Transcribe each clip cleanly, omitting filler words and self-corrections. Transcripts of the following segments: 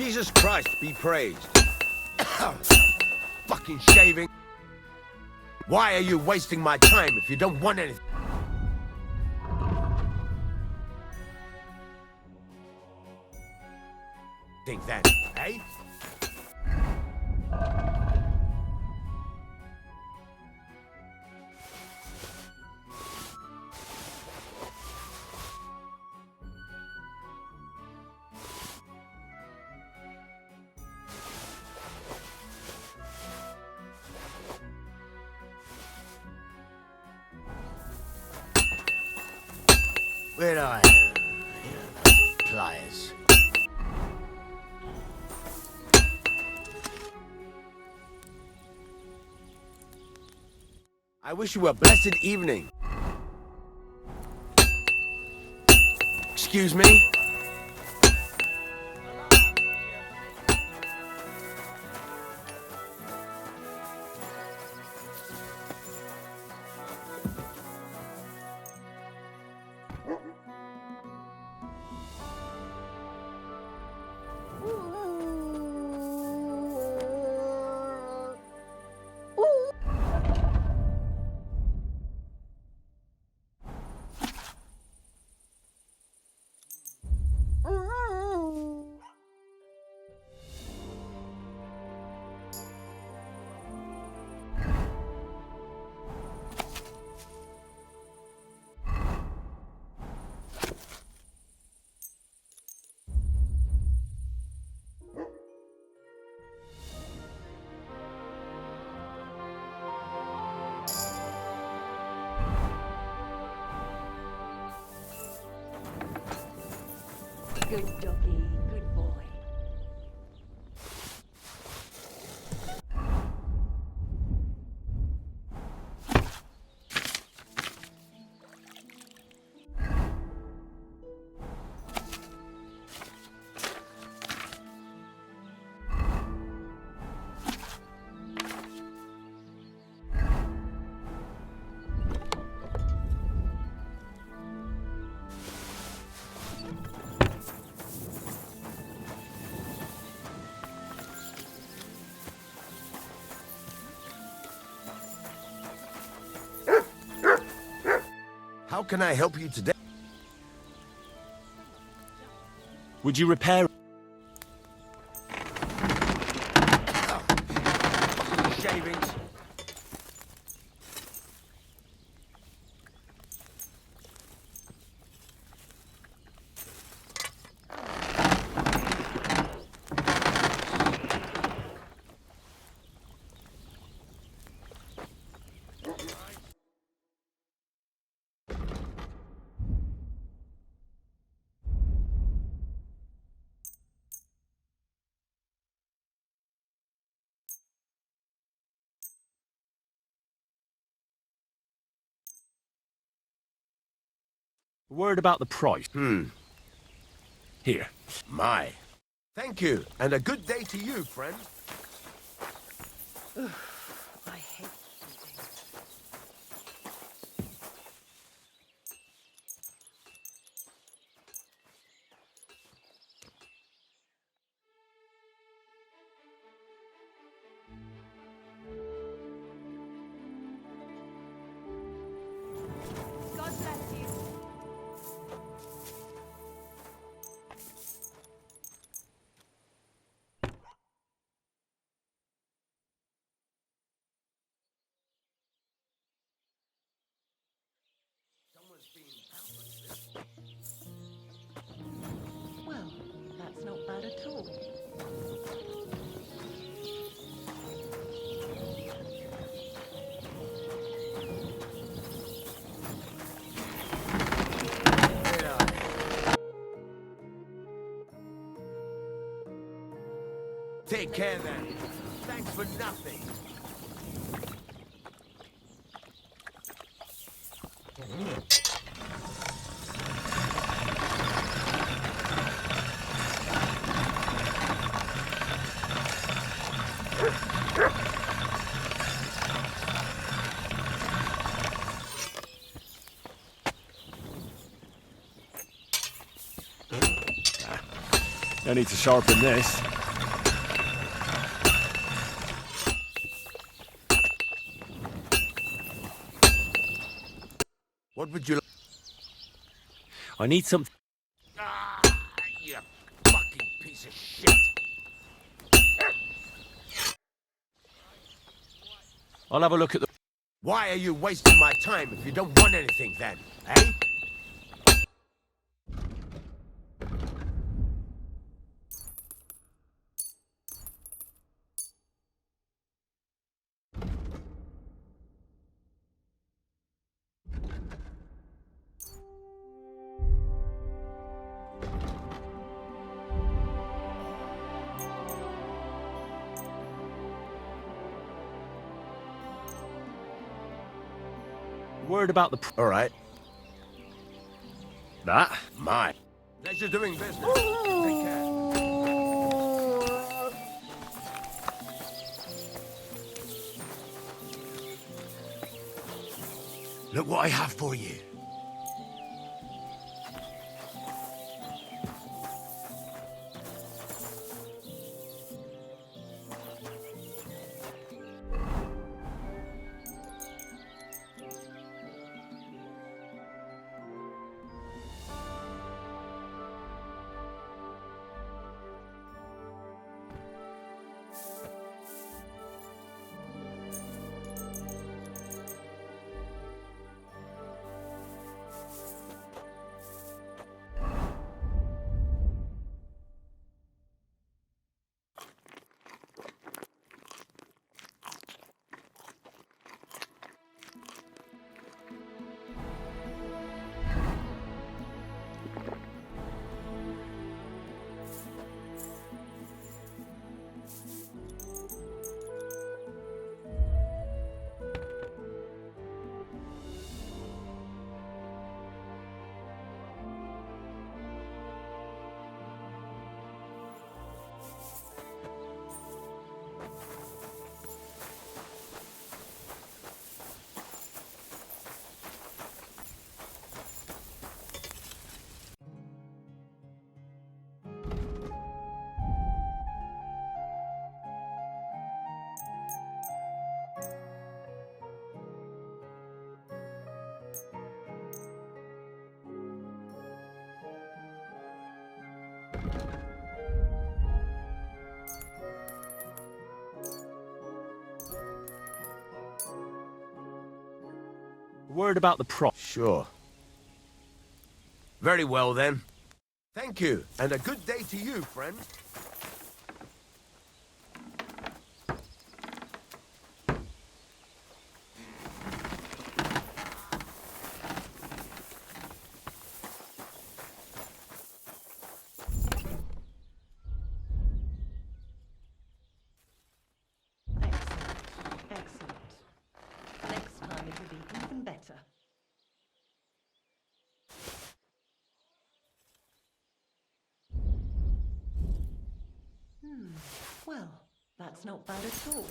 Jesus Christ be praised. Fucking shaving. Why are you wasting my time if you don't want anything? Think then, eh? Where are you? Pliers. I wish you a blessed evening. Excuse me? Good doggy, good boy. How can I help you today? Would you repair? Shavings. Word about the price. Here. My. Thank you, and a good day to you, friend. I hate eating. God bless you. Well, that's not bad at all. Where are you? Take care then. Thanks for nothing. No need to sharpen this. What would you... I need something. Ah, you fucking piece of shit! I'll have a look at the... Why are you wasting my time if you don't want anything then, eh? Word about the... All right. That? My. Pleasure doing business. Take care. Look what I have for you. Word about the prop. Sure. Very well then. Thank you, and a good day to you, friend. Excellent. Excellent. Next time it'll be even better. Well, that's not bad at all.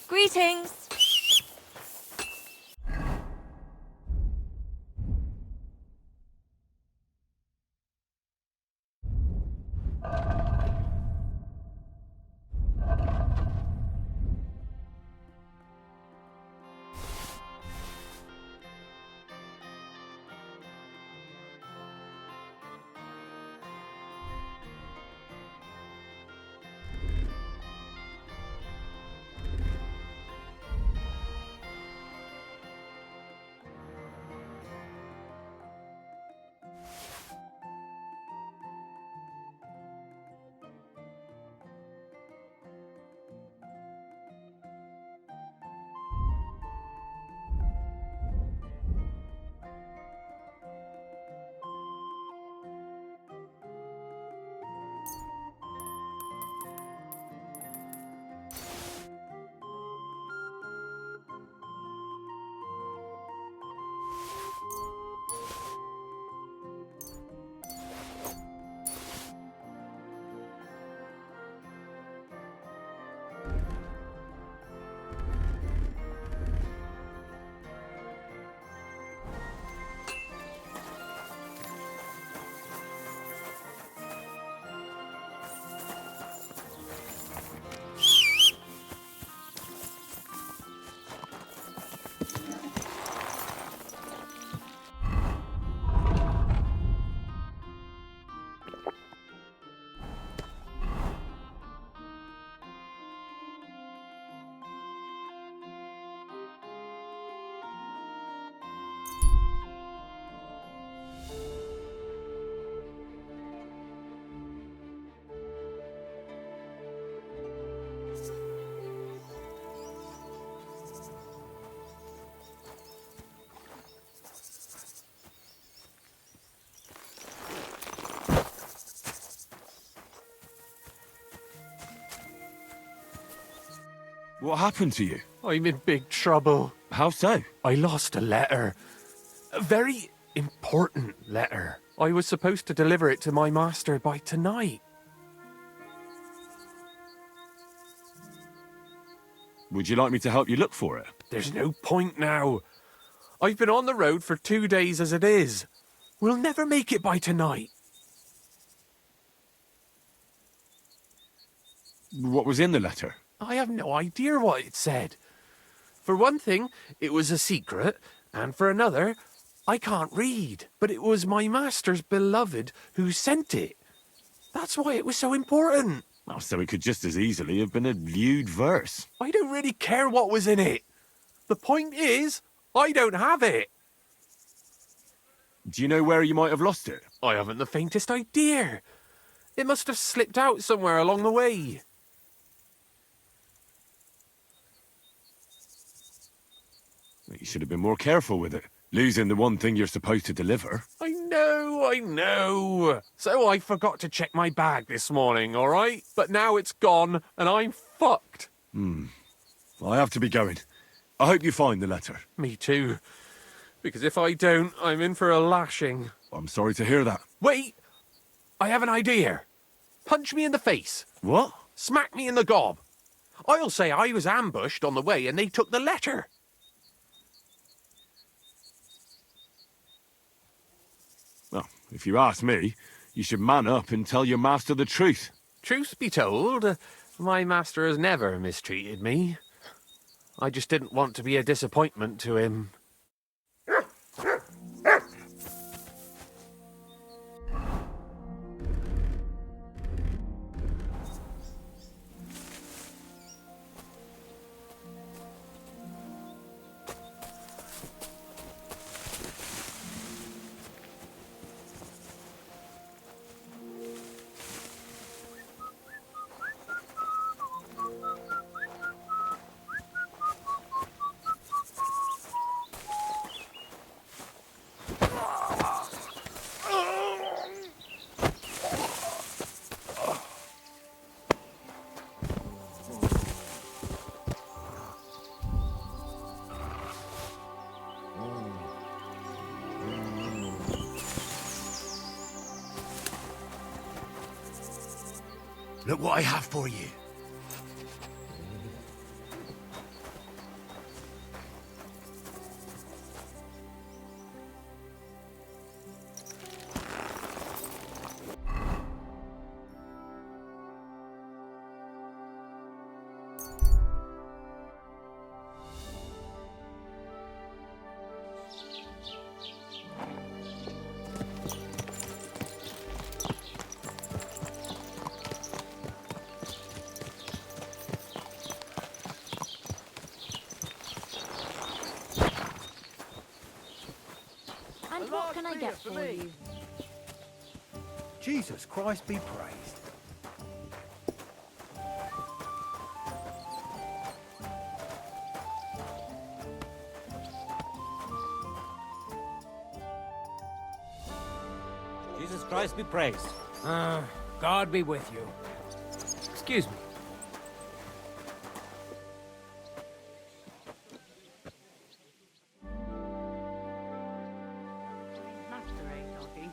Greetings. What happened to you? I'm in big trouble. How so? I lost a letter. A very important letter. I was supposed to deliver it to my master by tonight. Would you like me to help you look for it? There's no point now. I've been on the road for 2 days as it is. We'll never make it by tonight. What was in the letter? I have no idea what it said. For one thing, it was a secret, and for another, I can't read. But it was my master's beloved who sent it. That's why it was so important. Oh, so it could just as easily have been a lewd verse. I don't really care what was in it. The point is, I don't have it. Do you know where you might have lost it? I haven't the faintest idea. It must have slipped out somewhere along the way. You should have been more careful with it. Losing the one thing you're supposed to deliver. I know. So I forgot to check my bag this morning, all right? But now it's gone, and I'm fucked. I have to be going. I hope you find the letter. Me too. Because if I don't, I'm in for a lashing. I'm sorry to hear that. Wait! I have an idea. Punch me in the face. What? Smack me in the gob. I'll say I was ambushed on the way and they took the letter. Well, if you ask me, you should man up and tell your master the truth. Truth be told, my master has never mistreated me. I just didn't want to be a disappointment to him. Look what I have for you. What can I get for you? Jesus Christ be praised. Jesus Christ be praised. God be with you. Excuse me. Masquerade doggy.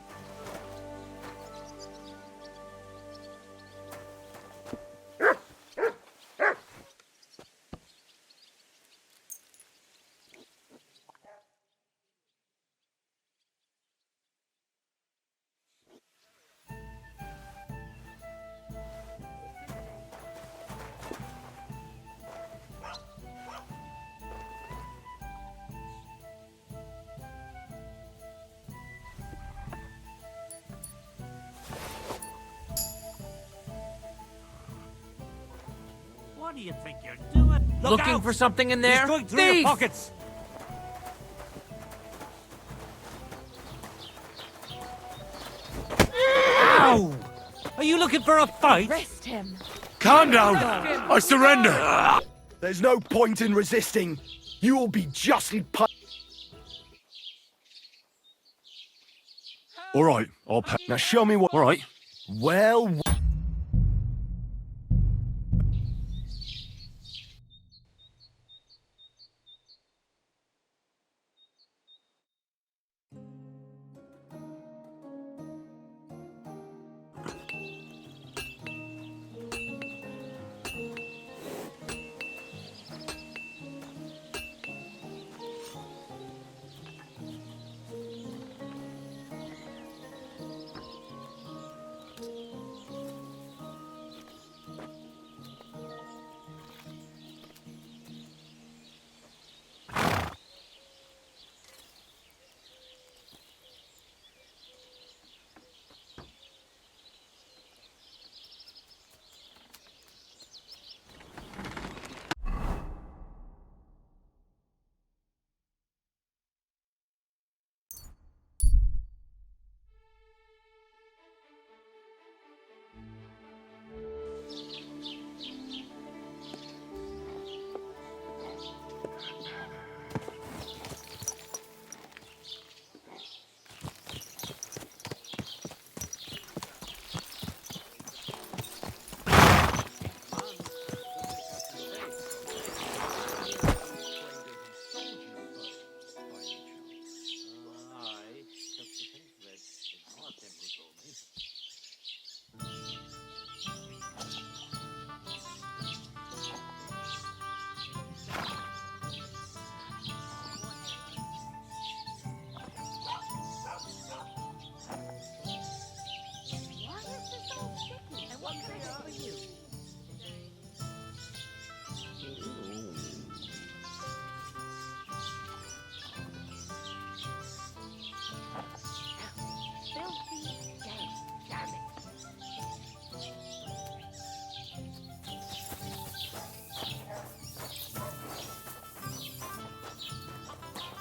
What do you think you're doing? Looking out! for something in there? He's going through Thief! your pockets. Ow! Are you looking for a fight? Arrest him. Calm down! I surrender! There's no point in resisting. You will be justly punished. All right, I'll pay. Now show me what. All right. Well.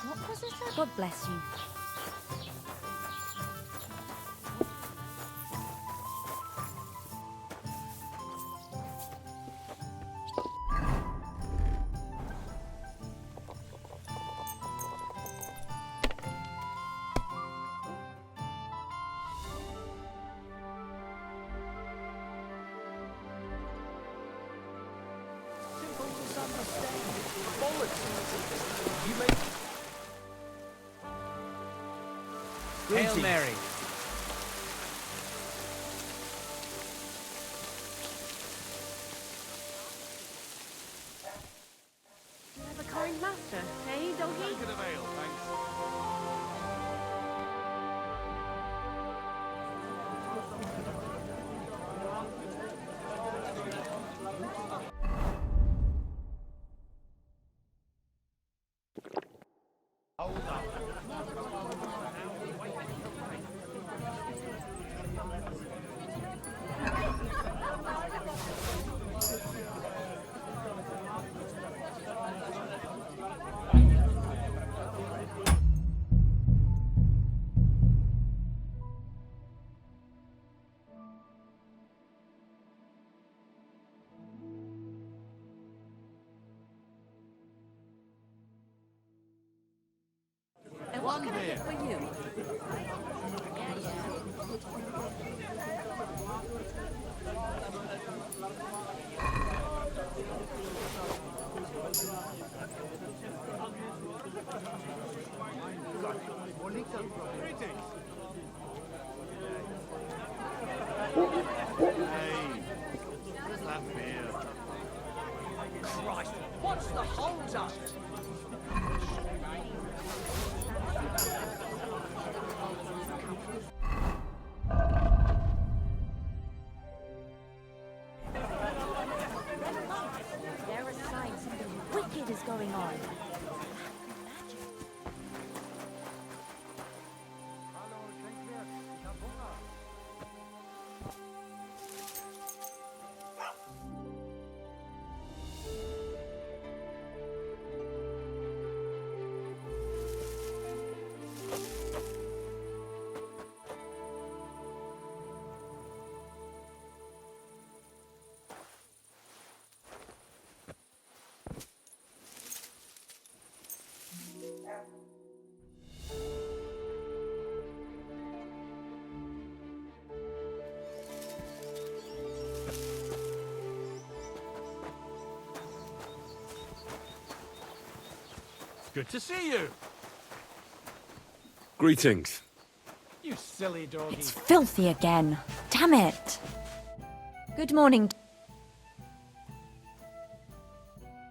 What was it? God bless you. Hail Mary. You have a kind master, eh, doggy? stand here. For you. Christ, what's the hold up? There are signs something wicked is going on. Good to see you. Greetings. You silly doggy. It's filthy again. Damn it. Good morning.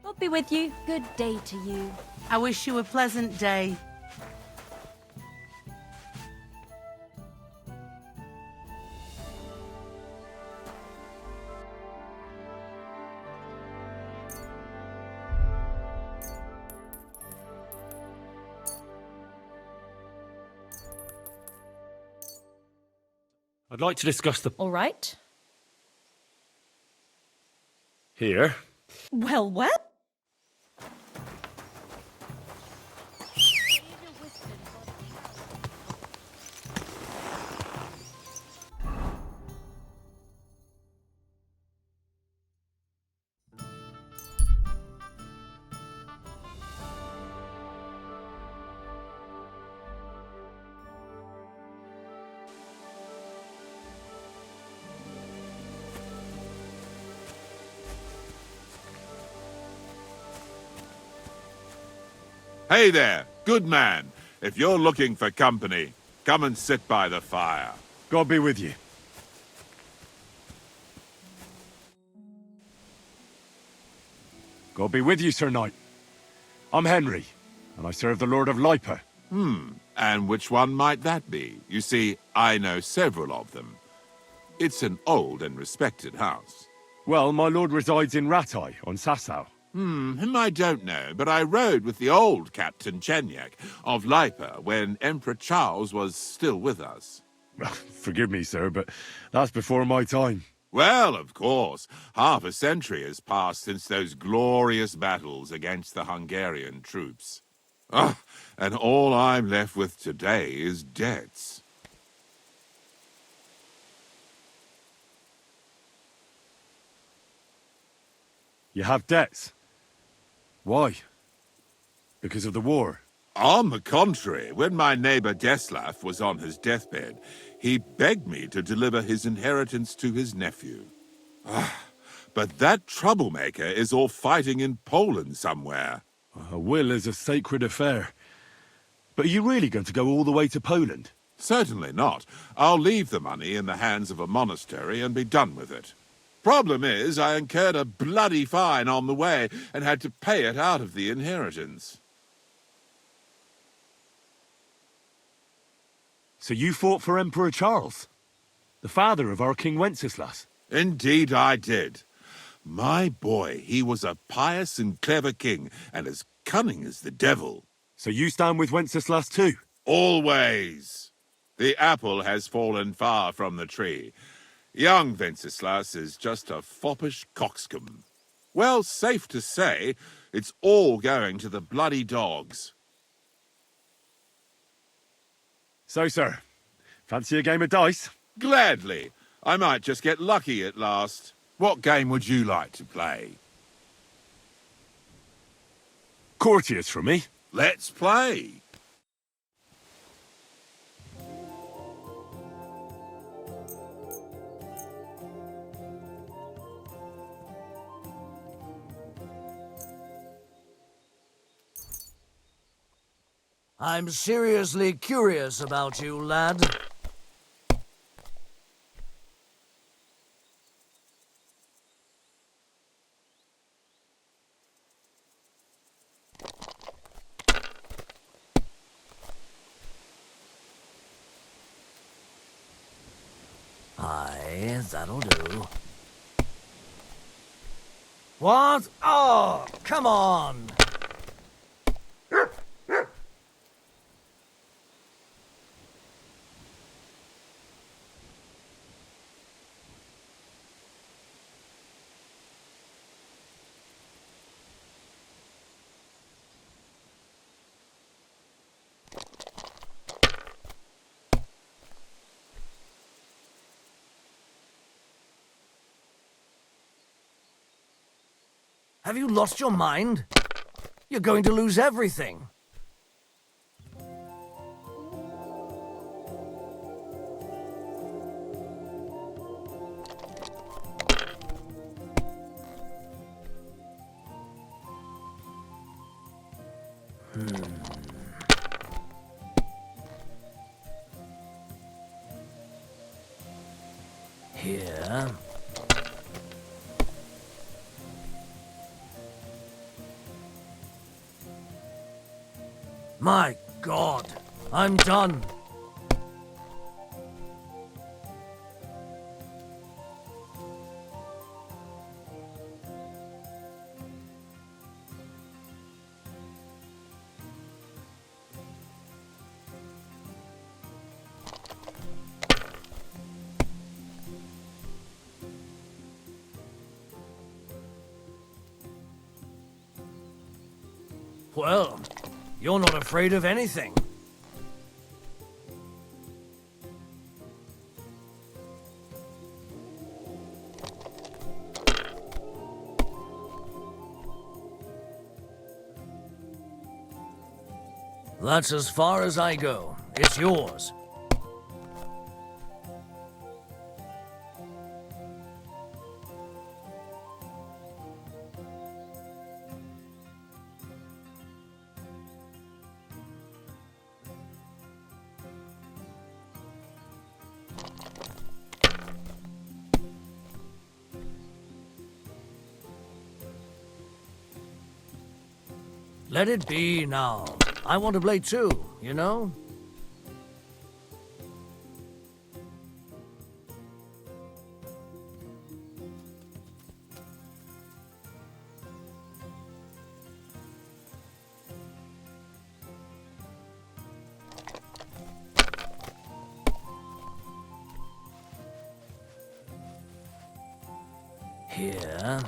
God be with you. Good day to you. I wish you a pleasant day. I'd like to discuss the... All right. Here. Well, well. Hey there, good man. If you're looking for company, come and sit by the fire. God be with you. God be with you, Sir Knight. I'm Henry, and I serve the Lord of Lipa. And which one might that be? You see, I know several of them. It's an old and respected house. Well, my lord resides in Ratai, on Sasau. Him I don't know, but I rode with the old Captain Chenyak of Lipa when Emperor Charles was still with us. Forgive me, sir, but that's before my time. Well, of course, half a century has passed since those glorious battles against the Hungarian troops. Ah, and all I'm left with today is debts. You have debts. Why? Because of the war? On the contrary, when my neighbor Deslav was on his deathbed, he begged me to deliver his inheritance to his nephew. But that troublemaker is all fighting in Poland somewhere. A will is a sacred affair. But are you really going to go all the way to Poland? Certainly not. I'll leave the money in the hands of a monastery and be done with it. Problem is, I incurred a bloody fine on the way and had to pay it out of the inheritance. So you fought for Emperor Charles, the father of our King Wenceslas? Indeed I did. My boy, he was a pious and clever king, and as cunning as the devil. So you stand with Wenceslas too? Always. The apple has fallen far from the tree. Young Wenceslas is just a foppish coxcomb. Well, safe to say, it's all going to the bloody dogs. So, sir, fancy a game of dice? Gladly. I might just get lucky at last. What game would you like to play? Courtiers for me. Let's play. I'm seriously curious about you, lad. Aye, that'll do. What? Oh, come on! Have you lost your mind? You're going to lose everything. Here. My God, I'm done. Well, you're not afraid of anything. That's as far as I go. It's yours. Let it be now. I want to play too, you know? Here.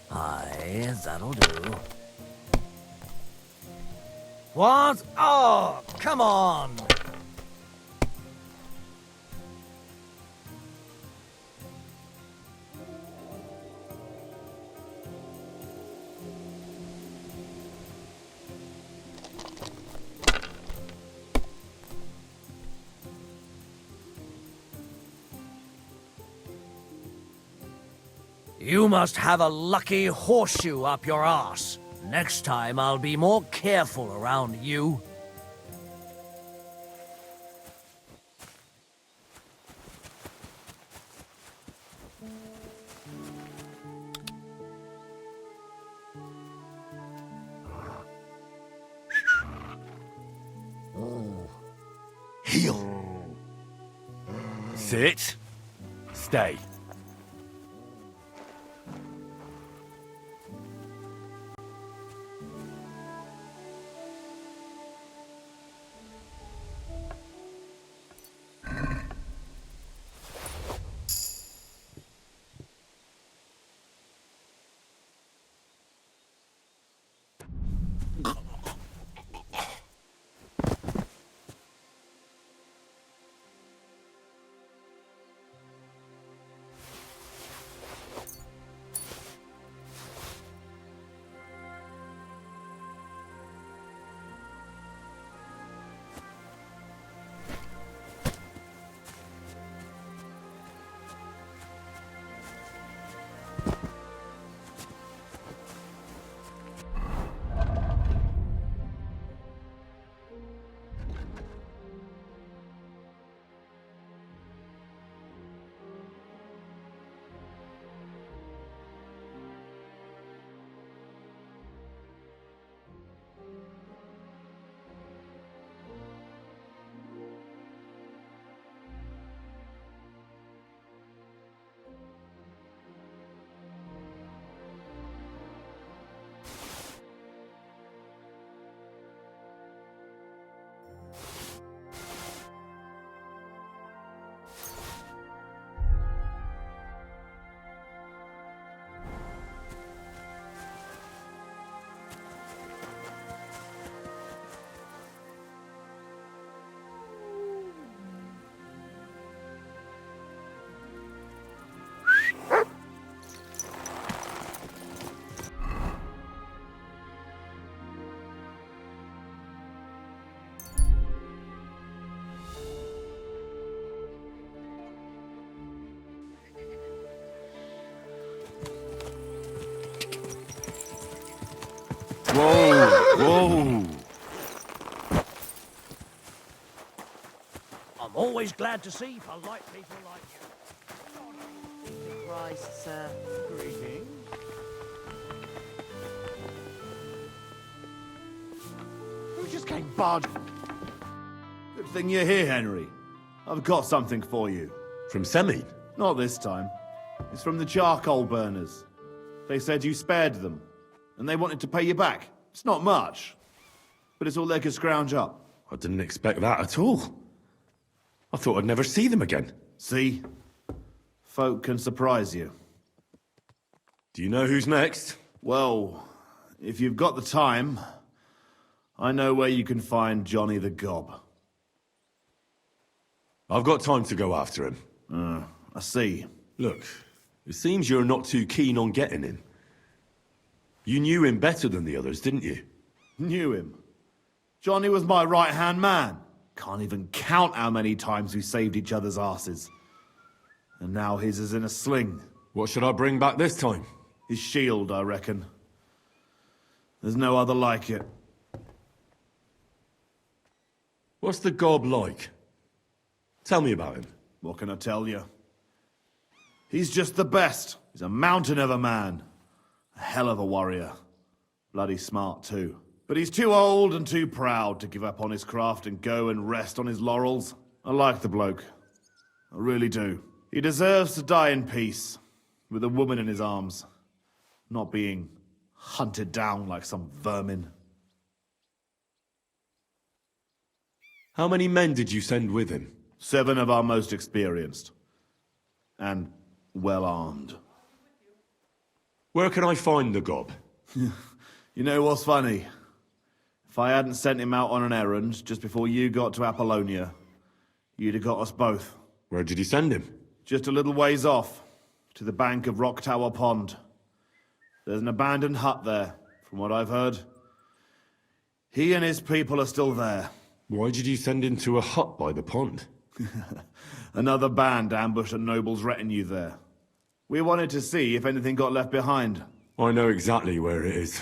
Aye, that'll do. What? Oh, come on! You must have a lucky horseshoe up your arse. Next time I'll be more careful around you. Heal. Sit. Stay. always glad to see polite people like you. Rise, sir. Greetings. Who just came barging? Good thing you're here, Henry. I've got something for you. From Semine? Not this time. It's from the charcoal burners. They said you spared them, and they wanted to pay you back. It's not much, but it's all they could scrounge up. I didn't expect that at all. I thought I'd never see them again. See? Folk can surprise you. Do you know who's next? Well, if you've got the time, I know where you can find Johnny the Gob. I've got time to go after him. I see. Look, it seems you're not too keen on getting him. You knew him better than the others, didn't you? Knew him. Johnny was my right-hand man. Can't even count how many times we saved each other's asses. And now his is in a sling. What should I bring back this time? His shield, I reckon. There's no other like it. What's the gob like? Tell me about him. What can I tell you? He's just the best. He's a mountain of a man. A hell of a warrior. Bloody smart, too. But he's too old and too proud to give up on his craft and go and rest on his laurels. I like the bloke. I really do. He deserves to die in peace, with a woman in his arms, not being hunted down like some vermin. How many men did you send with him? 7 of our most experienced. And well-armed. Where can I find the gob? You know what's funny? If I hadn't sent him out on an errand just before you got to Apollonia, you'd have got us both. Where did you send him? Just a little ways off, to the bank of Rock Tower Pond. There's an abandoned hut there, from what I've heard. He and his people are still there. Why did you send him to a hut by the pond? Another band ambushed a noble's retinue there. We wanted to see if anything got left behind. I know exactly where it is.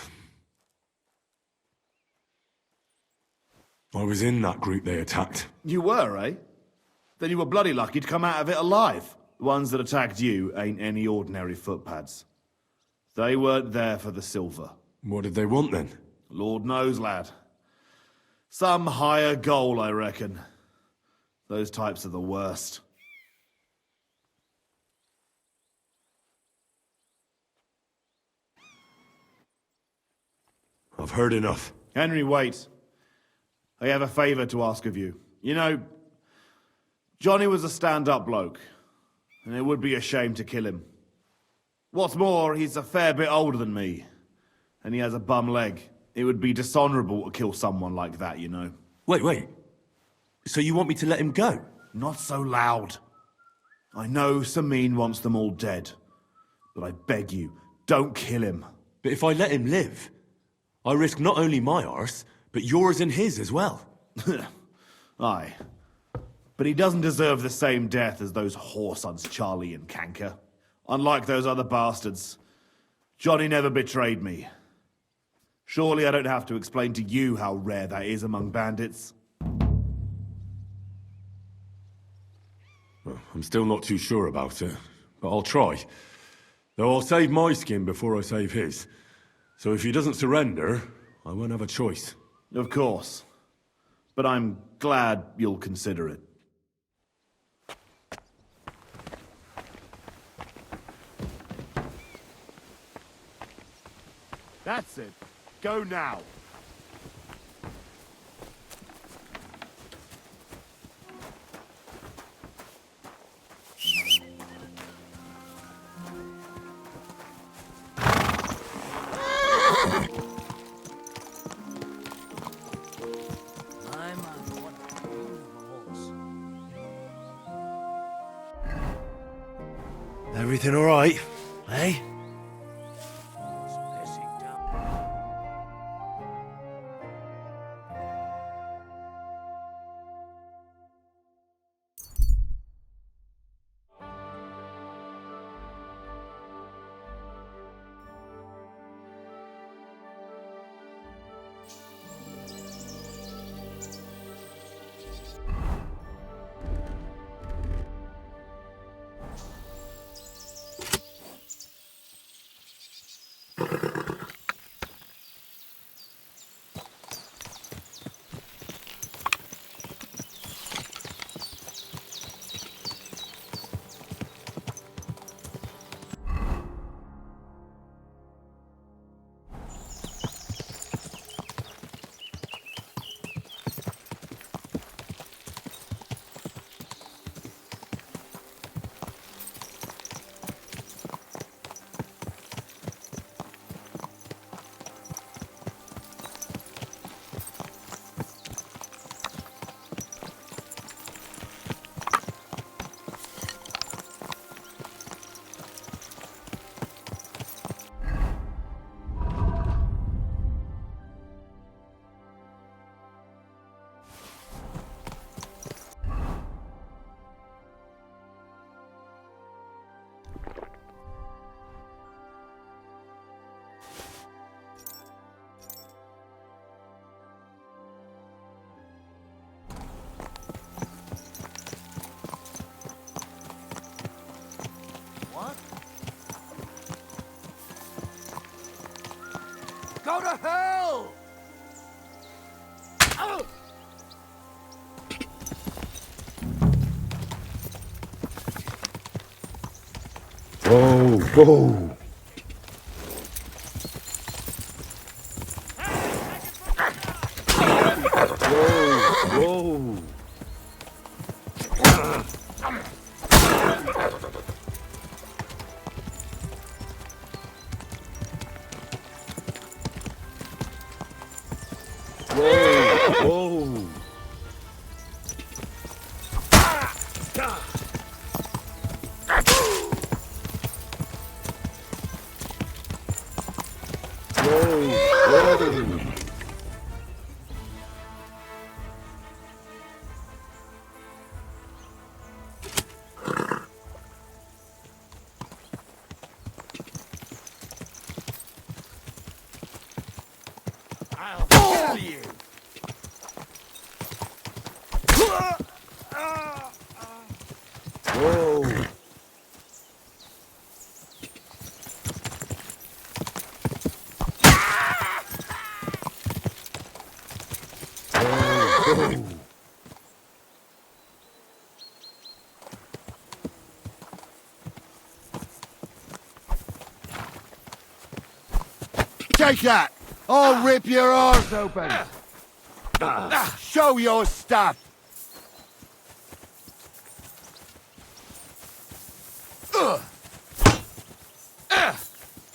I was in that group they attacked. You were, eh? Then you were bloody lucky to come out of it alive. The ones that attacked you ain't any ordinary footpads. They weren't there for the silver. What did they want then? Lord knows, lad. Some higher goal, I reckon. Those types are the worst. I've heard enough. Henry, wait. I have a favor to ask of you. You know, Johnny was a stand-up bloke, and it would be a shame to kill him. What's more, he's a fair bit older than me, and he has a bum leg. It would be dishonorable to kill someone like that, you know. Wait. So you want me to let him go? Not so loud. I know Semine wants them all dead, but I beg you, don't kill him. But if I let him live, I risk not only my arse, but yours and his as well. Aye. But he doesn't deserve the same death as those whoresons Charlie and Canker. Unlike those other bastards, Johnny never betrayed me. Surely I don't have to explain to you how rare that is among bandits. Well, I'm still not too sure about it, but I'll try. Though I'll save my skin before I save his. So if he doesn't surrender, I won't have a choice. Of course. But I'm glad you'll consider it. That's it. Go now. What a beautiful horse. Everything all right, eh? It's pissing down. hell? Whoa, whoa. Whoa. Whoa. Whoa. I'll kill you. Whoa. Take that! I'll rip your arse open! Show your stuff!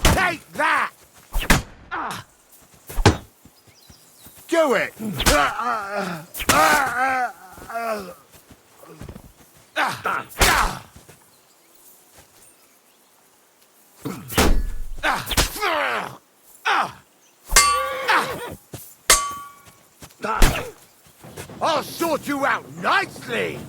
Take that! Do it! I'll sort you out nicely!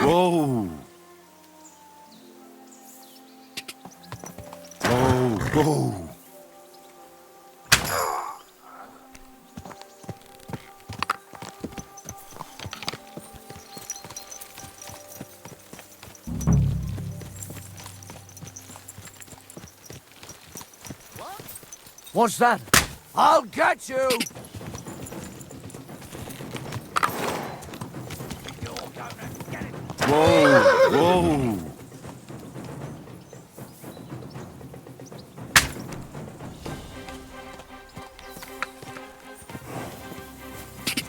Whoa. Whoa. What's that? I'll get you! Whoa.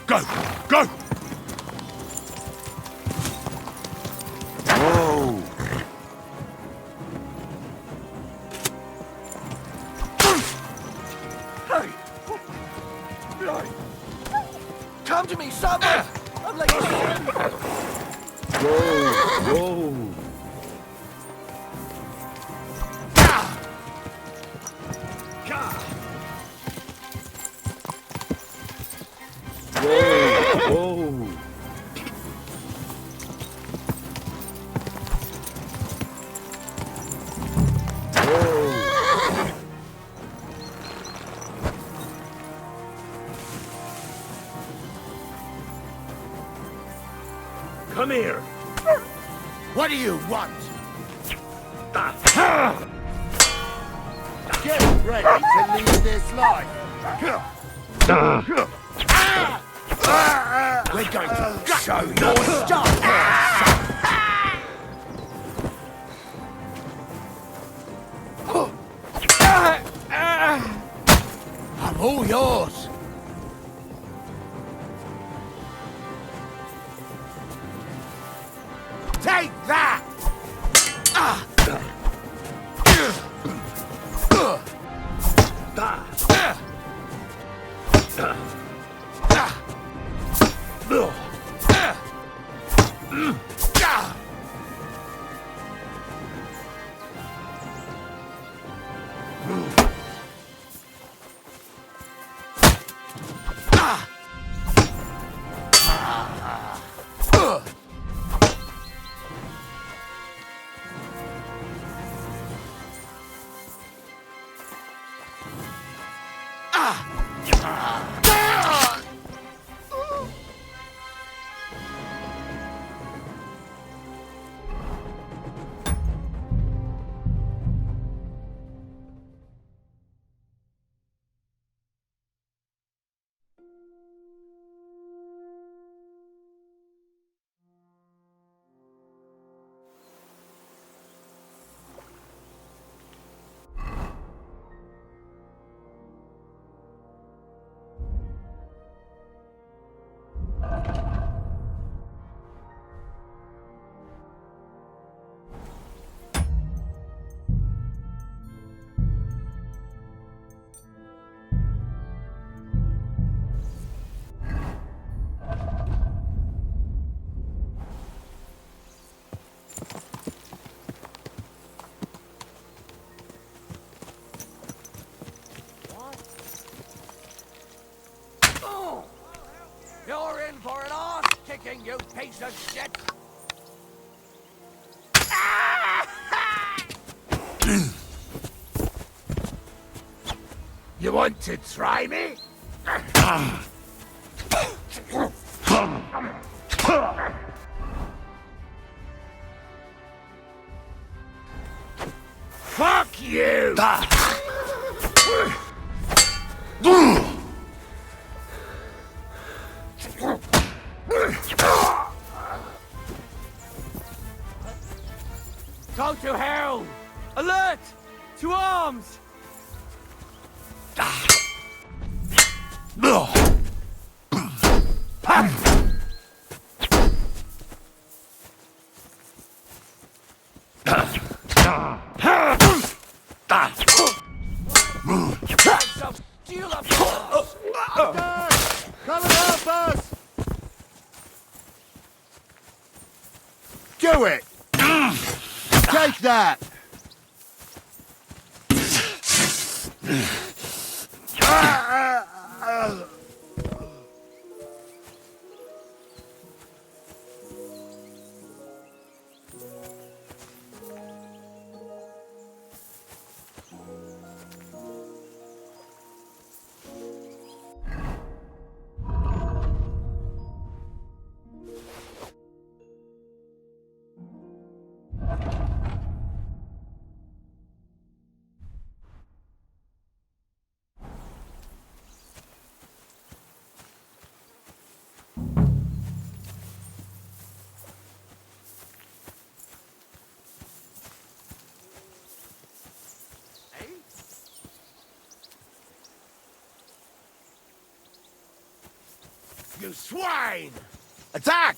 Go! Go! Whoa. Come to me, someone! I'm like... Whoa. Whoa. Come here. What do you want? Get ready to leave this life. We're going to show your stuff. I'm all yours. Take that! You're in for an arse kicking, you piece of shit! You want to try me? Fuck you! Go to hell! Alert! To arms! Do it! Take that! You swine! Attack!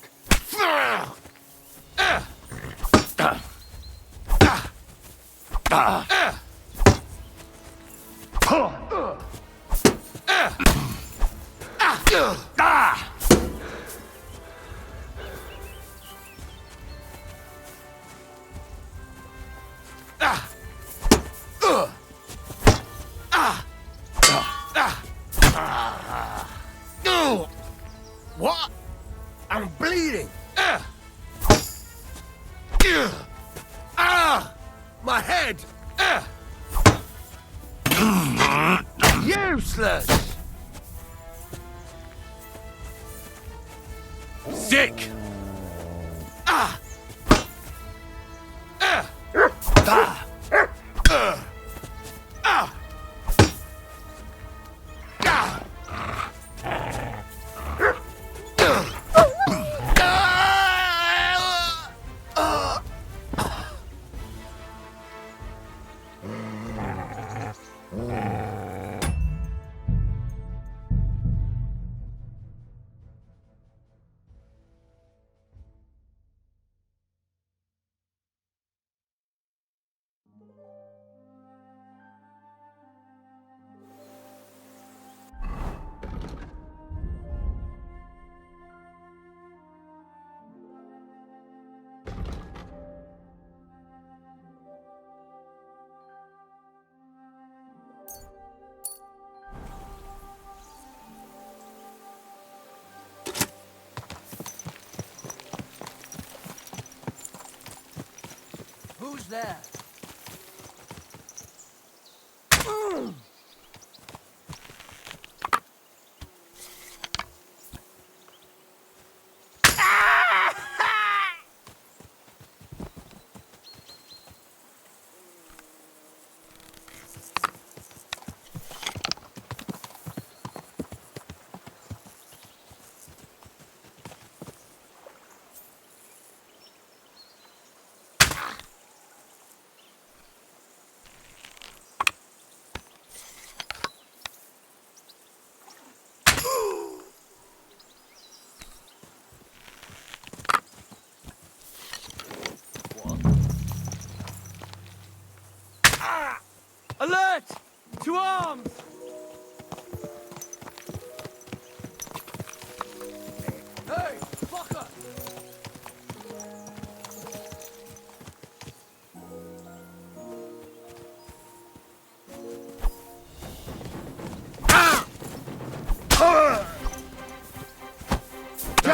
What? I'm bleeding. My head. Useless. Sick! Who's there?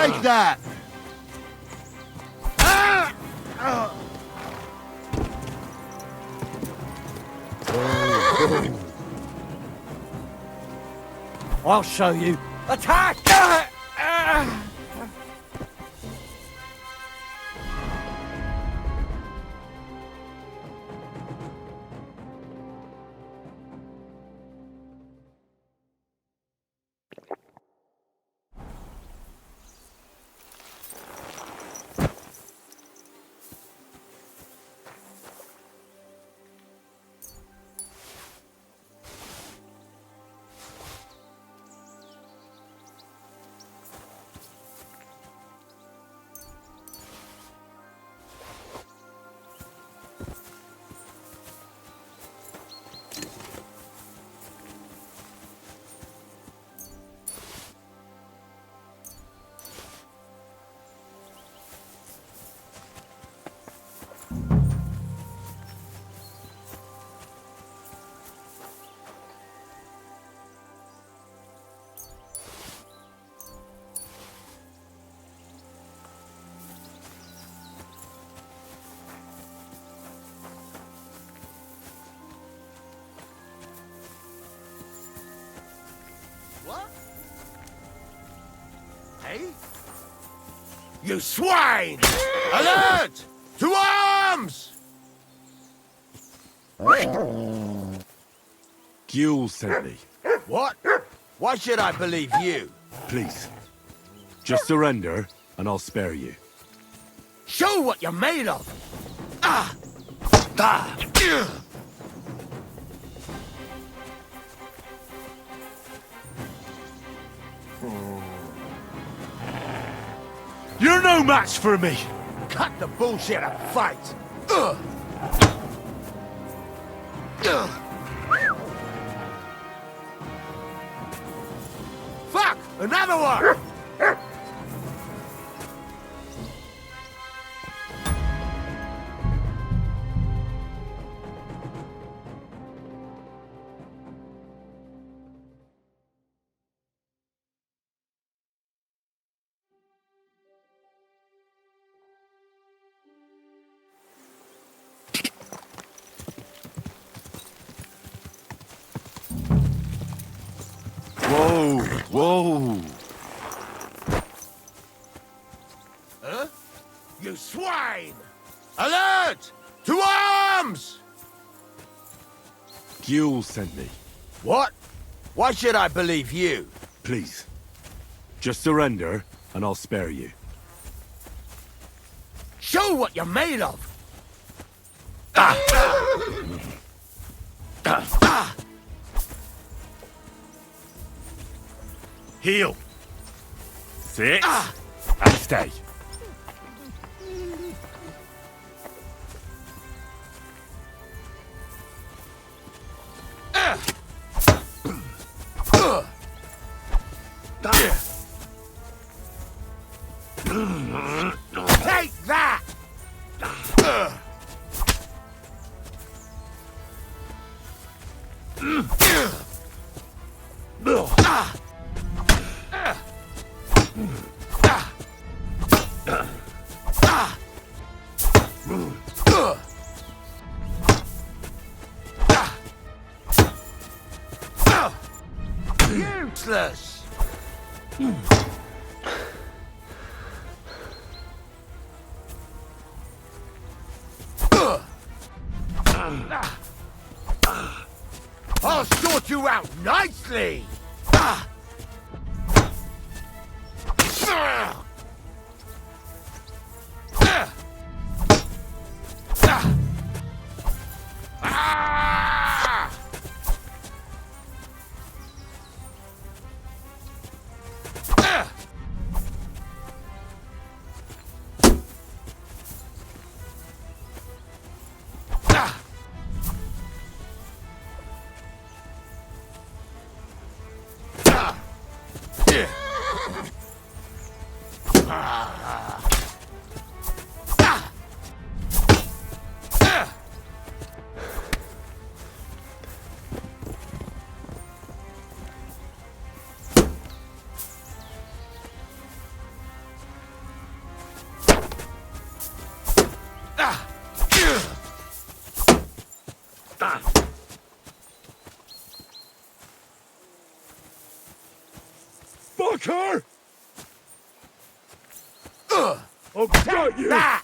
Take that! I'll show you. Attack! What? Hey? You swine! Alert! To arms! Guel sent me. What? Why should I believe you? Please. Just surrender, and I'll spare you. Show what you're made of! Ah! Ah! Ugh. You're no match for me! Cut the bullshit and fight! Ugh. Ugh. Fuck! Another one! Whoa! Whoa! Huh? You swine! Alert! To arms! Guel sent me. What? Why should I believe you? Please. Just surrender, and I'll spare you. Show what you're made of! Ah! Ah! Ah! Heal! Sit! Ah! And stay. Take that! Useless! I'll sort you out nicely! Ah! Ah! Ah! Ah! Ah! Ah! Ah! Ah! Yeah. Ah! Ah! Ah! fucker! I'll got you! Ah!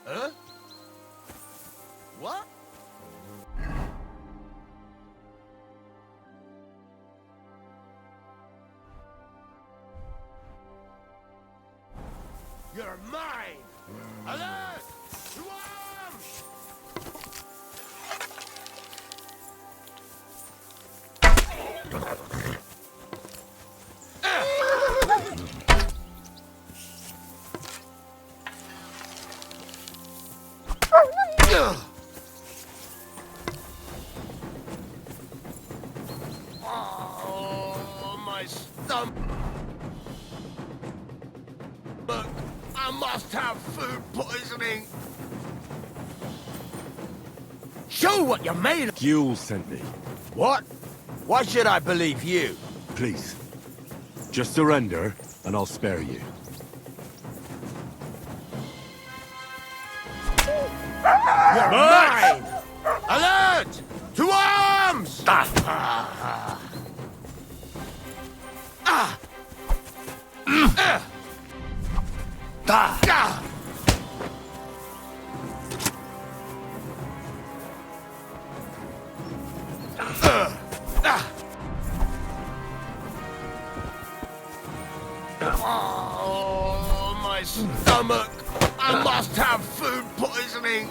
Huh? What? You're mine! Alert! To arms! Oh, my stomach! I must have food poisoning! Show what you're made of! Guel sent me. What? Why should I believe you? Please. Just surrender, and I'll spare you. You're mine! Alert! To arms! Ah! Oh, my stomach! I must have food poisoning!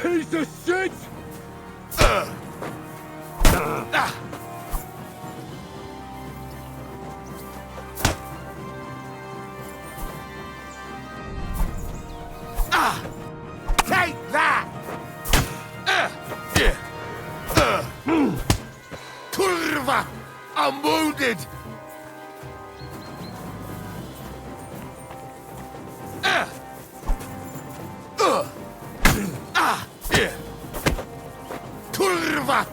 Piece of shit! Take that! Kurva! I'm wounded! Kurva!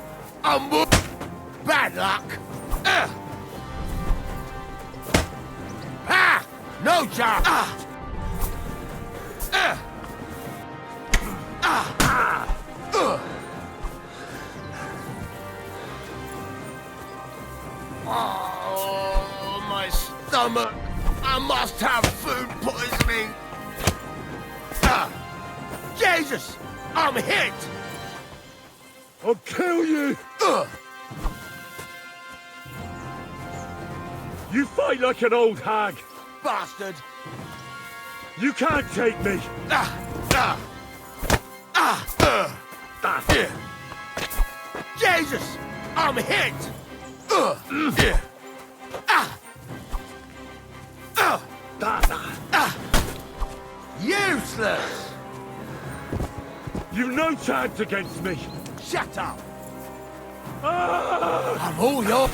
I'm wounded! Bad luck! No job! Oh, my stomach! I must have food poisoning! Jesus! I'm hit! I'll kill you! You fight like an old hag! Bastard! You can't take me! Jesus! I'm hit! Useless! You've no chance against me! Shut up! I'm all your...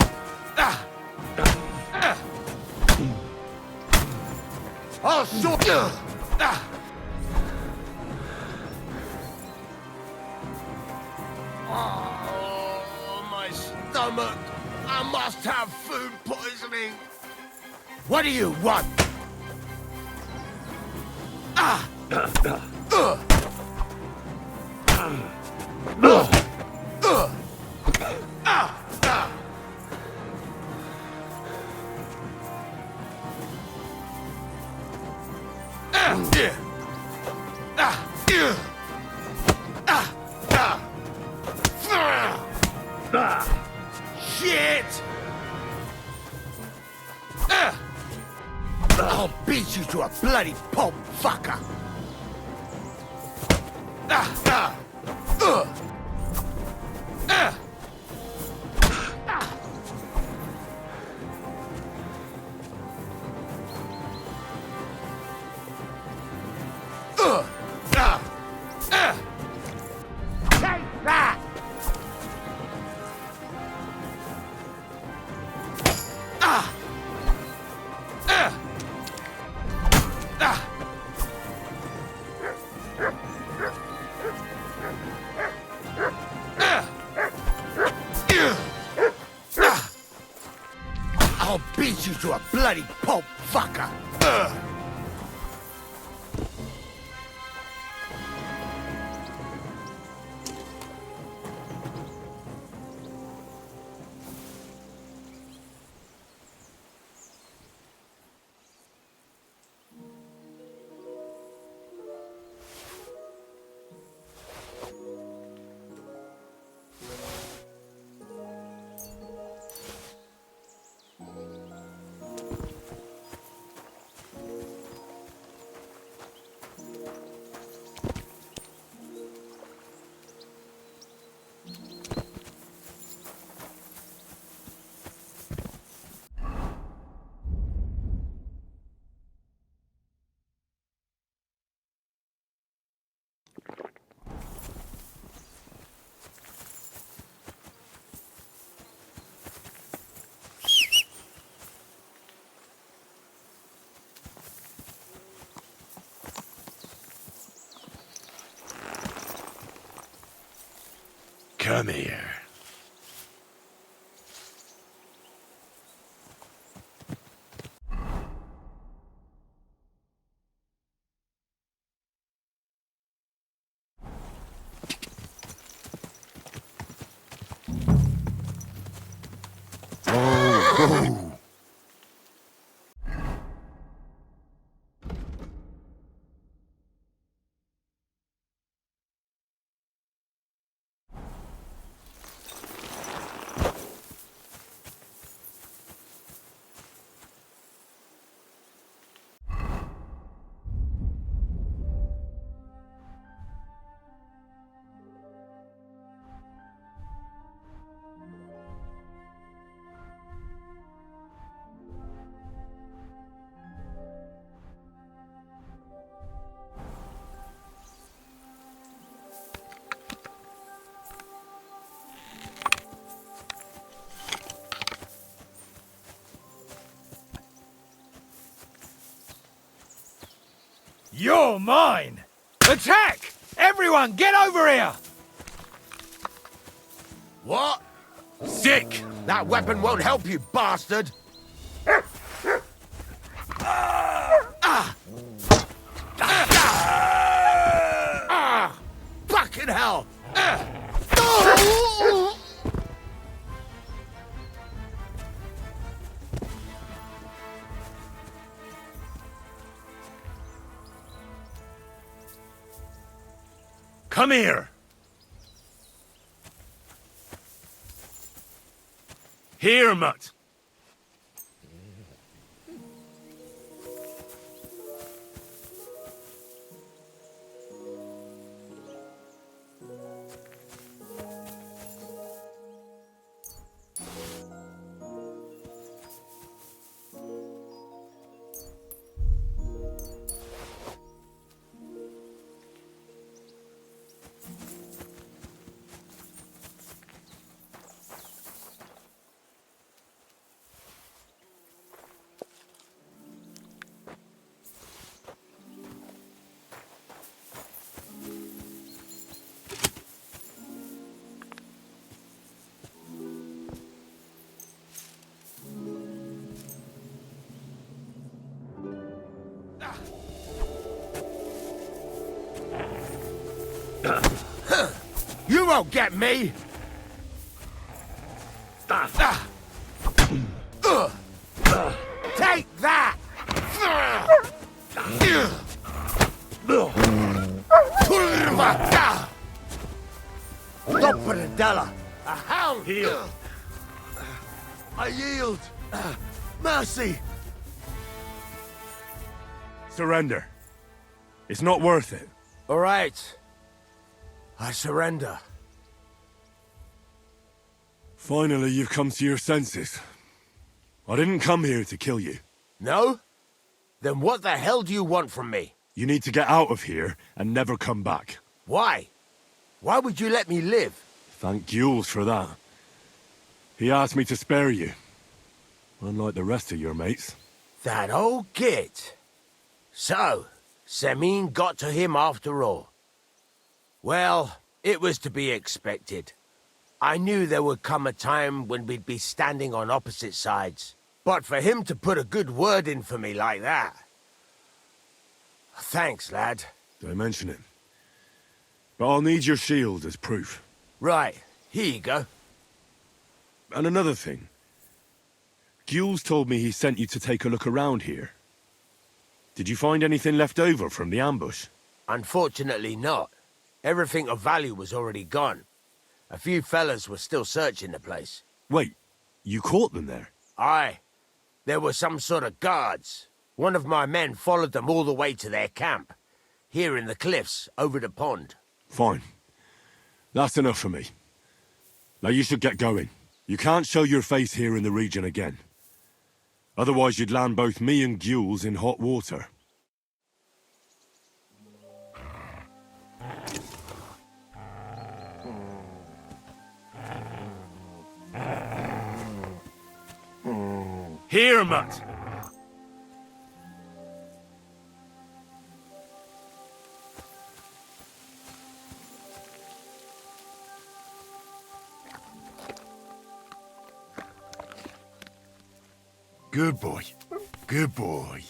I'll sort you! Oh, my stomach! I must have food poisoning! What do you want? Shit! I'll beat you to a bloody pulp, fucker! Take that! I'll beat you to a bloody pulp, fucker! Come here. You're mine! Attack! Everyone, get over here! What? Sick! That weapon won't help you, bastard! Fucking hell! Come here! Here, Mutt! You won't get me! Take that! Dopperedella! A hound! Heel. I yield! Mercy! Surrender. It's not worth it. All right. I surrender. Finally, you've come to your senses. I didn't come here to kill you. No? Then what the hell do you want from me? You need to get out of here and never come back. Why? Why would you let me live? Thank Jules for that. He asked me to spare you. Unlike the rest of your mates. That old git. So, Semin got to him after all. Well, it was to be expected. I knew there would come a time when we'd be standing on opposite sides. But for him to put a good word in for me like that... Thanks, lad. Don't mention it. But I'll need your shield as proof. Right, here you go. And another thing. Jules told me he sent you to take a look around here. Did you find anything left over from the ambush? Unfortunately not. Everything of value was already gone. A few fellas were still searching the place. Wait, you caught them there? Aye. There were some sort of guards. One of my men followed them all the way to their camp. Here in the cliffs, over the pond. Fine. That's enough for me. Now you should get going. You can't show your face here in the region again. Otherwise you'd land both me and Jules in hot water. Here, Matt! Good boy. Good boy.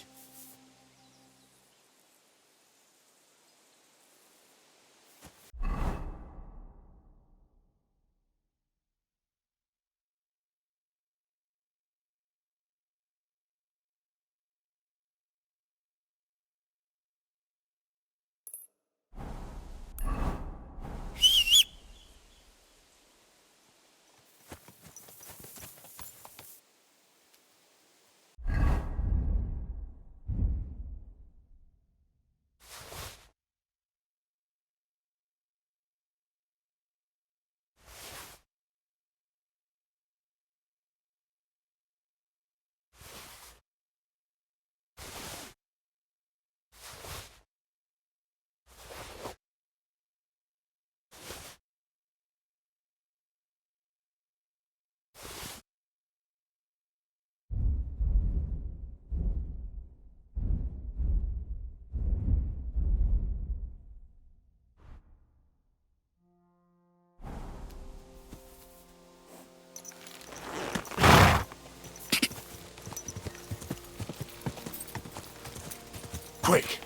Quick!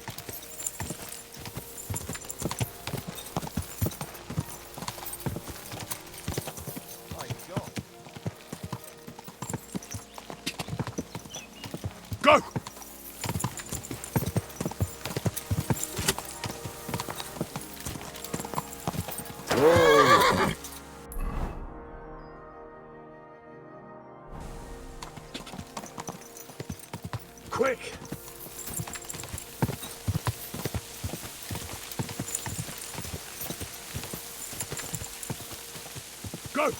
Go! Quick! Go!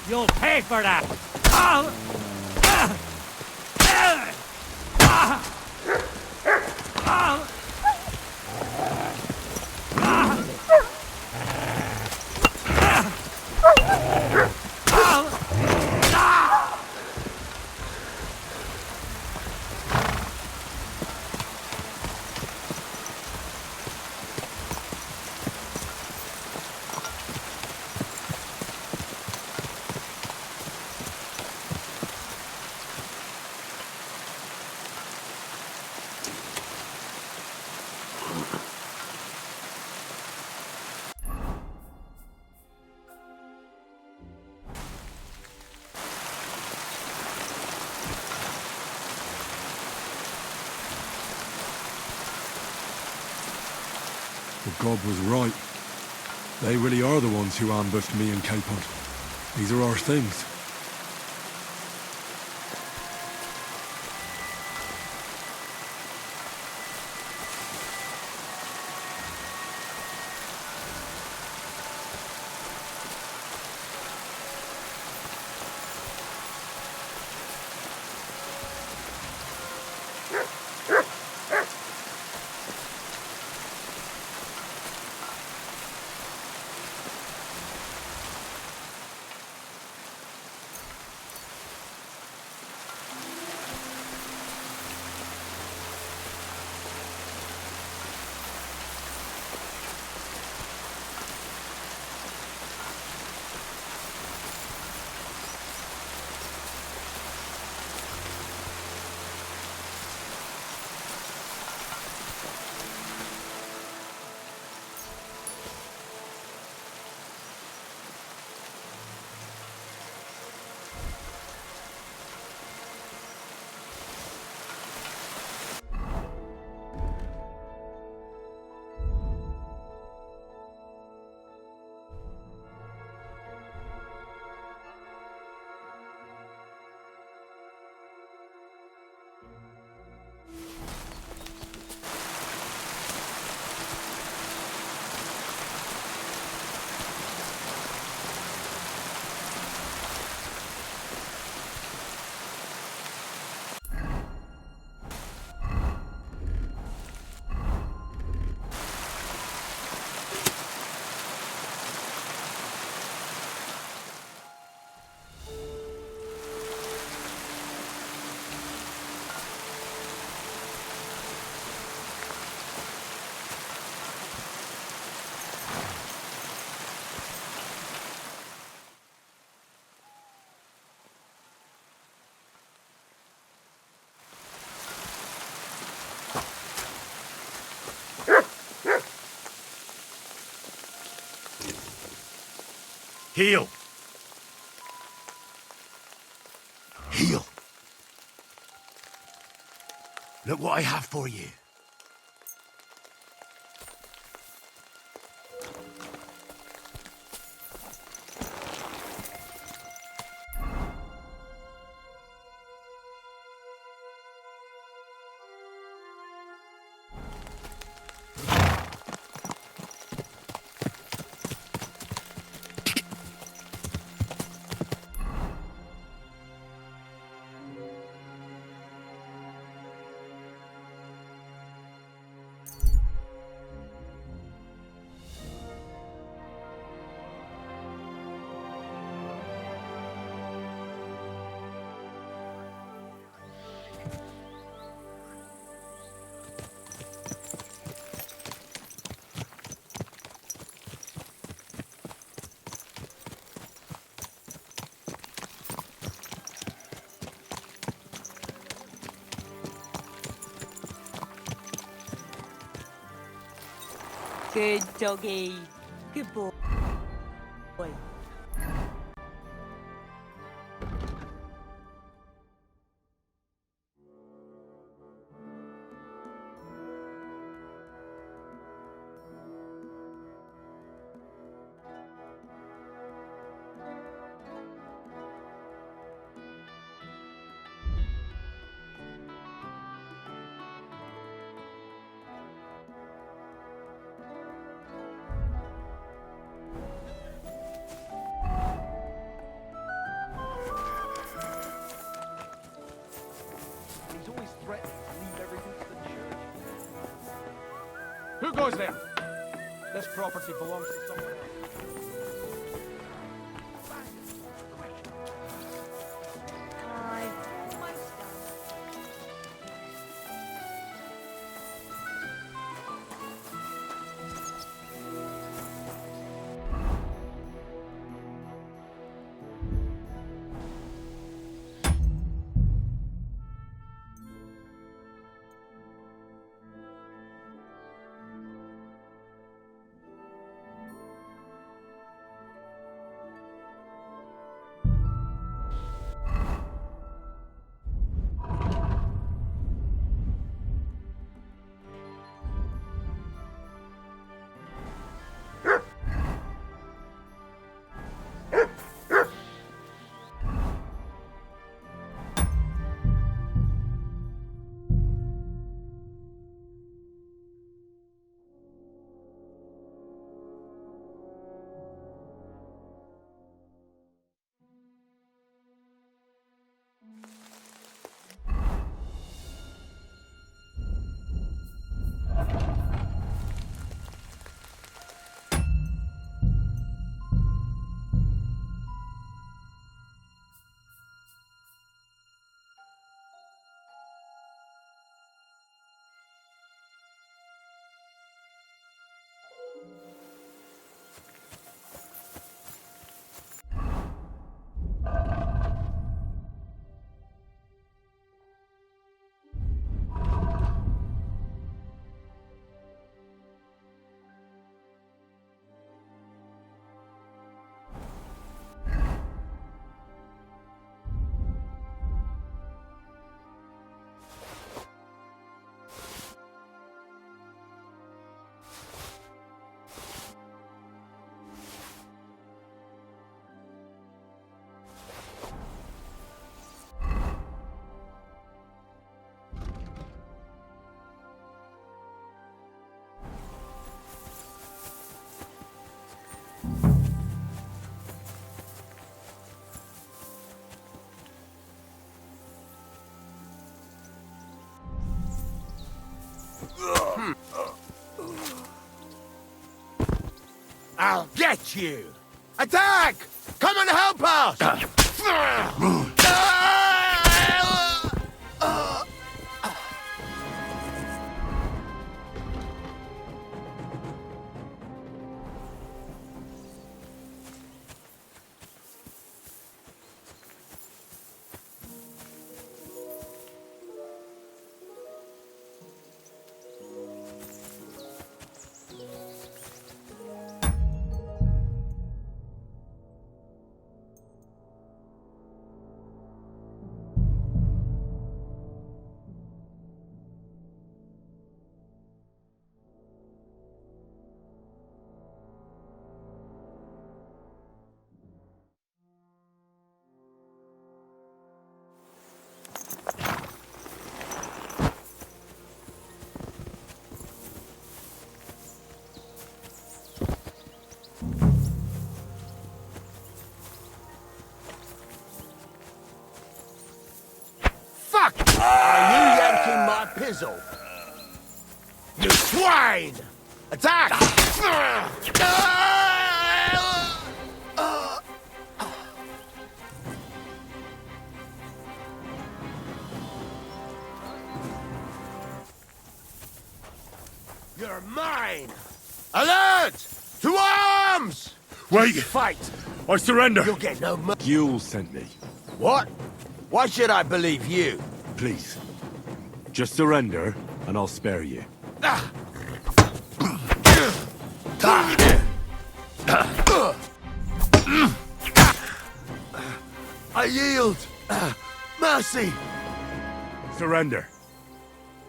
You'll pay for that! The god was right. They really are the ones who ambushed me and Capon. These are our things. Heal! Heal! Look what I have for you. Good doggy. Good boy. Who goes there? This property belongs to someone else. I'll get you! Attack! Come and help us! Fuck! Are you yanking my pizzle? You swine! Attack! You're mine! Alert! To arms! Wait! Fight! I surrender! You'll get no mercy. Gules sent me. What? Why should I believe you? Please. Just surrender, and I'll spare you. I yield! Mercy! Surrender.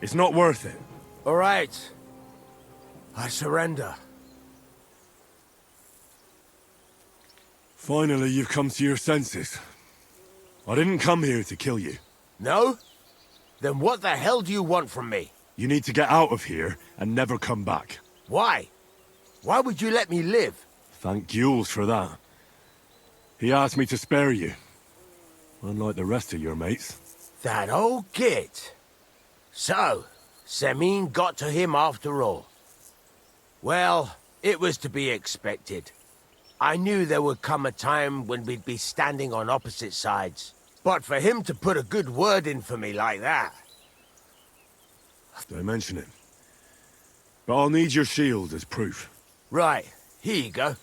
It's not worth it. All right. I surrender. Finally, you've come to your senses. I didn't come here to kill you. No? Then what the hell do you want from me? You need to get out of here and never come back. Why? Why would you let me live? Thank Gules for that. He asked me to spare you. Unlike the rest of your mates. That old git. So, Semin got to him after all. Well, it was to be expected. I knew there would come a time when we'd be standing on opposite sides. But for him to put a good word in for me like that... Don't mention it. But I'll need your shield as proof. Right, here you go.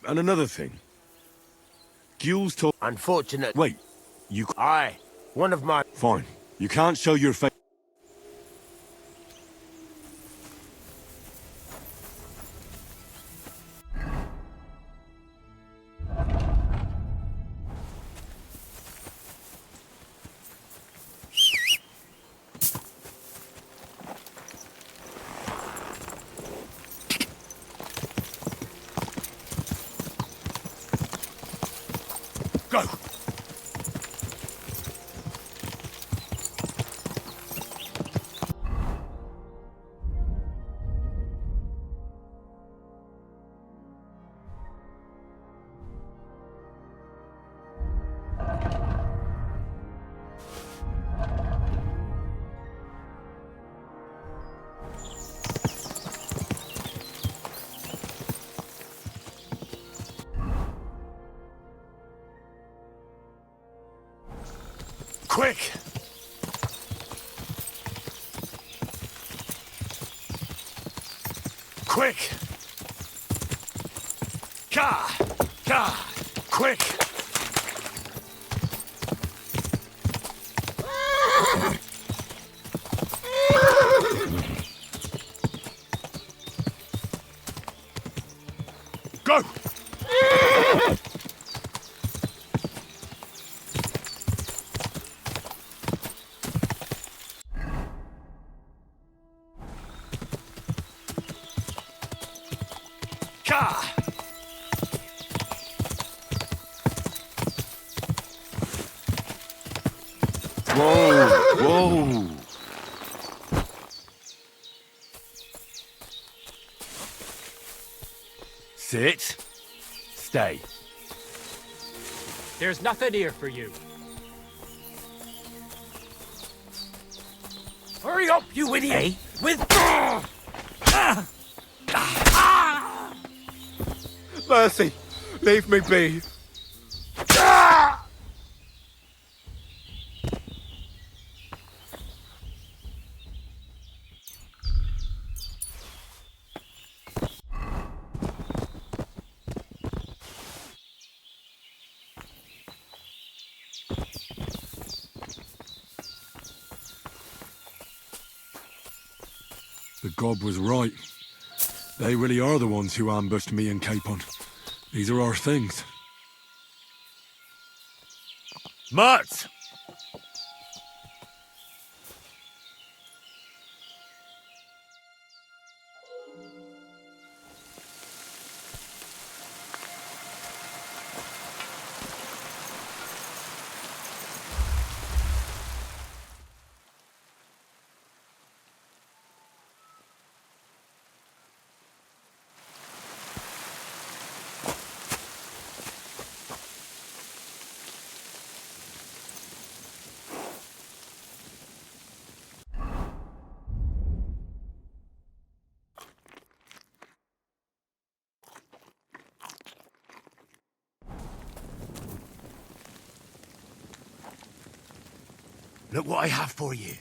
And another thing. Gules told... Unfortunate... Wait, you... Aye, one of my... Fine. You can't show your face. Go! Quick! Quick! Quick! Go! Whoa! Whoa! Sit. Stay. There's nothing here for you. Hurry up, you idiot! With... Mercy! Leave me be. The god was right. They really are the ones who ambushed me and Capon. These are our things. Mutt! Look what I have for you.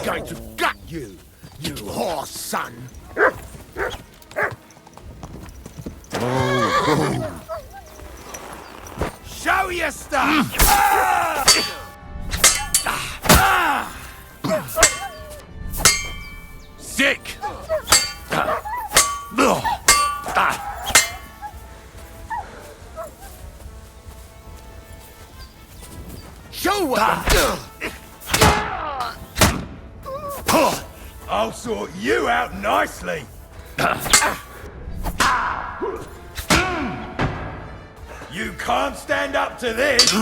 going to gut you, you whore son. Show your stuff! Sick! Show what I'll sort you out nicely. You can't stand up to this.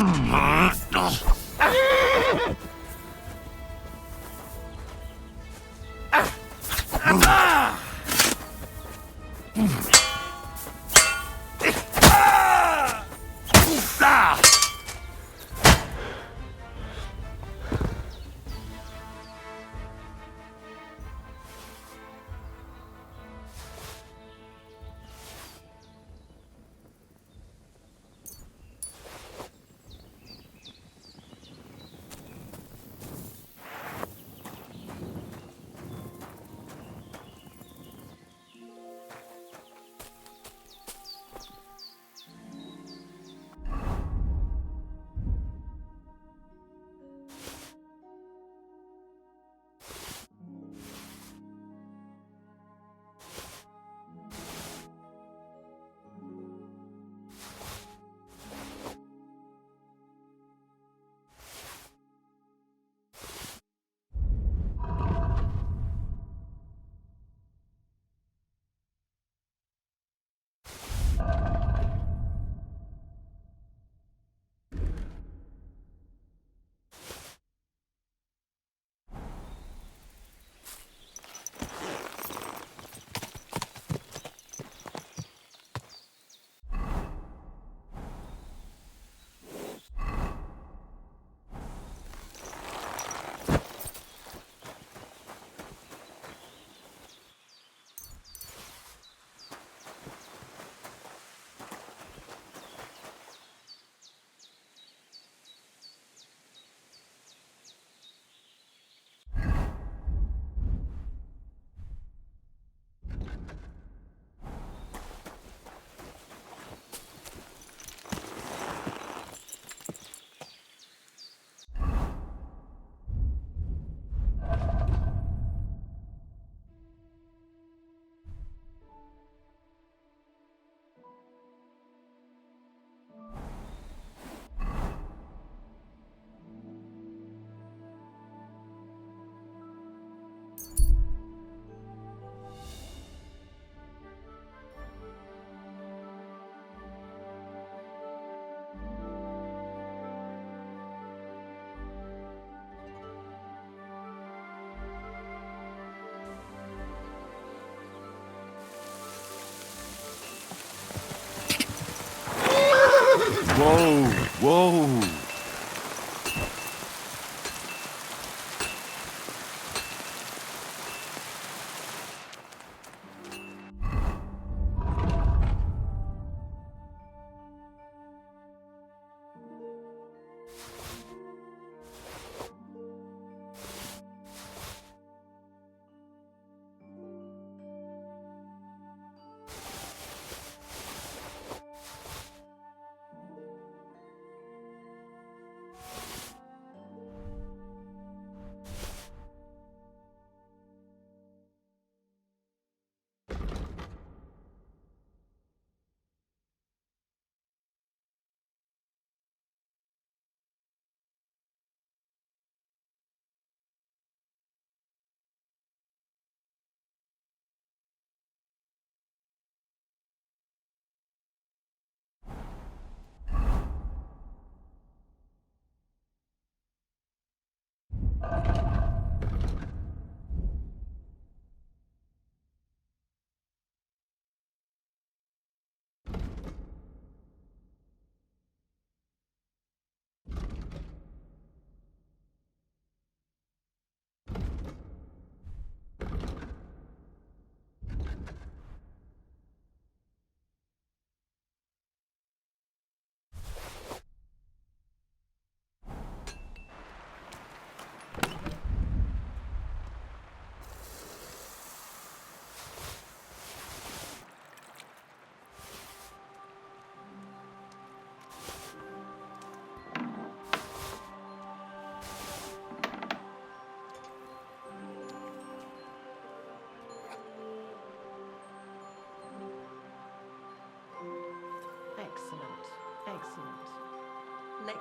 Whoa, whoa.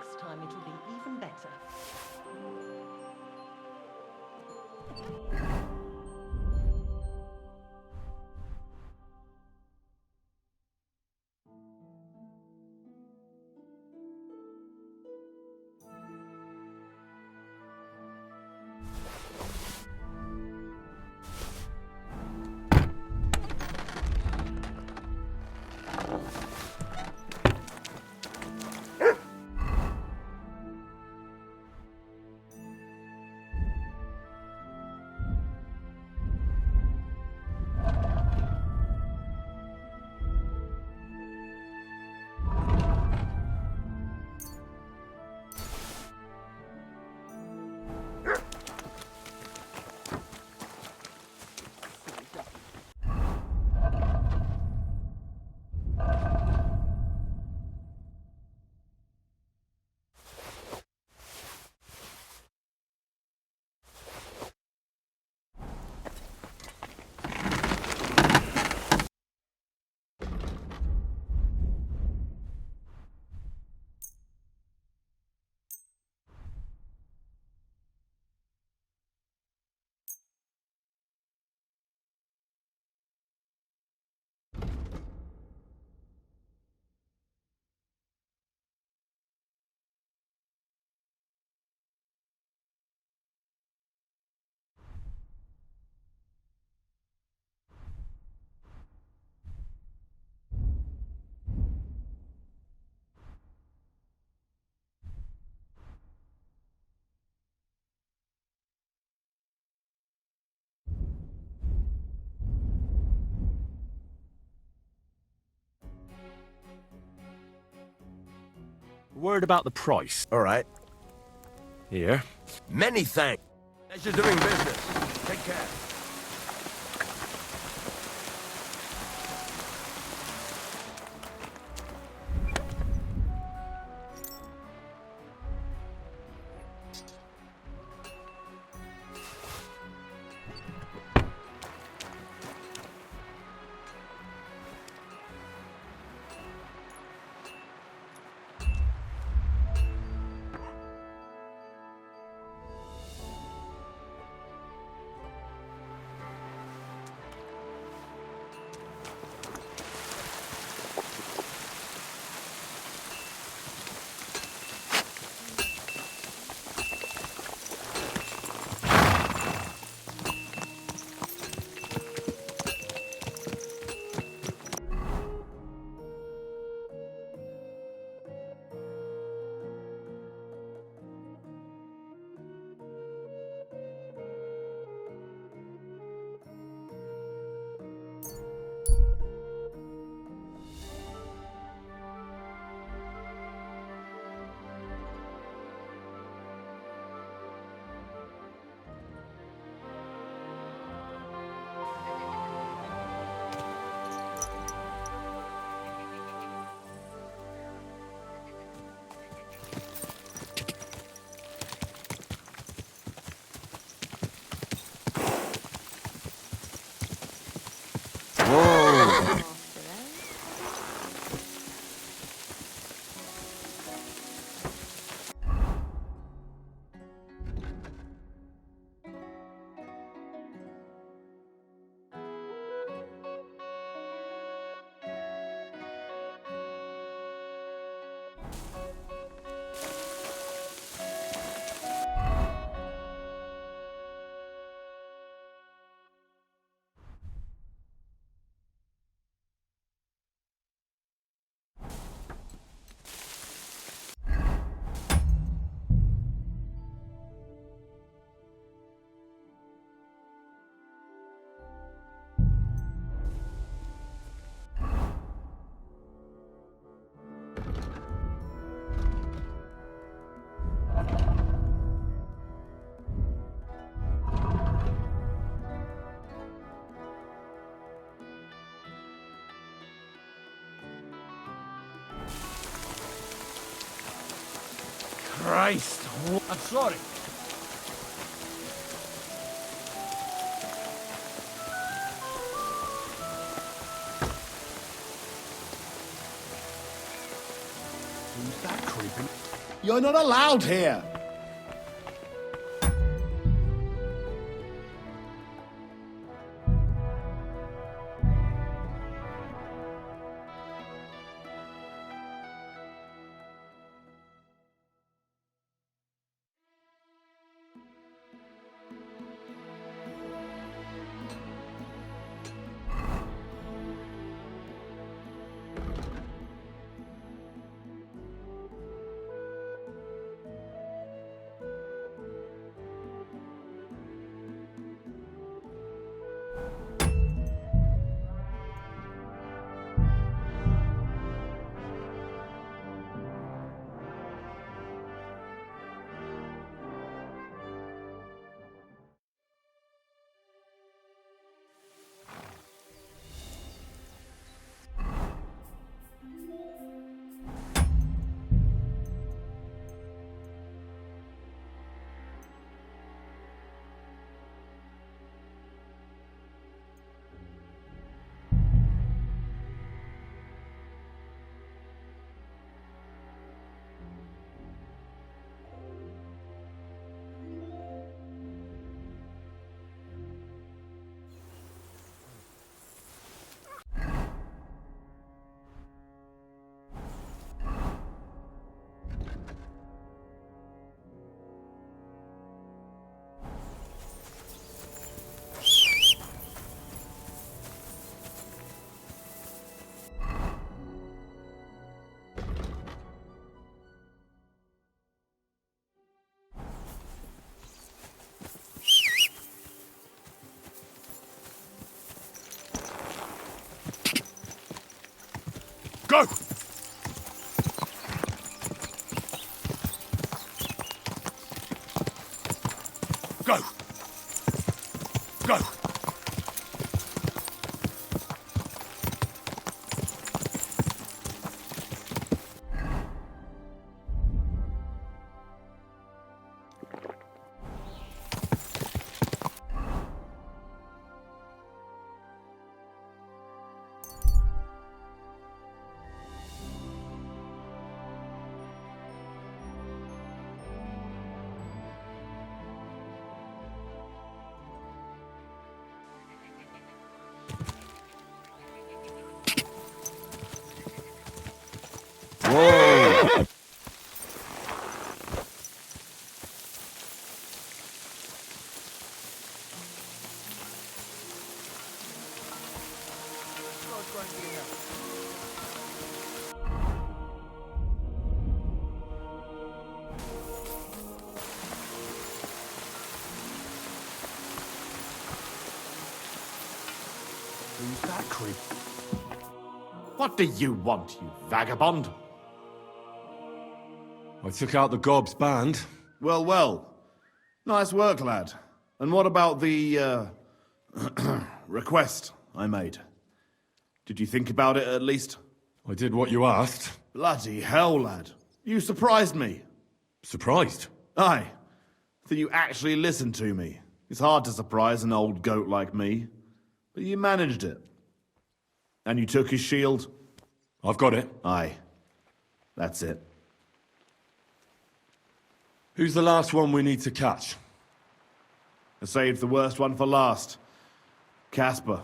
Next time it will be even better. Word about the price. All right. Here. Many thanks. Pleasure doing business. Take care. Christ. I'm sorry. Who's that creeping? You're not allowed here! Go! Go! Go! Who's that creep? What do you want, you vagabond? I took out the Gob's band. Well, well. Nice work, lad. And what about the, request I made? Did you think about it, at least? I did what you asked. Bloody hell, lad. You surprised me. Surprised? Aye. That you actually listened to me. It's hard to surprise an old goat like me. But you managed it. And you took his shield? I've got it. Aye. That's it. Who's the last one we need to catch? I saved the worst one for last. Casper.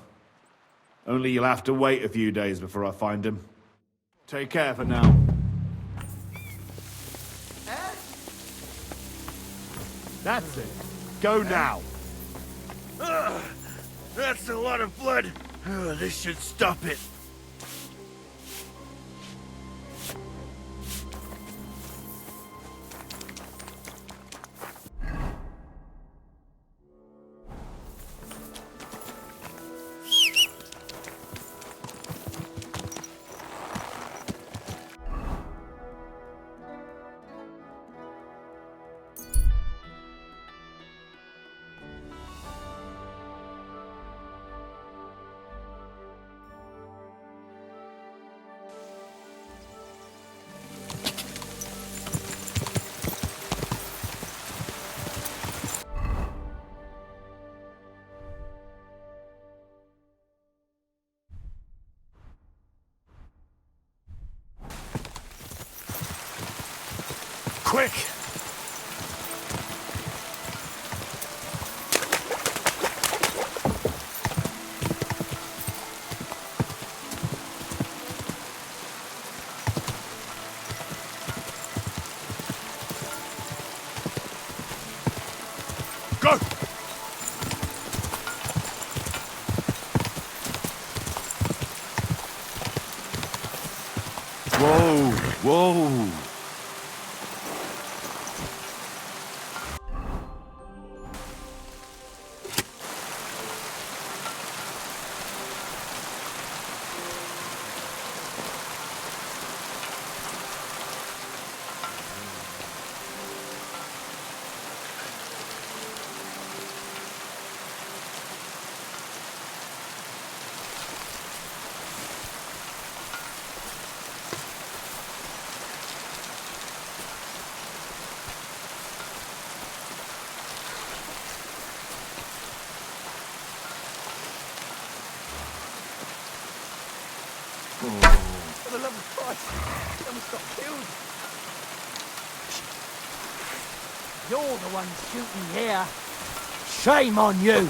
Only you'll have to wait a few days before I find him. Take care for now. That's it. Go now. That's a lot of blood. This should stop it. quick! Go! Whoa, whoa. For the love of Christ, I almost got killed. You're the one shooting here. Shame on you!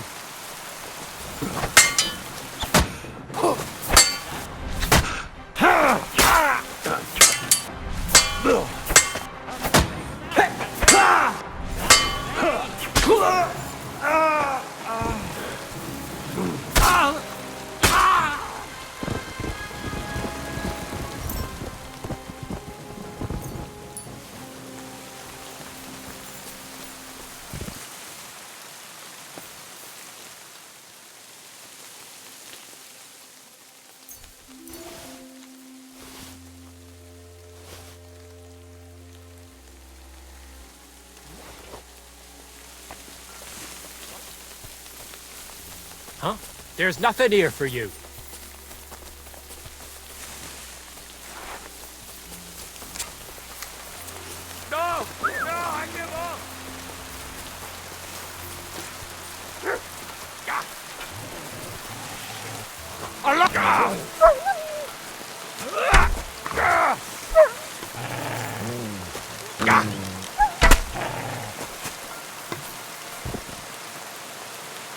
Huh? There's nothing here for you. No! No, I give up!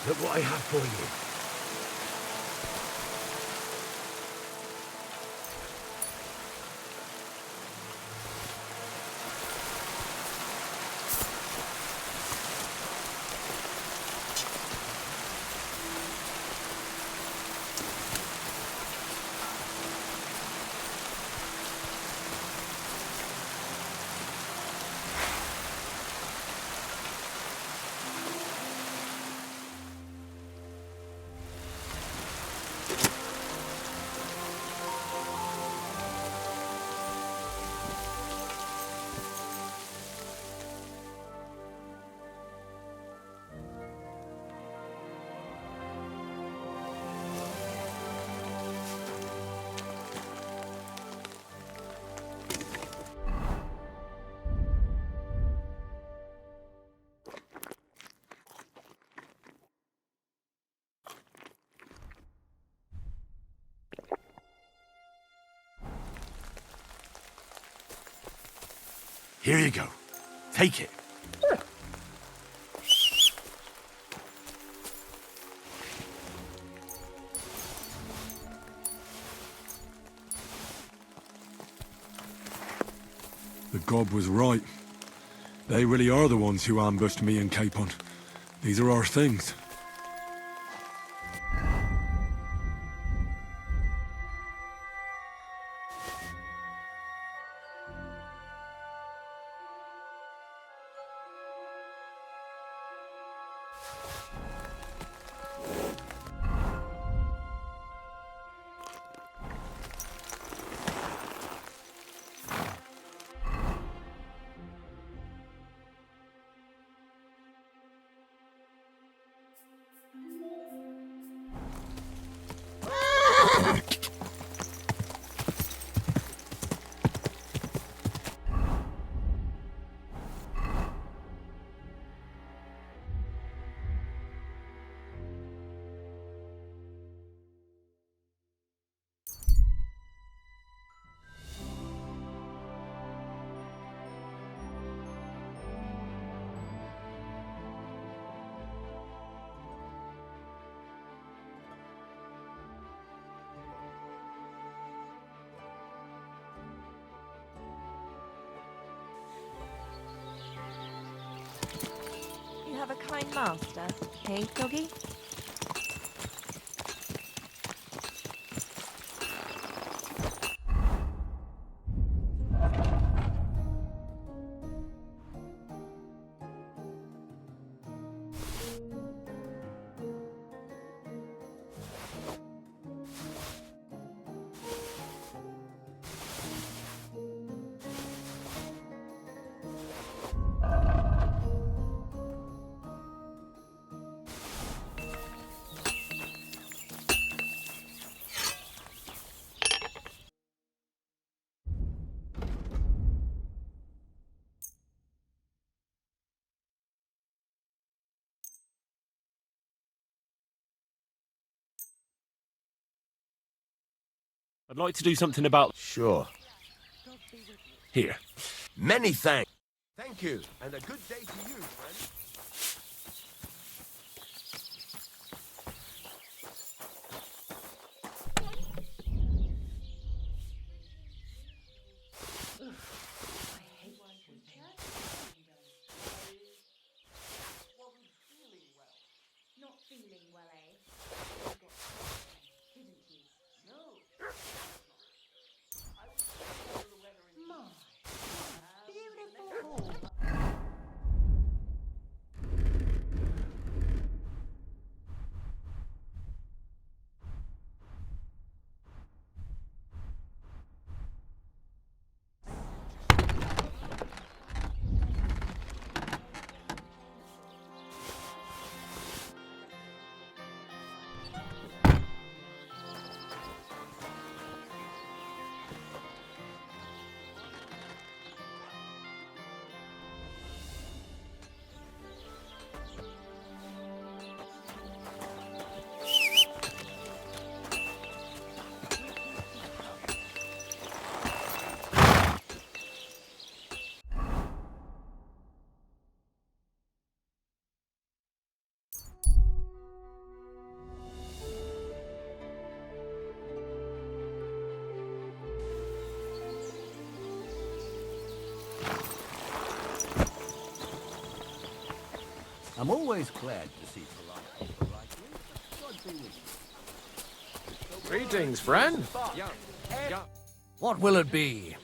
Look what I have for you. Here you go. Take it. The gob was right. They really are the ones who ambushed me and Capon. These are our things. kind master. Hey, doggy? I'd like to do something about Sure. here. Many thanks. Thank you, and a good day to you, friend. Not feeling well, eh? Didn't you? No. My, beautiful hall. I'm always glad to see polite people like you. God be with you. Greetings, friend. What will it be?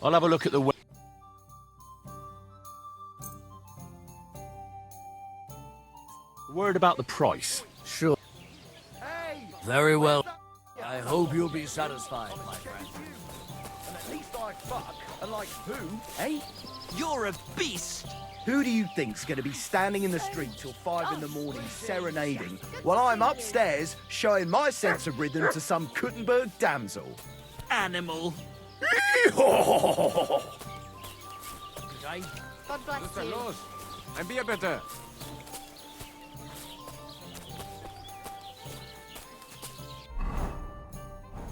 I'll have a look at the word about the price. Sure. Very well. I hope you'll be satisfied, my friend. And at least I fuck, and like who, eh? You're a beast! Who do you think's gonna be standing in the street till 5 in the morning serenading, while I'm upstairs showing my sense of rhythm to some Kuttenberg damsel? Animal. Good day. God bless you. And be a better.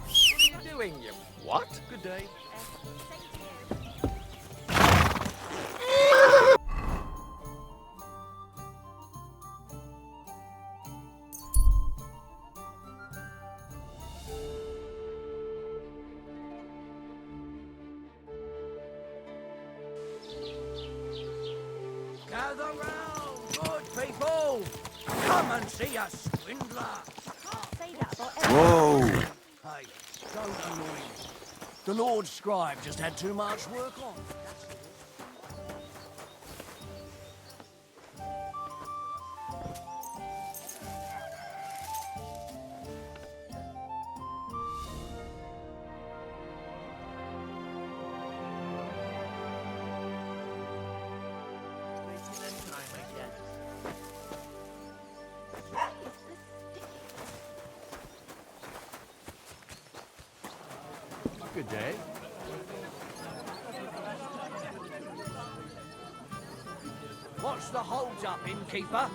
What are you doing, you what? Good day. Gather round, good people. Come and see a swindler. Can't say that about Whoa! Hey, don't annoy me. The Lord Scribe just had too much work on. Good day. What's the hold up, innkeeper?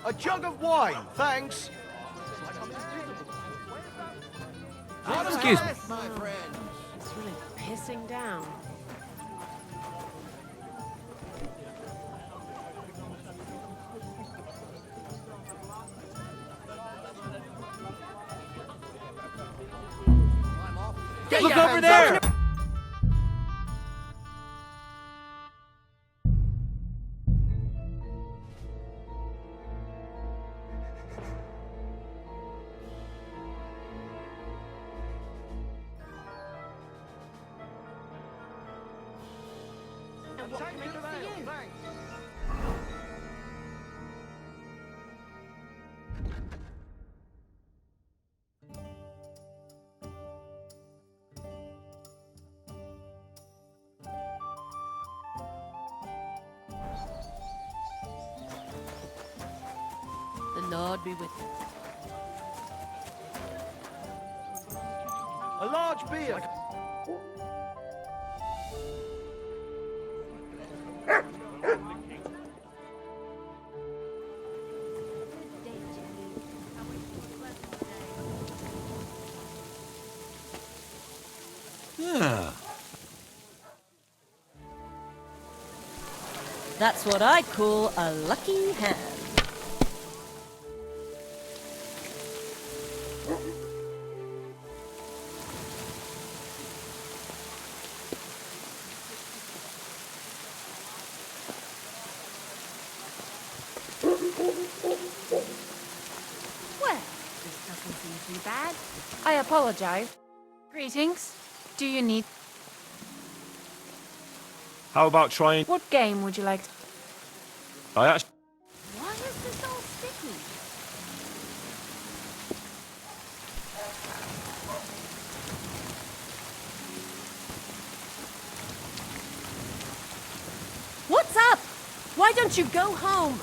A jug of wine, thanks. Excuse me. My friend. It's really pissing down. Look over there! The Lord be with you. A large beer. Yeah. That's what I call a lucky hand. Well, this doesn't seem too bad. I apologize. Greetings. Do you need... How about trying... What game would you like to... I actually... Why is this all sticky? What's up? Why don't you go home?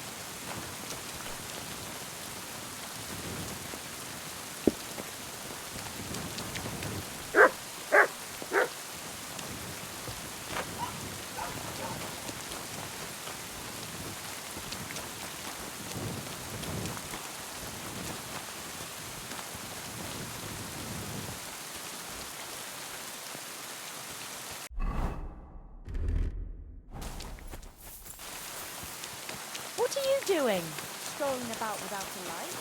What are you doing? Strolling about without a light?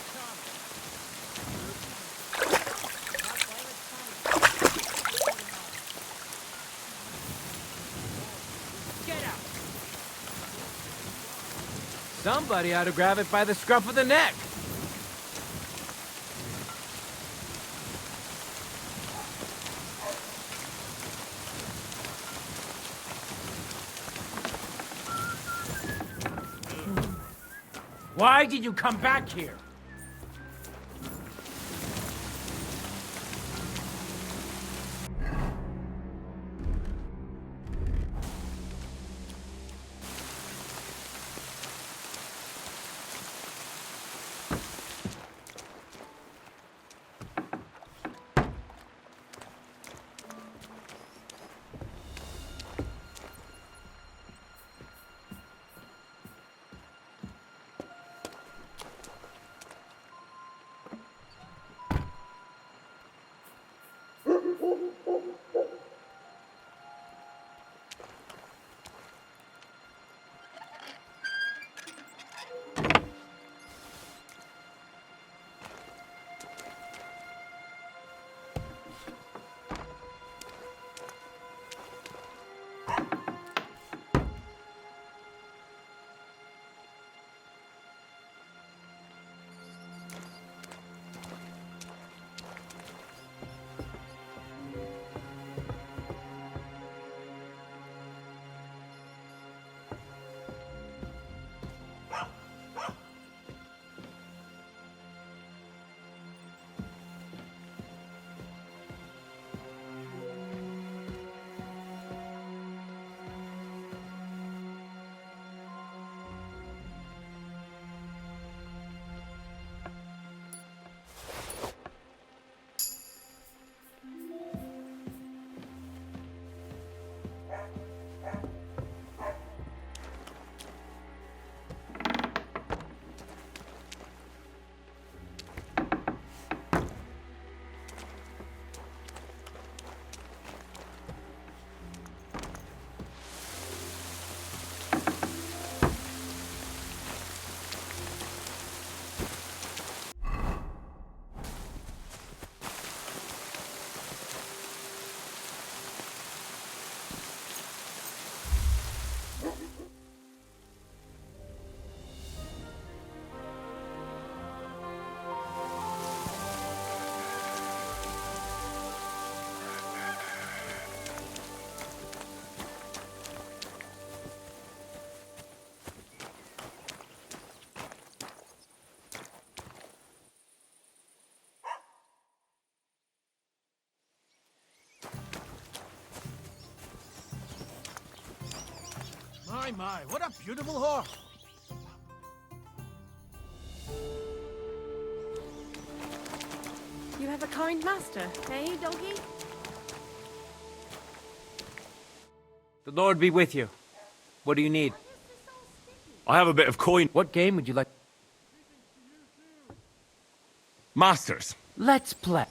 Somebody ought to grab it by the scruff of the neck. Why did you come back here? my, what a beautiful horse! You have a kind master, eh, doggy? The Lord be with you. What do you need? I have a bit of coin. What game would you like? Masters. Let's play.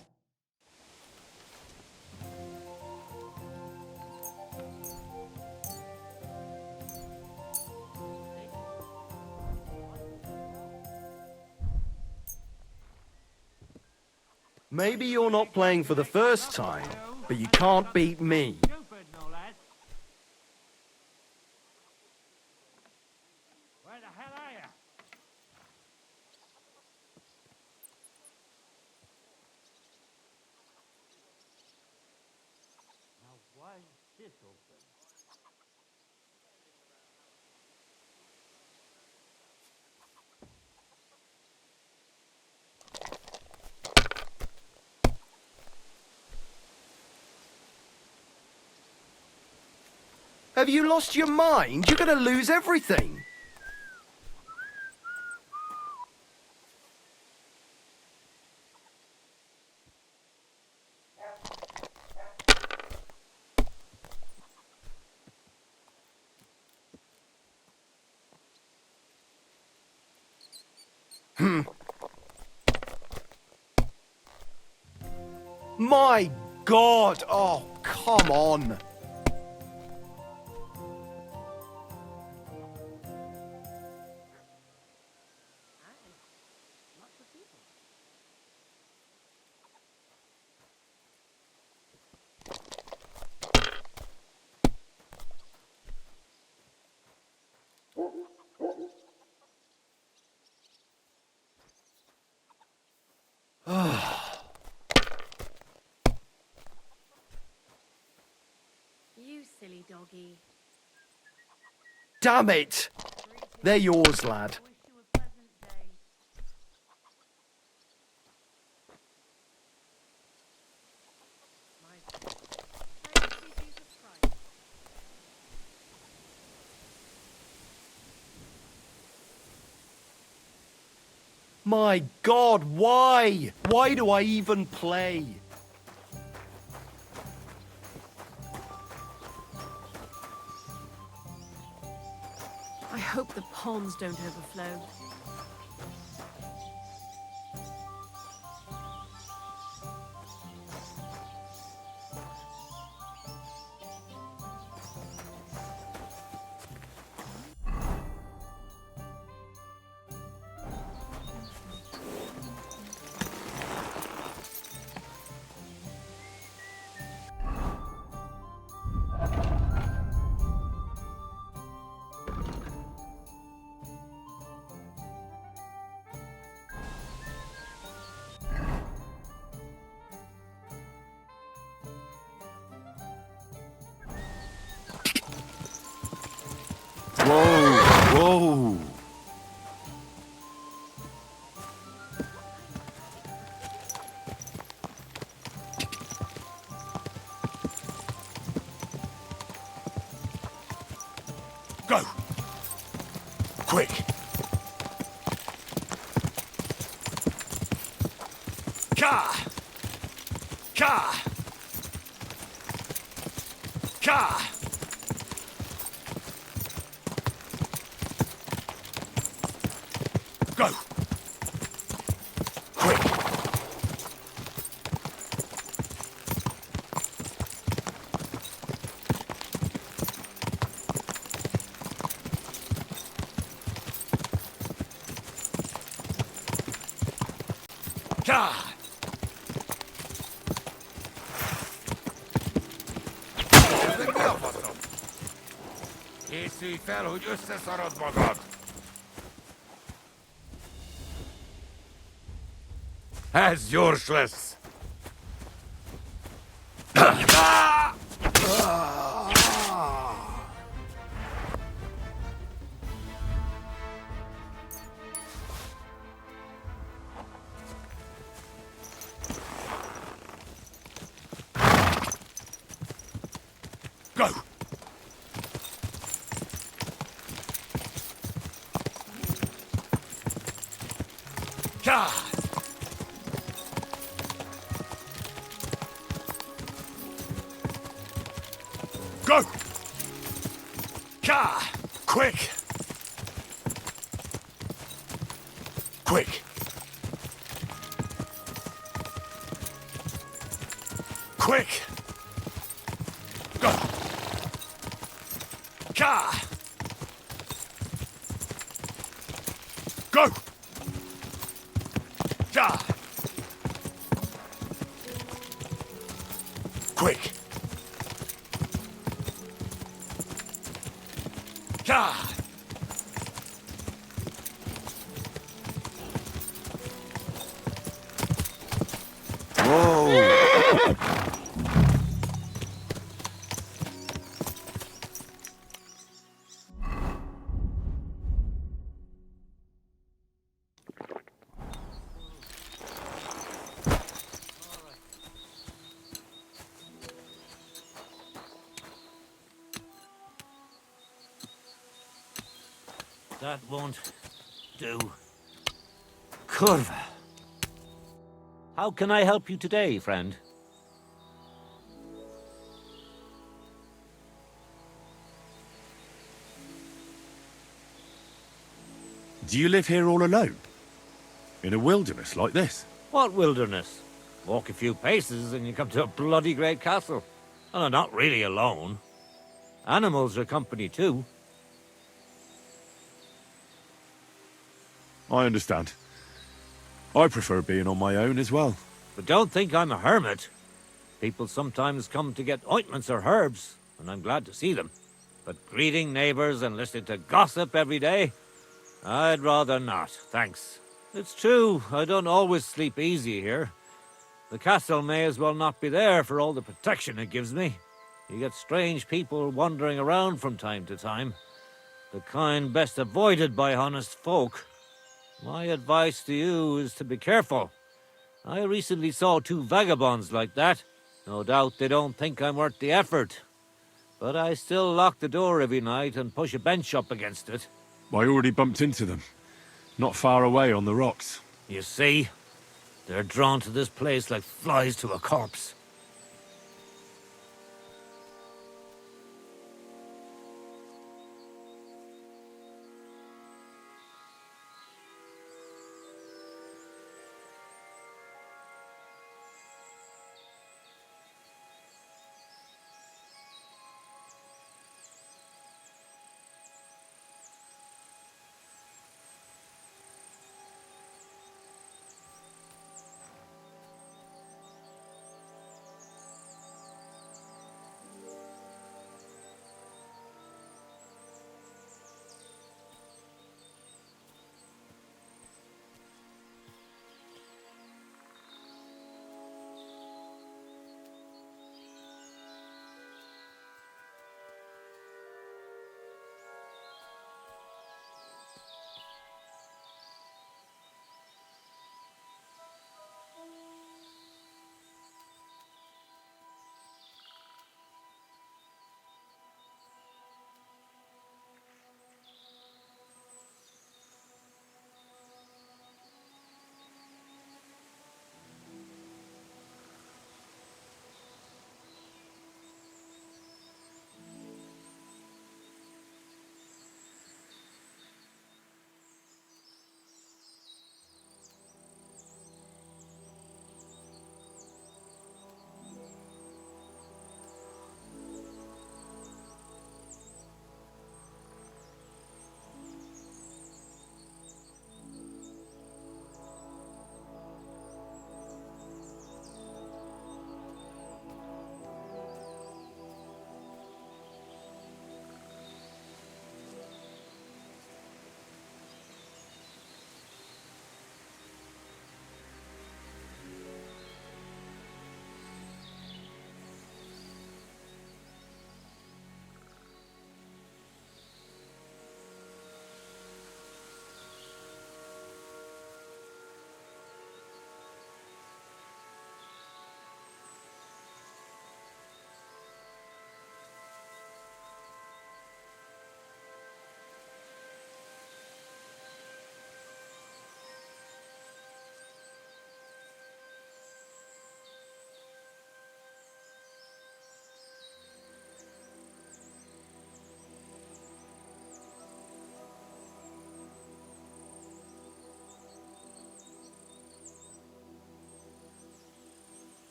Maybe you're not playing for the first time, but you can't beat me. Where the hell are you? Now, why is this open? Have you lost your mind? You're gonna lose everything. My God! Oh, come on! You silly doggy. Damn it! They're yours, lad. Wish you a pleasant day. Praise to Jesus Christ. My God, why? Why do I even play? I hope the ponds don't overflow. Whoa! Go! Quick! Ka! Ka! Ka! Go! Quick! Ka! Készülj fel, hogy összeszarod magad! Ez gyors lesz! Go! God! Go! God! Quick! Quick! Quick! Go! God! Go! God! Quick! God! Whoa! That won't do. Curva. How can I help you today, friend? Do you live here all alone? In a wilderness like this? What wilderness? Walk a few paces and you come to a bloody great castle. And I'm not really alone. Animals are company too. I understand. I prefer being on my own as well. But don't think I'm a hermit. People sometimes come to get ointments or herbs, and I'm glad to see them. But greeting neighbors and listening to gossip every day? I'd rather not, thanks. It's true, I don't always sleep easy here. The castle may as well not be there for all the protection it gives me. You get strange people wandering around from time to time. The kind best avoided by honest folk. My advice to you is to be careful. I recently saw 2 vagabonds like that. No doubt they don't think I'm worth the effort. But I still lock the door every night and push a bench up against it. I already bumped into them. Not far away on the rocks. You see? They're drawn to this place like flies to a corpse.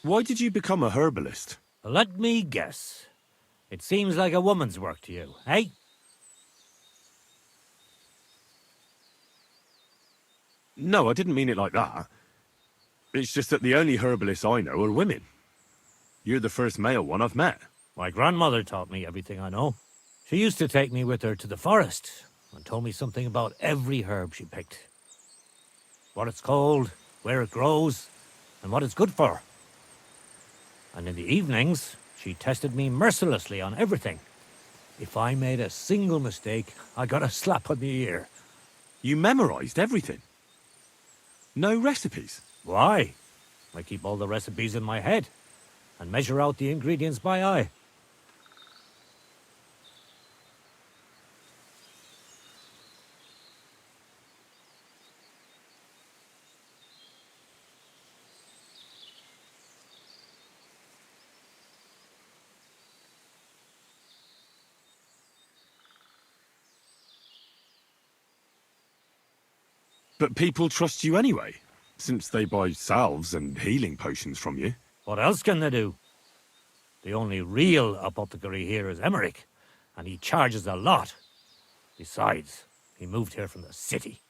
Why did you become a herbalist? Let me guess. It seems like a woman's work to you, eh? No, I didn't mean it like that. It's just that the only herbalists I know are women. You're the first male one I've met. My grandmother taught me everything I know. She used to take me with her to the forest and told me something about every herb she picked. What it's called, where it grows, and what it's good for. And in the evenings, she tested me mercilessly on everything. If I made a single mistake, I got a slap on the ear. You memorized everything? No recipes? Why? I keep all the recipes in my head and measure out the ingredients by eye. But people trust you anyway, since they buy salves and healing potions from you. What else can they do? The only real apothecary here is Emmerich, and he charges a lot. Besides, he moved here from the city.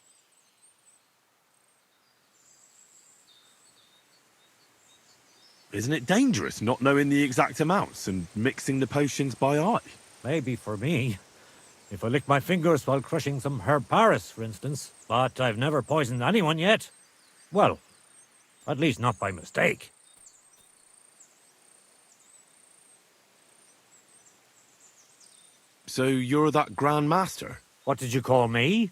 Isn't it dangerous not knowing the exact amounts and mixing the potions by eye? Maybe for me. If I lick my fingers while crushing some herb Paris, for instance. But I've never poisoned anyone yet. Well, at least not by mistake. So you're that Grand Master? What did you call me?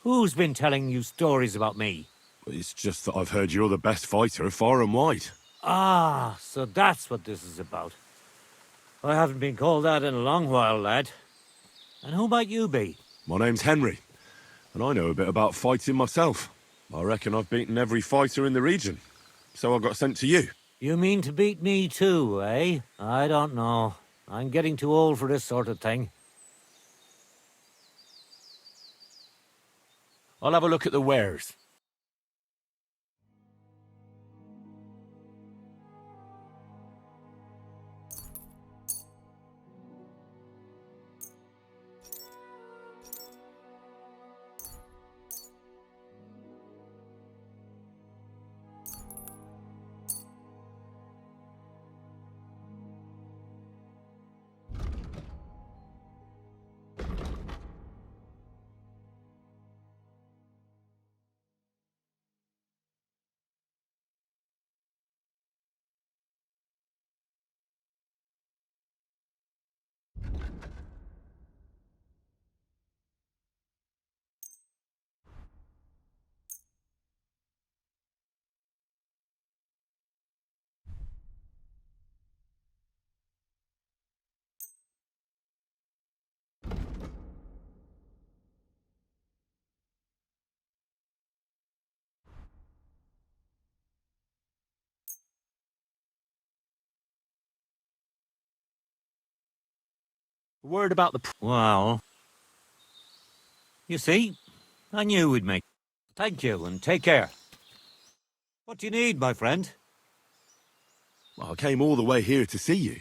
Who's been telling you stories about me? It's just that I've heard you're the best fighter far and wide. Ah, so that's what this is about. I haven't been called that in a long while, lad. And who might you be? My name's Henry, and I know a bit about fighting myself. I reckon I've beaten every fighter in the region, so I got sent to you. You mean to beat me too, eh? I don't know. I'm getting too old for this sort of thing. I'll have a look at the wares. Word about the... Well, you see, I knew we'd make. Thank you, and take care. What do you need, my friend? Well, I came all the way here to see you.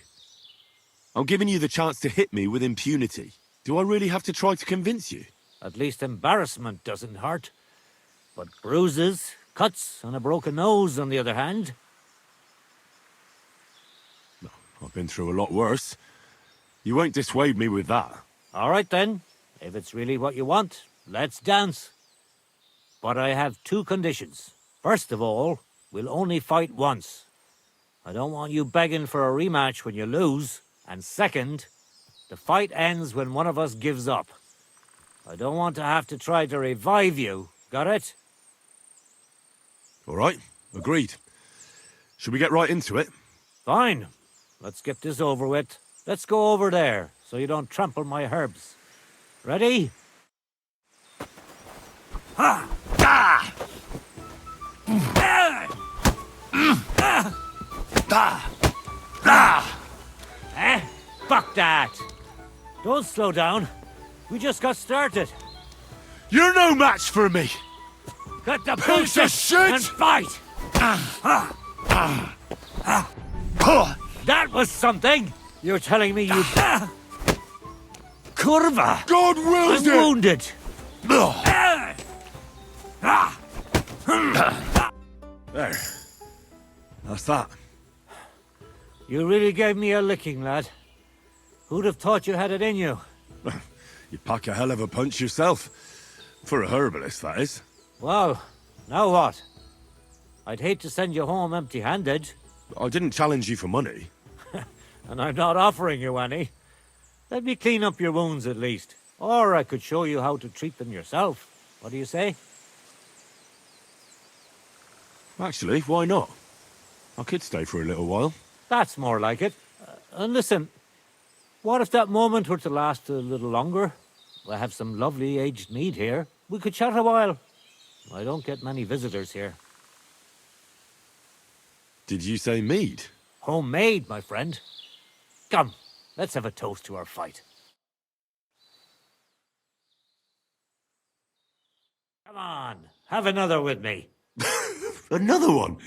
I'm giving you the chance to hit me with impunity. Do I really have to try to convince you? At least embarrassment doesn't hurt. But bruises, cuts, and a broken nose, on the other hand. I've been through a lot worse. You won't dissuade me with that. All right, then. If it's really what you want, let's dance. But I have two conditions. First of all, we'll only fight once. I don't want you begging for a rematch when you lose. And second, the fight ends when one of us gives up. I don't want to have to try to revive you. Got it? All right, agreed. Should we get right into it? Fine. Let's get this over with. Let's go over there, so you don't trample my herbs. Ready? Ha! Ah! Eh? Fuck that! Don't slow down. We just got started. You're no match for me! Cut the Piece of bullshit shit! and fight! That was something! You're telling me you... Curva! God wills I'm it! wounded! There. That's that. You really gave me a licking, lad. Who'd have thought you had it in you? You pack a hell of a punch yourself. For a herbalist, that is. Well, now what? I'd hate to send you home empty-handed. I didn't challenge you for money. And I'm not offering you any. Let me clean up your wounds at least. Or I could show you how to treat them yourself. What do you say? Actually, why not? I could stay for a little while. That's more like it. And listen, what if that moment were to last a little longer? I have some lovely aged mead here. We could chat a while. I don't get many visitors here. Did you say mead? Homemade, my friend. Come, let's have a toast to our fight. Come on, have another with me. Another one?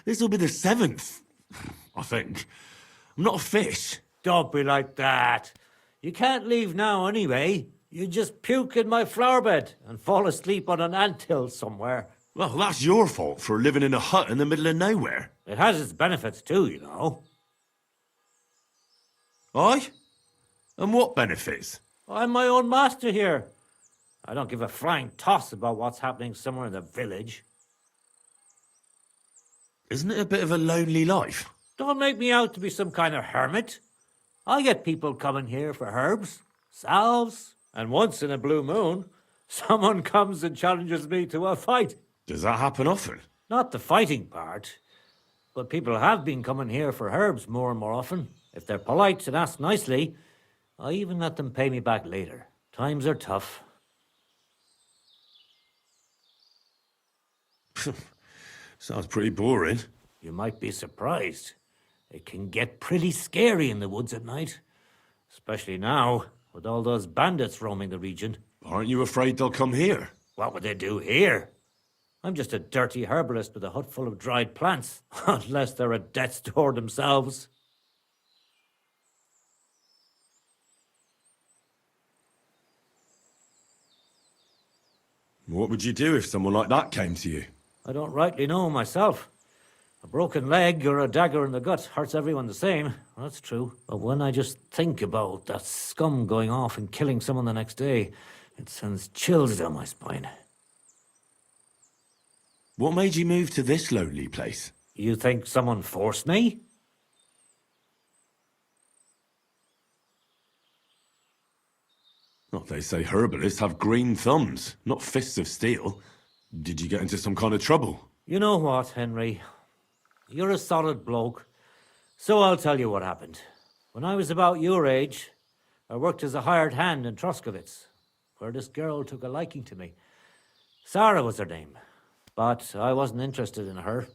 This'll be the 7th. I think. I'm not a fish. Don't be like that. You can't leave now anyway. You just puke in my flower bed and fall asleep on an anthill somewhere. Well, that's your fault for living in a hut in the middle of nowhere. It has its benefits too, you know. Aye? And what benefits? I'm my own master here. I don't give a flying toss about what's happening somewhere in the village. Isn't it a bit of a lonely life? Don't make me out to be some kind of hermit. I get people coming here for herbs, salves, and once in a blue moon, someone comes and challenges me to a fight. Does that happen often? Not the fighting part, but people have been coming here for herbs more and more often. If they're polite and ask nicely, I even let them pay me back later. Times are tough. Sounds pretty boring. You might be surprised. It can get pretty scary in the woods at night. Especially now, with all those bandits roaming the region. Aren't you afraid they'll come here? What would they do here? I'm just a dirty herbalist with a hut full of dried plants. Unless they're at death's door themselves. What would you do if someone like that came to you? I don't rightly know myself. A broken leg or a dagger in the gut hurts everyone the same. That's true. But when I just think about that scum going off and killing someone the next day, it sends chills down my spine. What made you move to this lonely place? You think someone forced me? Well, they say herbalists have green thumbs, not fists of steel. Did you get into some kind of trouble? You know what, Henry? You're a solid bloke, so I'll tell you what happened. When I was about your age, I worked as a hired hand in Troskowitz, where this girl took a liking to me. Sarah was her name, but I wasn't interested in her,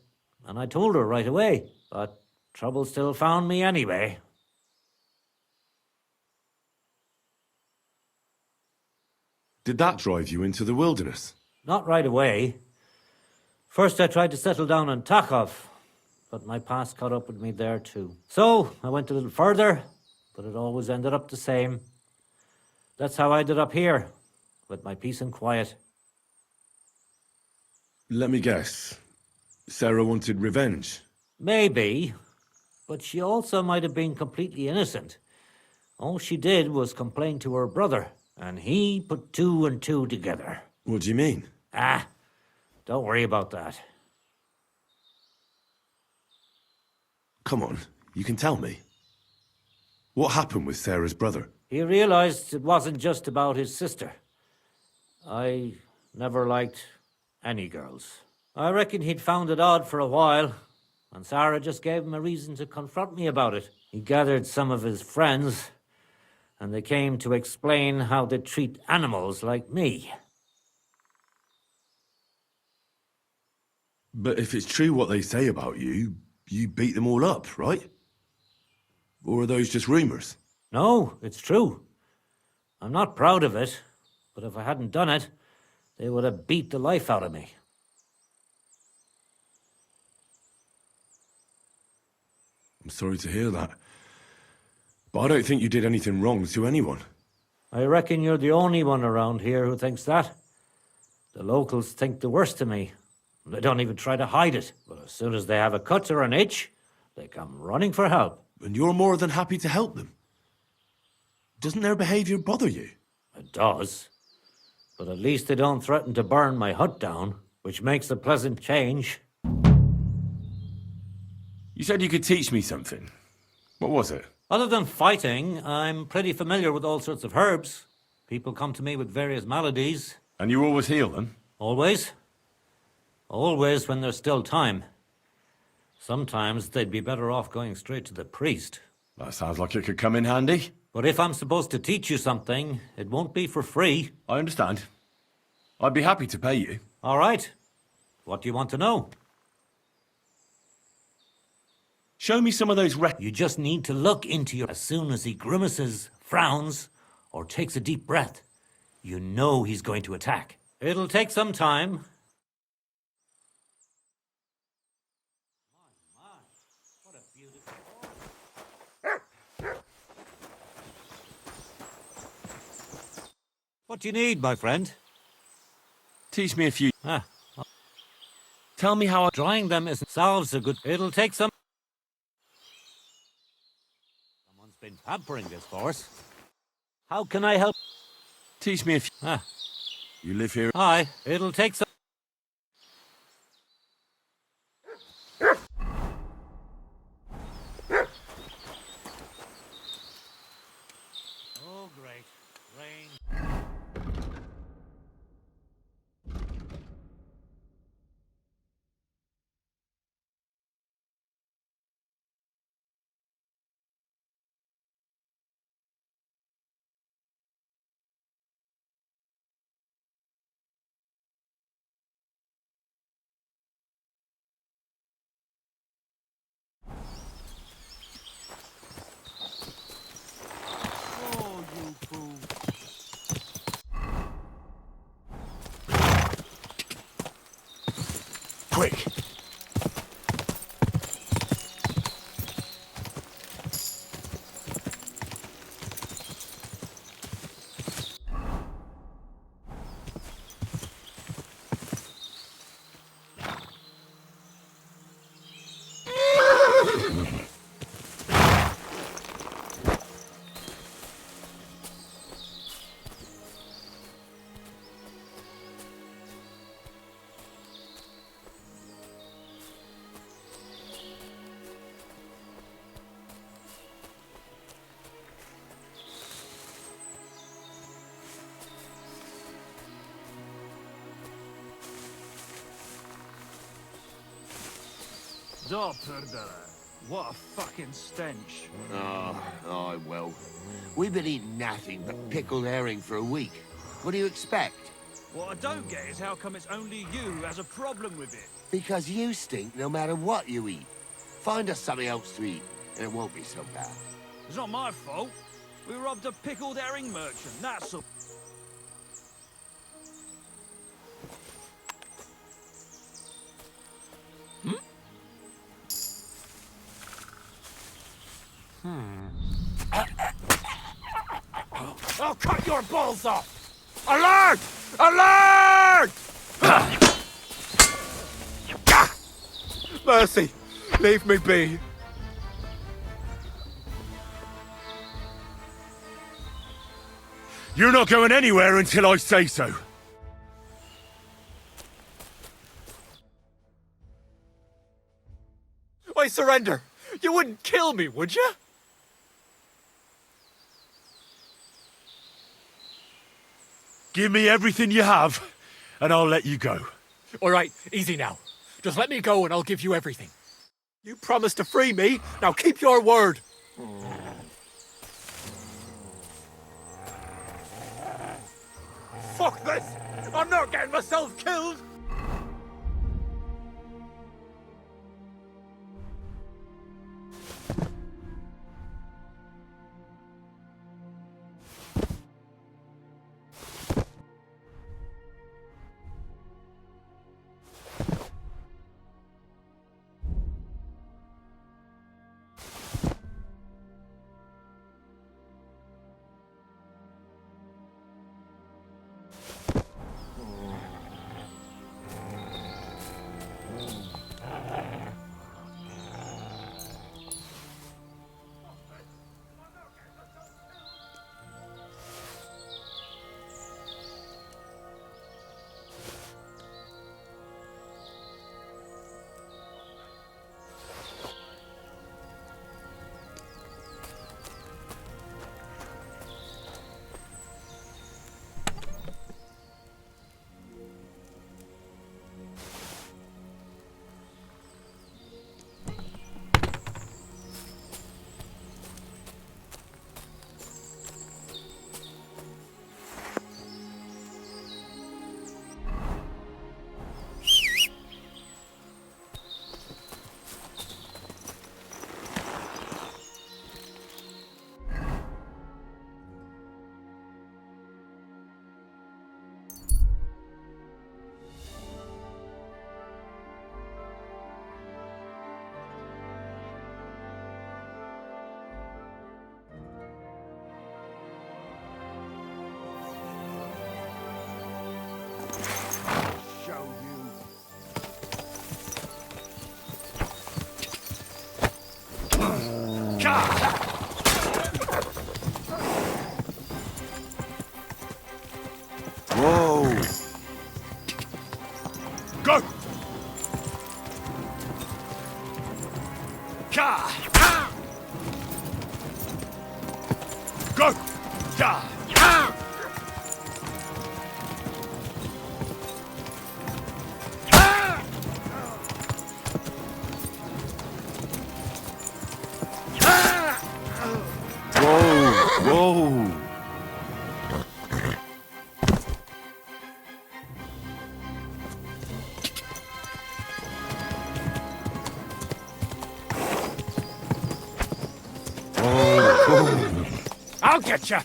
and I told her right away, but trouble still found me anyway. Did that drive you into the wilderness? Not right away. First I tried to settle down in Takhov, but my past caught up with me there too. So I went a little further, but it always ended up the same. That's how I ended up here, with my peace and quiet. Let me guess. Sarah wanted revenge. Maybe, but she also might have been completely innocent. All she did was complain to her brother, and he put 2 and 2 together. What do you mean? Don't worry about that. Come on, you can tell me. What happened with Sarah's brother? He realized it wasn't just about his sister. I never liked any girls. I reckon he'd found it odd for a while, and Sarah just gave him a reason to confront me about it. He gathered some of his friends, and they came to explain how they treat animals like me. But if it's true what they say about you, you beat them all up, right? Or are those just rumors? No, it's true. I'm not proud of it, but if I hadn't done it, they would have beat the life out of me. I'm sorry to hear that. But I don't think you did anything wrong to anyone. I reckon you're the only one around here who thinks that. The locals think the worst of me. They don't even try to hide it. But as soon as they have a cut or an itch, they come running for help. And you're more than happy to help them. Doesn't their behavior bother you? It does. But at least they don't threaten to burn my hut down, which makes a pleasant change. You said you could teach me something. What was it? Other than fighting, I'm pretty familiar with all sorts of herbs. People come to me with various maladies. And you always heal them? Always. Always when there's still time. Sometimes they'd be better off going straight to the priest. That sounds like it could come in handy. But if I'm supposed to teach you something, it won't be for free. I understand. I'd be happy to pay you. All right. What do you want to know? Show me some of those You just need to look into your... As soon as he grimaces, frowns, or takes a deep breath, you know he's going to attack. It'll take some time. What a beautiful... What do you need, my friend? Teach me a few... Ah. Tell me how I... Drying them isn't... Salves are good... It'll take some... Someone's been pampering this horse. How can I help? Teach me a few... Ah. You live here... Aye, it'll take some... Oh, great. Rain. Quick! What a fucking stench. Oh, well. We've been eating nothing but pickled herring for a week. What do you expect? What I don't get is how come it's only you who has a problem with it. Because you stink no matter what you eat. Find us something else to eat, and it won't be so bad. It's not my fault. We robbed a pickled herring merchant, that's all. I'll cut your balls off! Alert! Alert! Mercy, leave me be. You're not going anywhere until I say so. I surrender. You wouldn't kill me, would you? Give me everything you have, and I'll let you go. All right, easy now. Just let me go and I'll give you everything. You promised to free me, now keep your word. Fuck this! I'm not getting myself killed! Go! Ah! Whoa! I'll get you.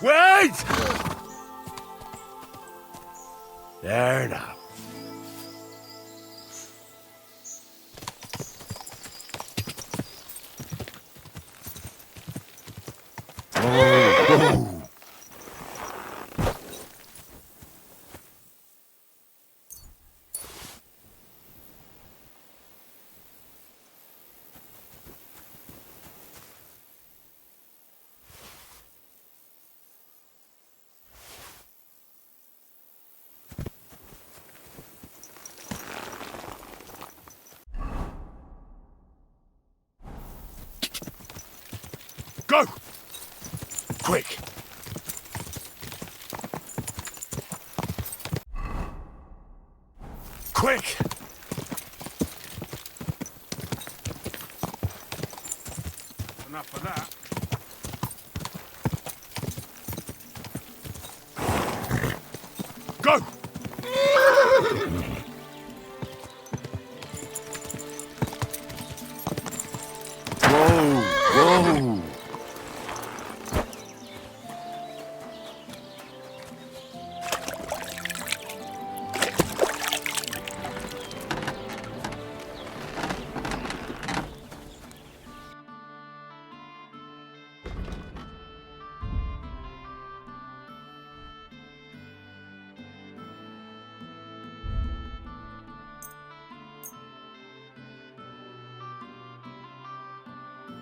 Wait! There now. Go! Quick! Quick! Enough of that. Go! Whoa!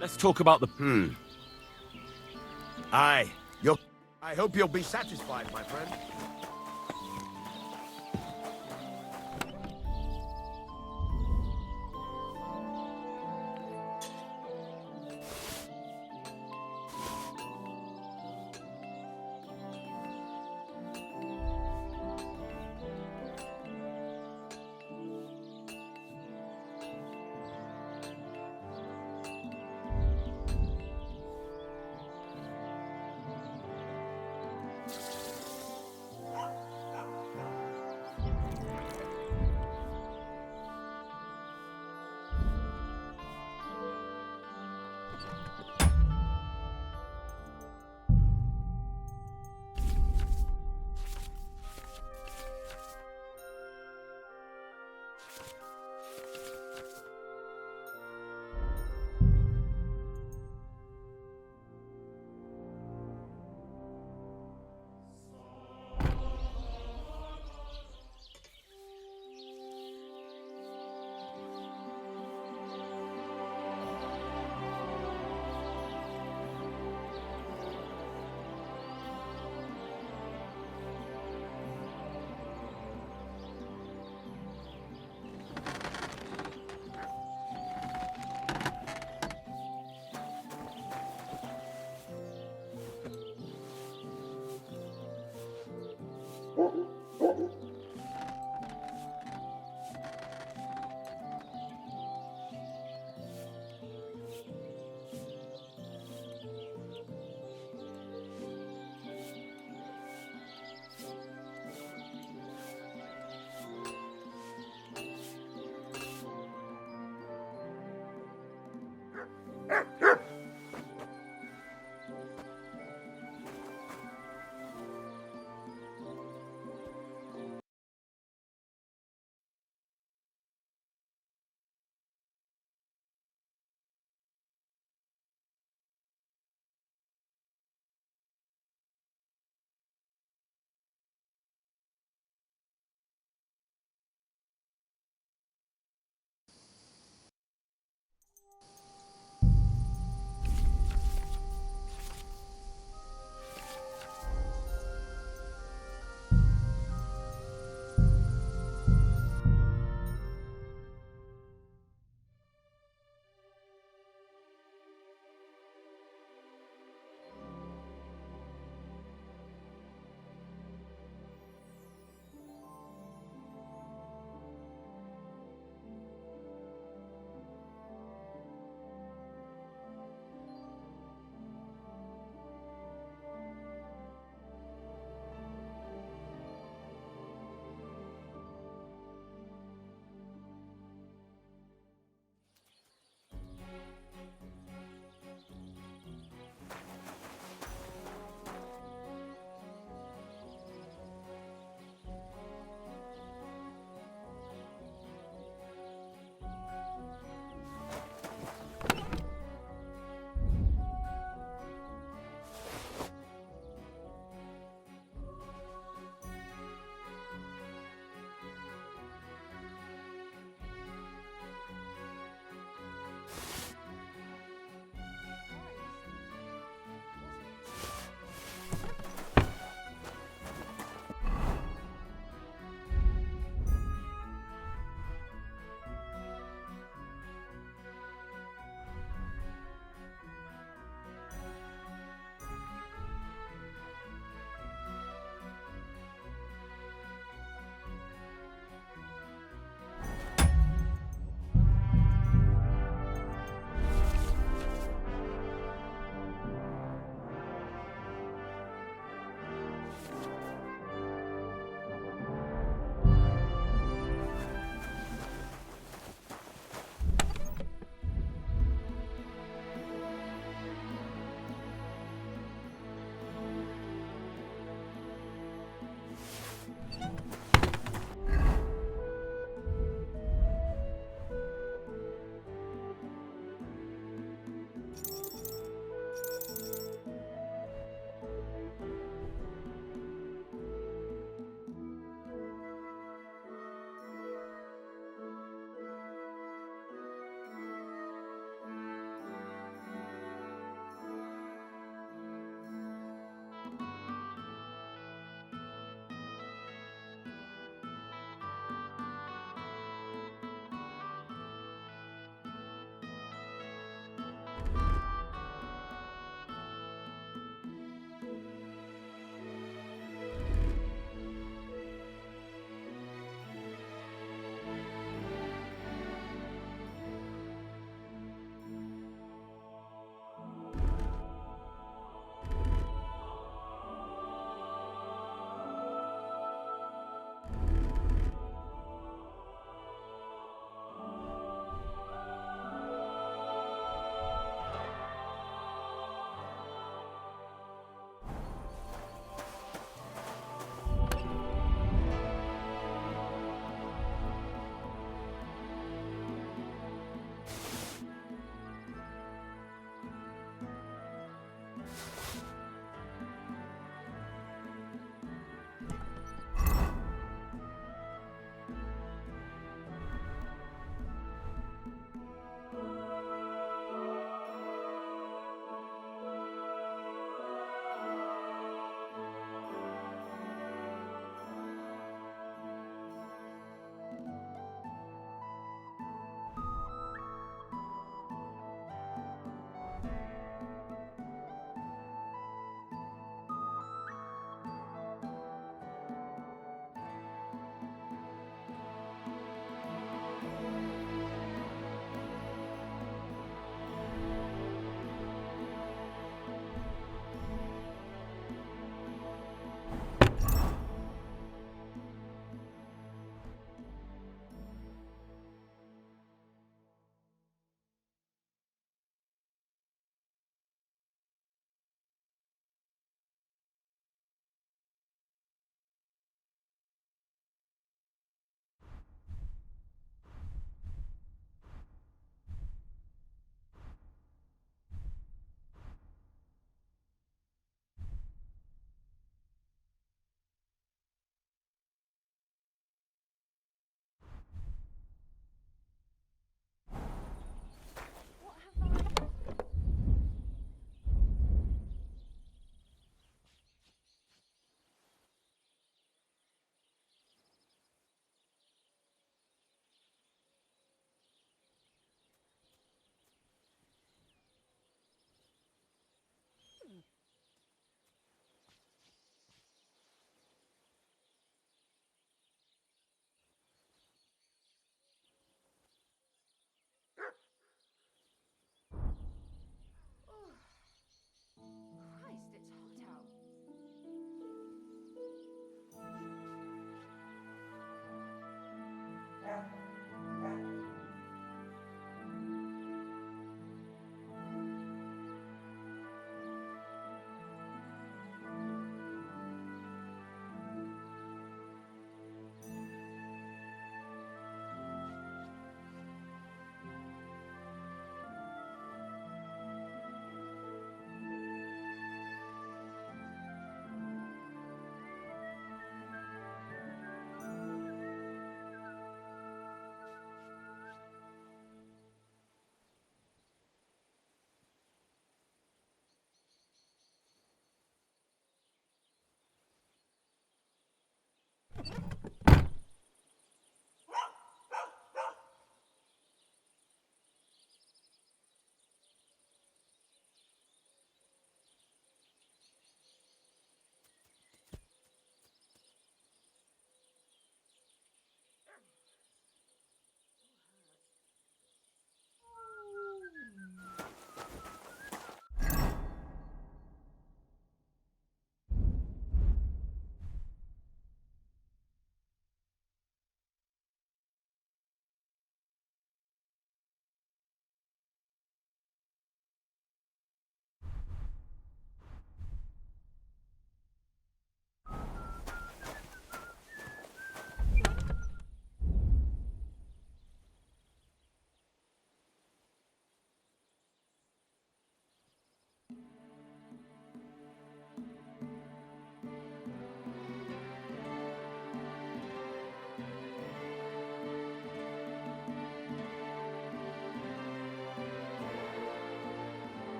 Let's talk about the... Aye. I hope you'll be satisfied, my friend.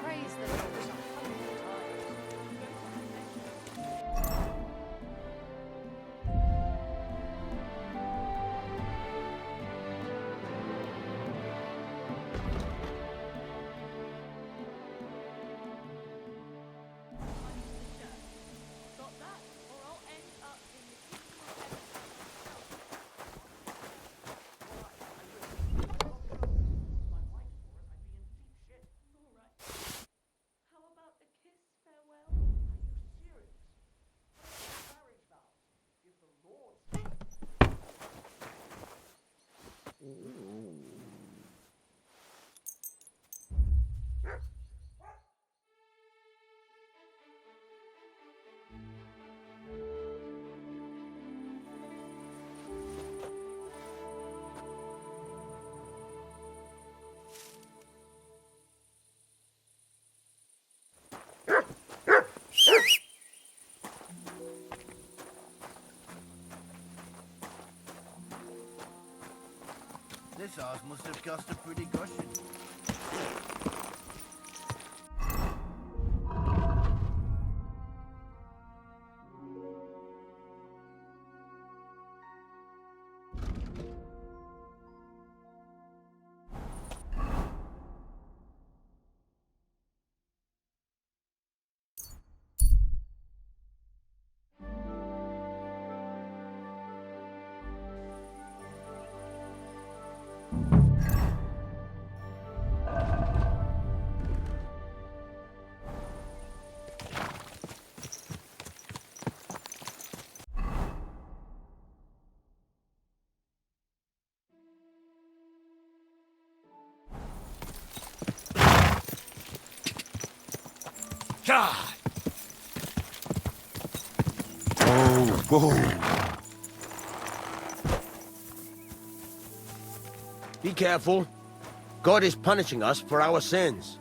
Praise the Lord 100 times. This house must have cost a pretty cushion. God! Oh. Be careful. God is punishing us for our sins.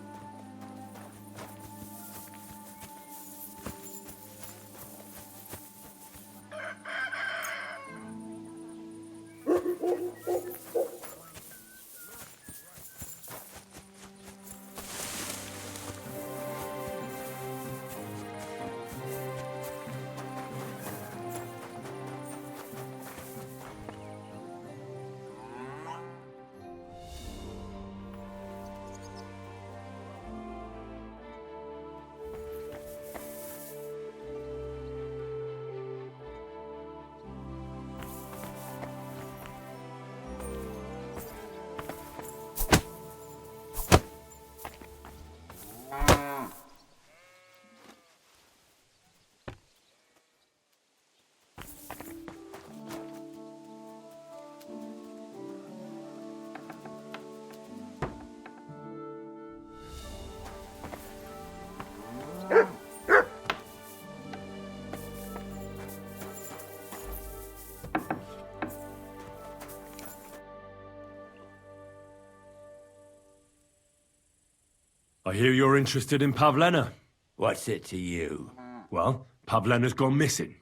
I hear you're interested in Pavlena. What's it to you? Well, Pavlena's gone missing.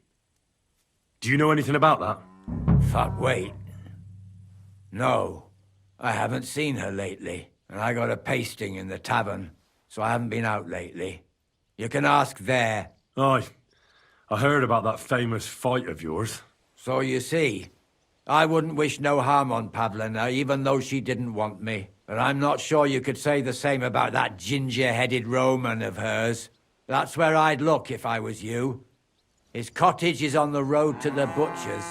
Do you know anything about that? Fuck, wait. No, I haven't seen her lately, and I got a pasting in the tavern, so I haven't been out lately. You can ask there. Aye. I heard about that famous fight of yours. So you see, I wouldn't wish no harm on Pavlena, even though she didn't want me. But I'm not sure you could say the same about that ginger-headed Roman of hers. That's where I'd look if I was you. His cottage is on the road to the butcher's.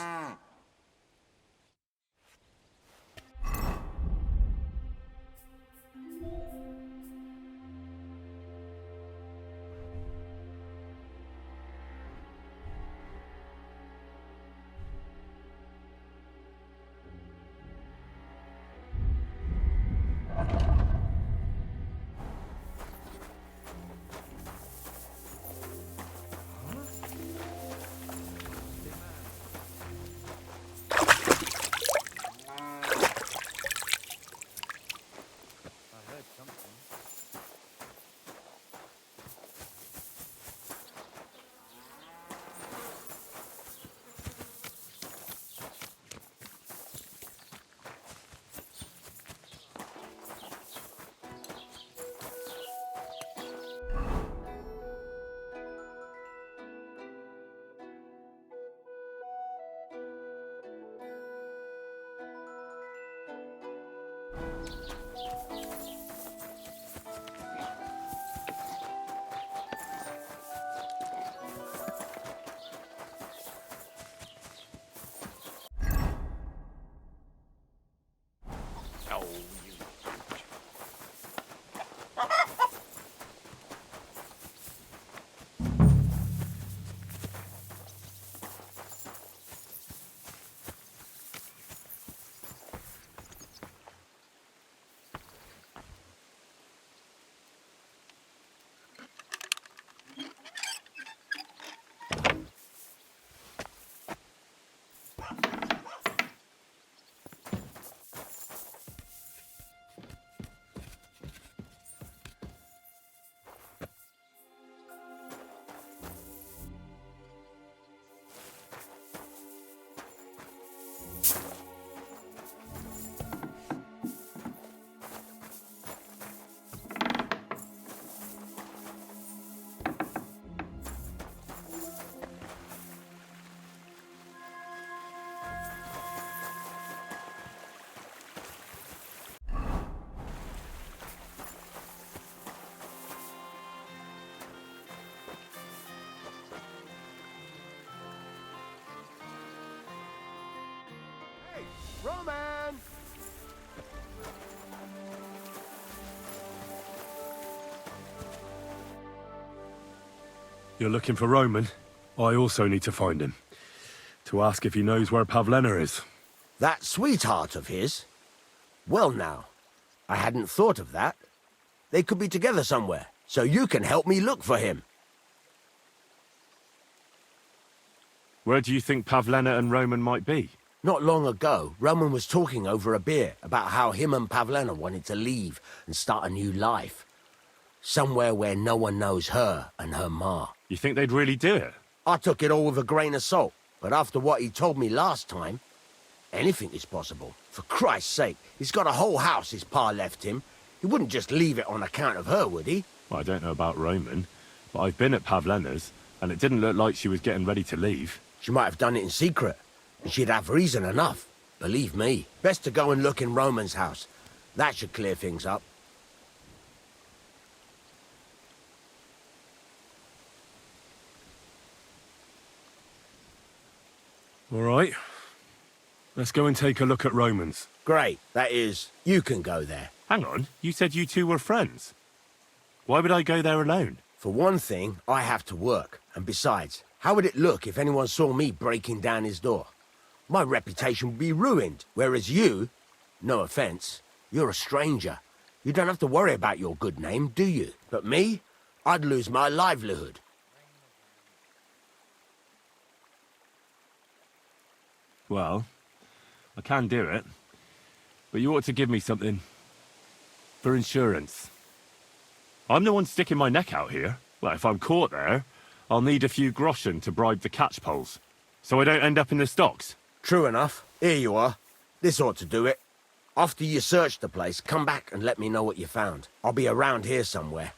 Roman! You're looking for Roman? I also need to find him. To ask if he knows where Pavlena is. That sweetheart of his? Well now, I hadn't thought of that. They could be together somewhere, so you can help me look for him. Where do you think Pavlena and Roman might be? Not long ago, Roman was talking over a beer about how him and Pavlena wanted to leave and start a new life. Somewhere where no one knows her and her ma. You think they'd really do it? I took it all with a grain of salt, but after what he told me last time, anything is possible. For Christ's sake, he's got a whole house his pa left him. He wouldn't just leave it on account of her, would he? Well, I don't know about Roman, but I've been at Pavlena's, and it didn't look like she was getting ready to leave. She might have done it in secret. And she'd have reason enough. Believe me. Best to go and look in Roman's house. That should clear things up. All right. Let's go and take a look at Roman's. Great. That is, you can go there. Hang on, you said you two were friends. Why would I go there alone? For one thing, I have to work. And besides, how would it look if anyone saw me breaking down his door? My reputation would be ruined, whereas you, no offense, you're a stranger. You don't have to worry about your good name, do you? But me, I'd lose my livelihood. Well, I can do it, but you ought to give me something for insurance. I'm the one sticking my neck out here. Well, if I'm caught there, I'll need a few groschen to bribe the catchpoles, so I don't end up in the stocks. True enough. Here you are. This ought to do it. After you search the place, come back and let me know what you found. I'll be around here somewhere.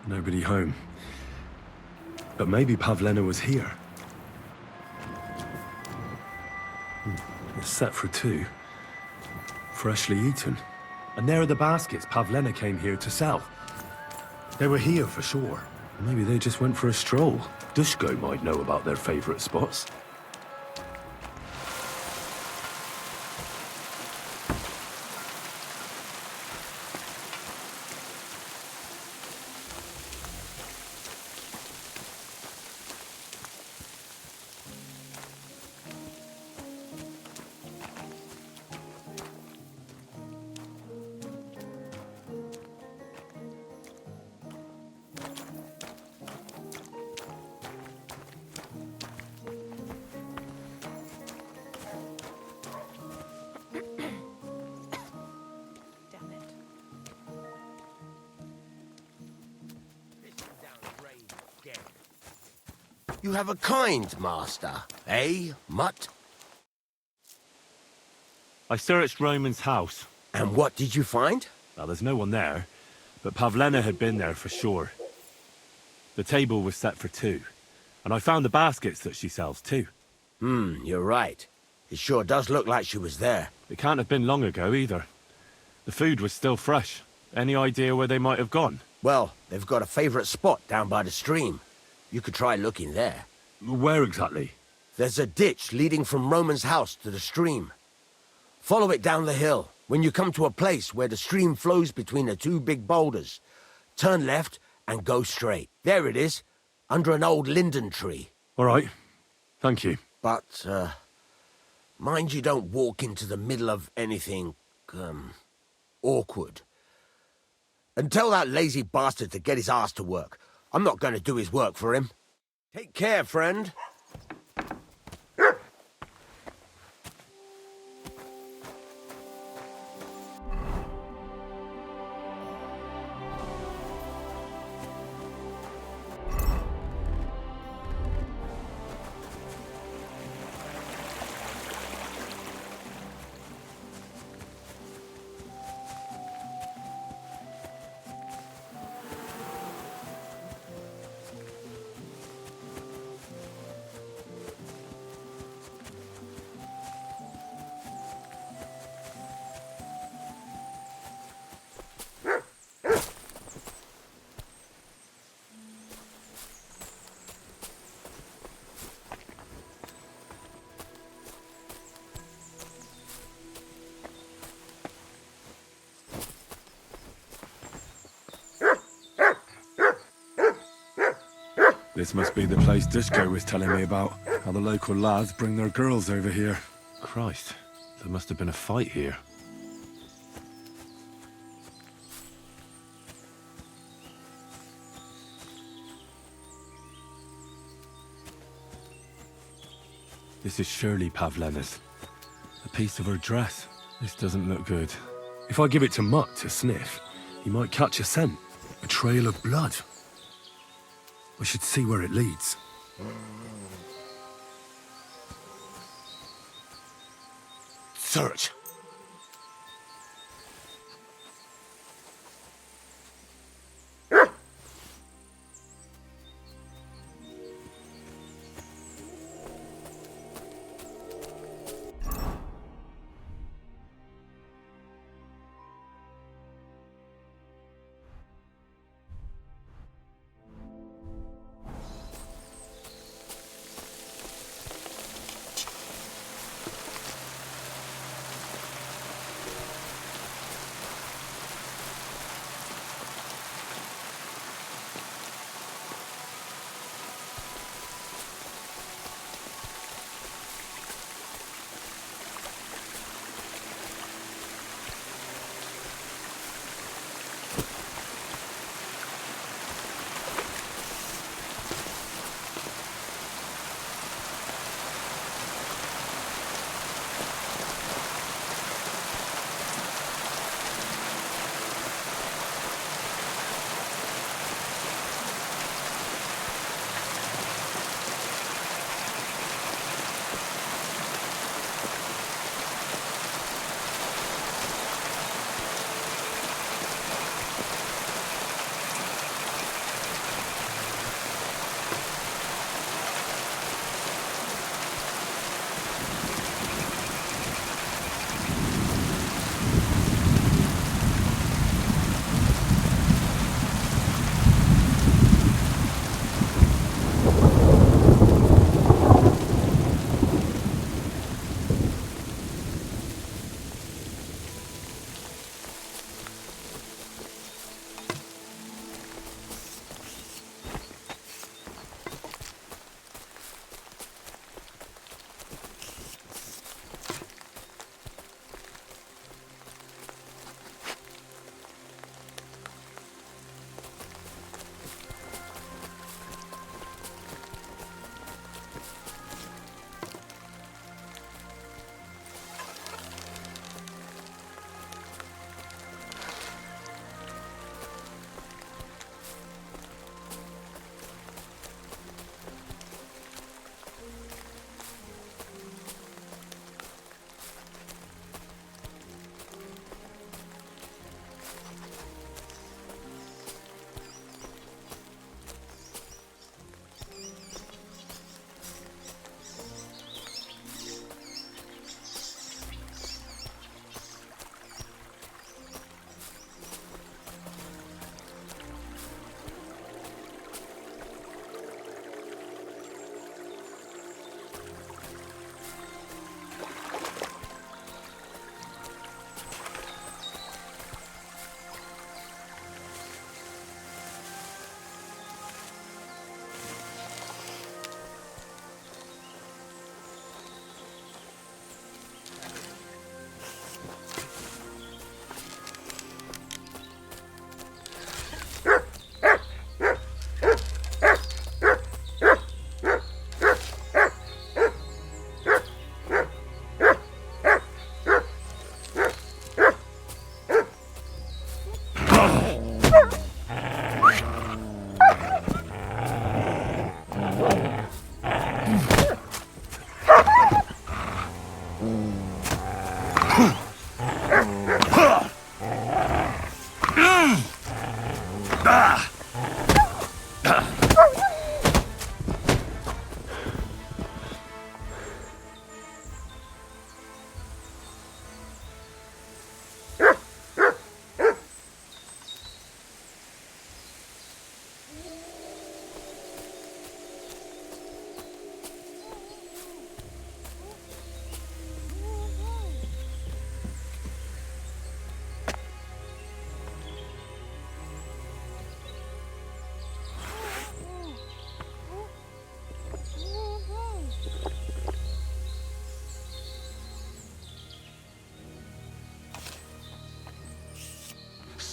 Nobody home. But maybe Pavlena was here. It's set for 2. Freshly eaten. And there are the baskets Pavlena came here to sell. They were here for sure. Maybe they just went for a stroll. Dushko might know about their favorite spots. You have a kind master, eh, Mutt? I searched Roman's house. And what did you find? Well, there's no one there, but Pavlena had been there for sure. The table was set for 2, and I found the baskets that she sells too. You're right. It sure does look like she was there. It can't have been long ago either. The food was still fresh. Any idea where they might have gone? Well, they've got a favorite spot down by the stream. You could try looking there. Where exactly? There's a ditch leading from Roman's house to the stream. Follow it down the hill. When you come to a place where the stream flows between the 2 big boulders, turn left and go straight. There it is, under an old linden tree. All right. Thank you. But, mind you don't walk into the middle of anything, awkward. And tell that lazy bastard to get his ass to work. I'm not going to do his work for him. Take care, friend. This must be the place Dushko was telling me about. How the local lads bring their girls over here. Christ, there must have been a fight here. This is surely Pavlena's. A piece of her dress. This doesn't look good. If I give it to Mutt to sniff, he might catch a scent. A trail of blood. We should see where it leads. Search!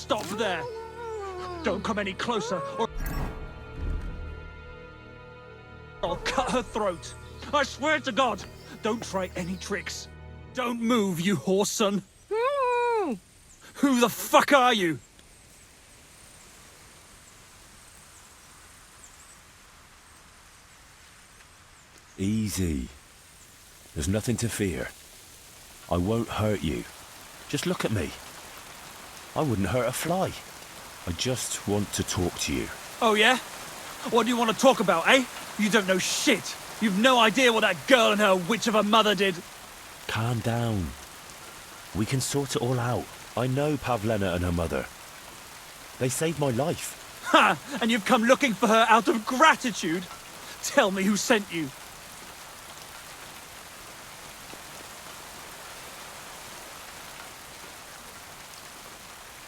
Stop there! Don't come any closer, or I'll cut her throat. I swear to God, don't try any tricks. Don't move, you whore son. Who the fuck are you? Easy. There's nothing to fear. I won't hurt you. Just look at me. I wouldn't hurt a fly. I just want to talk to you. Oh yeah? What do you want to talk about, eh? You don't know shit. You've no idea what that girl and her witch of a mother did. Calm down. We can sort it all out. I know Pavlena and her mother. They saved my life. Ha! And you've come looking for her out of gratitude? Tell me who sent you.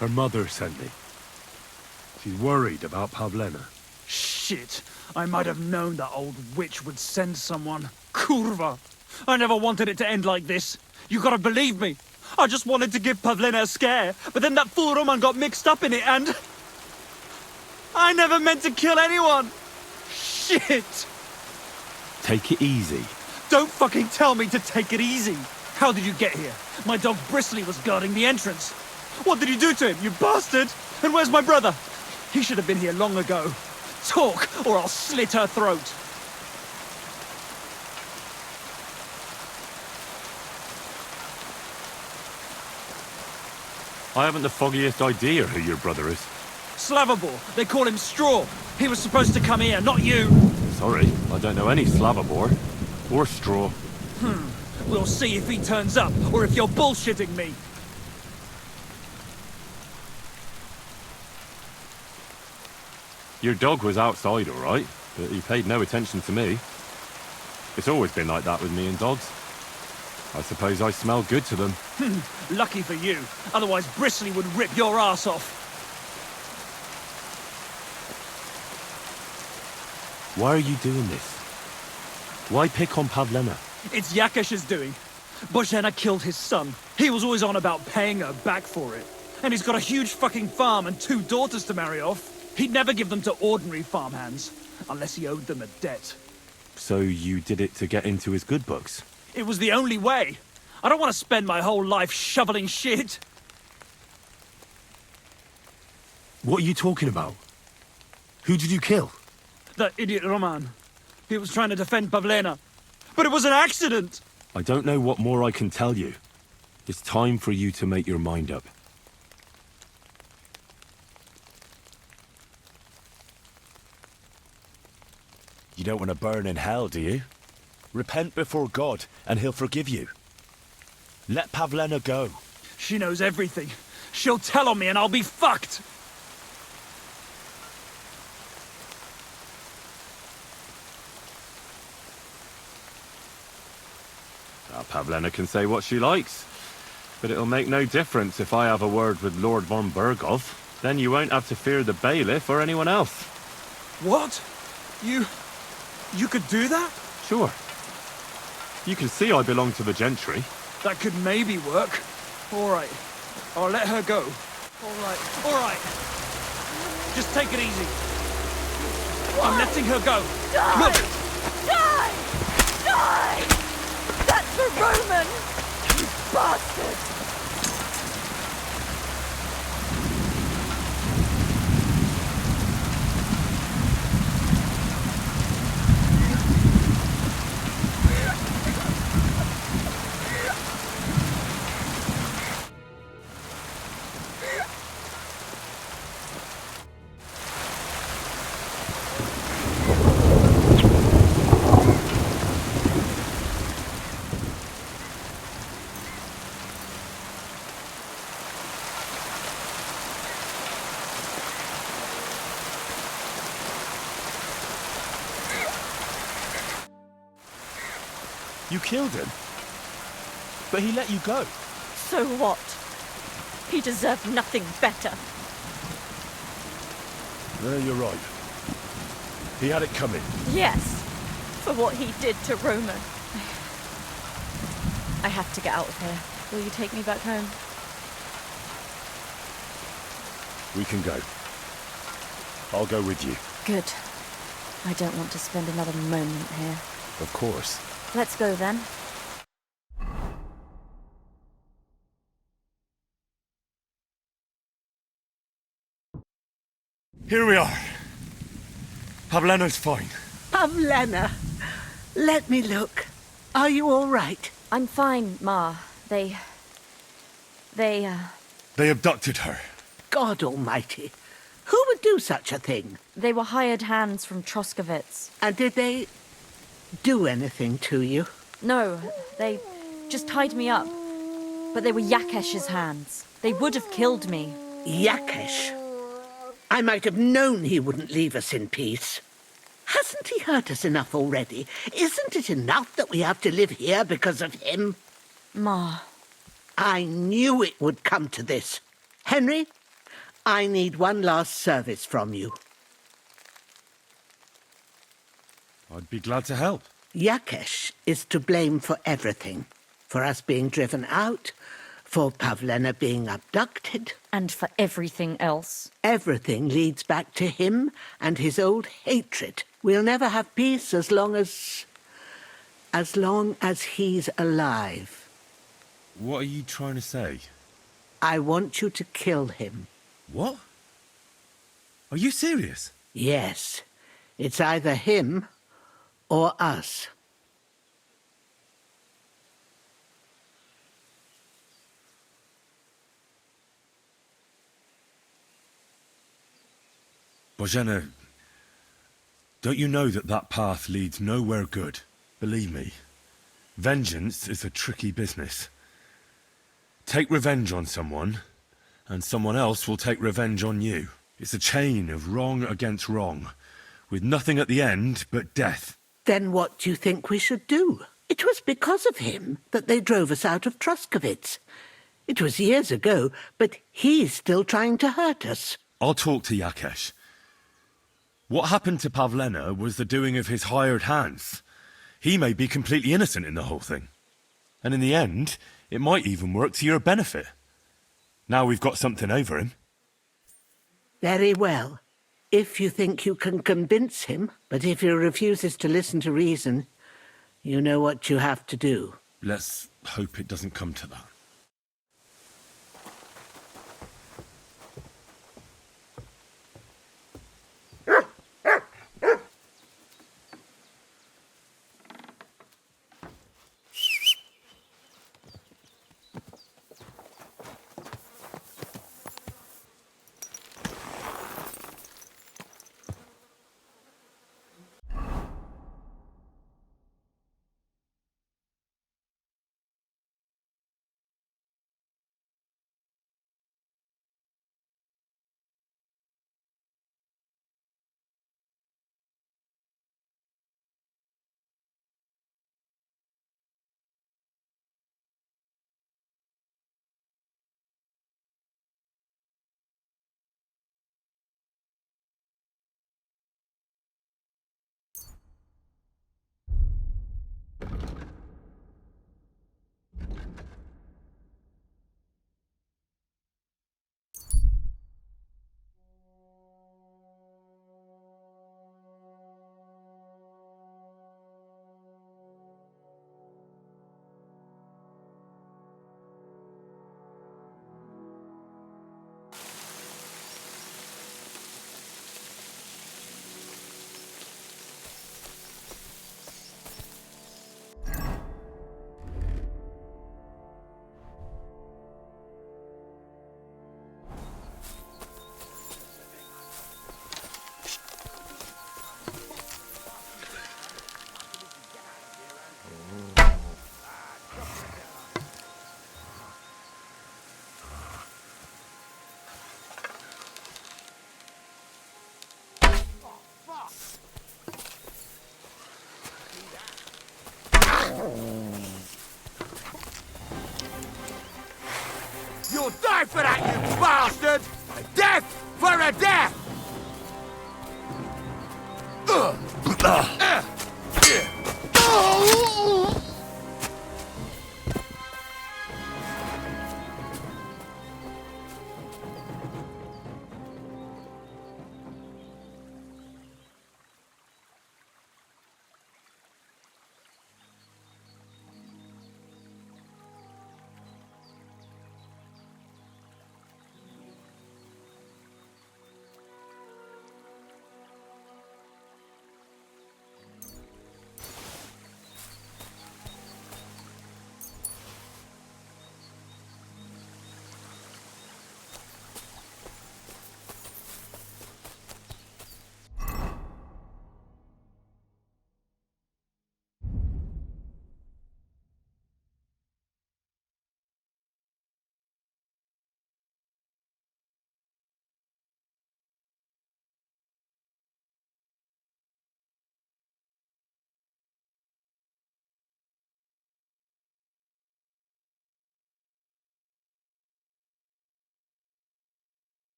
Her mother sent me. She's worried about Pavlena. Shit! I might have known that old witch would send someone. Kurva! I never wanted it to end like this. You gotta believe me. I just wanted to give Pavlena a scare, but then that fool Roman got mixed up in it and... I never meant to kill anyone! Shit! Take it easy. Don't fucking tell me to take it easy! How did you get here? My dog Bristly was guarding the entrance. What did you do to him, you bastard? And where's my brother? He should have been here long ago. Talk, or I'll slit her throat. I haven't the foggiest idea who your brother is. Slavobor, they call him Straw. He was supposed to come here, not you. Sorry, I don't know any Slavobor. Or Straw. We'll see if he turns up, or if you're bullshitting me. Your dog was outside, all right, but he paid no attention to me. It's always been like that with me and dogs. I suppose I smell good to them. Lucky for you. Otherwise Bristly would rip your ass off. Why are you doing this? Why pick on Pavlena? It's Yakash's doing. Bozhena killed his son. He was always on about paying her back for it. And he's got a huge fucking farm and 2 daughters to marry off. He'd never give them to ordinary farmhands, unless he owed them a debt. So you did it to get into his good books? It was the only way. I don't want to spend my whole life shoveling shit. What are you talking about? Who did you kill? That idiot Roman. He was trying to defend Pavlena. But it was an accident! I don't know what more I can tell you. It's time for you to make your mind up. You don't want to burn in hell, do you? Repent before God, and he'll forgive you. Let Pavlena go. She knows everything. She'll tell on me and I'll be fucked! Pavlena can say what she likes. But it'll make no difference if I have a word with Lord von Berghoff. Then you won't have to fear the bailiff or anyone else. What? You could do that? Sure. You can see I belong to the gentry. That could maybe work. Alright. I'll let her go. Alright. Just take it easy. I'm letting her go. Die! Look! Die! Die! That's for Roman! You bastard! You killed him? But he let you go. So what? He deserved nothing better. No, you're right. He had it coming. Yes, for what he did to Roman. I have to get out of here. Will you take me back home? We can go. I'll go with you. Good. I don't want to spend another moment here. Of course. Let's go then. Here we are. Pavlena's fine. Pavlena, let me look. Are you all right? I'm fine, Ma. They They abducted her. God almighty. Who would do such a thing? They were hired hands from Troskovitz. And did they do anything to you? No, they just tied me up. But they were Yakesh's hands. They would have killed me. Yakesh? I might have known he wouldn't leave us in peace. Hasn't he hurt us enough already? Isn't it enough that we have to live here because of him? Ma. I knew it would come to this. Henry, I need one last service from you. I'd be glad to help. Yakesh is to blame for everything. For us being driven out, for Pavlena being abducted. And for everything else. Everything leads back to him and his old hatred. We'll never have peace as long as he's alive. What are you trying to say? I want you to kill him. What? Are you serious? Yes. It's either him or us. Bozhena, don't you know that that path leads nowhere good? Believe me. Vengeance is a tricky business. Take revenge on someone, and someone else will take revenge on you. It's a chain of wrong against wrong, with nothing at the end but death. Then what do you think we should do? It was because of him that they drove us out of Troskovitz. It was years ago, but he's still trying to hurt us. I'll talk to Yakesh. What happened to Pavlena was the doing of his hired hands. He may be completely innocent in the whole thing. And in the end, it might even work to your benefit. Now we've got something over him. Very well. If you think you can convince him, but if he refuses to listen to reason, you know what you have to do. Let's hope it doesn't come to that. You'll die for that, you bastard! A death for a death!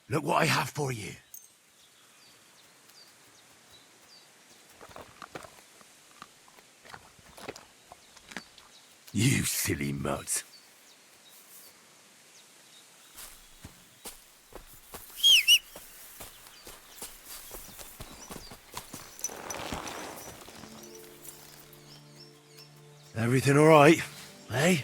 Look what I have for you. You silly mutt. Everything all right, eh?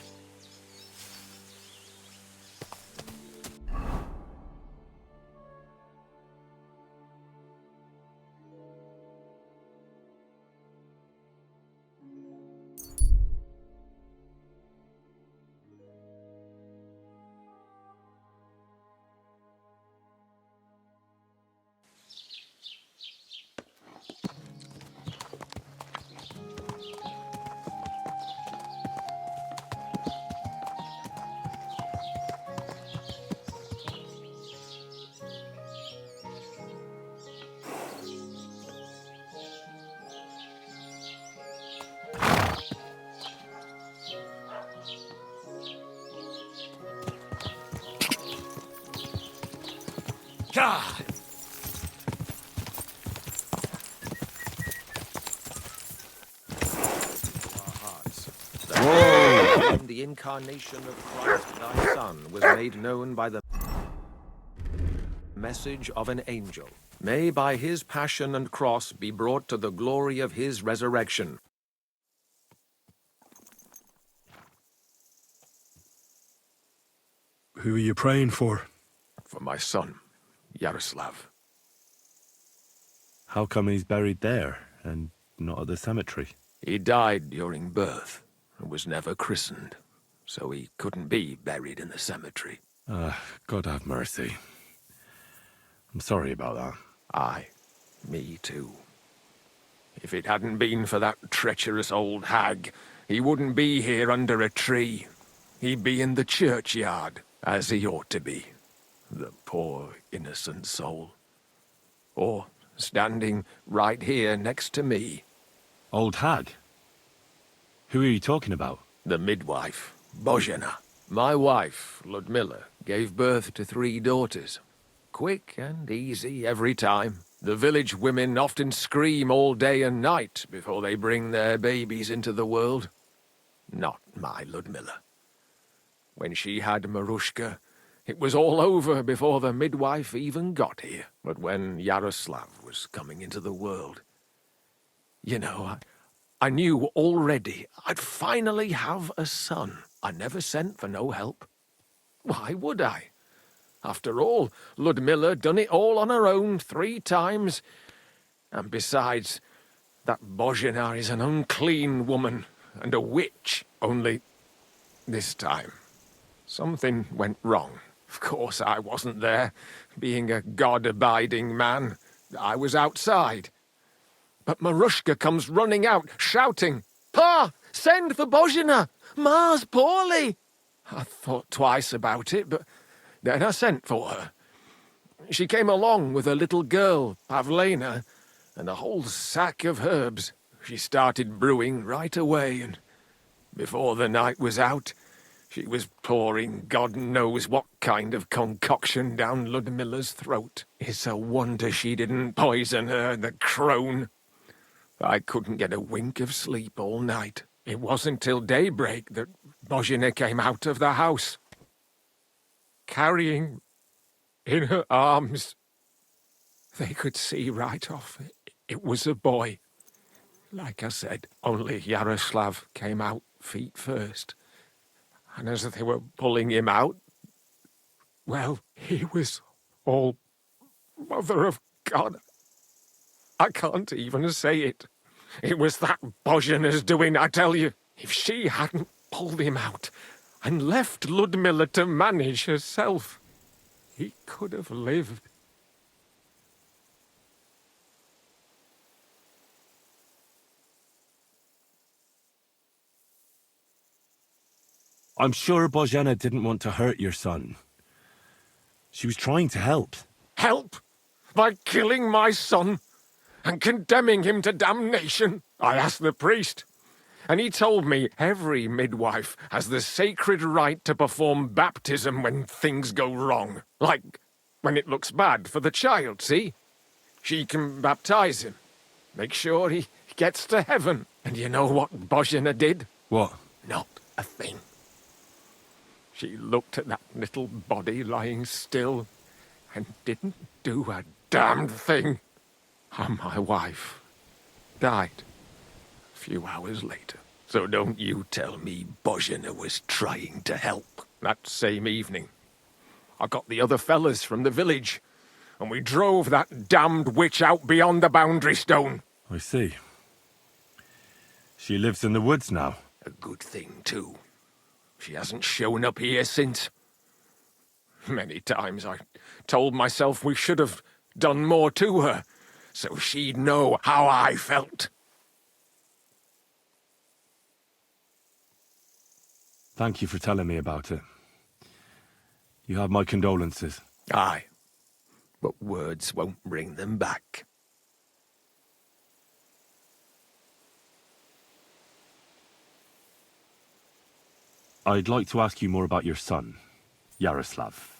God! And the incarnation of Christ thy Son was made known by the message of an angel. May by his passion and cross be brought to the glory of his resurrection. Who are you praying for? For my son, Yaroslav. How come he's buried there and not at the cemetery? He died during birth and was never christened, so he couldn't be buried in the cemetery. God have mercy. I'm sorry about that. Aye, me too. If it hadn't been for that treacherous old hag, he wouldn't be here under a tree. He'd be in the churchyard, as he ought to be. The poor, innocent soul. Or standing right here next to me. Old hag? Who are you talking about? The midwife, Bozhena. My wife, Ludmilla, gave birth to 3 daughters. Quick and easy every time. The village women often scream all day and night before they bring their babies into the world. Not my Ludmilla. When she had Marushka, it was all over before the midwife even got here. But when Yaroslav was coming into the world, you know, I knew already I'd finally have a son. I never sent for no help. Why would I? After all, Ludmilla done it all on her own 3 times. And besides, that Bozhena is an unclean woman and a witch. Only this time, something went wrong. Of course, I wasn't there. Being a God-abiding man, I was outside. But Marushka comes running out, shouting, "Pa! Send for Bozhena! Ma's poorly!" I thought twice about it, but then I sent for her. She came along with a little girl, Pavlena, and a whole sack of herbs. She started brewing right away, and before the night was out, she was pouring God knows what kind of concoction down Ludmilla's throat. It's a wonder she didn't poison her, the crone. I couldn't get a wink of sleep all night. It wasn't till daybreak that Bozhena came out of the house, carrying in her arms. They could see right off it was a boy. Like I said, only Yaroslav came out feet first. And as they were pulling him out, well, he was all Mother of God. I can't even say it. It was that Bozhena's doing, I tell you. If she hadn't pulled him out and left Ludmilla to manage herself, he could have lived. I'm sure Bozhena didn't want to hurt your son. She was trying to help. Help? By killing my son and condemning him to damnation? I asked the priest, and he told me every midwife has the sacred right to perform baptism when things go wrong. Like when it looks bad for the child, see? She can baptize him. Make sure he gets to heaven. And you know what Bozhena did? What? Not a thing. She looked at that little body lying still and didn't do a damned thing. And my wife died a few hours later. So don't you tell me Bozhena was trying to help. That same evening, I got the other fellas from the village, and we drove that damned witch out beyond the boundary stone. I see. She lives in the woods now. A good thing, too. She hasn't shown up here since. Many times I told myself we should have done more to her, so she'd know how I felt. Thank you for telling me about it. You have my condolences. Aye, but words won't bring them back. I'd like to ask you more about your son, Yaroslav,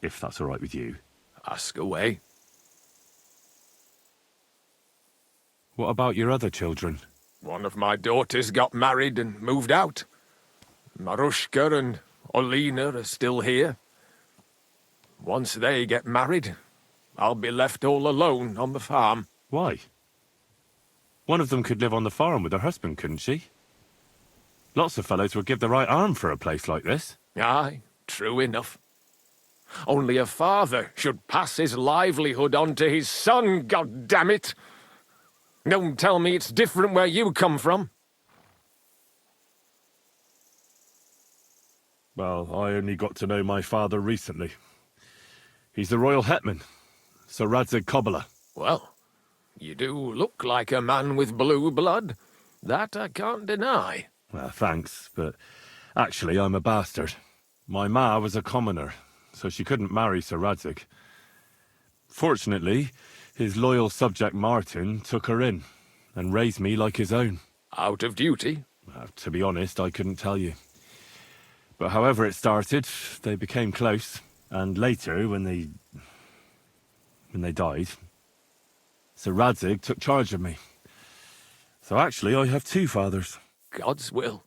if that's all right with you. Ask away. What about your other children? One of my daughters got married and moved out. Marushka and Olina are still here. Once they get married, I'll be left all alone on the farm. Why? One of them could live on the farm with her husband, couldn't she? Lots of fellows would give the right arm for a place like this. Aye, true enough. Only a father should pass his livelihood on to his son, goddammit! Don't tell me it's different where you come from. Well, I only got to know my father recently. He's the royal hetman, Sir Radzig Kobyla. Well, you do look like a man with blue blood. That I can't deny. Well, thanks, but actually I'm a bastard. My ma was a commoner, so she couldn't marry Sir Radzig. Fortunately, his loyal subject Martin took her in and raised me like his own. Out of duty? To be honest, I couldn't tell you. But however it started, they became close, and later, when they died, Sir Radzig took charge of me. So actually, I have two fathers. God's will.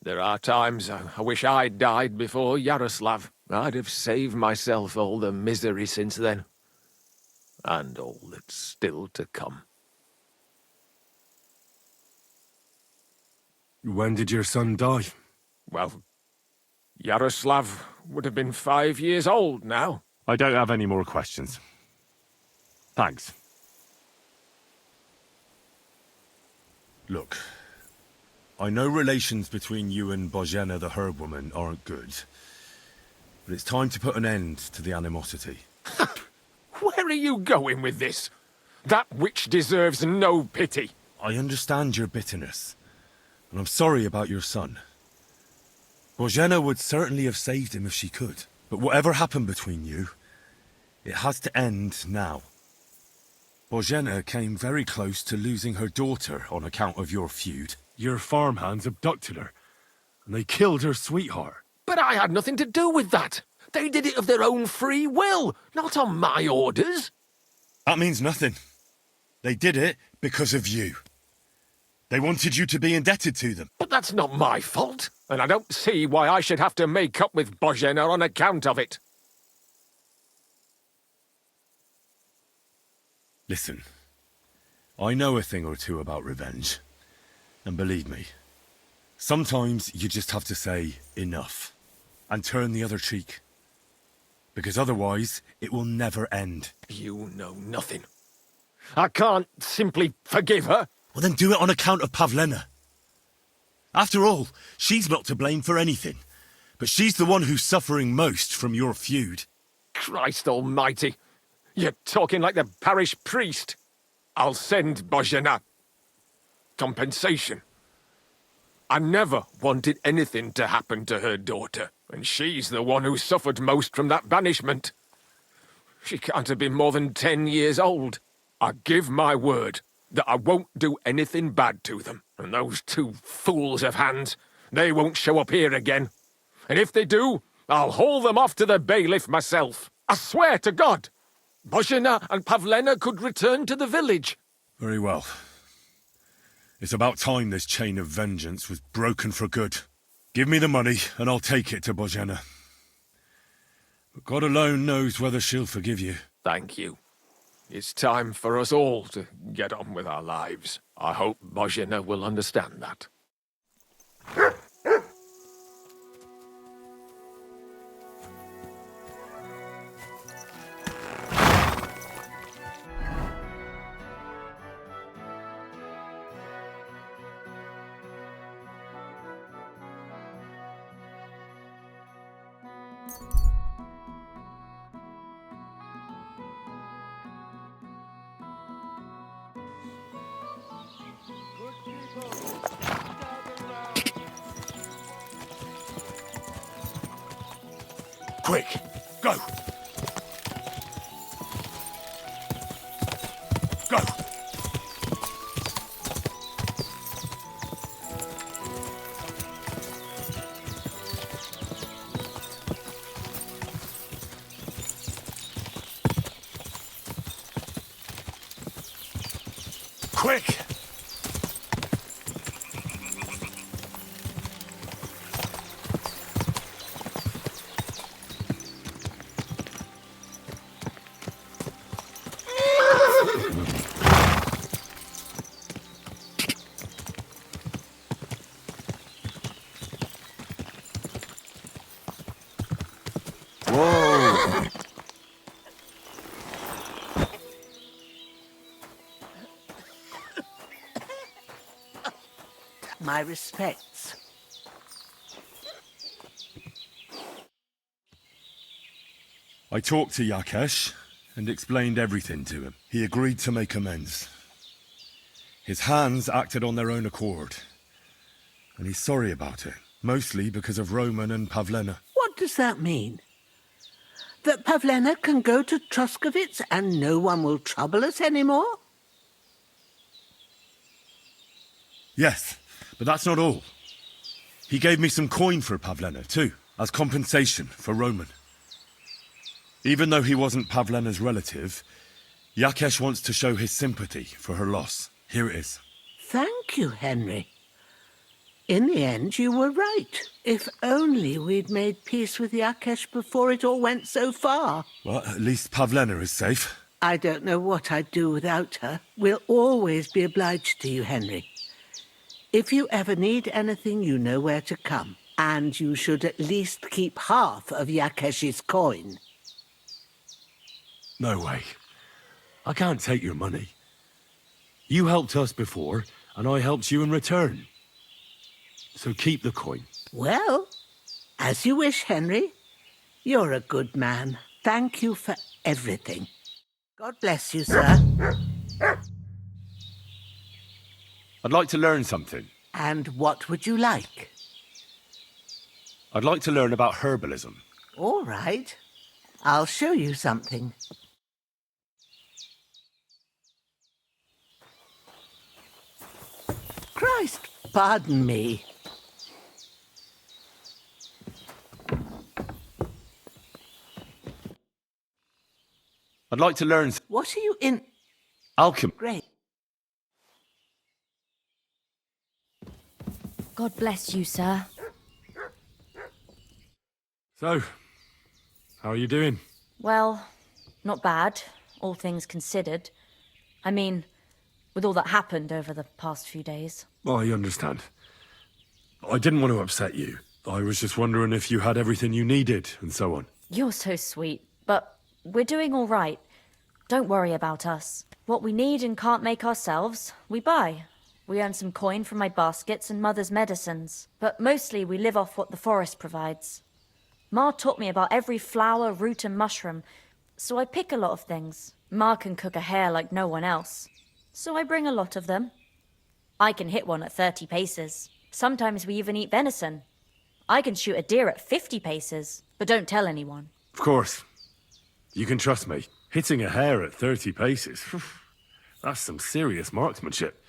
There are times I wish I'd died before Yaroslav. I'd have saved myself all the misery since then. And all that's still to come. When did your son die? Well, Yaroslav would have been 5 years old now. I don't have any more questions. Thanks. Look, I know relations between you and Bozhena the herb woman aren't good, but it's time to put an end to the animosity. Where are you going with this? That witch deserves no pity. I understand your bitterness, and I'm sorry about your son. Bozhena would certainly have saved him if she could, but whatever happened between you, it has to end now. Bozhena came very close to losing her daughter on account of your feud. Your farmhands abducted her, and they killed her sweetheart. But I had nothing to do with that. They did it of their own free will, not on my orders. That means nothing. They did it because of you. They wanted you to be indebted to them. But that's not my fault, and I don't see why I should have to make up with Bozhena on account of it. Listen, I know a thing or two about revenge. And believe me, sometimes you just have to say enough and turn the other cheek. Because otherwise, it will never end. You know nothing. I can't simply forgive her. Well, then do it on account of Pavlena. After all, she's not to blame for anything. But she's the one who's suffering most from your feud. Christ almighty. You're talking like the parish priest. I'll send Bozhena. Compensation. I never wanted anything to happen to her daughter, and she's the one who suffered most from that banishment. She can't have been more than 10 years old. I give my word that I won't do anything bad to them, and those two fools of hands, they won't show up here again. And if they do, I'll haul them off to the bailiff myself. I swear to God, Bozhena and Pavlena could return to the village. Very well. It's about time this chain of vengeance was broken for good. Give me the money, and I'll take it to Bozhena. But God alone knows whether she'll forgive you. Thank you. It's time for us all to get on with our lives. I hope Bozhena will understand that. Quick, go! Go! Quick! My respects. I talked to Yakesh and explained everything to him. He agreed to make amends. His hands acted on their own accord, and he's sorry about it, mostly because of Roman and Pavlena. What does that mean? That Pavlena can go to Truskovitz and no one will trouble us anymore? Yes, but that's not all. He gave me some coin for Pavlena, too, as compensation for Roman. Even though he wasn't Pavlena's relative, Yakesh wants to show his sympathy for her loss. Here it is. Thank you, Henry. In the end, you were right. If only we'd made peace with Yakesh before it all went so far. Well, at least Pavlena is safe. I don't know what I'd do without her. We'll always be obliged to you, Henry. If you ever need anything, you know where to come. And you should at least keep half of Yakesh's coin. No way. I can't take your money. You helped us before, and I helped you in return. So keep the coin. Well, as you wish, Henry. You're a good man. Thank you for everything. God bless you, sir. I'd like to learn something. And what would you like? I'd like to learn about herbalism. All right. I'll show you something. Christ, pardon me. I'd like to learn... What are you in... Alchemy. Great. God bless you, sir. So, how are you doing? Well, not bad, all things considered. I mean, with all that happened over the past few days. I understand. I didn't want to upset you. I was just wondering if you had everything you needed, and so on. You're so sweet, but we're doing all right. Don't worry about us. What we need and can't make ourselves, we buy. We earn some coin from my baskets and Mother's medicines, but mostly we live off what the forest provides. Ma taught me about every flower, root and mushroom, so I pick a lot of things. Ma can cook a hare like no one else, so I bring a lot of them. I can hit one at 30 paces. Sometimes we even eat venison. I can shoot a deer at 50 paces, but don't tell anyone. Of course. You can trust me. Hitting a hare at 30 paces, that's some serious marksmanship.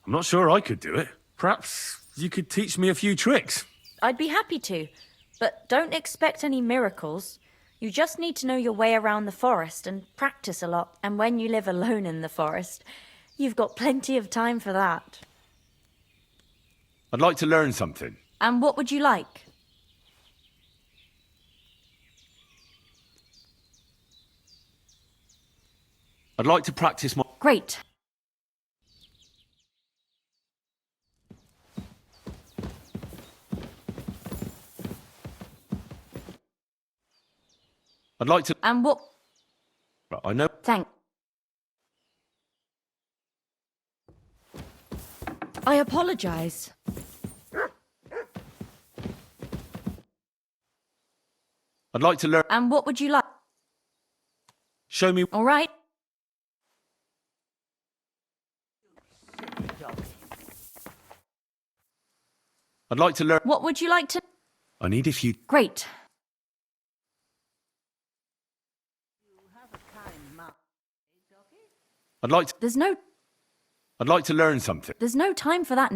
I'm not sure I could do it. Perhaps you could teach me a few tricks. I'd be happy to, but don't expect any miracles. You just need to know your way around the forest and practice a lot. And when you live alone in the forest, you've got plenty of time for that. I'd like to learn something. And what would you like? I'd like to practice my... Great. I'd like to... And what... I know... Thank... I apologize. I'd like to learn... And what would you like? Show me... All right. I'd like to learn... What would you like to... I need if you... Great. I'd like to... There's no... I'd like to learn something. There's no time for that.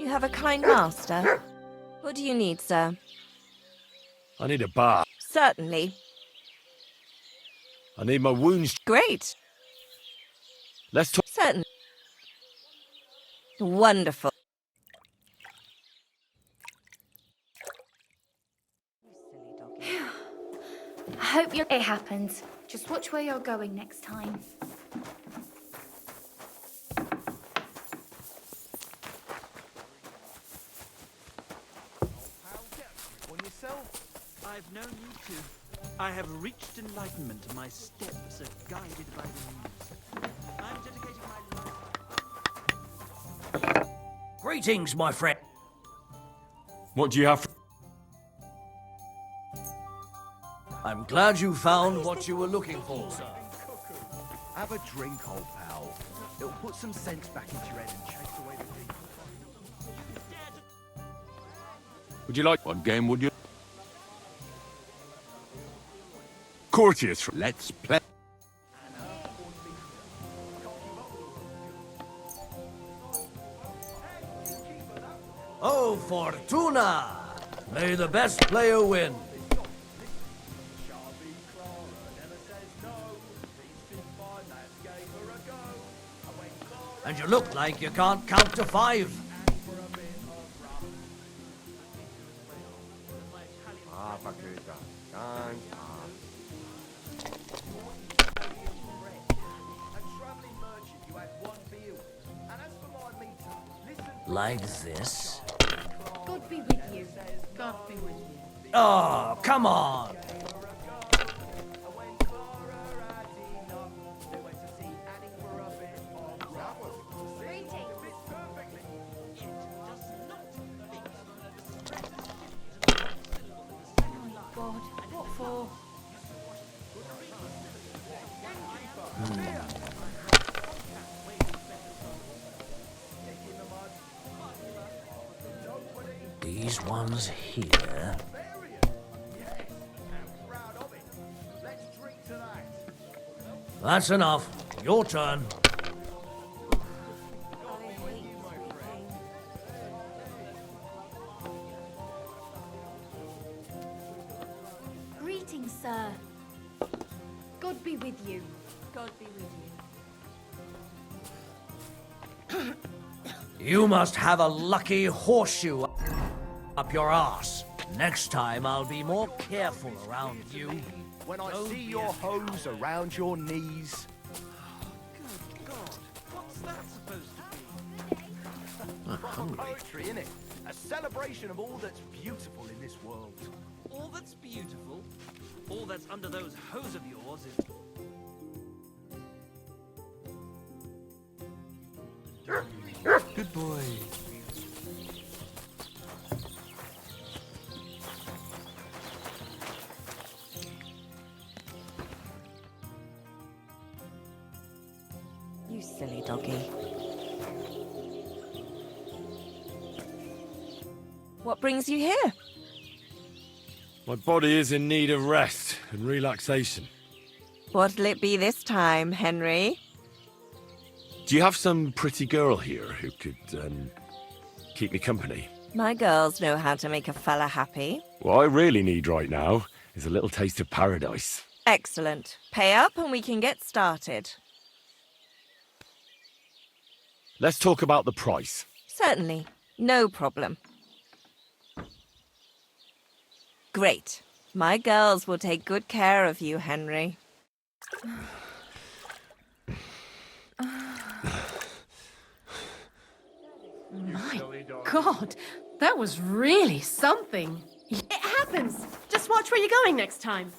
You have a kind master. What do you need, sir? I need a bath. Certainly. I need my wounds. Great. Let's talk. Certainly. Wonderful. I hope it happens. Just watch where you're going next time. On yourself. I've known you too. I have reached enlightenment, and my steps are guided by the muse. I'm dedicating my life. Greetings, my friend. What do you have? I'm glad you found what you were looking for, sir. Have a drink, old pal. It'll put some sense back into your head and chase away the demons. Would you like one game, would you? Courteous. Let's play. Oh, Fortuna! May the best player win. And you look like you can't count to 5. Like this? God be with you. God be with you. Oh, come on! God, what for? These ones here. That's enough. Your turn. Greetings, sir. God be with you. God be with you. You must have a lucky horseshoe up your arse. Next time I'll be more careful around you. When I see your hose around your knees. Good God, what's that supposed to be? Proper poetry, innit? A celebration of all that's beautiful in this world. All that's beautiful, all that's under those hose of yours is... Good boy. You silly doggy. What brings you here? My body is in need of rest and relaxation. What'll it be this time, Henry? Do you have some pretty girl here who could, keep me company? My girls know how to make a fella happy. What I really need right now is a little taste of paradise. Excellent. Pay up and we can get started. Let's talk about the price. Certainly. No problem. Great. My girls will take good care of you, Henry. My God, that was really something. It happens. Just watch where you're going next time.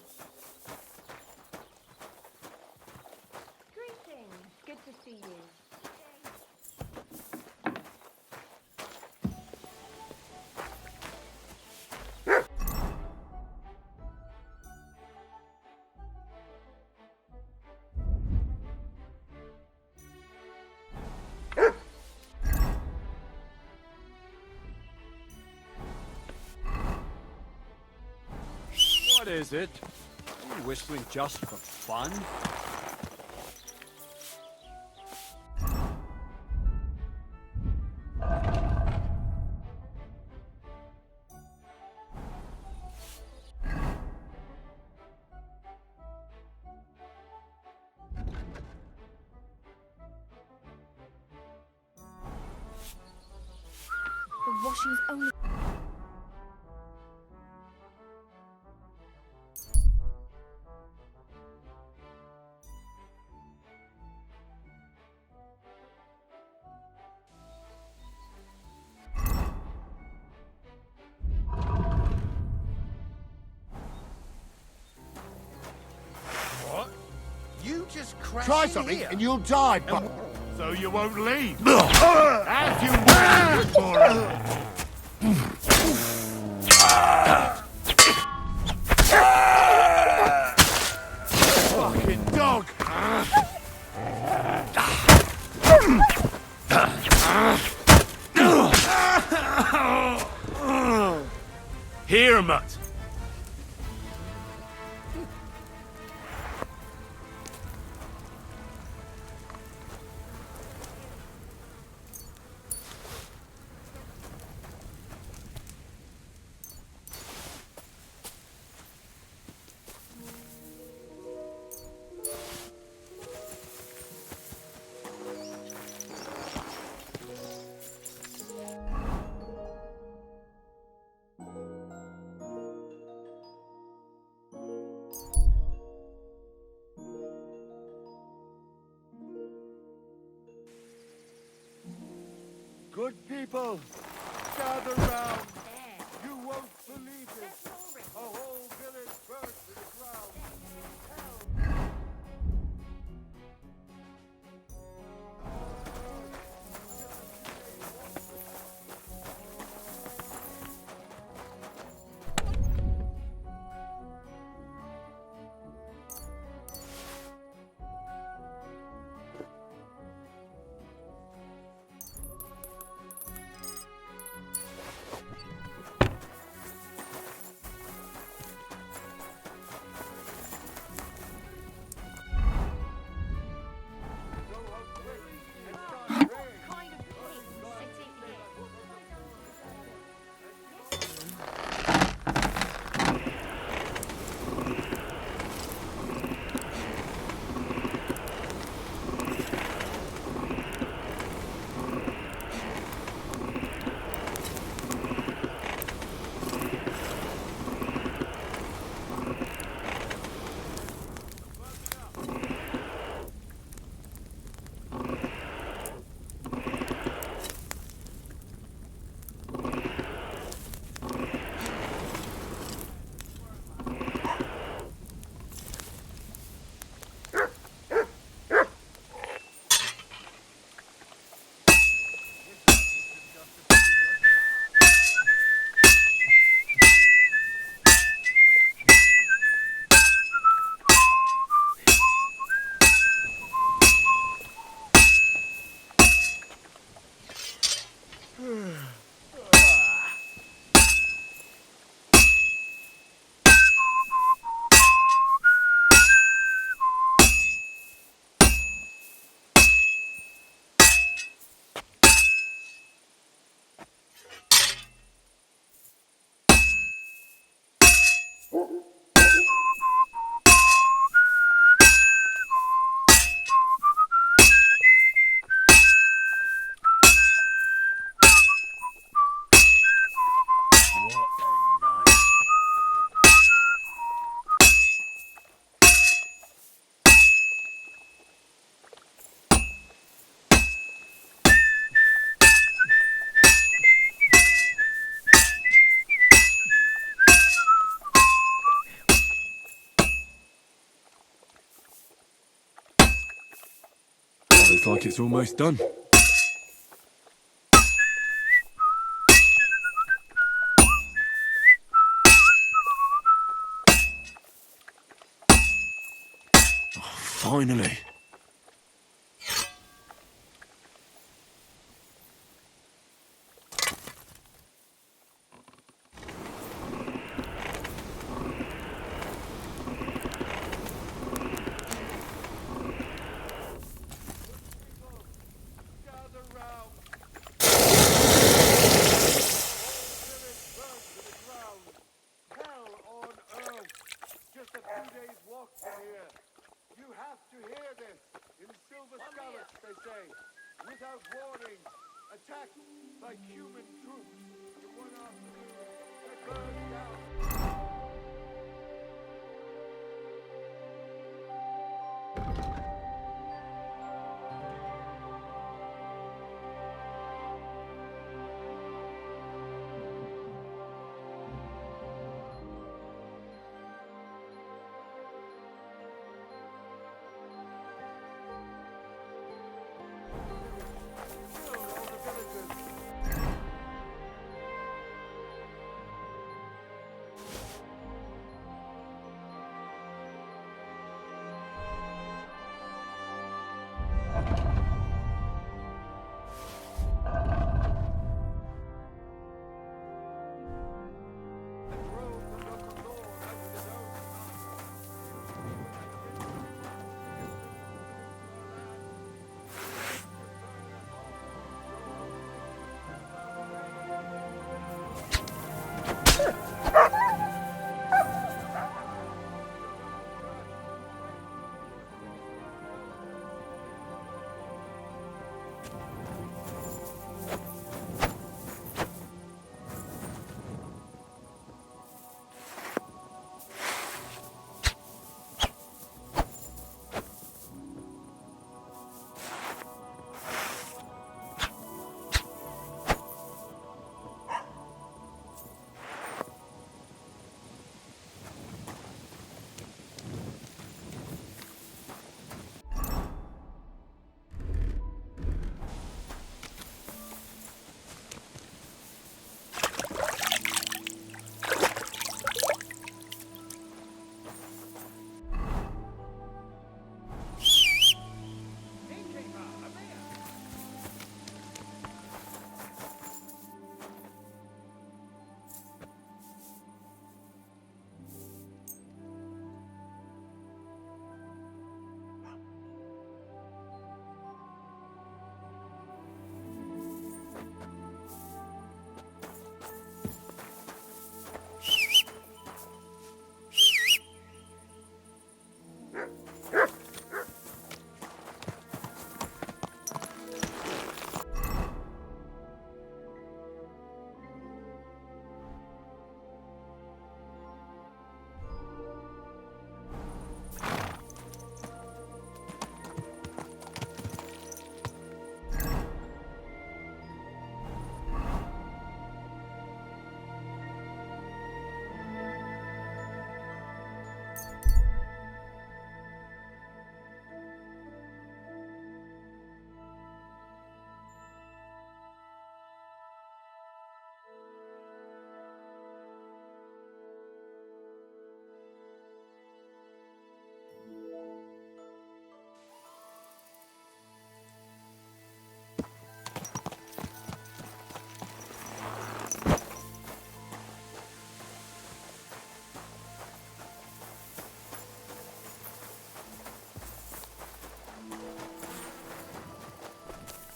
Greetings. Good to see you. What is it? Are you whistling just for fun? washing's only... What? You just crashed Try in something here. and you'll die, but... So you won't leave? As you will, Cora. Fucking dog! Here, Mutt. Good people, gather round. You won't believe it. A whole village burnt to the ground. Looks like it's almost done. Oh, finally. Without warning, attacked by human troops.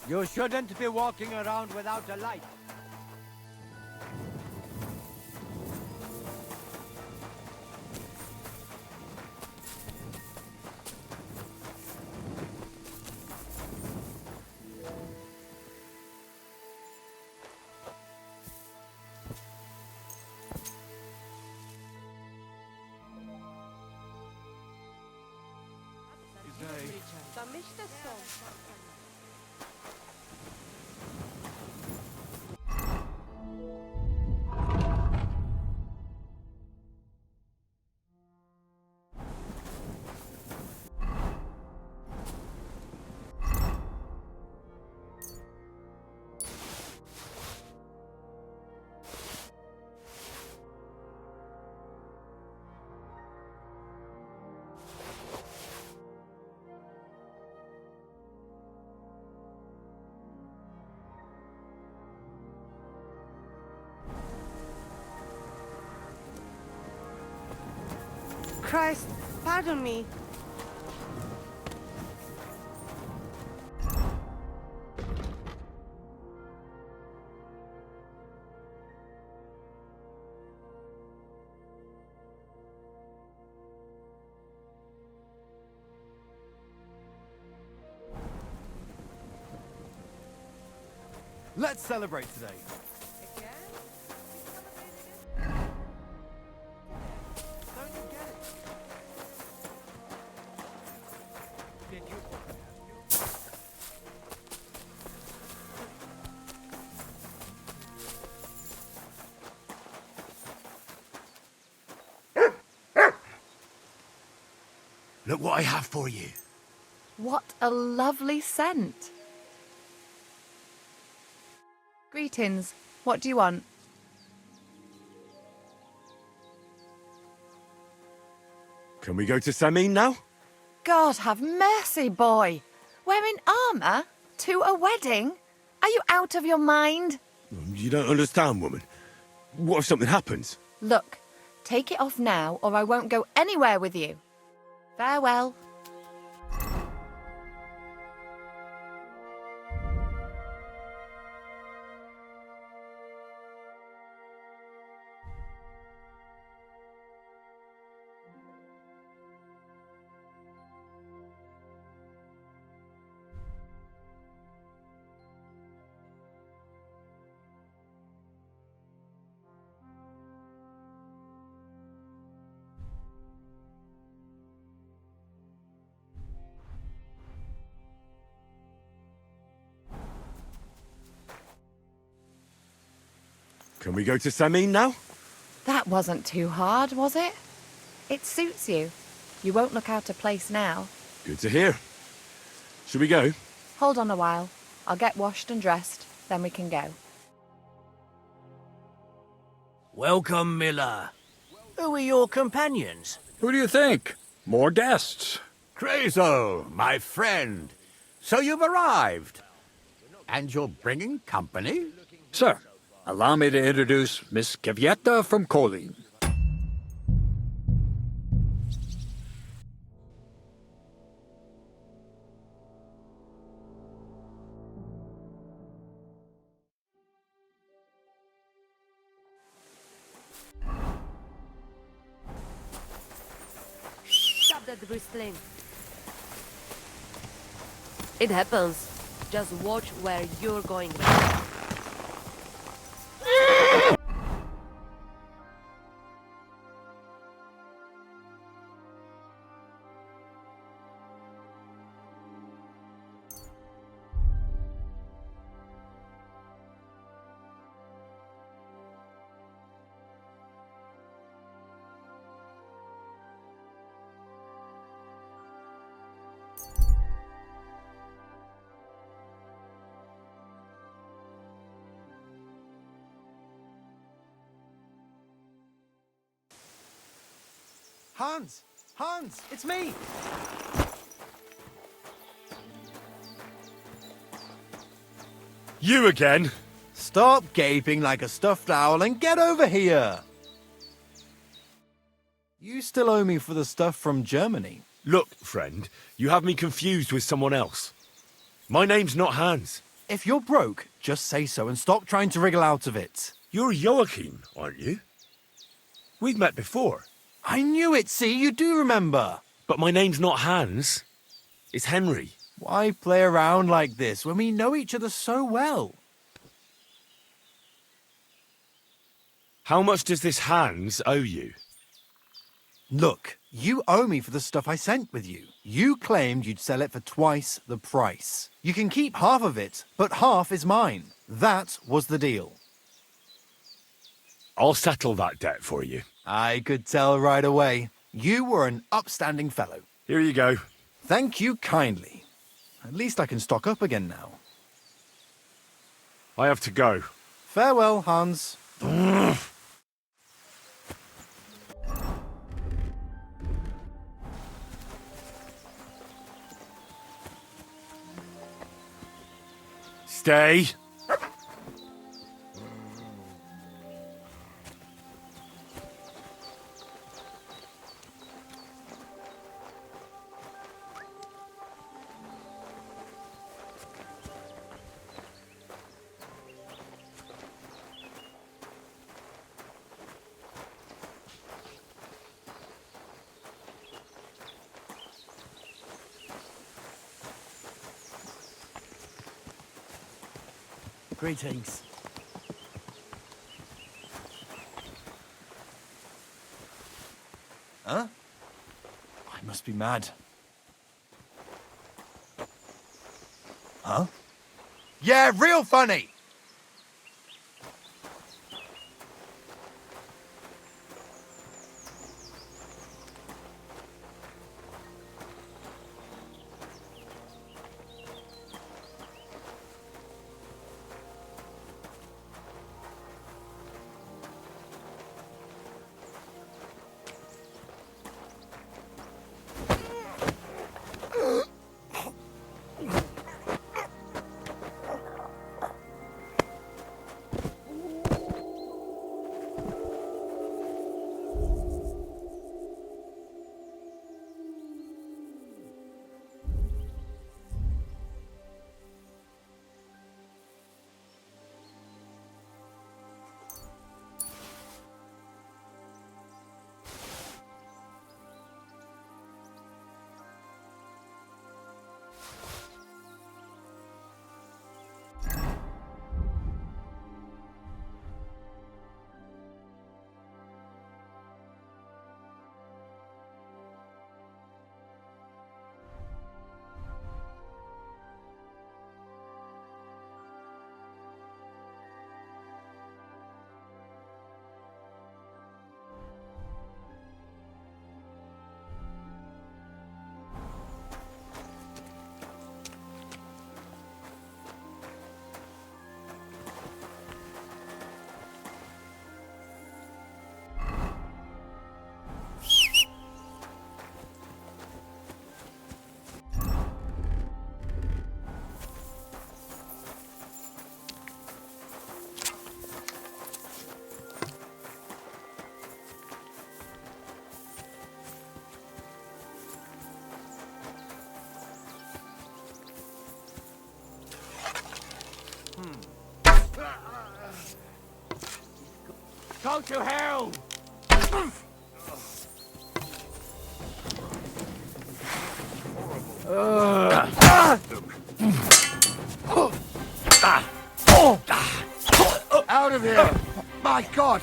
You shouldn't be walking around without a light. Christ, pardon me. Let's celebrate today. Look what I have for you. What a lovely scent. Greetings. What do you want? Can we go to Samin now? God have mercy, boy. Wearing armour? To a wedding? Are you out of your mind? You don't understand, woman. What if something happens? Look, take it off now or I won't go anywhere with you. Farewell. Can we go to Samin now? That wasn't too hard, was it? It suits you. You won't look out of place now. Good to hear. Should we go? Hold on a while. I'll get washed and dressed, then we can go. Welcome, Miller. Who are your companions? Who do you think? More guests. Crazo, my friend. So you've arrived. And you're bringing company? Sir, allow me to introduce Miss Kavieta from Kolin. Stop that bristling. It happens. Just watch where you're going. Hans! Hans! It's me! You again? Stop gaping like a stuffed owl and get over here! You still owe me for the stuff from Germany. Look, friend, you have me confused with someone else. My name's not Hans. If you're broke, just say so and stop trying to wriggle out of it. You're Joachim, aren't you? We've met before. I knew it, see? You do remember. But my name's not Hans. It's Henry. Why play around like this when we know each other so well? How much does this Hans owe you? Look, you owe me for the stuff I sent with you. You claimed you'd sell it for twice the price. You can keep half of it, but half is mine. That was the deal. I'll settle that debt for you. I could tell right away. You were an upstanding fellow. Here you go. Thank you kindly. At least I can stock up again now. I have to go. Farewell, Hans. Stay. Greetings. Huh? I must be mad. Huh? Yeah, real funny! to hell! Out of here! My God!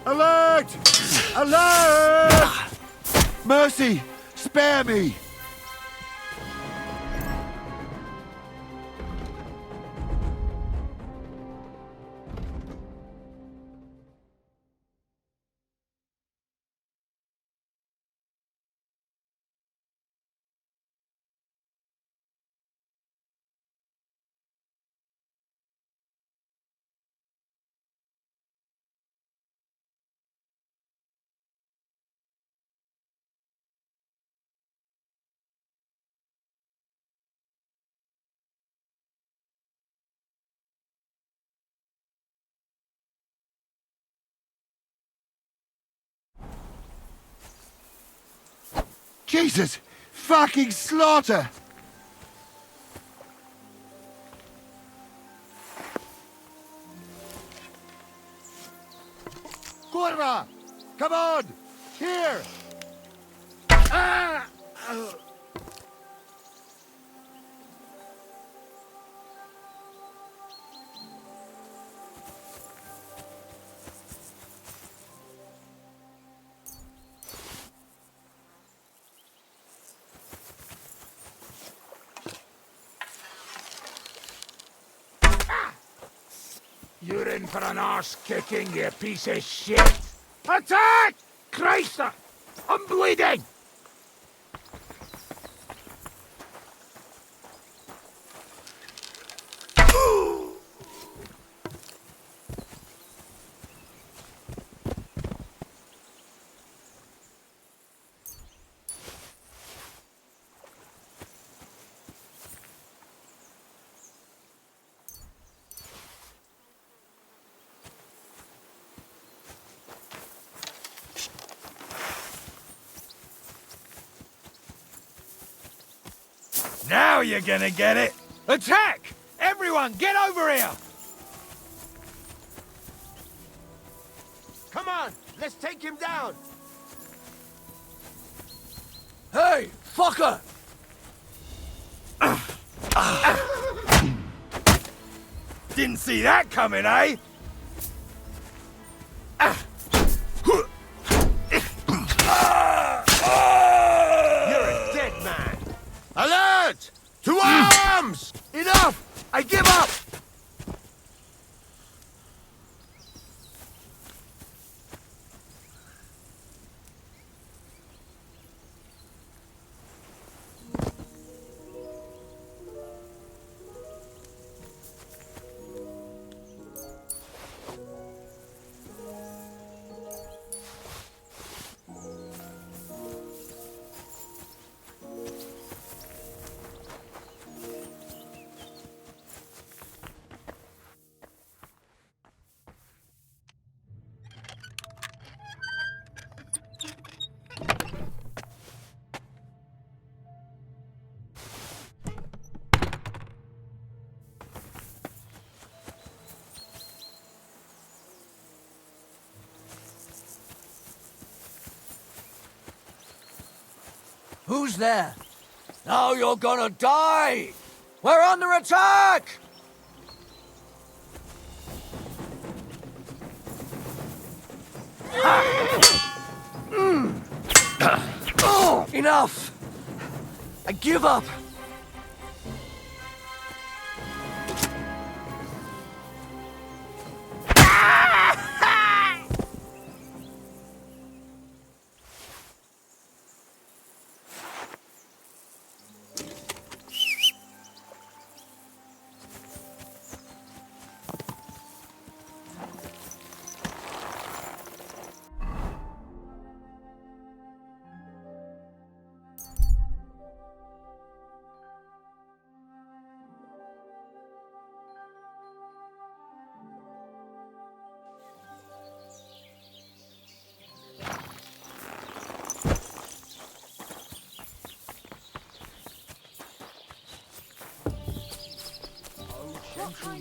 Alert! Alert! Mercy! Spare me! Jesus! Fucking slaughter! Kurva! Come on! Here! Ah! You're in for an arse kicking, you piece of shit! Attack! Christ! I'm bleeding! Now you're gonna get it! Attack! Everyone, get over here! Come on, let's take him down! Hey, fucker! Didn't see that coming, eh? You're a dead man! Alert! To arms! Enough! I give up! Who's there? Now you're gonna die! We're under attack! Enough! I give up!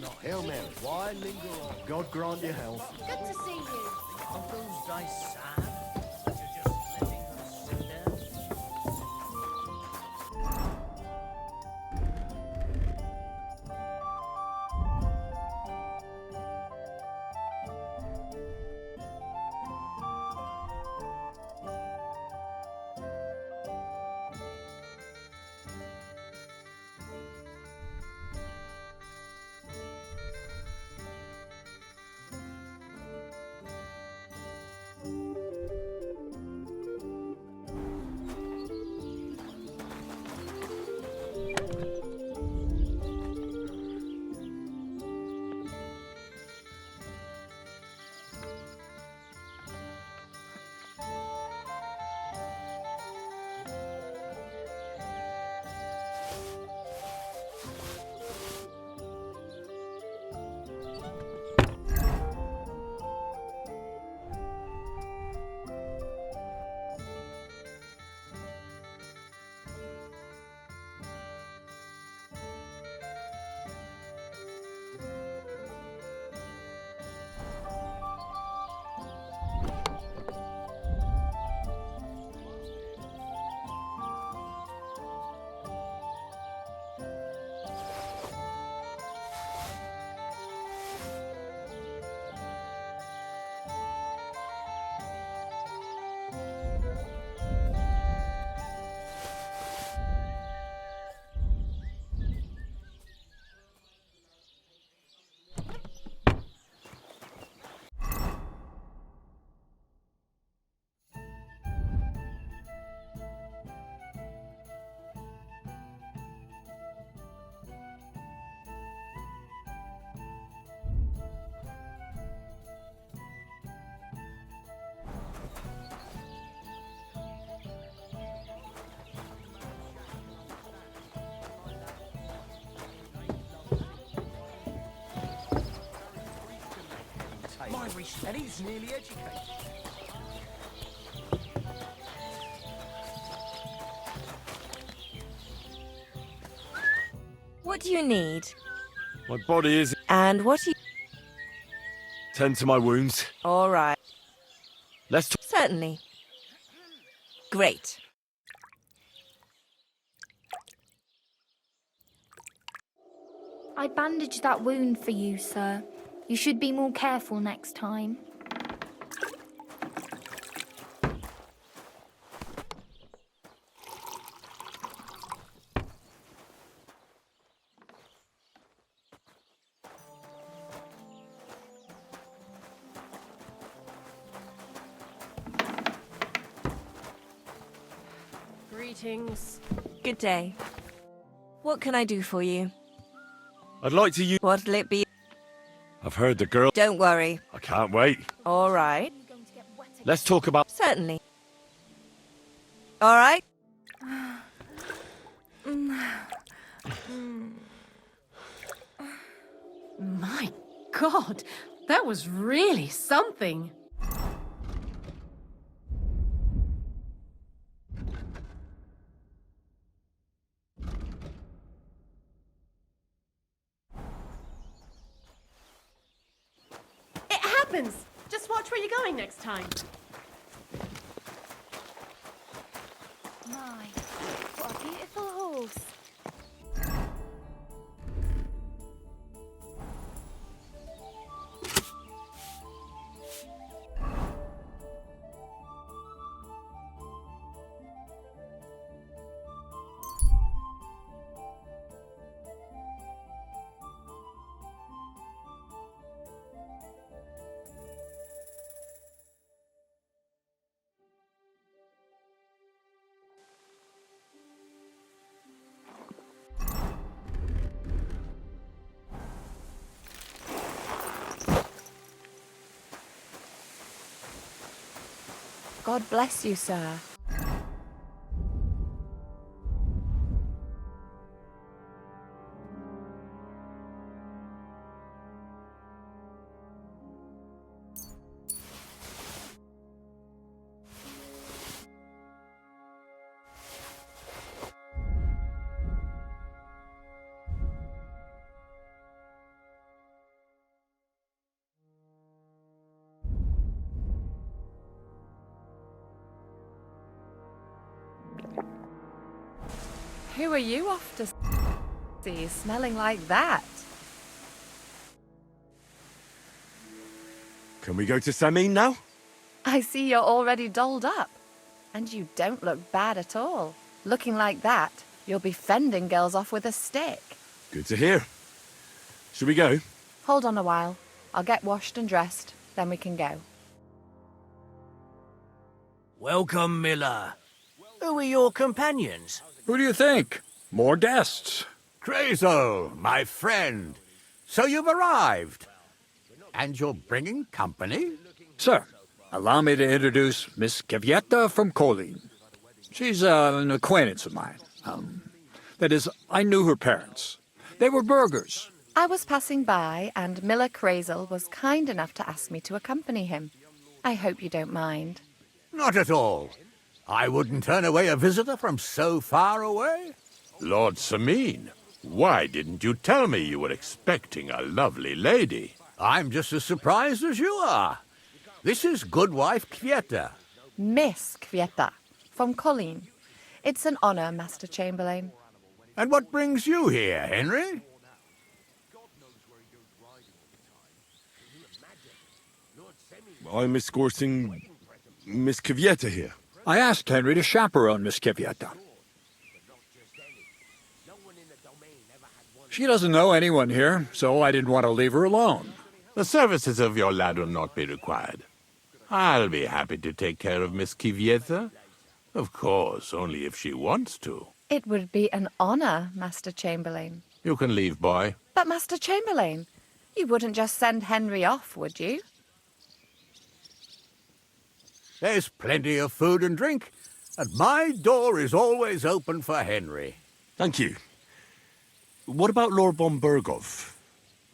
not. Hail Mary. Why linger on? God grant you health. Good to see you. Are those dice sad? That you're just letting them sit there? And he's nearly educated. What do you need? My body is... And what do you... Tend to my wounds. All right. Let's talk... Certainly. Great. I bandaged that wound for you, sir. You should be more careful next time. Greetings. Good day. What can I do for you? I'd like to use... What'll it be? I've heard the girl... Don't worry. I can't wait. All right. Let's talk about... Certainly. All right. My God, that was really something. It happens. Just watch where you're going next time. My, what a beautiful horse. God bless you, sir. Who are you off to see smelling like that? Can we go to Samin now? I see you're already dolled up. And you don't look bad at all. Looking like that, you'll be fending girls off with a stick. Good to hear. Should we go? Hold on a while. I'll get washed and dressed, then we can go. Welcome, Miller. Who are your companions? Who do you think? More guests. Crazel, my friend. So you've arrived. And you're bringing company? Sir, allow me to introduce Miss Kvyetta from Colleen. She's an acquaintance of mine. That is, I knew her parents. They were burghers. I was passing by, and Miller Crazel was kind enough to ask me to accompany him. I hope you don't mind. Not at all. I wouldn't turn away a visitor from so far away. Lord Samin, why didn't you tell me you were expecting a lovely lady? I'm just as surprised as you are. This is Goodwife Kvyetta. Miss Kvyetta, from Colleen. It's an honor, Master Chamberlain. And what brings you here, Henry? I'm escorting Miss Kvyetta here. I asked Henry to chaperone Miss Kvyetta. She doesn't know anyone here, so I didn't want to leave her alone. The services of your lad will not be required. I'll be happy to take care of Miss Kvyetta. Of course, only if she wants to. It would be an honor, Master Chamberlain. You can leave, boy. But, Master Chamberlain, you wouldn't just send Henry off, would you? There's plenty of food and drink, and my door is always open for Henry. Thank you. What about Lord von Berghoff?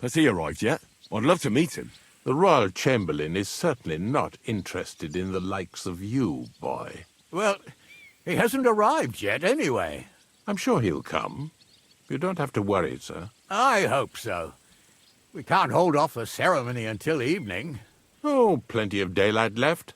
Has he arrived yet? I'd love to meet him. The Royal Chamberlain is certainly not interested in the likes of you, boy. Well, he hasn't arrived yet, anyway. I'm sure he'll come. You don't have to worry, sir. I hope so. We can't hold off the ceremony until evening. Oh, plenty of daylight left.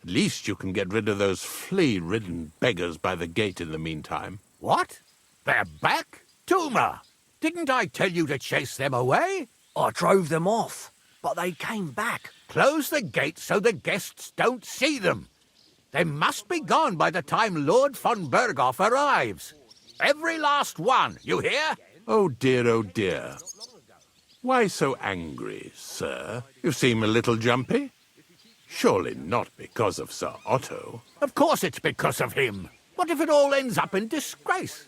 At least you can get rid of those flea-ridden beggars by the gate in the meantime. What? They're back? Tuma! Didn't I tell you to chase them away? I drove them off, but they came back. Close the gate so the guests don't see them. They must be gone by the time Lord von Berghoff arrives. Every last one, you hear? Oh dear, oh dear. Why so angry, sir? You seem a little jumpy. Surely not because of Sir Otto. Of course it's because of him. What if it all ends up in disgrace?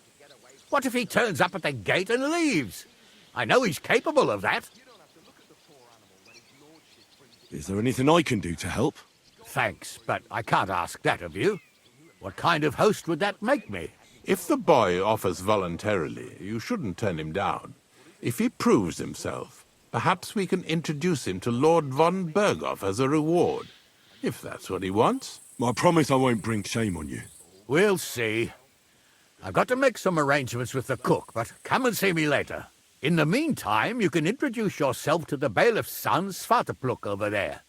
What if he turns up at the gate and leaves? I know he's capable of that. Is there anything I can do to help? Thanks, but I can't ask that of you. What kind of host would that make me? If the boy offers voluntarily, you shouldn't turn him down. If he proves himself, perhaps we can introduce him to Lord von Berghoff as a reward. If that's what he wants. I promise I won't bring shame on you. We'll see. I've got to make some arrangements with the cook, but come and see me later. In the meantime, you can introduce yourself to the bailiff's son, Svatopluk, over there.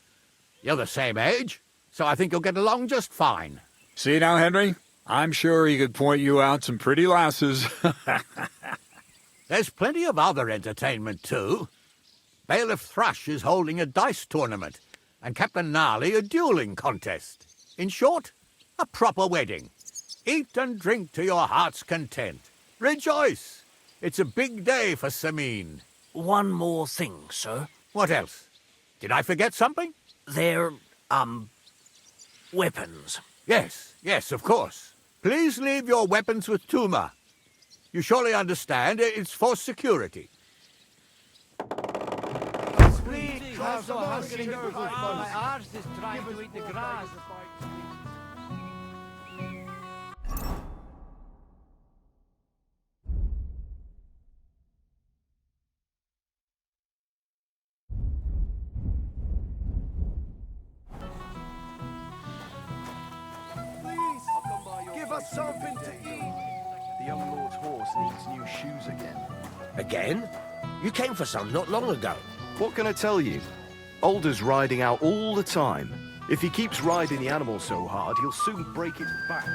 You're the same age, so I think you'll get along just fine. See now, Henry? I'm sure he could point you out some pretty lasses. There's plenty of other entertainment, too. Bailiff Thrush is holding a dice tournament, and Captain Gnarly a dueling contest. In short, a proper wedding. Eat and drink to your heart's content. Rejoice! It's a big day for Samin. One more thing, sir. What else? Did I forget something? They're, weapons. Yes, of course. Please leave your weapons with Tuma. You surely understand it's for security. Give us something to eat! The young lord's horse needs new shoes again. Again? You came for some not long ago. What can I tell you? Alder's riding out all the time. If he keeps riding the animal so hard, he'll soon break its back.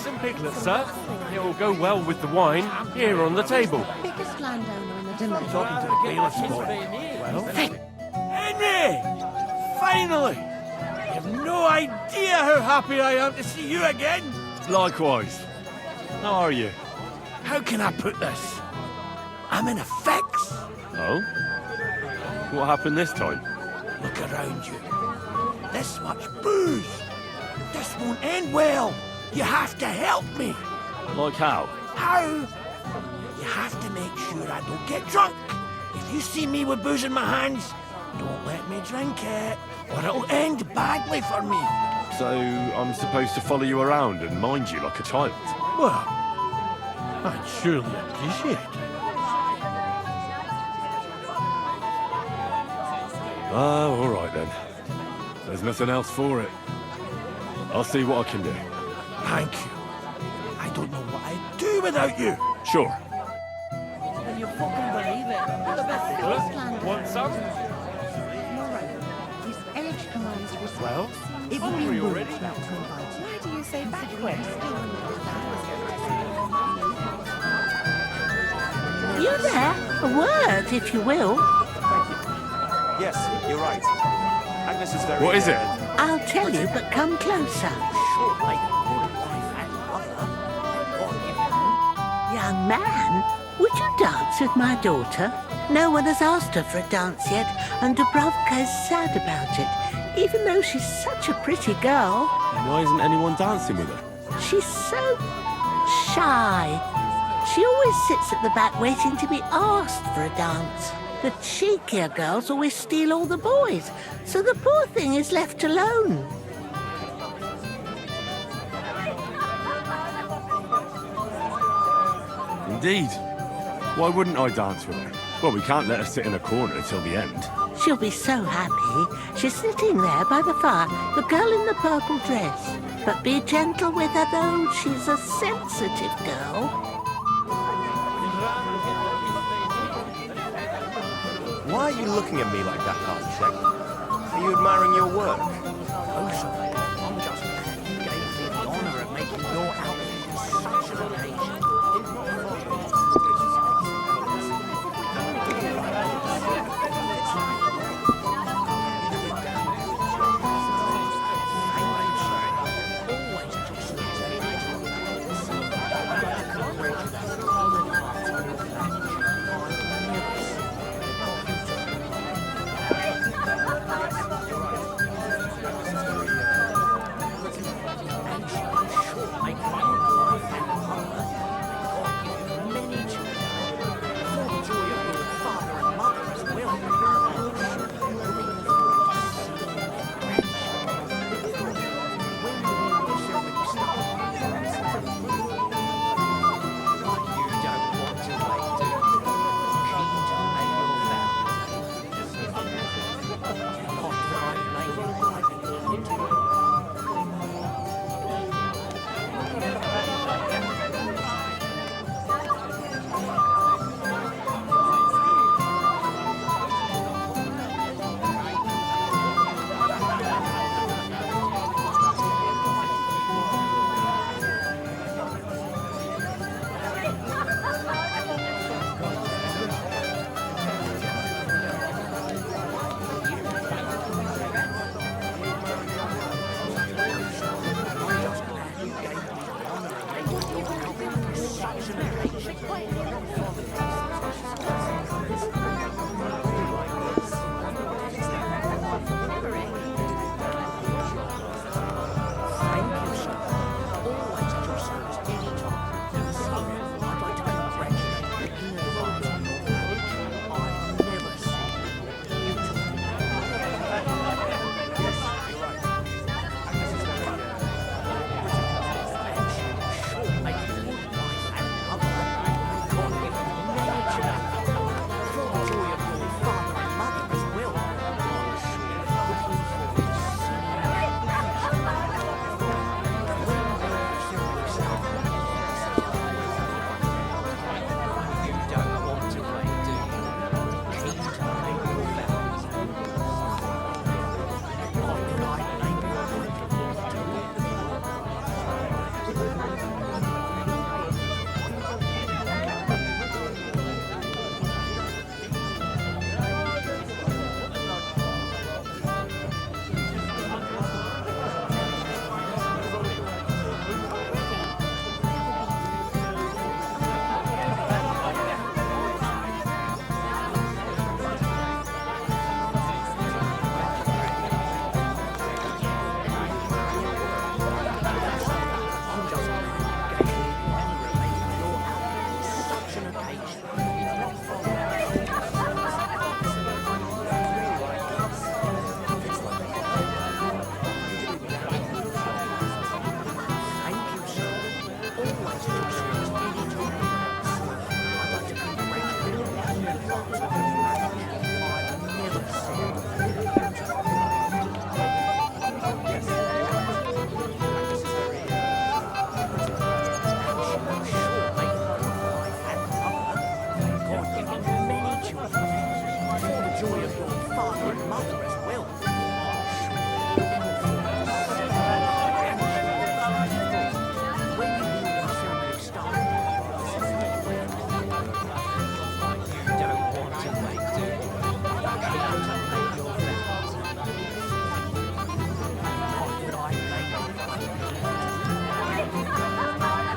some piglets, sir. It will go well with the wine here on the table. Biggest landowner in the domain. Well, Henry! Finally! You've no idea how happy I am to see you again! Likewise. How are you? How can I put this? I'm in a fix! Oh? What happened this time? Look around you. This much booze! This won't end well! You have to help me! Like how? How? You have to make sure I don't get drunk. If you see me with booze in my hands, don't let me drink it, or it'll end badly for me. So I'm supposed to follow you around and mind you like a child? Well, I'd surely appreciate it. Oh, all right then. There's nothing else for it. I'll see what I can do. Thank you. I don't know what I'd do without you. Sure. Will you fucking believe it? The biggest landowner. Want some? Moreover, his age commands respect. Well, It would hungry be rude already? not to invite you. Why do you say backwards? You there? A word, if you will. Yes, you're right. Agnes is very... What is it? I'll tell you, but come closer. Young man, would you dance with my daughter? No one has asked her for a dance yet, and Dubrovka is sad about it, even though she's such a pretty girl. Why isn't anyone dancing with her? She's so shy. She always sits at the back waiting to be asked for a dance. The cheekier girls always steal all the boys, so the poor thing is left alone. Indeed. Why wouldn't I dance with her? Well, we can't let her sit in a corner till the end. She'll be so happy. She's sitting there by the fire, the girl in the purple dress. But be gentle with her, though. She's a sensitive girl. Why are you looking at me like that, Architect? Are you admiring your work? Oh, sorry. I'm just glad you gave me the honour of making your outfit such an occasion.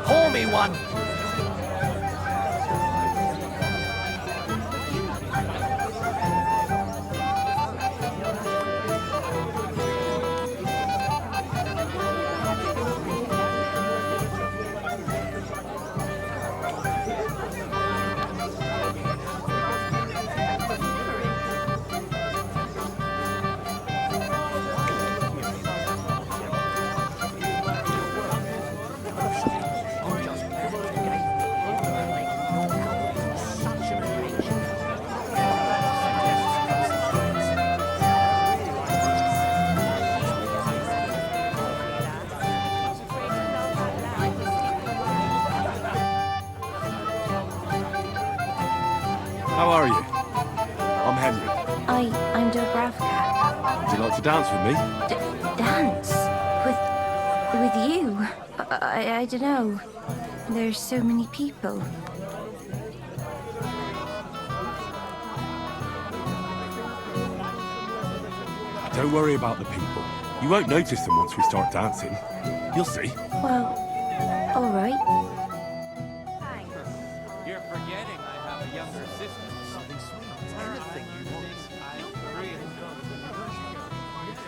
Pour me one. How are you? I'm Henry. I'm Dobravka. Would you like to dance with me? Dance? With you? I don't know. There's so many people. Don't worry about the people. You won't notice them once we start dancing. You'll see. Well, all right. You're forgetting I have a younger sister. Something sweet. Anything you want.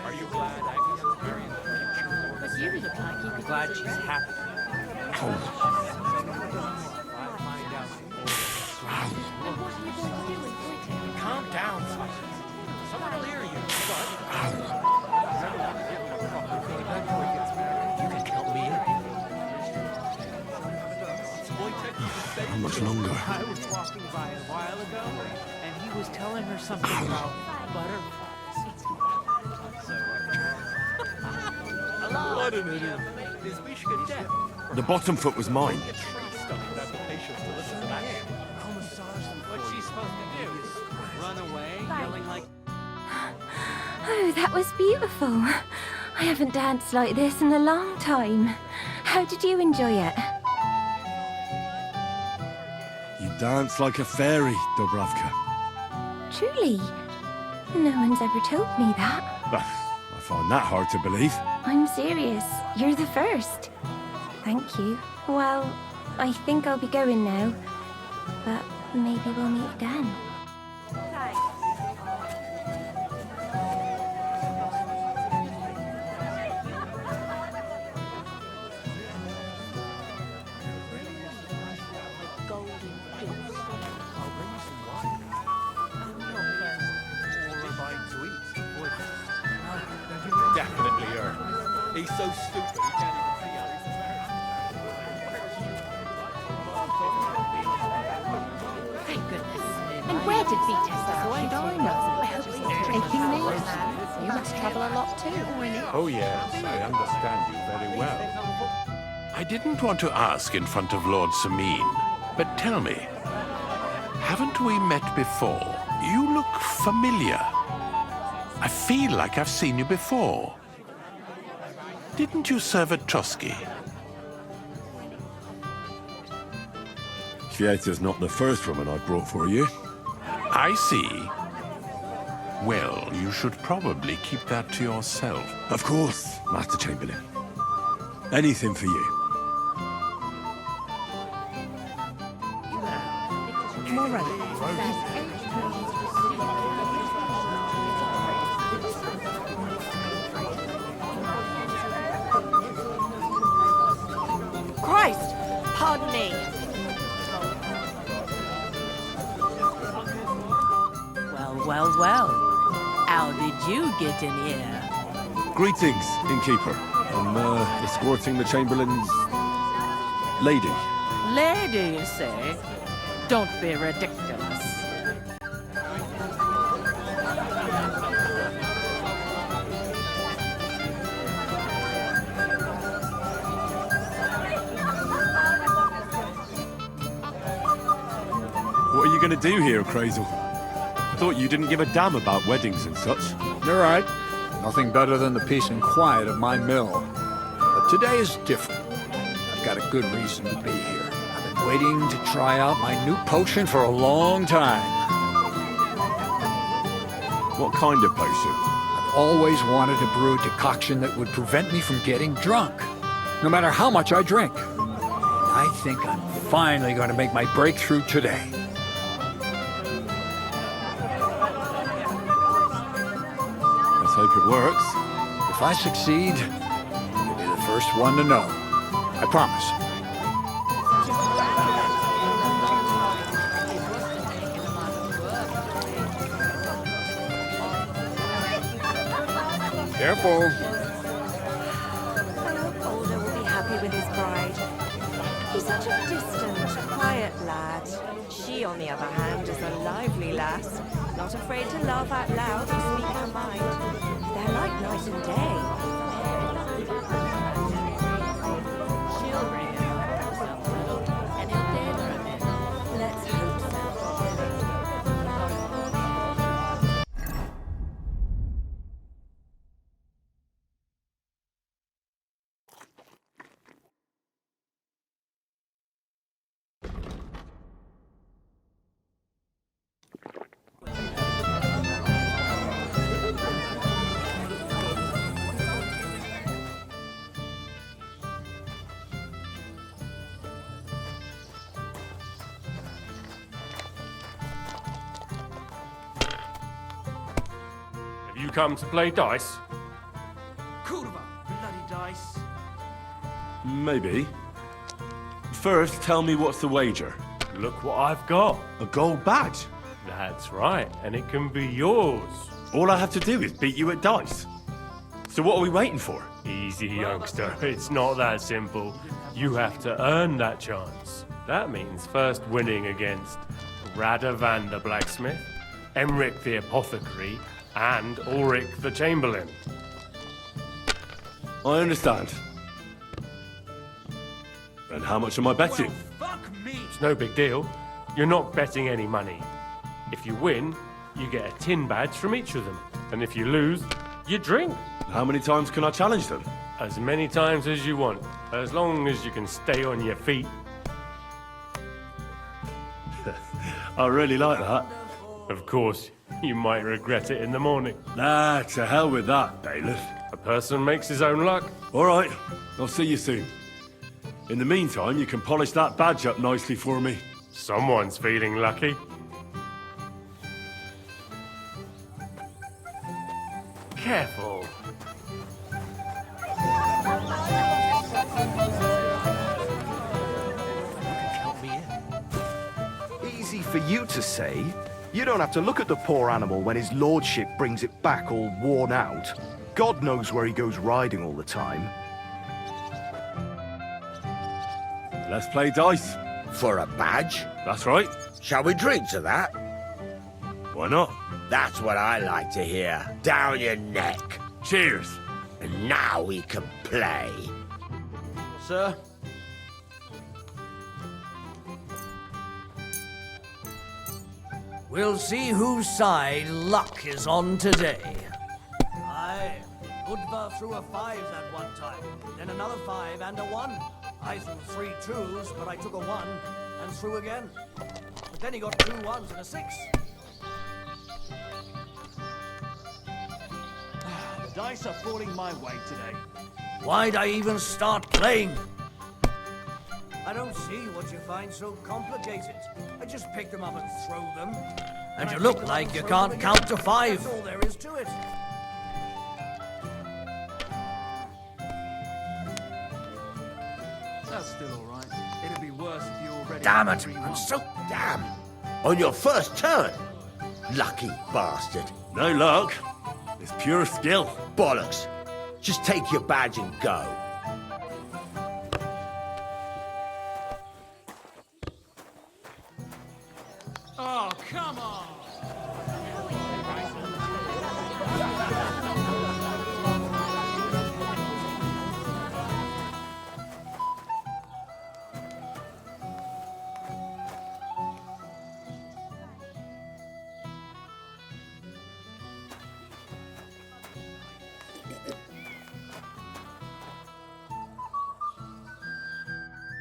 Are you glad Agnes is marrying the future? But you look like you could Glad she's happy. Calm down, Sasha. Someone will hear you. You can count me in. How much longer? I was walking by a while ago, and he was telling her something about butterflies. What an idiot. Is Mishka dead? The bottom foot was mine. What's she supposed to do? Run away, yelling like... Oh, that was beautiful. I haven't danced like this in a long time. How did you enjoy it? You dance like a fairy, Dobravka. Truly? No one's ever told me that. I find that hard to believe. I'm serious. You're the first. Thank you. Well, I think I'll be going now. But maybe we'll meet again. Definitely her. He's so stupid he can't even see how he's married. Thank goodness. And where did Vita go? Should I know? I hope he's taking me. You must travel a lot too. Oh, yes, I understand you very well. I didn't want to ask in front of Lord Sameen, but tell me, haven't we met before? You look familiar. I feel like I've seen you before. Didn't you serve at Trotsky? Kvieta's not the first woman I brought for you. I see. Well, you should probably keep that to yourself. Of course, Master Chamberlain. Anything for you. Christ! Pardon me. Well. How did you get in here? Greetings, innkeeper. I'm escorting the Chamberlain's Lady. Lady, you say? Don't be ridiculous. What are you gonna do here, Crazel? I thought you didn't give a damn about weddings and such. You're right. Nothing better than the peace and quiet of my mill. But today is different. I've got a good reason to be here. I've been waiting to try out my new potion for a long time. What kind of potion? I've always wanted to brew a decoction that would prevent me from getting drunk, no matter how much I drink. And I think I'm finally going to make my breakthrough today. Let's hope it works. If I succeed, you'll be the first one to know. I promise. Careful. I hope Alder will be happy with his bride. He's such a distant, quiet lad. She, on the other hand, is a lively lass, not afraid to laugh out loud or speak her mind. They're like night and day. She'll bring it up, and he'll dare for a bit. Let's hope so. Have you come to play dice? Kurva, bloody dice. Maybe. First, tell me what's the wager. Look what I've got. A gold badge? That's right, and it can be yours. All I have to do is beat you at dice. So what are we waiting for? Easy, youngster. It's not that simple. You have to earn that chance. That means first winning against Radavan the blacksmith, Emric the apothecary, and Ulrich the chamberlain. I understand. And how much am I betting? Fuck me! It's no big deal. You're not betting any money. If you win, you get a tin badge from each of them. And if you lose, you drink. How many times can I challenge them? As many times as you want, as long as you can stay on your feet. I really like that. Of course, you might regret it in the morning. Nah, to hell with that, bailiff. A person makes his own luck. All right, I'll see you soon. In the meantime, you can polish that badge up nicely for me. Someone's feeling lucky. Careful. Count me in. Easy for you to say. You don't have to look at the poor animal when his lordship brings it back all worn out. God knows where he goes riding all the time. Let's play dice. For a badge? That's right. Shall we drink to that? Why not? That's what I like to hear. Down your neck. Cheers. And now we can play. Sir? We'll see whose side luck is on today. Aye, Udvar threw a 5 that one time, then another 5 and a 1. I threw 3 2s, but I took a 1 and threw again. But then he got 2 1s and a 6. The dice are falling my way today. Why'd I even start playing? I don't see what you find so complicated. I just pick them up and throw them. And you look like you can't count to 5. That's all there is to it. That's still all right. It'd be worse if you already... Damn it! I'm so damn! On your first turn! Lucky bastard. No luck. It's pure skill. Come on!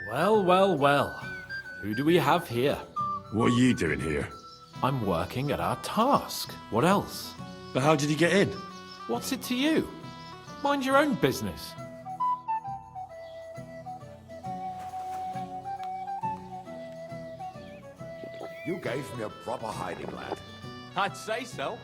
Well, well, well. Who do we have here? What are you doing here? I'm working at our task. What else? But how did you get in? What's it to you? Mind your own business. You gave me a proper hiding, lad. I'd say so.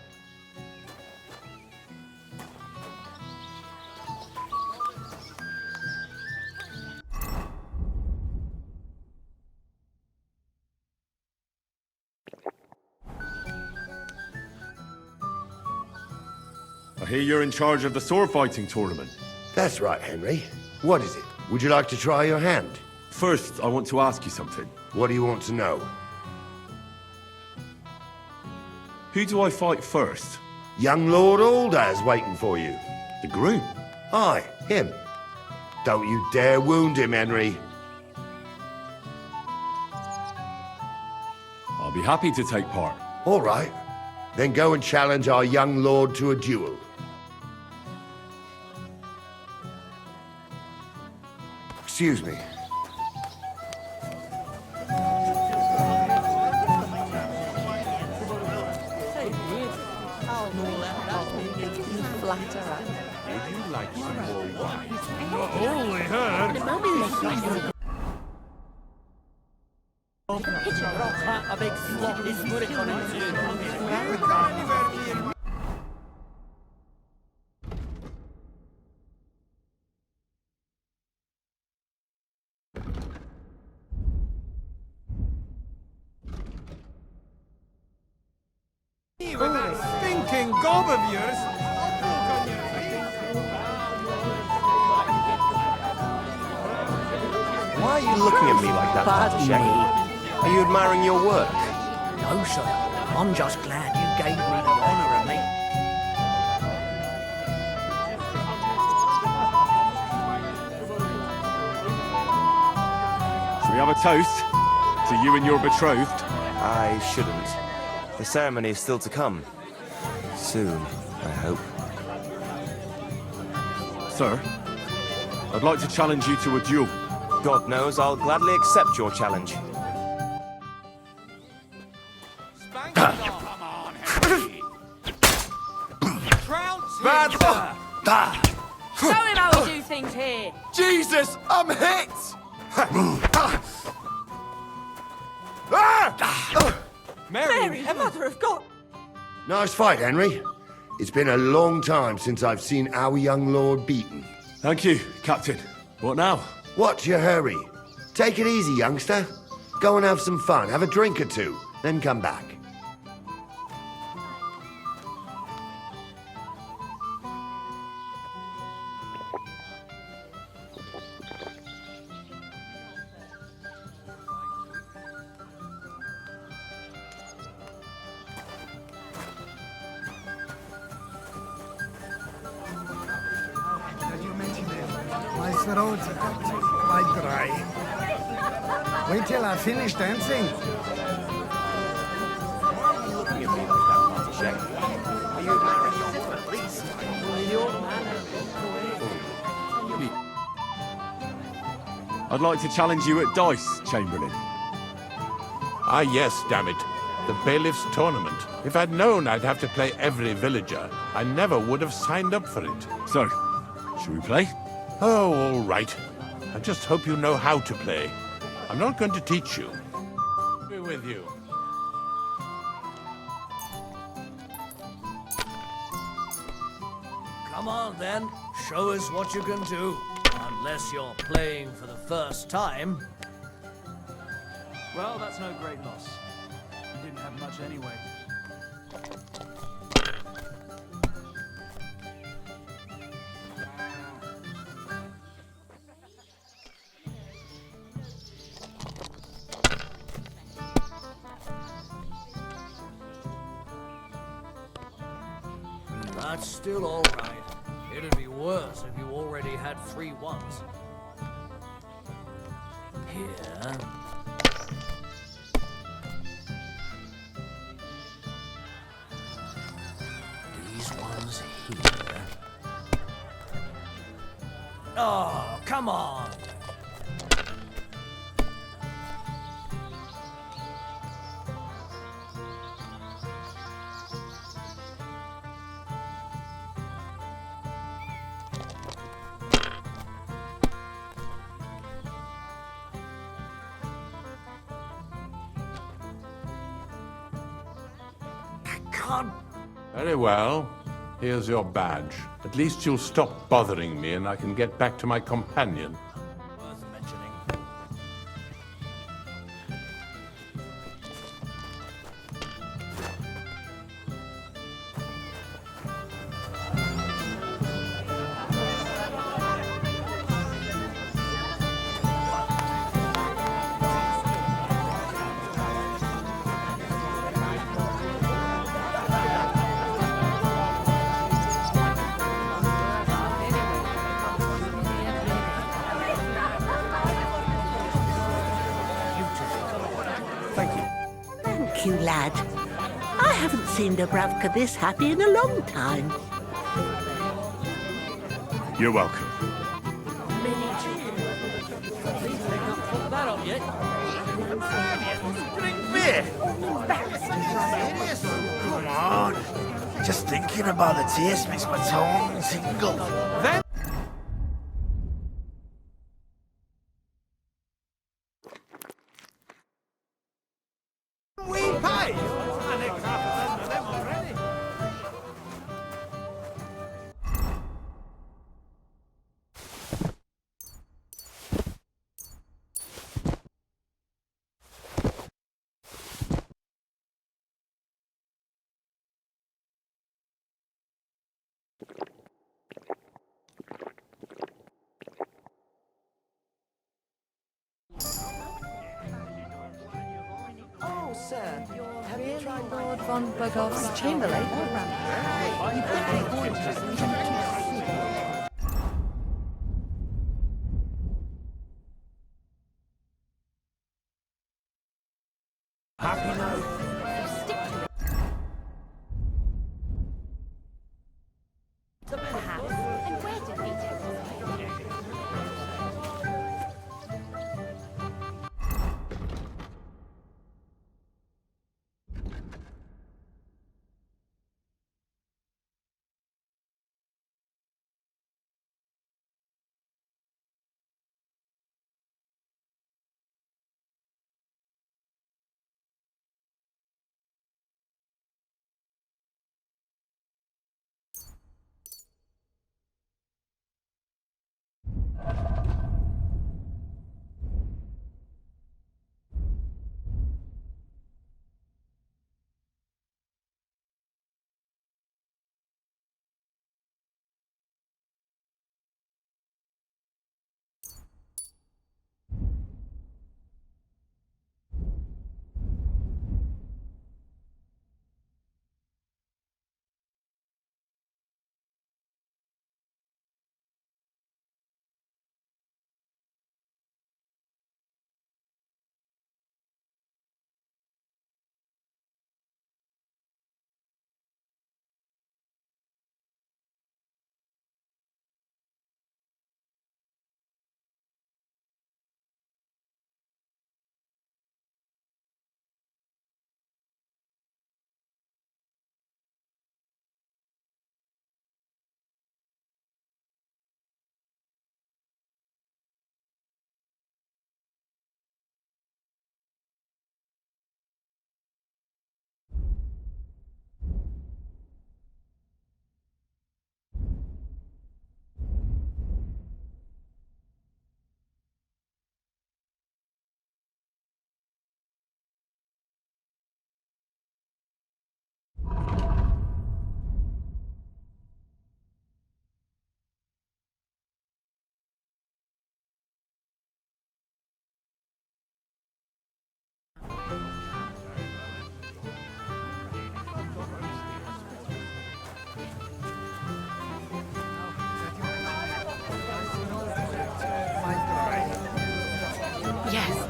I hear you're in charge of the sword fighting tournament. That's right, Henry. What is it? Would you like to try your hand? First, I want to ask you something. What do you want to know? Who do I fight first? Young Lord Aldaz waiting for you. The groom? Aye, him. Don't you dare wound him, Henry. I'll be happy to take part. All right. Then go and challenge our young lord to a duel. Excuse me. Flatterer. Would you like some more wine? Holy herd! A big slop is put on it. With that stinking gob of yours, Why are you looking at me like that, Pardon Archie? me. Are you admiring your work? No, sir. I'm just glad you gave me the honour of me. Shall we have a toast to you and your betrothed? I shouldn't. The ceremony is still to come. Soon, I hope. Sir, I'd like to challenge you to a duel. God knows I'll gladly accept your challenge. Show him how we do things here. Jesus, I'm hit! Mary, Mother of God. Nice fight, Henry. It's been a long time since I've seen our young lord beaten. Thank you, Captain. What now? What's your hurry? Take it easy, youngster. Go and have some fun. Have a drink or two, then come back. My throat's quite dry. Wait till I finish dancing. Why are you looking at me like that, Archie? Are you admiring your work, please? I'd like to challenge you at dice, Chamberlain. Ah, yes, damn it. The bailiff's tournament. If I'd known I'd have to play every villager, I never would have signed up for it. So, should we play? Oh, all right. I just hope you know how to play. I'm not going to teach you. Be with you. Come on, then. Show us what you can do. Unless you're playing for the first time. Well, that's no great loss. You didn't have much anyway. That's still alright. It'd be worse if you already had 3 ones. Here. These ones here. Oh, come on! Very well. Here's your badge. At least you'll stop bothering me and I can get back to my companion. Worth mentioning. Thank you, lad. I haven't seen Dubravka this happy in a long time. You're welcome. That up yet? Drink beer! Come on. Just thinking about the taste makes my tongue tingle. Then we pay! Oh, sir, have you tried Lord von Bogov's chamberlain? Happy now?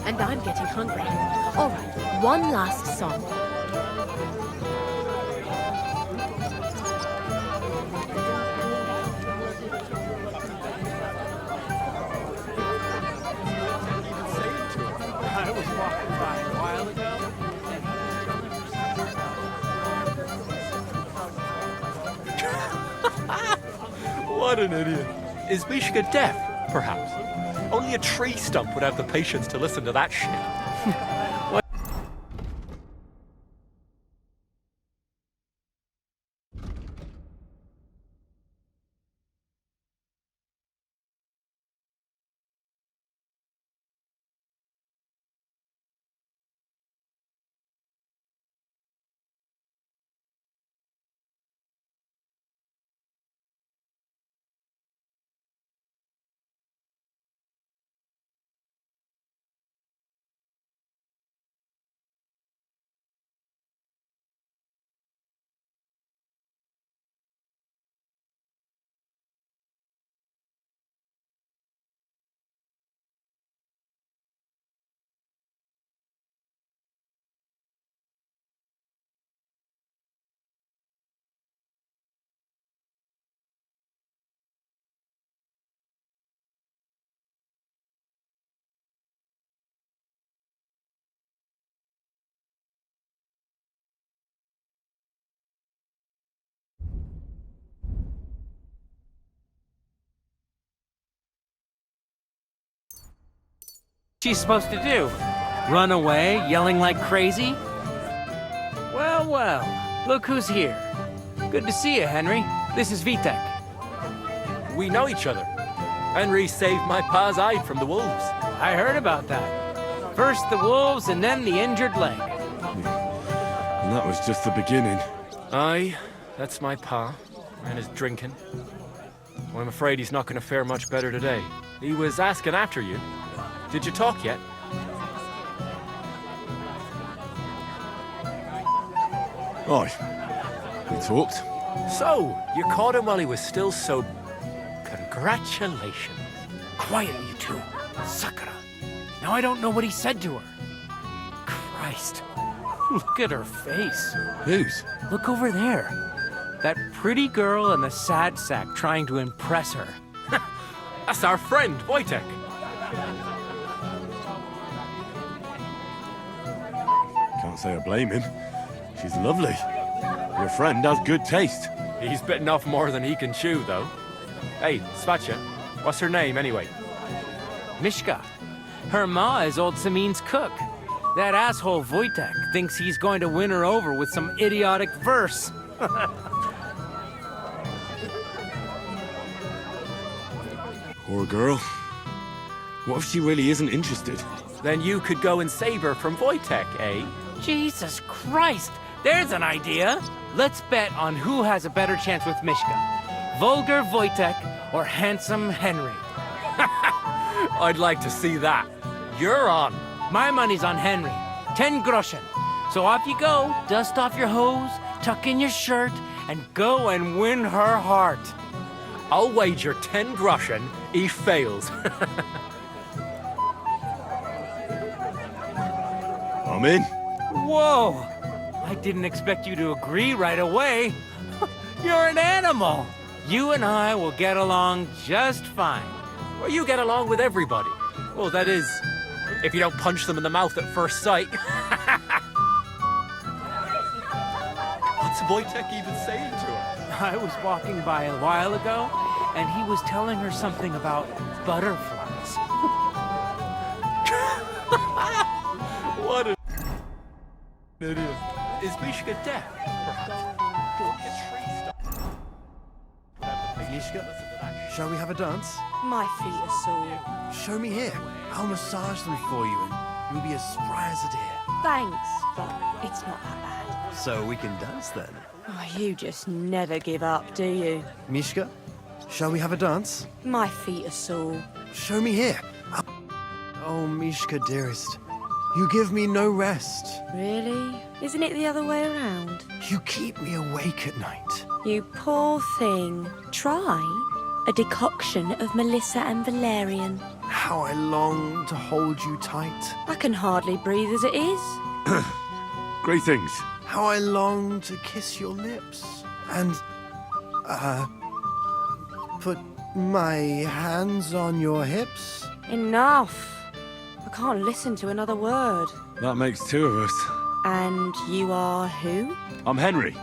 And I'm getting hungry. All right, one last song. I was walking by a while ago. What an idiot. Is Mishka deaf, perhaps? Only a tree stump would have the patience to listen to that shit. What? She's supposed to do? Run away, yelling like crazy? Well, well, look who's here. Good to see you, Henry. This is Vitek. We know each other. Henry saved my pa's eye from the wolves. I heard about that. First the wolves and then the injured leg. And that was just the beginning. Aye, that's my pa, and his drinking. Well, I'm afraid he's not going to fare much better today. He was asking after you. Did you talk yet? Aye. We talked. So, you caught him while he was still so... Congratulations. Quiet, you two. Sakura. Now I don't know what he said to her. Christ. Look at her face. Whose? Look over there. That pretty girl in the sad sack trying to impress her. That's our friend, Wojtek. Can't say I blame him. She's lovely. Your friend has good taste. He's bitten off more than he can chew, though. Hey, Svatcha, what's her name, anyway? Mishka. Her ma is old Samin's cook. That asshole Wojtek thinks he's going to win her over with some idiotic verse. Poor girl. What if she really isn't interested? Then you could go and save her from Wojtek, eh? Jesus Christ! There's an idea! Let's bet on who has a better chance with Mishka. Vulgar Wojtek or handsome Henry. I'd like to see that. You're on. My money's on Henry. 10 groschen. So off you go, dust off your hose, tuck in your shirt, and go and win her heart. I'll wager 10 groschen he fails. I'm in. Whoa! I didn't expect you to agree right away. You're an animal. You and I will get along just fine. Well, you get along with everybody. Well, that is, if you don't punch them in the mouth at first sight. What's Wojtek even saying to her? I was walking by a while ago, and he was telling her something about butterflies. What an idiot. Is Mishka deaf, perhaps? Mishka, shall we have a dance? My feet are sore. Show me here. I'll massage them for you and you'll be as spry as a deer. Thanks, but it's not that bad. So we can dance then. Oh, you just never give up, do you? Mishka, shall we have a dance? My feet are sore. Show me here. Oh, Mishka, dearest. You give me no rest. Really? Isn't it the other way around? You keep me awake at night. You poor thing. Try a decoction of Melissa and Valerian. How I long to hold you tight. I can hardly breathe as it is. Greetings. How I long to kiss your lips. And, put my hands on your hips. Enough. I can't listen to another word. That makes two of us. And you are who? I'm Henry.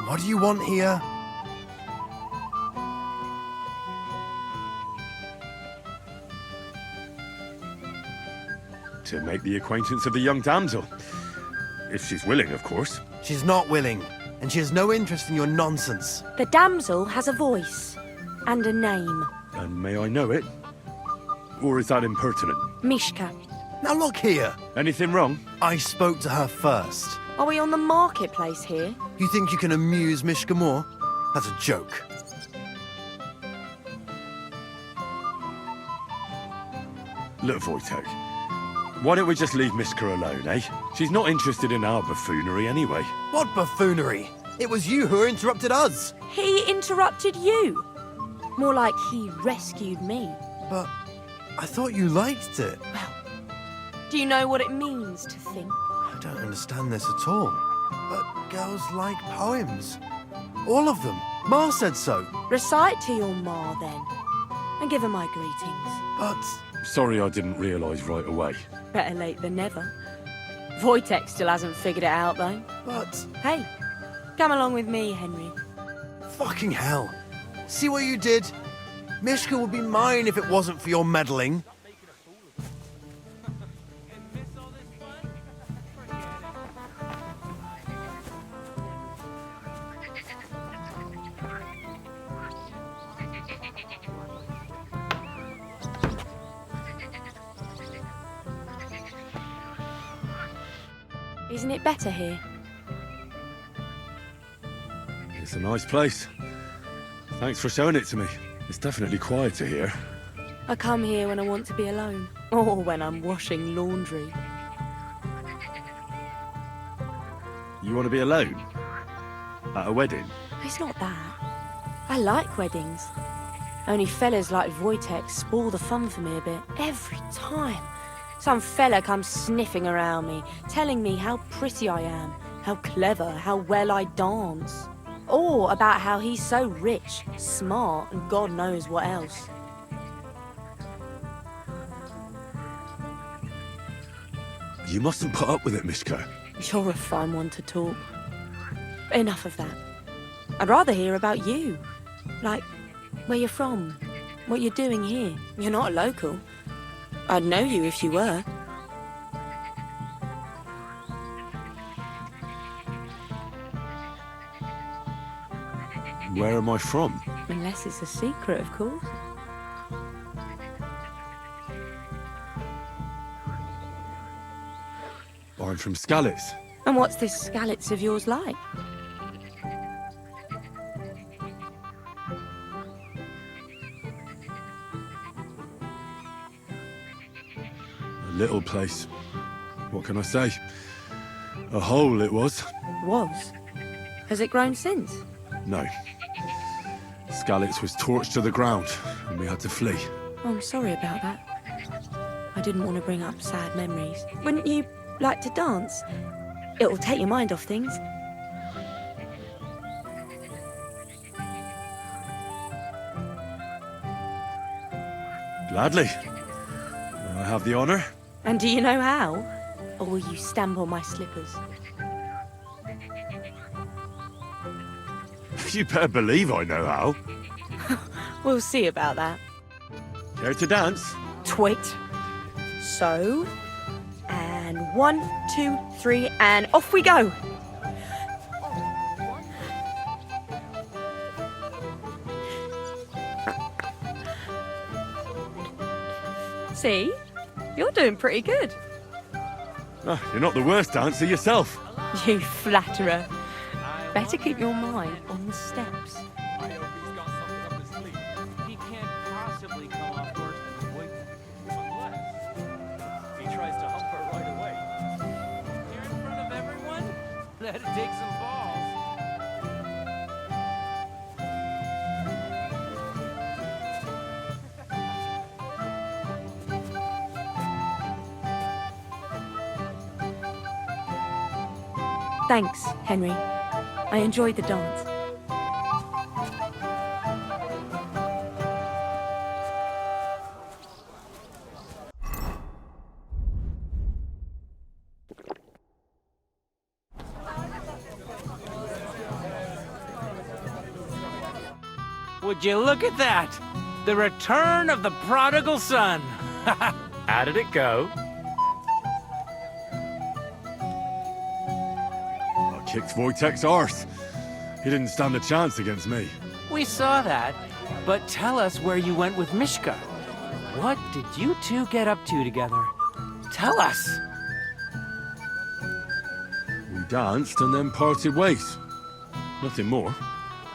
What do you want here? To make the acquaintance of the young damsel. If she's willing, of course. She's not willing, and she has no interest in your nonsense. The damsel has a voice and a name. And may I know it? Or is that impertinent? Mishka. Now look here. Anything wrong? I spoke to her first. Are we on the marketplace here? You think you can amuse Mishka more? That's a joke. Look, Wojtek. Why don't we just leave Mishka alone, eh? She's not interested in our buffoonery anyway. What buffoonery? It was you who interrupted us. He interrupted you. More like he rescued me. But I thought you liked it. Do you know what it means to think? I don't understand this at all. But girls like poems. All of them. Ma said so. Recite to your ma, then. And give her my greetings. But... Sorry I didn't realise right away. Better late than never. Wojtek still hasn't figured it out, though. But... Hey, come along with me, Henry. Fucking hell. See what you did? Mishka would be mine if it wasn't for your meddling. Isn't it better here? It's a nice place. Thanks for showing it to me. It's definitely quieter here. I come here when I want to be alone. Or when I'm washing laundry. You want to be alone? At a wedding? It's not that. I like weddings. Only fellas like Wojtek spoil the fun for me a bit. Every time. Some fella comes sniffing around me, telling me how pretty I am, how clever, how well I dance. Or about how he's so rich, smart, and God knows what else. You mustn't put up with it, Mishka. You're a fine one to talk. But enough of that. I'd rather hear about you. Like, where you're from, what you're doing here. You're not a local. I'd know you if you were. Where am I from? Unless it's a secret, of course. I'm from Skalitz. And what's this Skalitz of yours like? A little place. What can I say? A hole it was. Was? Has it grown since? No. Skalitz was torched to the ground, and we had to flee. Oh, I'm sorry about that. I didn't want to bring up sad memories. Wouldn't you like to dance? It'll take your mind off things. Gladly. I have the honor. And do you know how? Or will you stamp on my slippers? You better believe I know how. We'll see about that. Care to dance? Twit. So, and 1, 2, 3, and off we go. See? You're doing pretty good. Oh, you're not the worst dancer yourself. You flatterer. Better keep your mind on the steps. He can't possibly come off worse than Wojtek. Unless he tries to hump her right away. Here in front of everyone? That'd take some balls. Thanks, Henry. I enjoyed the dance. Would you look at that? The return of the prodigal son. How did it go? I kicked Wojtek's arse. He didn't stand a chance against me. We saw that, but tell us where you went with Mishka. What did you two get up to together? Tell us! We danced and then parted ways. Nothing more.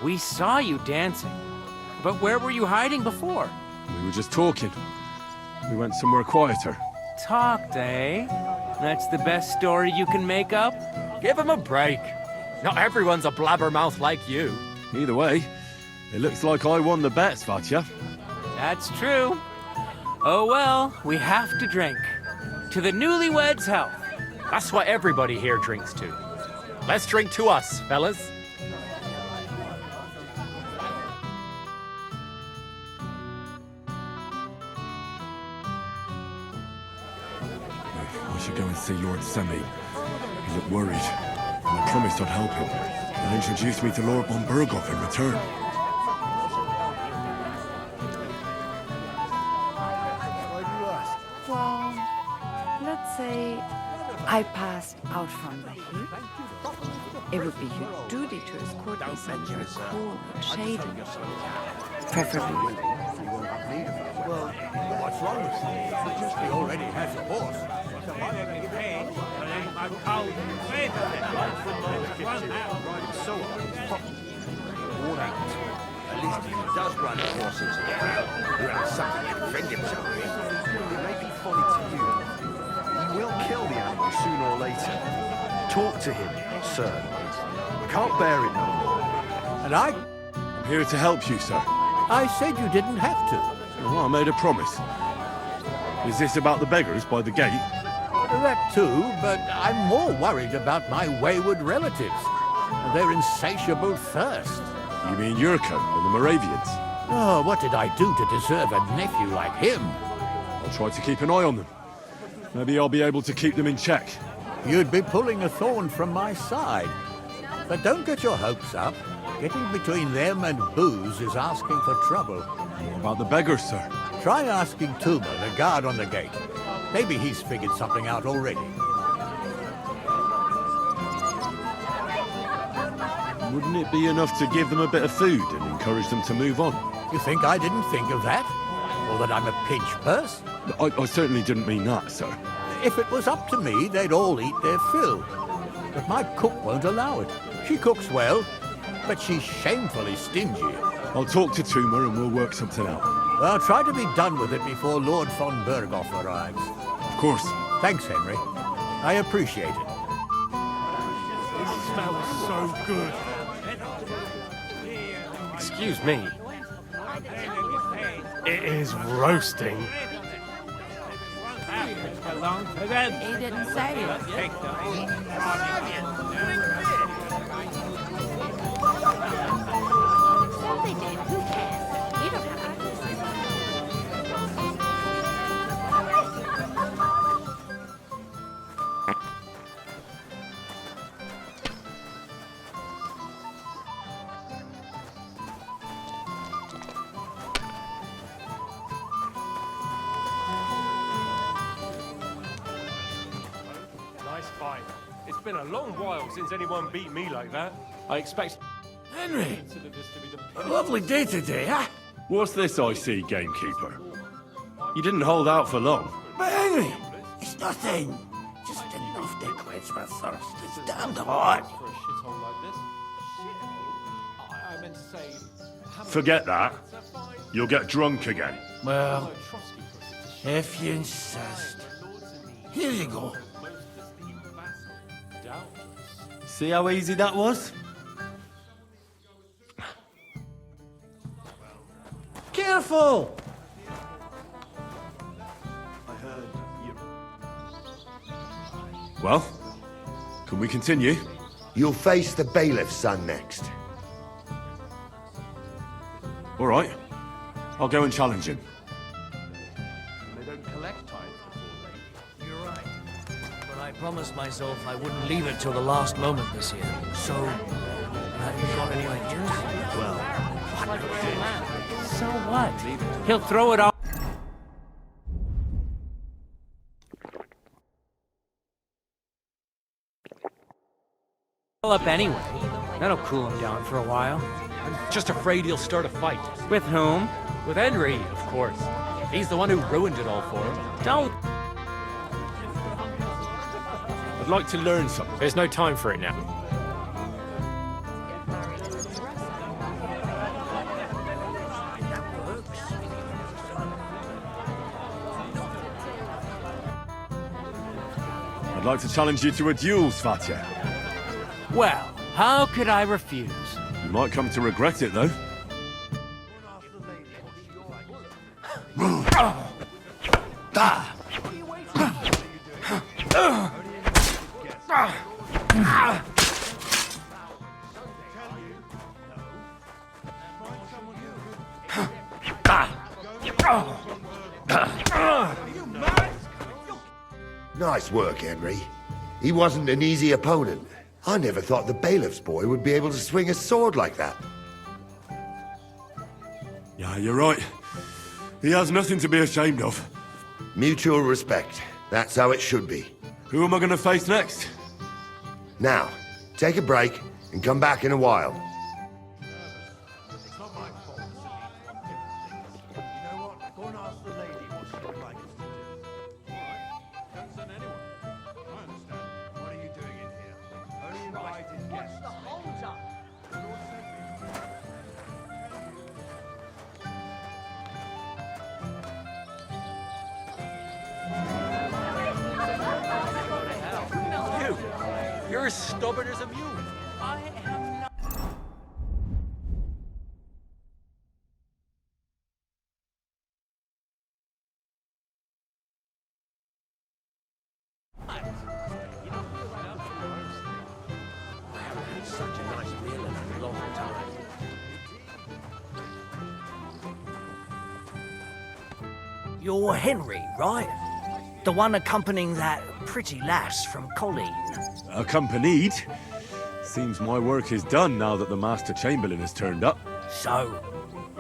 We saw you dancing. But where were you hiding before? We were just talking. We went somewhere quieter. Talked, eh? That's the best story you can make up? Give him a break. Not everyone's a blabbermouth like you. Either way, it looks like I won the bet, Svatya. That's true. Oh well, we have to drink. To the newlyweds' health. That's what everybody here drinks to. Let's drink to us, fellas. I should go and see Lord Semi. He looked worried, and I promised I'd help him. And introduced me to Lord von Berghoff in return. Well, let's say I passed out from the heat. It would be your duty to escort me somewhere cool and shady. Preferably. Well, what's wrong with you? He already has a horse. Worn out. At least if he does run horses, he'll have something to defend himself with. It may be funny to you. He will kill the animal sooner or later. Talk to him, sir. Can't bear it no more. And I'm here to help you, sir. I said you didn't have to. Oh, I made a promise. Is this about the beggars by the gate? That too, but I'm more worried about my wayward relatives and their insatiable thirst. You mean Yurka and the Moravians? Oh, what did I do to deserve a nephew like him? I'll try to keep an eye on them. Maybe I'll be able to keep them in check. You'd be pulling a thorn from my side. But don't get your hopes up. Getting between them and booze is asking for trouble. What about the beggars, sir? Try asking Tuma, the guard on the gate. Maybe he's figured something out already. Wouldn't it be enough to give them a bit of food and encourage them to move on? You think I didn't think of that? Or that I'm a pinch purse? I certainly didn't mean that, sir. If it was up to me, they'd all eat their fill. But my cook won't allow it. She cooks well, but she's shamefully stingy. I'll talk to Tuma and we'll work something out. Well, try to be done with it before Lord von Berghoff arrives. Of course. Thanks, Henry. I appreciate it. This smells so good. Excuse me. It is roasting. He didn't say it. Well, they did. Who cares? You don't have to. Nice fight. It's been a long while since anyone beat me like that. I expect... Henry! Consider this to be the... A lovely day today, huh? What's this I see, gamekeeper? You didn't hold out for long. But Henry, it's nothing. Just enough to quench my thirst. It's damned hot. For a shithole like this. Shithole? I meant to say... Forget that. You'll get drunk again. Well, if you insist. Here you go. See how easy that was? Careful! Well, can we continue? You'll face the bailiff's son next. All right. I'll go and challenge him. They don't collect tithes before You're right. But I promised myself I wouldn't leave it till the last moment this year. So, have you got any ideas? Well, so what? He'll throw it off. Up anyway. That'll cool him down for a while. I'm just afraid he'll start a fight. With whom? With Henry, of course. He's the one who ruined it all for him. Don't. I'd like to learn something. There's no time for it now. I'd like to challenge you to a duel, Svatya. Well, how could I refuse? You might come to regret it, though. Nice work, Henry. He wasn't an easy opponent. I never thought the bailiff's boy would be able to swing a sword like that. Yeah, you're right. He has nothing to be ashamed of. Mutual respect. That's how it should be. Who am I going to face next? Now, take a break and come back in a while. You're as stubborn as a mule. I am not. Such a nice meal in a long time. You're Henry, right? The one accompanying that pretty lass from Colleen. Accompanied? Seems my work is done now that the Master Chamberlain has turned up. So,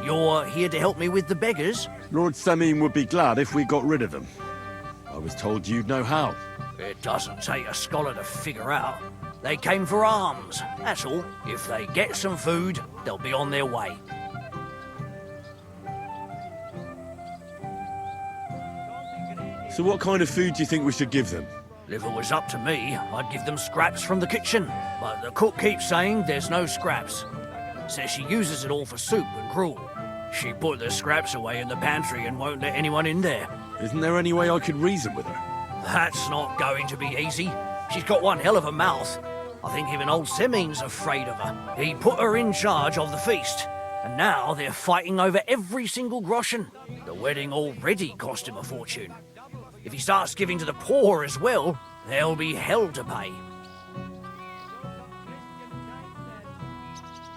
you're here to help me with the beggars? Lord Semine would be glad if we got rid of them. I was told you'd know how. It doesn't take a scholar to figure out. They came for alms, that's all. If they get some food, they'll be on their way. So what kind of food do you think we should give them? If it was up to me, I'd give them scraps from the kitchen. But the cook keeps saying there's no scraps. Says she uses it all for soup and gruel. She put the scraps away in the pantry and won't let anyone in there. Isn't there any way I could reason with her? That's not going to be easy. She's got one hell of a mouth. I think even old Semine's afraid of her. He put her in charge of the feast. And now they're fighting over every single groschen. The wedding already cost him a fortune. If he starts giving to the poor as well, there'll be hell to pay.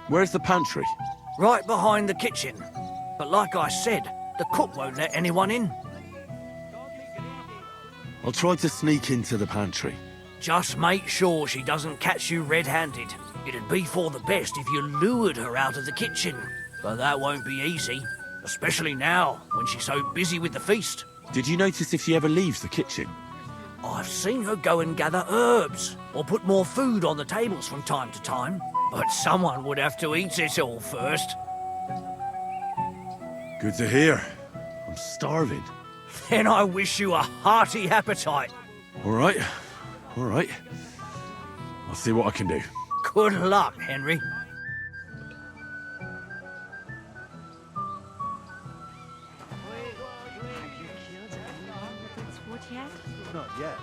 Where's the pantry? Right behind the kitchen. But like I said, the cook won't let anyone in. I'll try to sneak into the pantry. Just make sure she doesn't catch you red-handed. It'd be for the best if you lured her out of the kitchen. But that won't be easy, especially now, when she's so busy with the feast. Did you notice if she ever leaves the kitchen? I've seen her go and gather herbs, or put more food on the tables from time to time. But someone would have to eat it all first. Good to hear. I'm starving. Then I wish you a hearty appetite. All right. All right. I'll see what I can do. Good luck, Henry. Not yet.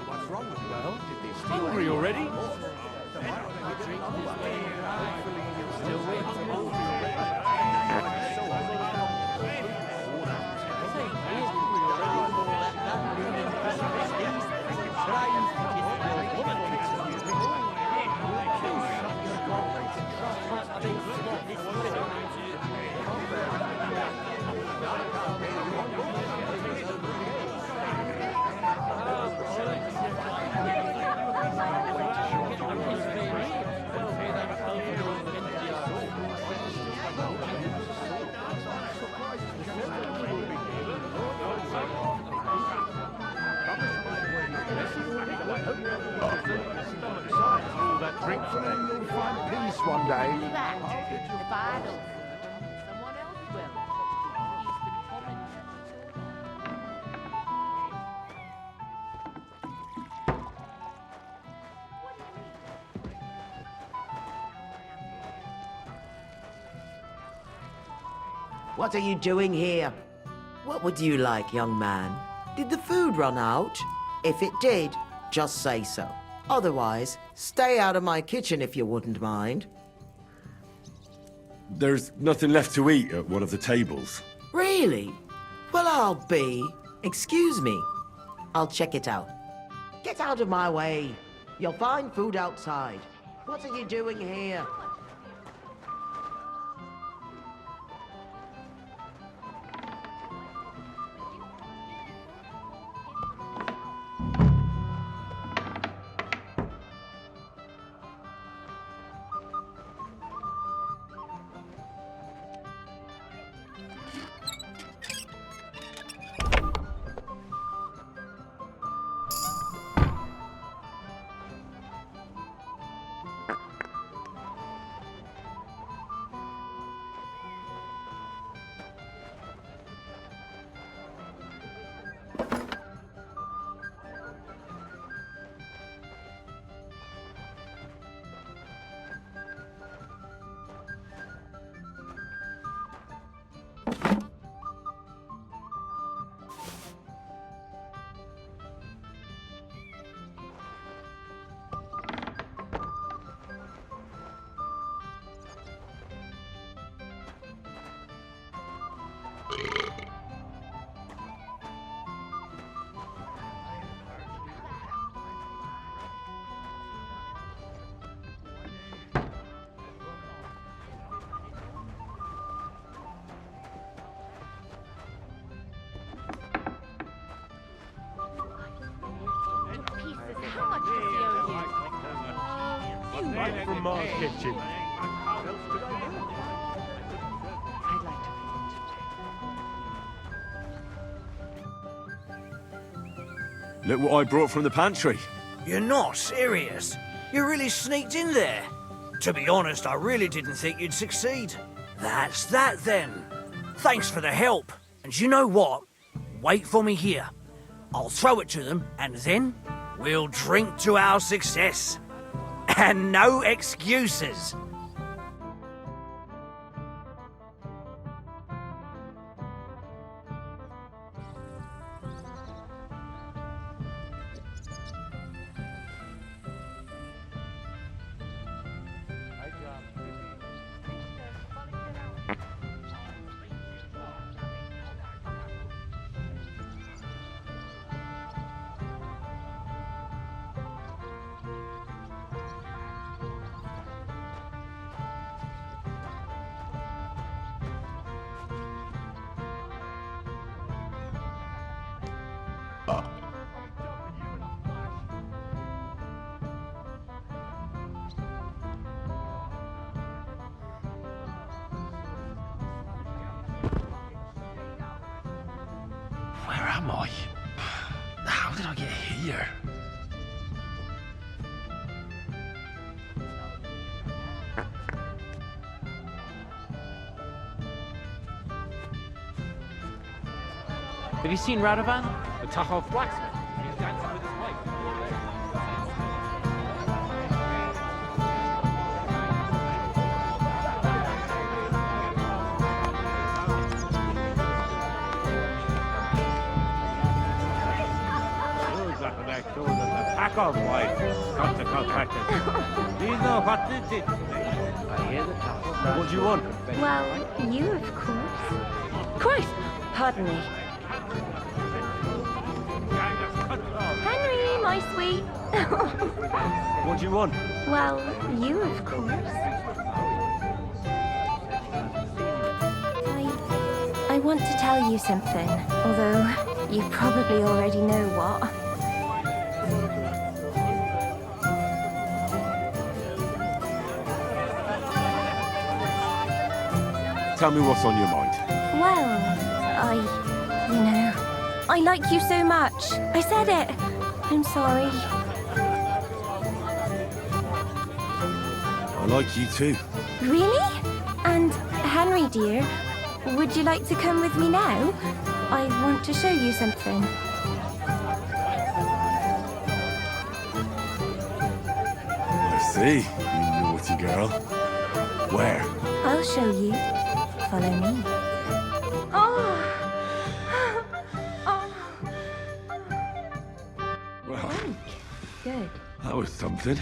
What's wrong with you? Well, did they steal Hungry already? Still waiting. one day. If I don't serve him, someone else will. He's been coming. What are you doing here? What would you like, young man? Did the food run out? If it did, just say so. Otherwise, stay out of my kitchen if you wouldn't mind. There's nothing left to eat at one of the tables. Really? Well, I'll be. Excuse me. I'll check it out. Get out of my way. You'll find food outside. What are you doing here? Right from my kitchen. Look what I brought from the pantry. You're not serious? You really sneaked in there? To be honest, I really didn't think you'd succeed. That's that then. Thanks for the help. And you know what? Wait for me here. I'll throw it to them, and then we'll drink to our success. And no excuses. Where am I? How did I get here? Have you seen Radovan? The Tahov blacksmith. He's dancing with his wife. Pack of white. Got to contact us. Do you know what this is? I hear the top. What do you want? Well, you, of course. Christ! Pardon me. Henry, my sweet. What do you want? Well, you, of course. I want to tell you something, although you probably already know what. Tell me what's on your mind. Well, I like you so much. I said it. I'm sorry. I like you too. Really? And Henry, dear, would you like to come with me now? I want to show you something. I see, you naughty girl. Where? I'll show you. Follow me. Oh! Well, Good. that was something.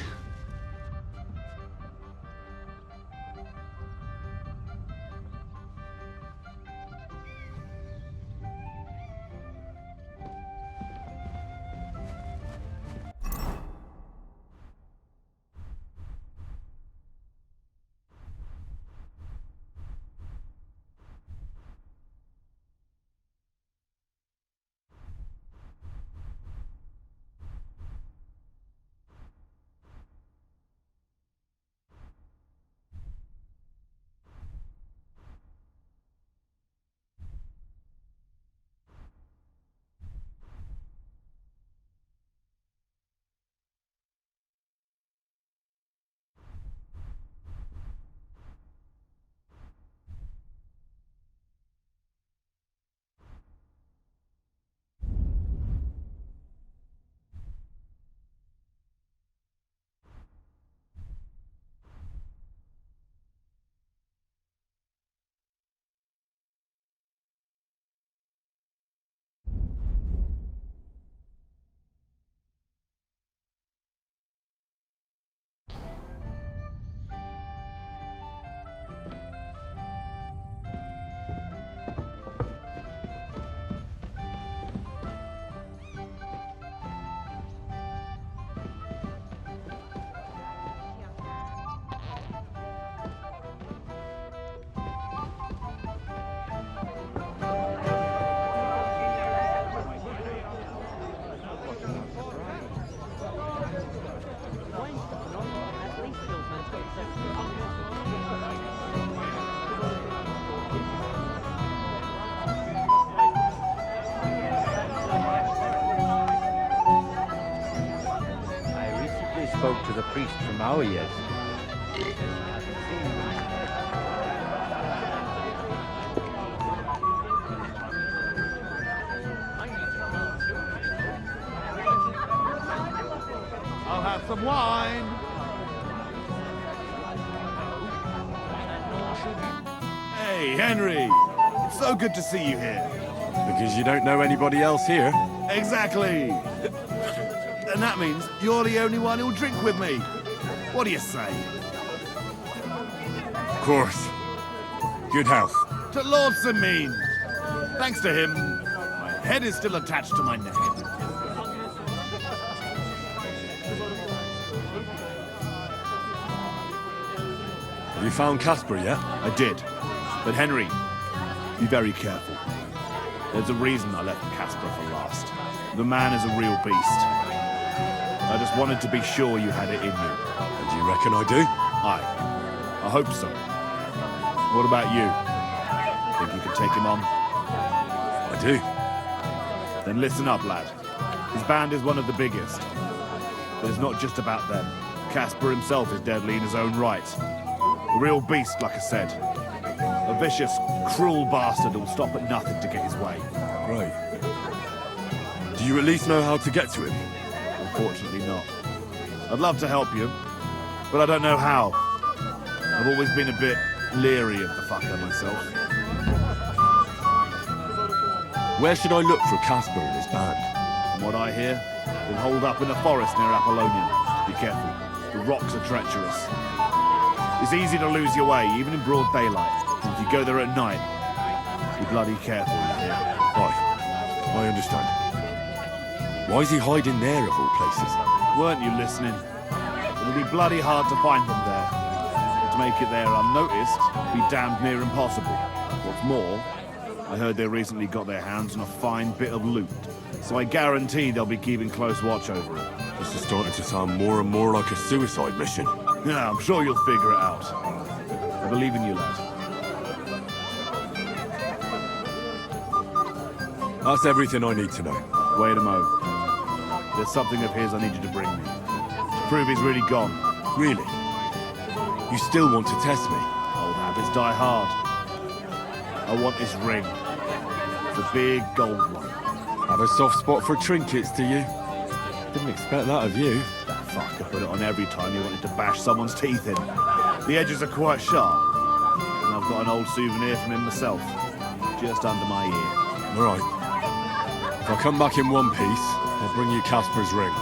Spoke to the priest from Auias. I'll have some wine. Hey, Henry. It's so good to see you here. Because you don't know anybody else here? Exactly. And that means you're the only one who'll drink with me. What do you say? Of course. Good health. To Lord Sameen. Thanks to him, my head is still attached to my neck. Have you found Casper yet? I did. But Henry, be very careful. There's a reason I left Casper for last. The man is a real beast. I just wanted to be sure you had it in you. And you reckon I do? I hope so. What about you? Think you could take him on? I do. Then listen up, lad. His band is one of the biggest. But it's not just about them. Casper himself is deadly in his own right. A real beast, like I said. A vicious, cruel bastard who'll stop at nothing to get his way. Right. Do you at least know how to get to him? Unfortunately not. I'd love to help you, but I don't know how. I've always been a bit leery of the fucker myself. Where should I look for Casper and his band? From what I hear, they're holed up in a forest near Apollonia. Be careful. The rocks are treacherous. It's easy to lose your way, even in broad daylight. And if you go there at night, be bloody careful, you hear? Right. I understand. Why is he hiding there, of all places? Weren't you listening? It'll be bloody hard to find them there. To make it there unnoticed, be damned near impossible. What's more, I heard they recently got their hands on a fine bit of loot. So I guarantee they'll be keeping close watch over it. This is starting to sound more and more like a suicide mission. Yeah, I'm sure you'll figure it out. I believe in you, lad. That's everything I need to know. Wait a moment. There's something of his I need you to bring me. To prove he's really gone. Really? You still want to test me? Old habits die hard. I want his ring. The big gold one. Have a soft spot for trinkets, do you? Didn't expect that of you. That fucker put it on every time he wanted to bash someone's teeth in. The edges are quite sharp. And I've got an old souvenir from him myself. Just under my ear. All right. If I come back in one piece, I'll bring you Casper's ring.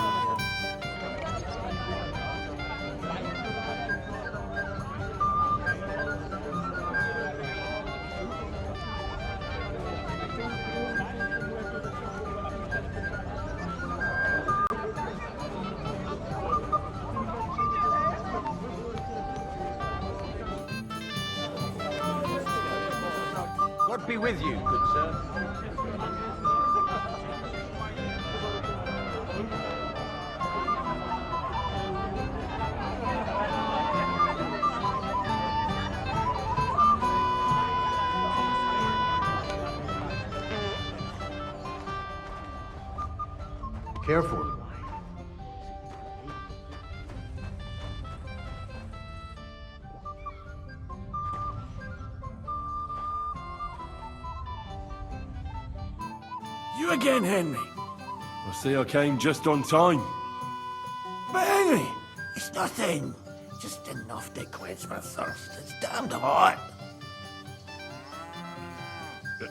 God be with you, good sir. Careful. You again, Henry. I see I came just on time. But Henry, it's nothing. Just enough to quench my thirst. It's damned hot.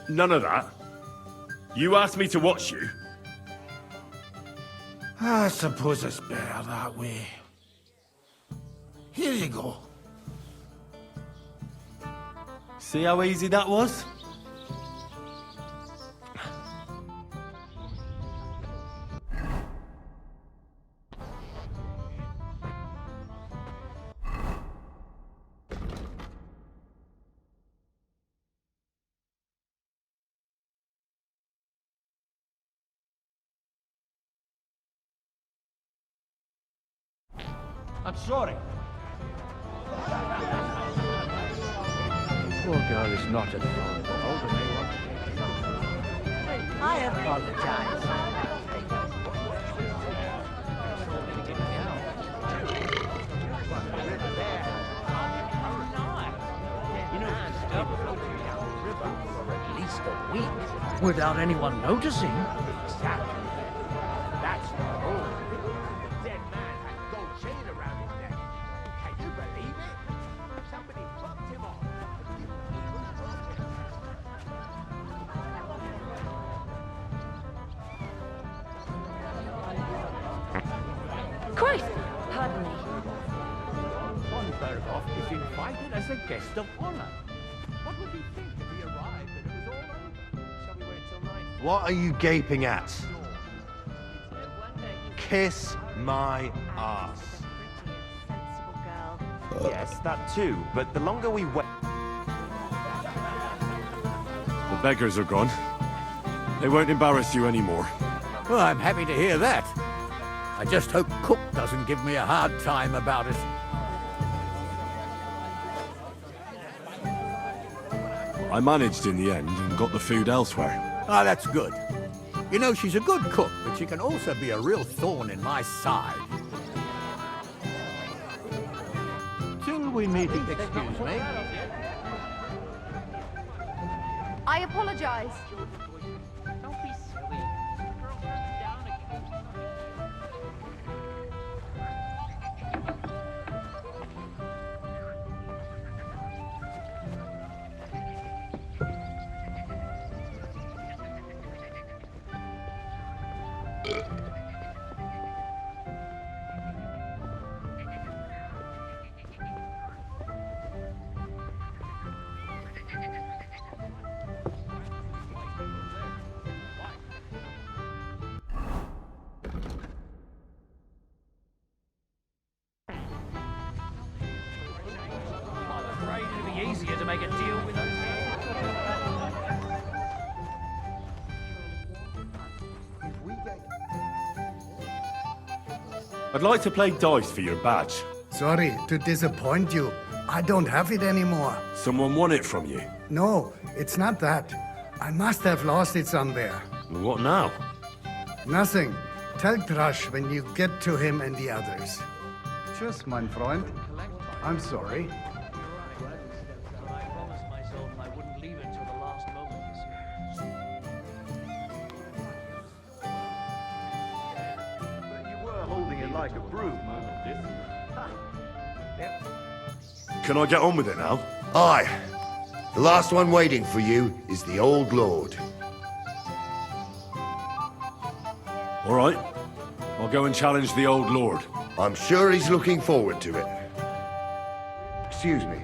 None of that. You asked me to watch you. I suppose it's better that way. Here you go. See how easy that was? I'm sorry. Poor girl is not at fault. Older may want to I apologize. At least a week, without anyone noticing. Exactly. That's the rule. The dead man had gold chain around his neck. Can you believe it? Somebody fucked him off. Christ! Pardon me. Von Berghoff is invited as a guest of honor. What would he think if he arrived and it was all over? Shall we wait till night? What are you gaping at? Kiss my ass. Yes, that too, but the longer we wait... The beggars are gone. They won't embarrass you anymore. Well, I'm happy to hear that. I just hope Cook doesn't give me a hard time about it. I managed in the end and got the food elsewhere. Ah, that's good. You know, she's a good cook, but she can also be a real thorn in my side. Till we meet, excuse me. I apologize. Don't be silly. Girl, down again. Easier to make a deal with us. I'd like to play dice for your badge. Sorry to disappoint you. I don't have it anymore. Someone won it from you. No, it's not that. I must have lost it somewhere. What now? Nothing. Tell Thrush when you get to him and the others. Tschüss, mein Freund. I'm sorry. But I promised myself I wouldn't leave it till the last moment this year. You were holding it like a broom, Can I get on with it now? Aye. The last one waiting for you is the Old Lord. All right. I'll go and challenge the Old Lord. I'm sure he's looking forward to it. Excuse me.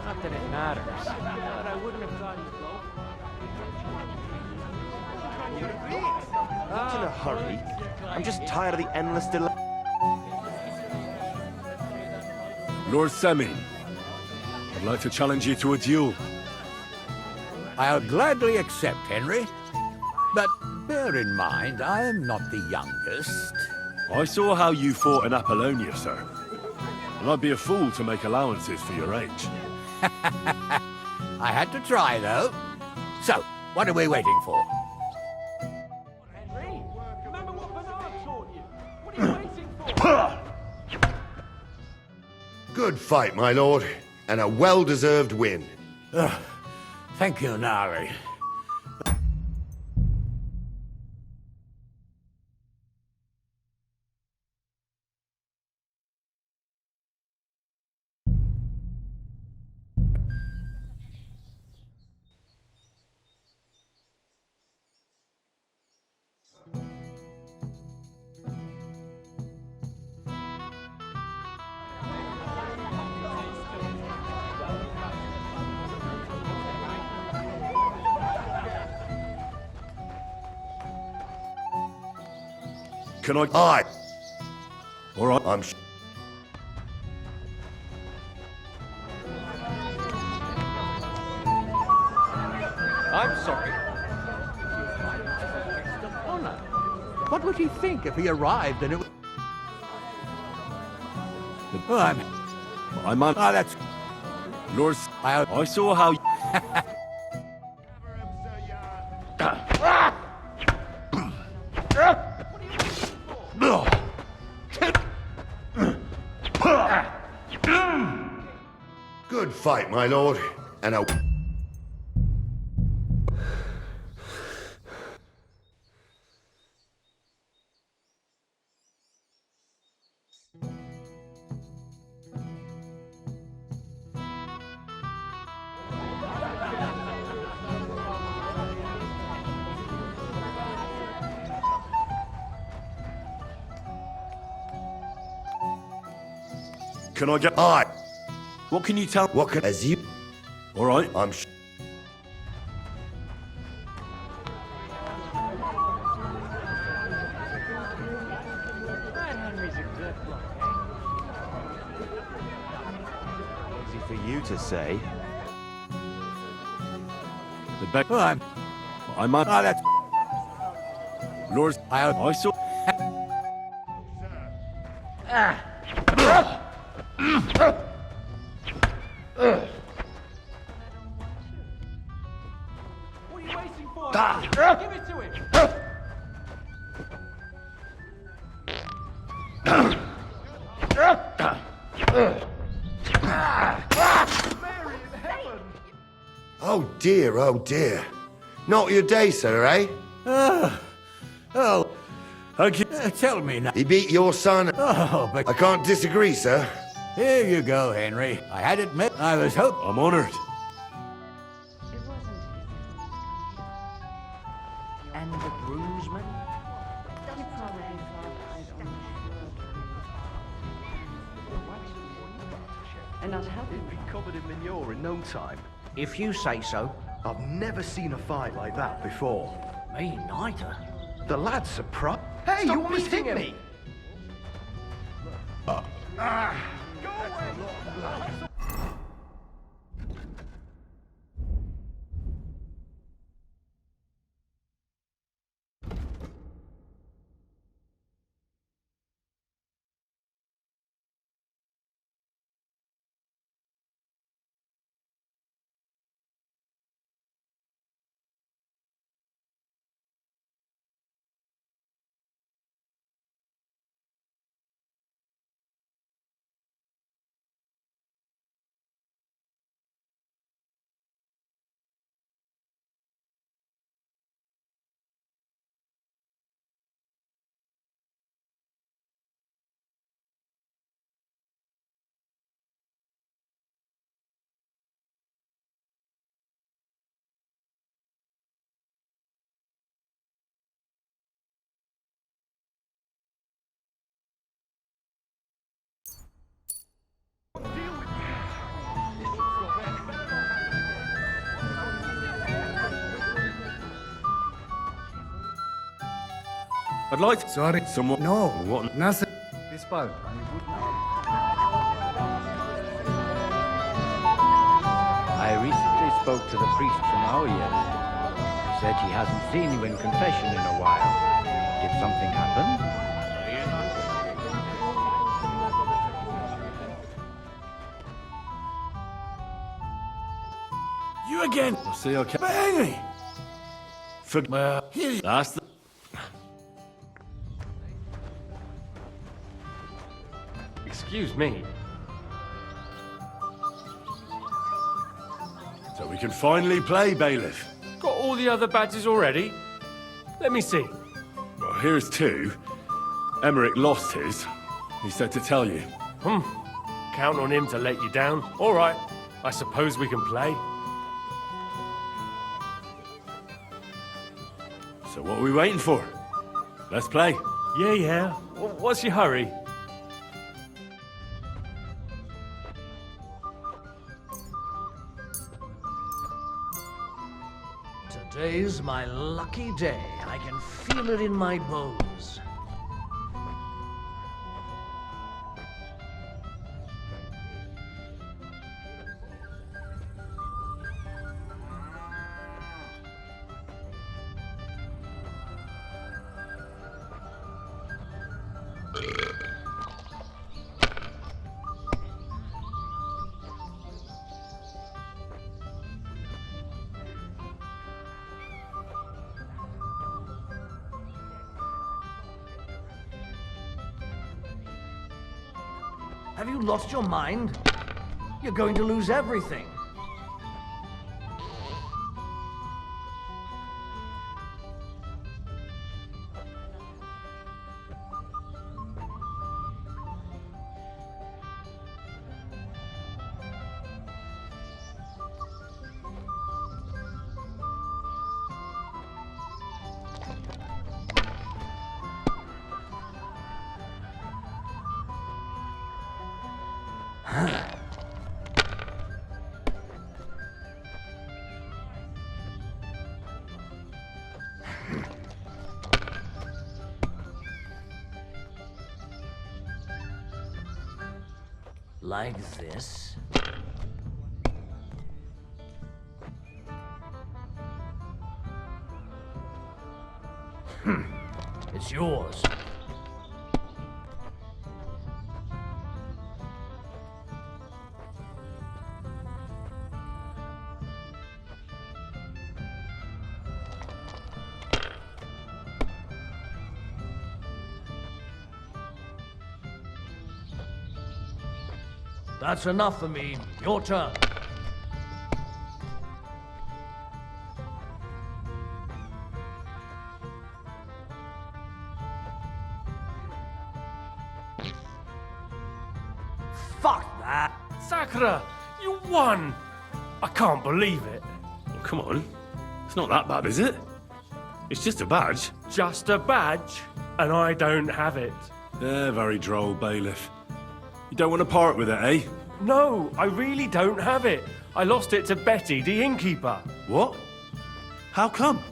Not that it matters. But I wouldn't have thought Not in a hurry. I'm just tired of the endless delay. Lord Semin, I'd like to challenge you to a duel. I'll gladly accept, Henry. But bear in mind, I am not the youngest. I saw how you fought in Apollonia, sir. And I'd be a fool to make allowances for your age. I had to try, though. So, what are we waiting for? Henry, remember what Bernard taught you? What are you waiting for? Good fight, my lord, and a well-deserved win. Thank you, Nari. Can I? Aye. All right. I'm sorry. Honor. What would he think if he arrived and it was... I'm on. Ah, that's... Lord, I saw how... Good fight, my lord, and a... Can I get... Aye. What can you tell... What can... As you... All right. I'm... Henry's a good bloke, Easy for you to say. The back... I'm on... Ah, that's... Lord, I saw... What are you waiting for? Give it to him! Oh dear, oh dear. Not your day, sir, eh? Tell me now. He beat your son. Oh, but... I can't disagree, sir. Here you go, Henry. I had admit I was hoping... I'm honored. And the groomsmen? You probably thought I'd only and not help He'd be covered in manure in no time. If you say so. I've never seen a fight like that before. Me neither. The lad's surprised. Hey, you almost hit me! Go away! I'd like to... Sorry. Someone... No. What? Nothing. This boat. I recently spoke to the priest from Aoyes. He said he hasn't seen you in confession in a while. Did something happen? You again! I'll see you okay. Bang me! Well, that's the... Excuse me. So we can finally play, Bailiff. Got all the other badges already? Let me see. Well, here's two. Emmerich lost his. He said to tell you. Count on him to let you down. All right. I suppose we can play. So what are we waiting for? Let's play. Yeah. What's your hurry? Today's my lucky day. I can feel it in my bones. Have you lost your mind? You're going to lose everything. Like this. It's yours. That's enough for me. Your turn. Fuck that! Sakura, you won! I can't believe it. Oh, come on. It's not that bad, is it? It's just a badge. Just a badge, and I don't have it. They're very droll, Bailiff. You don't want to part with it, eh? No, I really don't have it. I lost it to Betty, the innkeeper. What? How come?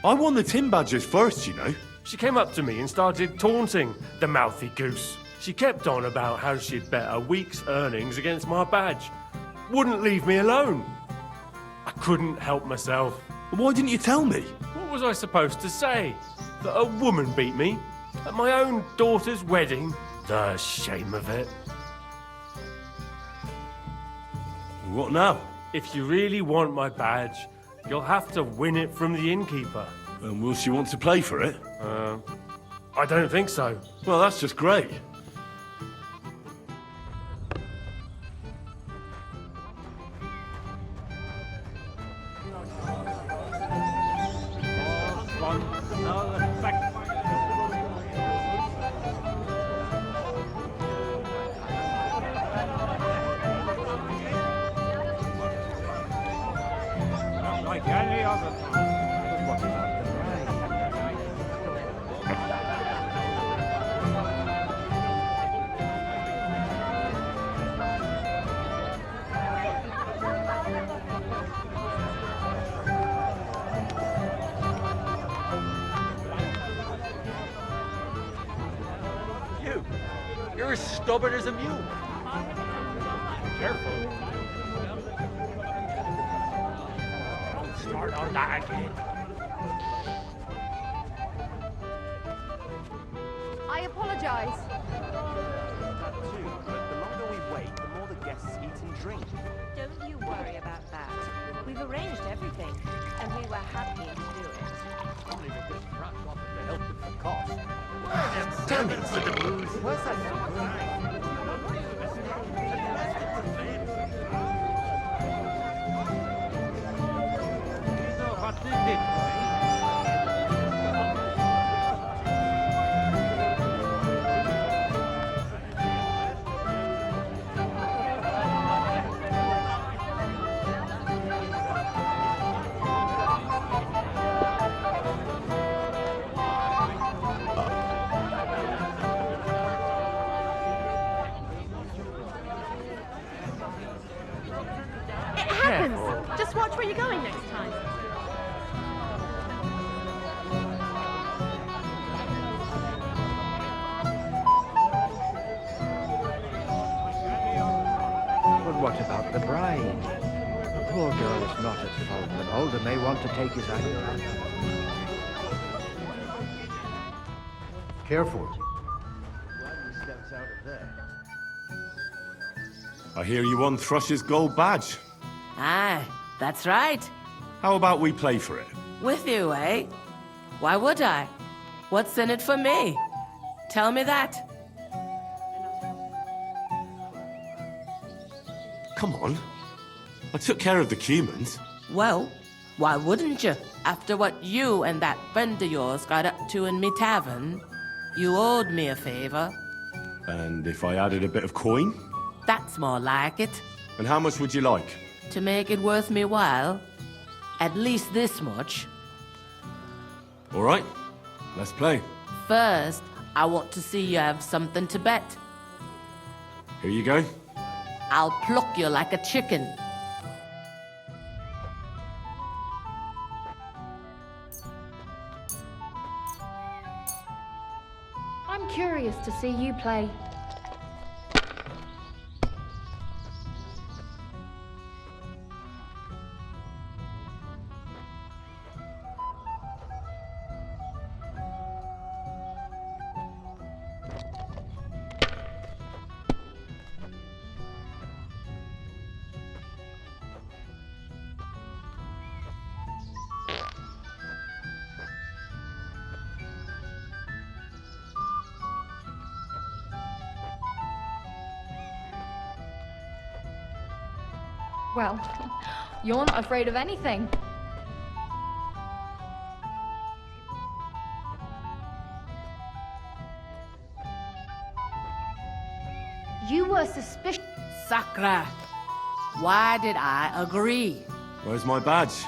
I won the tin badges first, you know. She came up to me and started taunting, the mouthy goose. She kept on about how she'd bet a week's earnings against my badge. Wouldn't leave me alone. I couldn't help myself. Why didn't you tell me? What was I supposed to say? That a woman beat me? At my own daughter's wedding? The shame of it. What now? If you really want my badge, you'll have to win it from the innkeeper. And will she want to play for it? I don't think so. Well, that's just great. Like any other time. You're as stubborn as a mule. Careful. Don't start on that again. I apologize. That too, but the longer we wait, the more the guests eat and drink. Don't you worry about that. We've arranged everything, and we were happy to do it. Only with this crap wanted to help with the cost. Damn it! For the booze. Where's that? What is it? It happens. Just watch where you're going next time. But what about the bride? The poor girl is not at fault, but Alder may want to take his anger. Careful. Steps out of there. I hear you won Thrush's gold badge. Aye, that's right. How about we play for it? With you, eh? Why would I? What's in it for me? Tell me that. Come on. I took care of the Cumans. Well, why wouldn't you? After what you and that friend of yours got up to in me tavern, you owed me a favor. And if I added a bit of coin? That's more like it. And how much would you like? To make it worth me while, at least this much. All right, let's play. First, I want to see you have something to bet. Here you go. I'll pluck you like a chicken. I'm curious to see you play. Well, you're not afraid of anything. You were suspicious. Sakra, why did I agree? Where's my badge?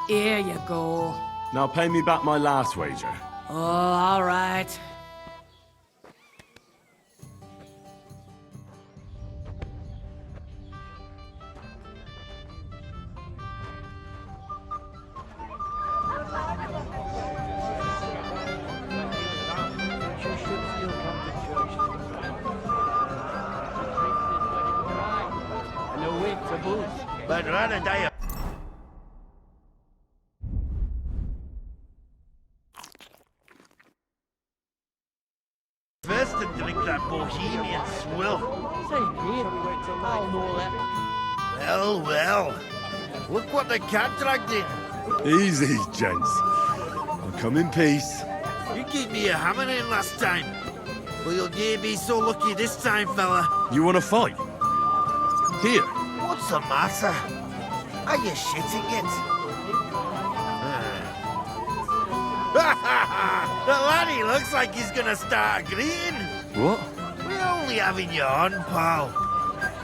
Here you go. Now pay me back my last wager. Oh, all right. But rather die. First to drink that bohemian swill. Same here. I'll know that. Well, well. Look what the cat dragged in. Easy, gents. I'll come in peace. You gave me a hammering last time. Well, you'll near be so lucky this time, fella. You want to fight? Here. What's the matter? Are you shitting it? The laddie looks like he's gonna start agreeing. What? We're only having you on, pal.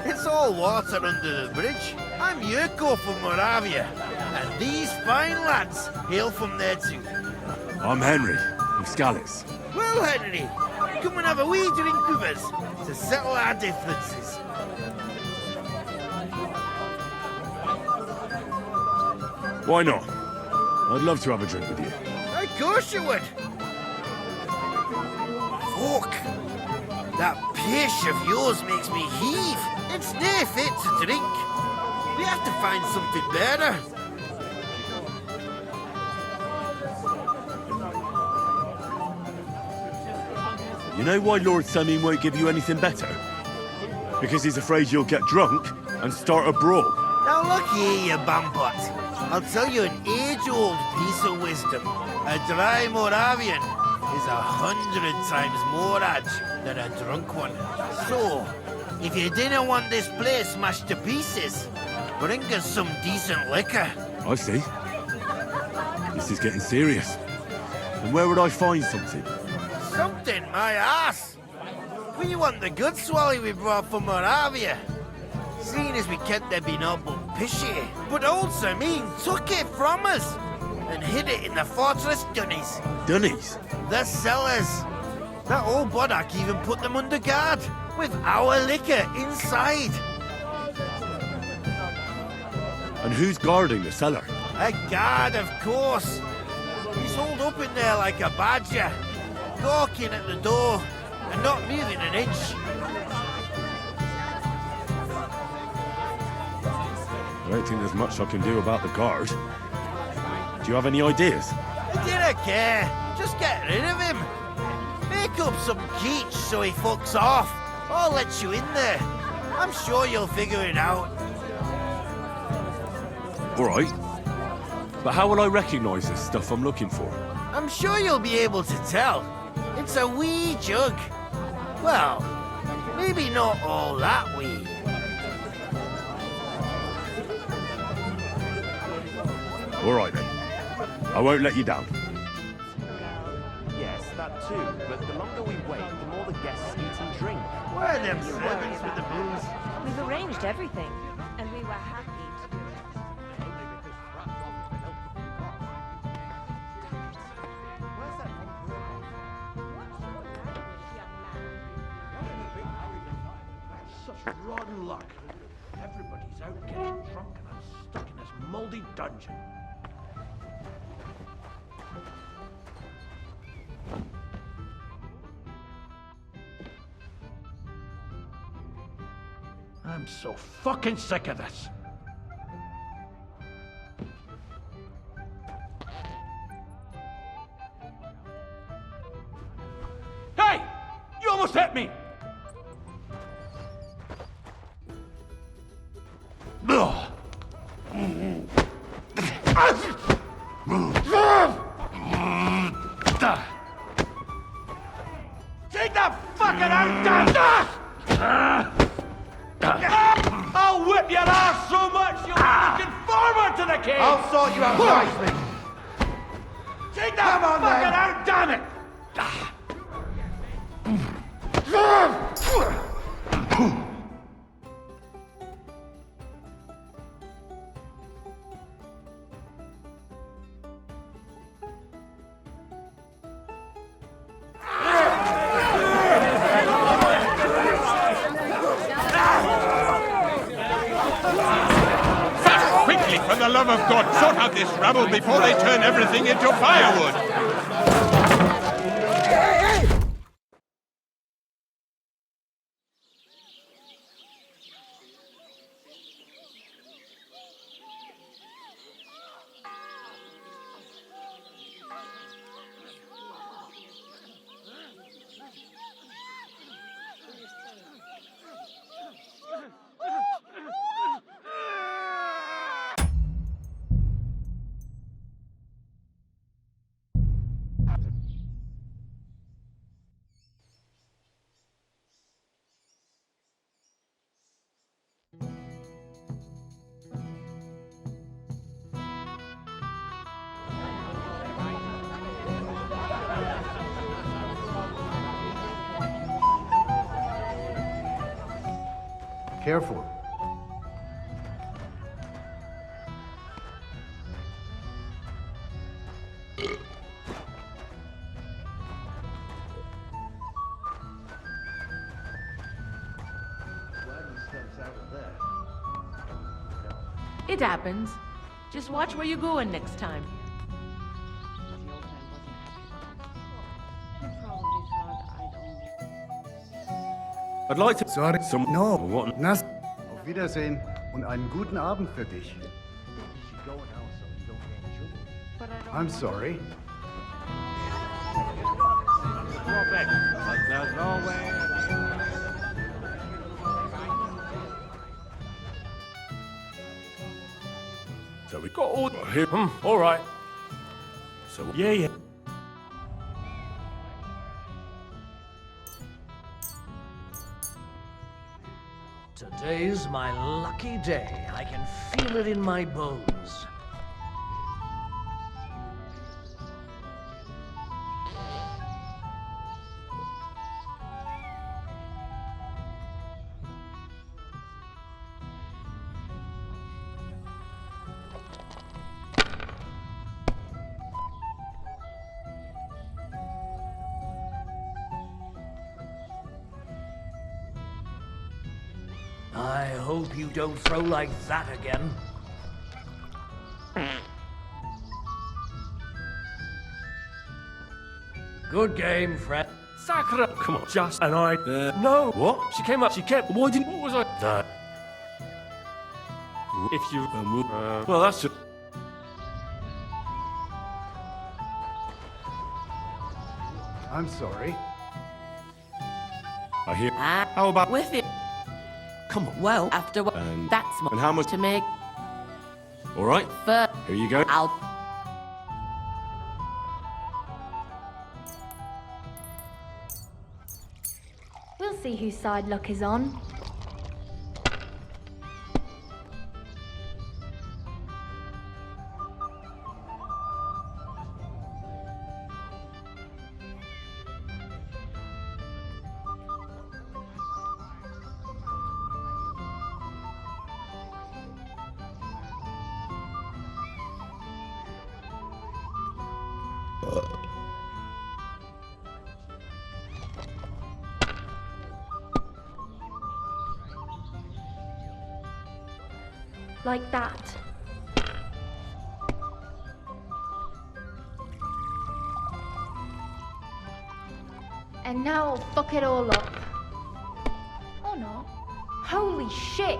It's all water under the bridge. I'm Yurko from Moravia, and these fine lads hail from there too. I'm Henry, from Scallis. Well, Henry, come and have a wee drink with us to settle our differences. Why not? I'd love to have a drink with you. Of course you would. Fuck. That kish of yours makes me heave. It's nae fit to drink. We have to find something better. You know why Lord Sameen won't give you anything better? Because he's afraid you'll get drunk and start a brawl. Now look here, you bumpot. I'll tell you an age-old piece of wisdom. A dry Moravian is 100 times more edge than a drunk one. So, if you didn't want this place smashed to pieces, bring us some decent liquor. I see. This is getting serious. And where would I find something? Something, my ass. We want the good swally we brought from Moravia. Seeing as we can't there be no but pishy. But old Sameen took it from us and hid it in the fortress dunnies. Dunnies? The cellars. That old Boddock even put them under guard with our liquor inside. And who's guarding the cellar? A guard, of course. He's holed up in there like a badger, gawking at the door and not moving an inch. I don't think there's much I can do about the guard. Do you have any ideas? I didn't care. Just get rid of him. Make up some keech so he fucks off. I'll let you in there. I'm sure you'll figure it out. All right. But how will I recognize this stuff I'm looking for? I'm sure you'll be able to tell. It's a wee jug. Well, maybe not all that wee. All right then. I won't let you down. Yes, that too. But the longer we wait, the more the guests eat and drink. Where are them servants with the booze? We've arranged everything, and we were happy to do it. Such rotten luck. Everybody's out getting drunk and I'm stuck in this moldy dungeon. I'm so fucking sick of this. Hey! You almost hit me! Take the fucking out! I'll whip your ass so much you'll be looking forward to the cave! I'll sort you out nicely. Take the fucking out, damn it! Quickly, for the love of God, sort out this rabble before they turn everything into firewood! Careful. It happens. Just watch where you're going next time. I'd like to... Sorry. No. What? Nas Auf Wiedersehen und einen guten Abend für dich. I'm sorry. So we got all here. All right. So yeah. Today's my lucky day. I can feel it in my bones. I hope you don't throw like that again. Good game, friend. Sakura, come on, just and I. No. What? She came up. She kept. Why didn't... What was I? No. If you. well, that's just... I'm sorry. I hear... How about with it? Come on. Well, after what? And That's more how much... to make. All right. First, Here you go. I'll. We'll see whose side luck is on. Like that. And now I'll fuck it all up. Or not. Holy shit!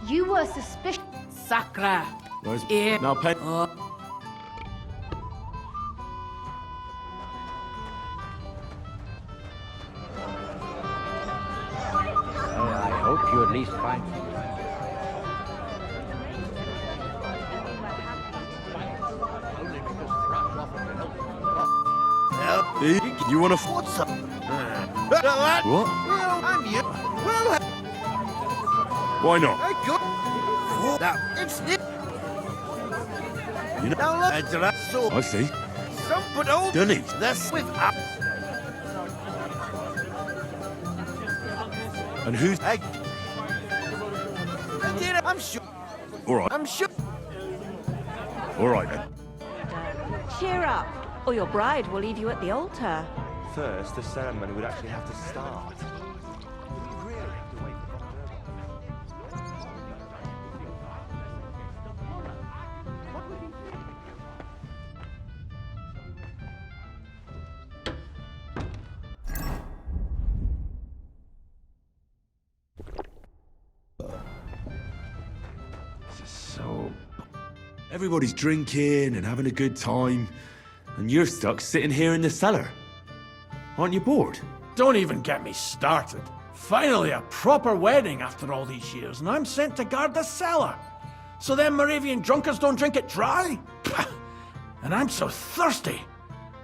You were suspicious. Sakura. Where's... Here. Now, Pen... I hope you at least find some. Hey, you want to... What's up? What? Well, I'm you. Well, Why not? I got. Now, it's it. You know... Now look, so I see. some put old. Dunny. This with up. And who's... I did it. I'm sure. All right. I'm sure. All right, then. Cheer up, or your bride will leave you at the altar. First, the ceremony would actually have to start. So... Everybody's drinking and having a good time, and you're stuck sitting here in the cellar. Aren't you bored? Don't even get me started. Finally, a proper wedding after all these years, and I'm sent to guard the cellar. So them Moravian drunkards don't drink it dry? And I'm so thirsty,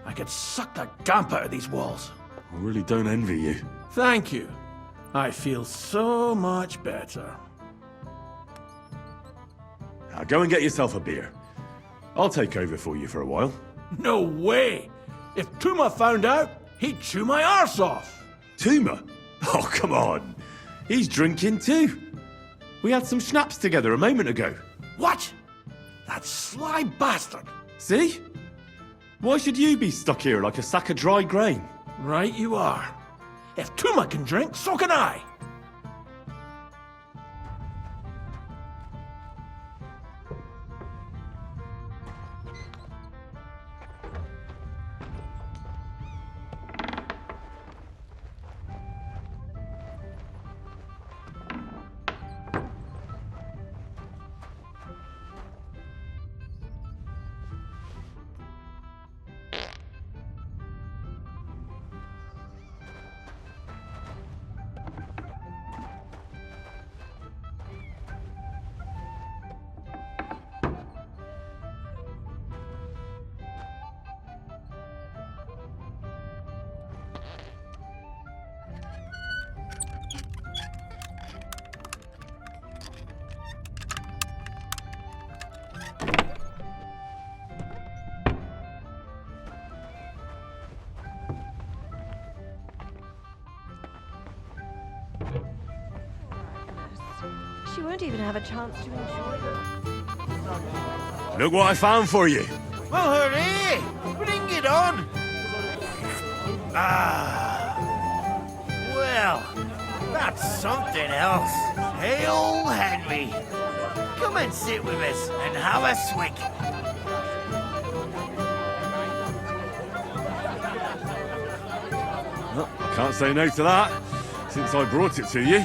I could suck the damp out of these walls. I really don't envy you. Thank you. I feel so much better. Now go and get yourself a beer. I'll take over for you for a while. No way! If Tuma found out, he'd chew my arse off. Tuma? Oh, come on. He's drinking too. We had some schnapps together a moment ago. What? That sly bastard! See? Why should you be stuck here like a sack of dry grain? Right you are. If Tuma can drink, so can I. She won't even have a chance to enjoy it. Look what I found for you. Well, hooray! Bring it on! Ah. Well, that's something else. Hail Henry! Come and sit with us and have a swig. Well, I can't say no to that, since I brought it to you.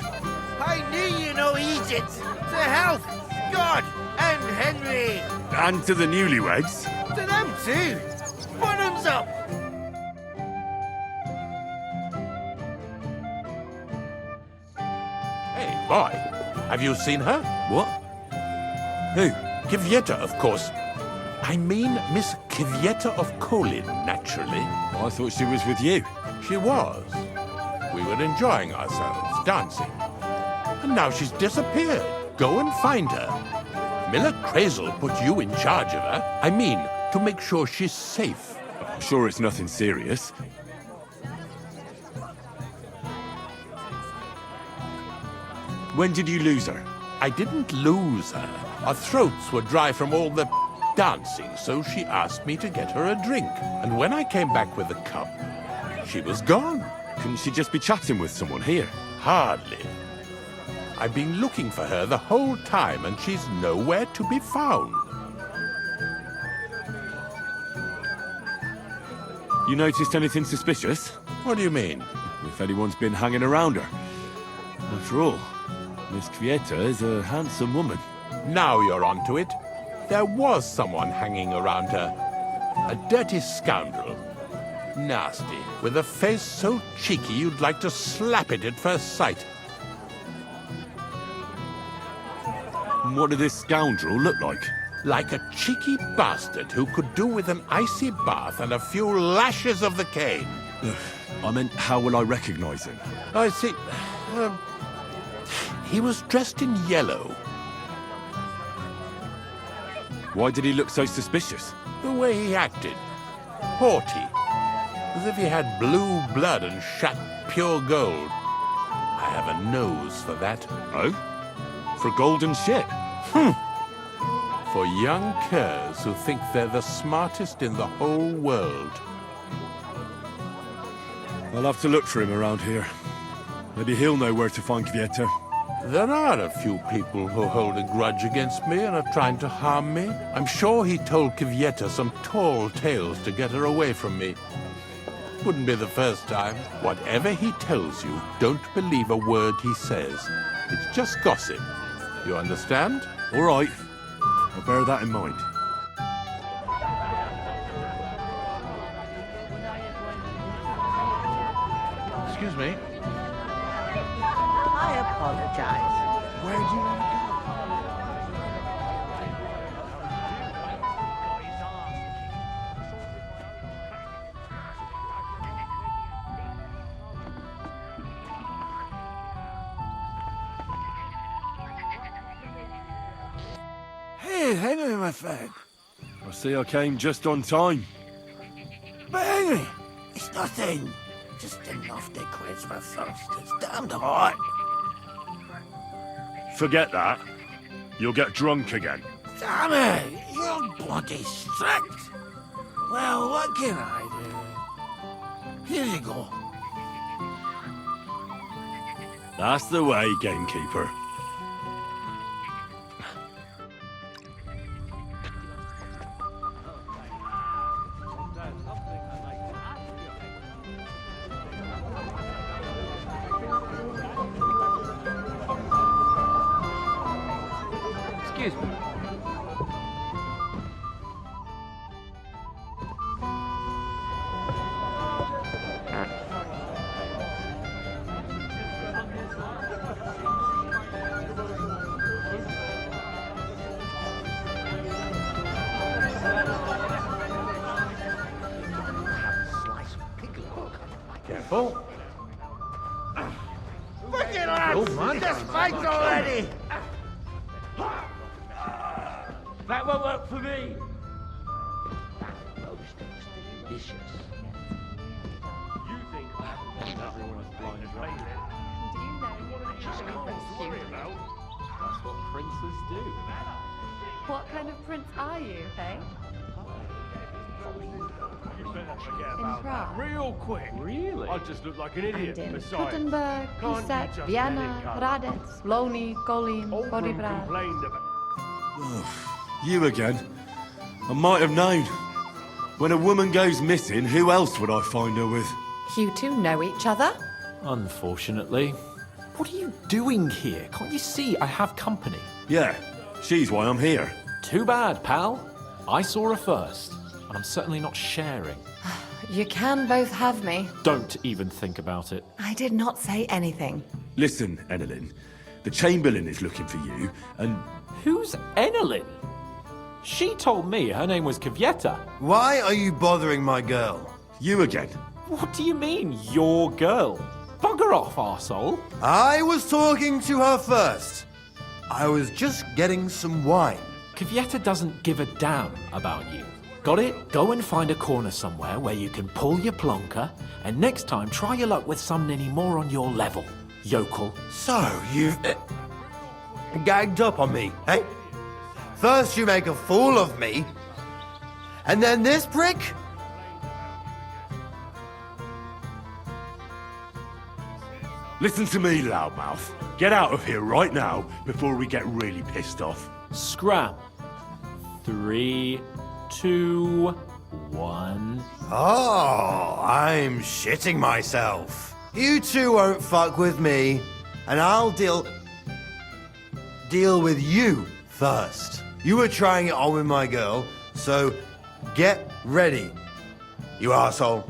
I knew you know Egypt. To health, God, and Henry. And to the newlyweds. To them too. Bottoms up. Hey, boy. Have you seen her? What? Who? Kivieta, of course. I mean Miss Kivieta of Kolin, naturally. I thought she was with you. She was. We were enjoying ourselves, dancing. And now she's disappeared. Go and find her. Miller Crazel put you in charge of her. I mean, to make sure she's safe. I'm sure it's nothing serious. When did you lose her? I didn't lose her. Our throats were dry from all the dancing, so she asked me to get her a drink. And when I came back with the cup, she was gone. Couldn't she just be chatting with someone here? Hardly. I've been looking for her the whole time, and she's nowhere to be found. You noticed anything suspicious? What do you mean? If anyone's been hanging around her. After all, Miss Kvieta is a handsome woman. Now you're onto it. There was someone hanging around her. A dirty scoundrel. Nasty, with a face so cheeky you'd like to slap it at first sight. What did this scoundrel look like? Like a cheeky bastard who could do with an icy bath and a few lashes of the cane. I meant, how will I recognize him? I see. He was dressed in yellow. Why did he look so suspicious? The way he acted. Haughty. As if he had blue blood and shat pure gold. I have a nose for that. Oh? For golden ship? For young curs who think they're the smartest in the whole world. I'll have to look for him around here. Maybe he'll know where to find Kvieta. There are a few people who hold a grudge against me and are trying to harm me. I'm sure he told Kvieta some tall tales to get her away from me. Wouldn't be the first time. Whatever he tells you, don't believe a word he says. It's just gossip. You understand? All right. I'll bear that in mind. Excuse me. I apologize. Where do you want to Hey, Henry, my friend. I see I came just on time. But Henry, it's nothing. Just enough to quench my thirst. It's damned hot. Forget that. You'll get drunk again. Damn it! You're bloody strict. Well, what can I do? Here you go. That's the way, gamekeeper. Excuse me. Careful. Wicked lads! Oh, man. Just fight already! That won't work for me. Delicious. You think everyone is blind and right? That's what princes do. What kind of prince are you, hey? You better forget In about that Prague. real quick. Really? I just look like an idiot. And in Besides, Gutenberg, can't you Písek, just let Vienna, it go? Hradec, Loni, Kolín, Oldham Poděbrad. complained about. You again. I might have known. When a woman goes missing, who else would I find her with? You two know each other? Unfortunately. What are you doing here? Can't you see I have company? Yeah, she's why I'm here. Too bad, pal. I saw her first, and I'm certainly not sharing. You can both have me. Don't even think about it. I did not say anything. Listen, Enelin. The Chamberlain is looking for you, and... Who's Enelin? She told me her name was Kvieta. Why are you bothering my girl? You again. What do you mean, your girl? Bugger off, arsehole. I was talking to her first. I was just getting some wine. Kvieta doesn't give a damn about you. Got it? Go and find a corner somewhere where you can pull your plonker, and next time try your luck with someone any more on your level, yokel. So, you've gagged up on me, eh? First you make a fool of me, and then this prick? Listen to me, loudmouth. Get out of here right now before we get really pissed off. Scram. 3, 2, 1. Oh, I'm shitting myself. You two won't fuck with me, and I'll deal with you first. You were trying it on with my girl, so get ready, you arsehole.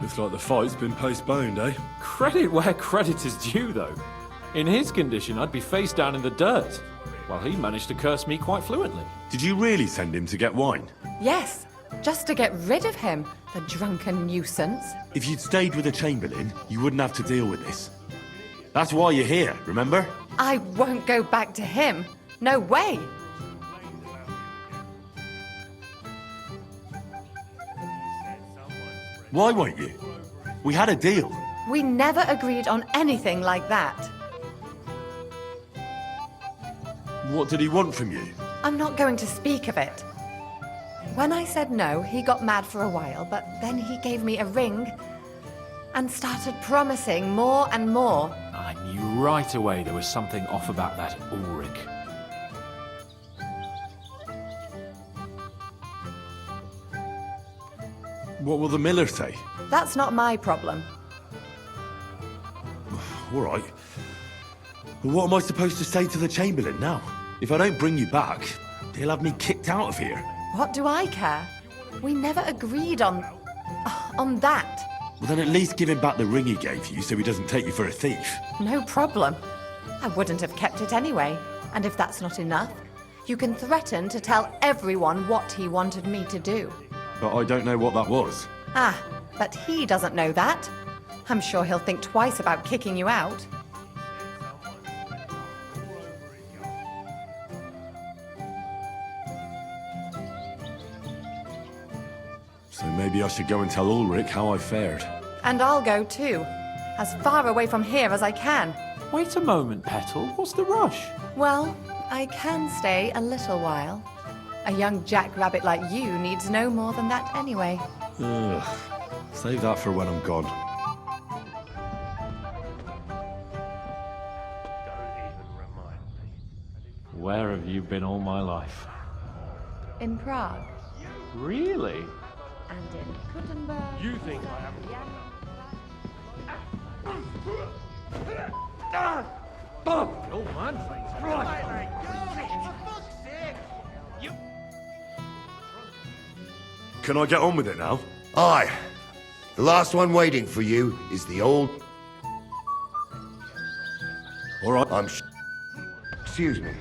Looks like the fight's been postponed, eh? Credit where credit is due, though. In his condition, I'd be face down in the dirt, while he managed to curse me quite fluently. Did you really send him to get wine? Yes, just to get rid of him, the drunken nuisance. If you'd stayed with the Chamberlain, you wouldn't have to deal with this. That's why you're here, remember? I won't go back to him. No way. Why won't you? We had a deal. We never agreed on anything like that. What did he want from you? I'm not going to speak of it. When I said no, he got mad for a while, but then he gave me a ring and started promising more and more. I knew right away there was something off about that Ulrich. What will the miller say? That's not my problem. All right. But what am I supposed to say to the Chamberlain now? If I don't bring you back, he'll have me kicked out of here. What do I care? We never agreed on that. Well, then at least give him back the ring he gave you so he doesn't take you for a thief. No problem. I wouldn't have kept it anyway. And if that's not enough, you can threaten to tell everyone what he wanted me to do. But I don't know what that was. Ah, but he doesn't know that. I'm sure he'll think twice about kicking you out. maybe I should go and tell Ulrich how I fared. And I'll go too. As far away from here as I can. Wait a moment, Petal. What's the rush? Well, I can stay a little while. A young jackrabbit like you needs no more than that anyway. Ugh. Save that for when I'm gone. Where have you been all my life? In Prague. Really? And in Gutenberg. You think I am... Old man face. Right. Can I get on with it now? Aye. The last one waiting for you is the old... All right. Excuse me.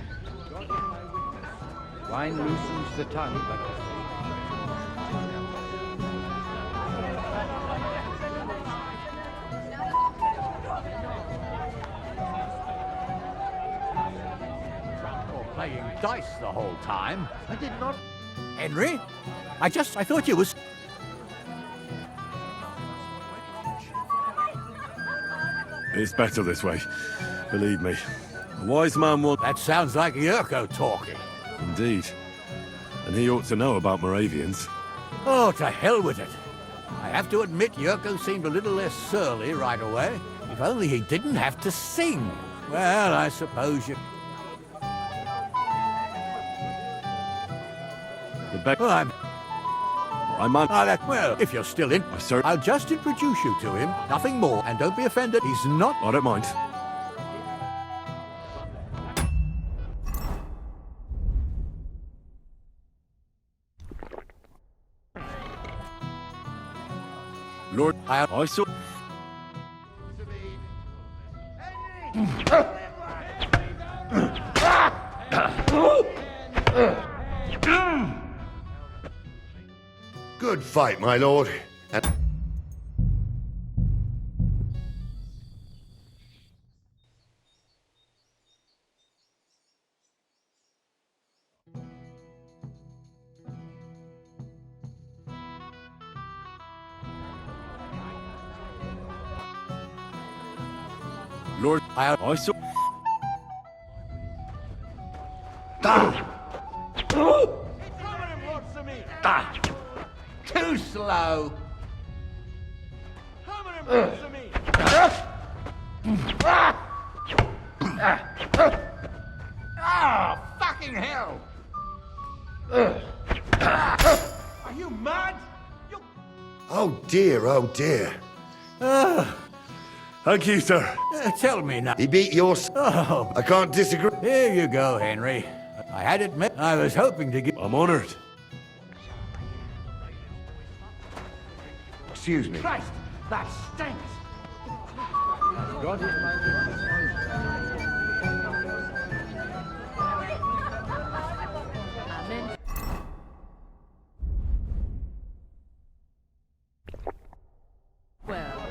Wine loosens the tongue, but playing dice the whole time. I did not... Henry? I thought you was... It's better this way. Believe me. A wise man will... That sounds like Yurko talking. Indeed. And he ought to know about Moravians. Oh, to hell with it. I have to admit Yurko seemed a little less surly right away. If only he didn't have to sing. Well, I suppose you... Well, well, if you're still in... I'll just introduce you to him. Nothing more. And don't be offended. He's not... I don't mind. Lord, I saw... Good fight, my lord. Lord, I saw... Too slow. Oh, fucking hell! Are you mad? Oh dear, oh dear. Thank you, sir. Tell me now. He beat your... Oh. I can't disagree. Here you go, Henry. I had admit I was hoping to get... I'm honored. Excuse me. Christ, that stinks. God is my Amen. Well.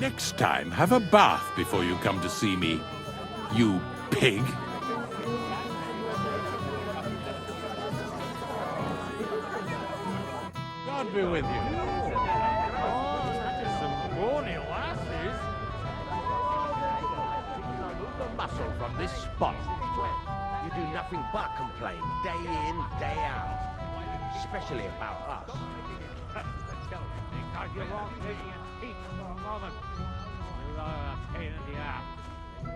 Next time, have a bath before you come to see me, you pig. God be with you. Muscle from this spot. You do nothing but complain, day in, day out. Especially about us. Because you won't take your teeth for a moment. You are a pain in the ass.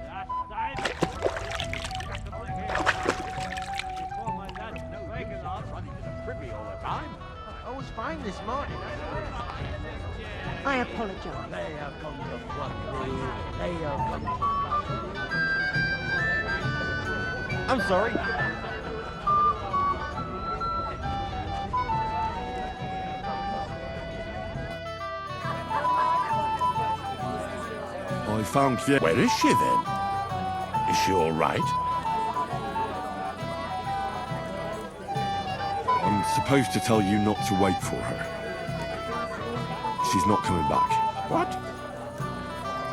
Last time, you got to bring here. Before my dad, no bacon off, running to the privy all the time. I was fine this morning. I apologize. They have come to flood me. They have come to flood me. I'm sorry. I found Fiona. Where is she then? Is she all right? I'm supposed to tell you not to wait for her. She's not coming back. What?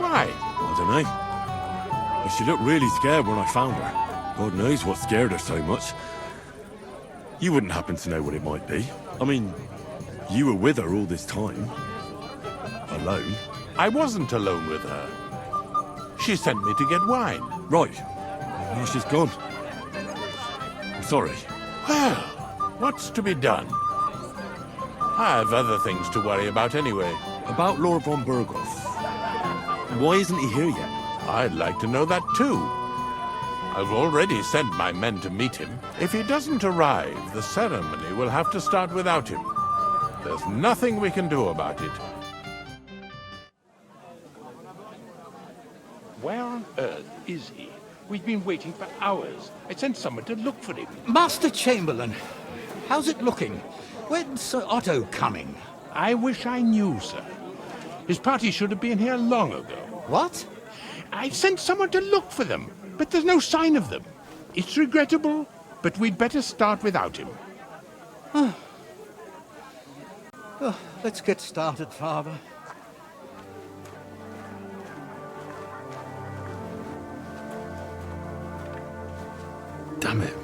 Why? I don't know. But she looked really scared when I found her. God knows what scared her so much. You wouldn't happen to know what it might be. I mean, You were with her all this time. Alone. I wasn't alone with her. She sent me to get wine. Right. Now she's gone. I'm sorry. Well, what's to be done? I have other things to worry about anyway. About Lord von Burgos. Why isn't he here yet? I'd like to know that too. I've already sent my men to meet him. If he doesn't arrive, the ceremony will have to start without him. There's nothing we can do about it. Where on earth is he? We've been waiting for hours. I sent someone to look for him. Master Chamberlain, how's it looking? When's Sir Otto coming? I wish I knew, sir. His party should have been here long ago. What? I've sent someone to look for them, but there's no sign of them. It's regrettable, but we'd better start without him. Let's get started, Father. Damn it.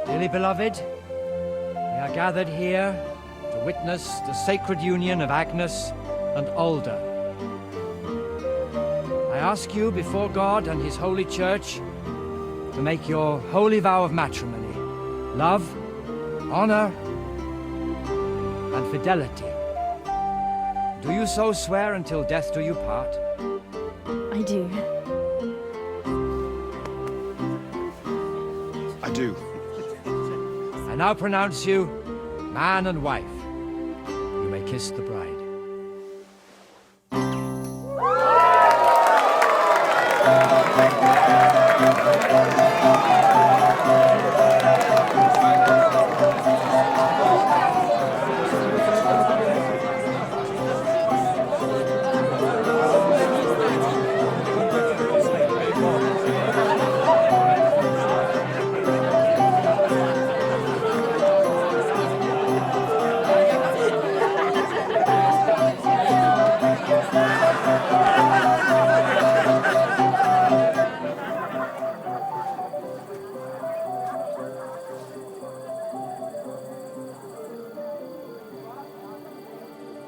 Dearly beloved, we are gathered here to witness the sacred union of Agnes and Alda. I ask you before God and His holy church to make your holy vow of matrimony, love, honor, and fidelity. Do you so swear until death do you part? I do. I do. I now pronounce you man and wife. You may kiss the bride.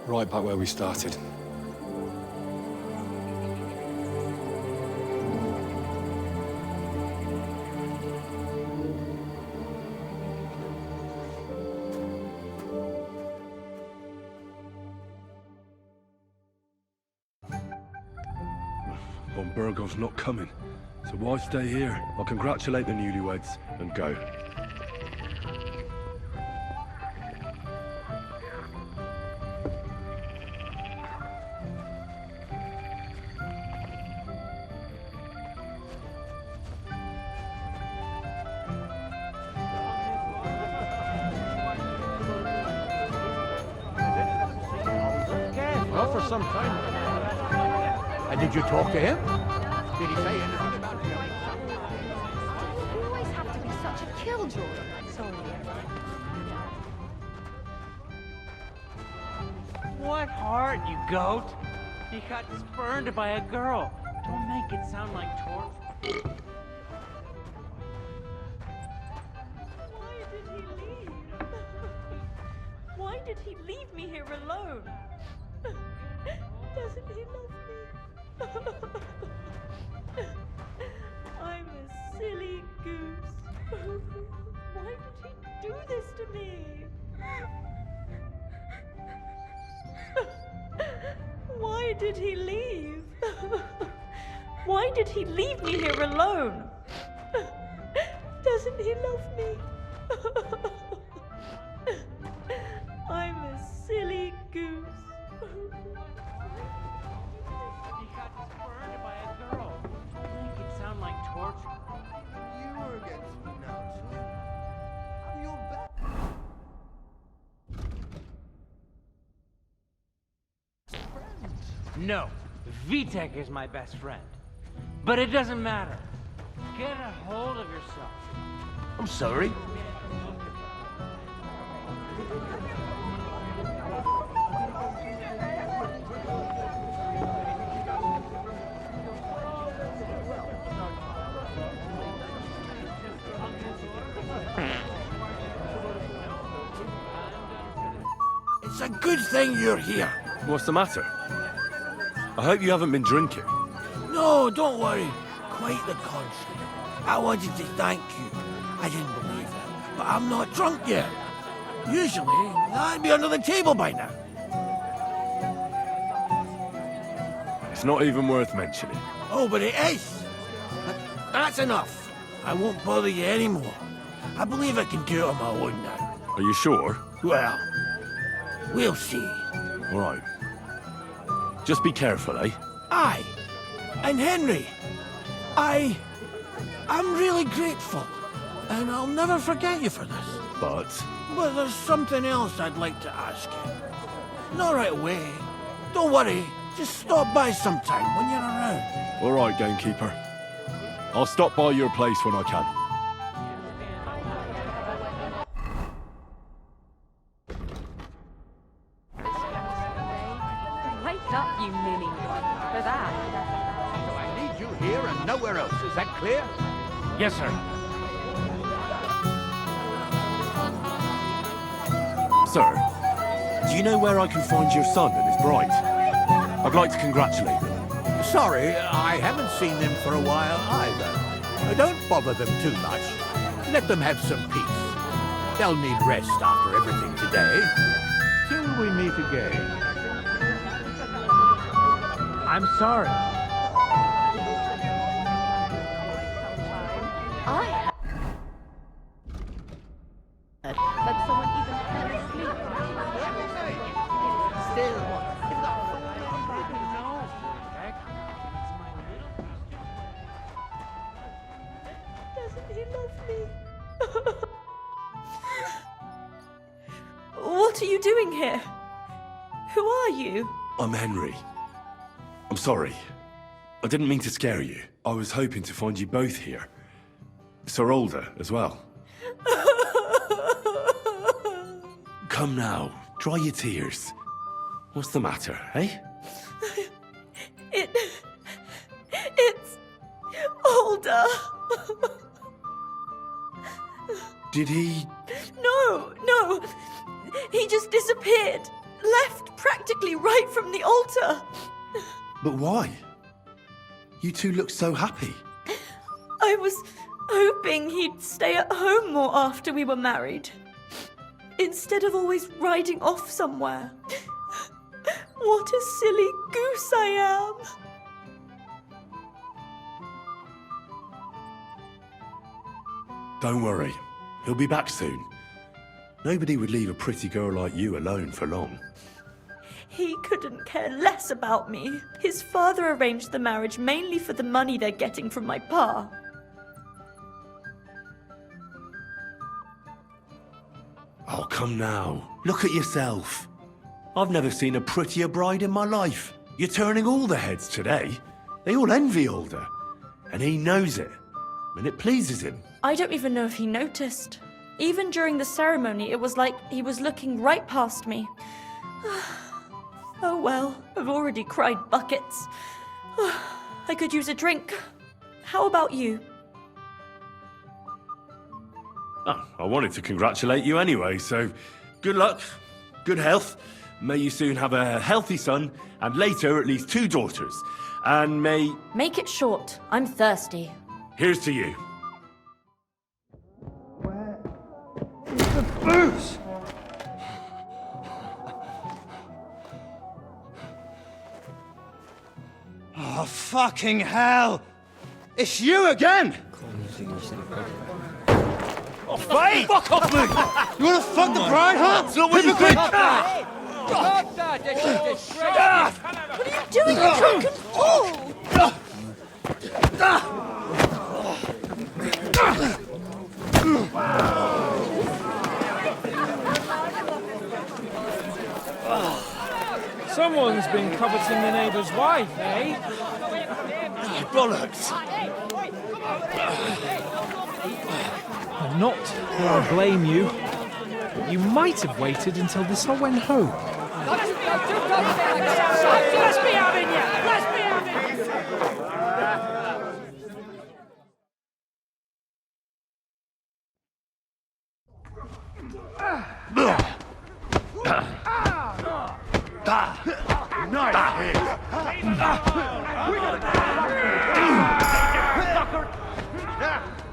Right back where we started. Von Burgos not coming. So why stay here? I'll congratulate the newlyweds and go. Well, for some time. And did you talk to him? Did he say anything about it? You always have to be such a killjoy. Sorry. What heart, you goat? He got spurned by a girl. Don't make it sound like torture. Why did he leave me here alone? Doesn't he love me? I miss silly goose. Why did he do this to me? Why did he leave? Why did he leave me here alone? Doesn't he love me? I'm a silly goose. He got burned by a girl. Make it sound like torture. You were against me now, too. You're back. No, Vitek is my best friend. But it doesn't matter. Get a hold of yourself. I'm sorry. It's a good thing you're here. What's the matter? I hope you haven't been drinking. No, don't worry. Quite the contrary. I wanted to thank you. I didn't believe it, but I'm not drunk yet. Usually, I'd be under the table by now. It's not even worth mentioning. Oh, but it is. That's enough. I won't bother you anymore. I believe I can do it on my own now. Are you sure? Well, we'll see. All right. Just be careful, eh? Aye. And Henry, I'm really grateful. And I'll never forget you for this. But But there's something else I'd like to ask you. Not right away. Don't worry. Just stop by sometime when you're around. all right, gamekeeper. I'll stop by your place when I can. Wake up, you ninny. For that. So I need you here and nowhere else. Is that clear? Yes, sir. Sir, do you know where I can find your son and his bride? I'd like to congratulate them. Sorry, I haven't seen them for a while either. Don't bother them too much. Let them have some peace. They'll need rest after everything today. Till we meet again. I'm sorry. I had that someone even fell asleep. Still, Doesn't he love me? What are you doing here? Who are you? I'm Henry. I'm sorry. I didn't mean to scare you. I was hoping to find you both here. Sir Older as well. Come now, dry your tears. What's the matter, eh? It's Older. Did he... No. He just disappeared. Left practically right from the altar. But why? You two look so happy. I was hoping he'd stay at home more after we were married. Instead of always riding off somewhere. What a silly goose I am. Don't worry. He'll be back soon. Nobody would leave a pretty girl like you alone for long. He couldn't care less about me. His father arranged the marriage mainly for the money they're getting from my pa. Oh, come now. Look at yourself. I've never seen a prettier bride in my life. You're turning all the heads today. They all envy Older. And he knows it. And it pleases him. I don't even know if he noticed. Even during the ceremony, it was like he was looking right past me. Oh well, I've already cried buckets. I could use a drink. How about you? Oh, I wanted to congratulate you anyway, so good luck, good health. May you soon have a healthy son, and later at least 2 daughters. And may... Make it short. I'm thirsty. Here's to you. Bruce! Oh, fucking hell! It's you again! Oh, fight! Fuck off, Luke! You wanna fuck the bride, huh? So what you think? What are you doing, you drunken fool? Someone's been coveting the neighbour's wife, eh? Bollocks! I'm not that I blame you. But you might have waited until this all went home. Let's be having you! Let's be having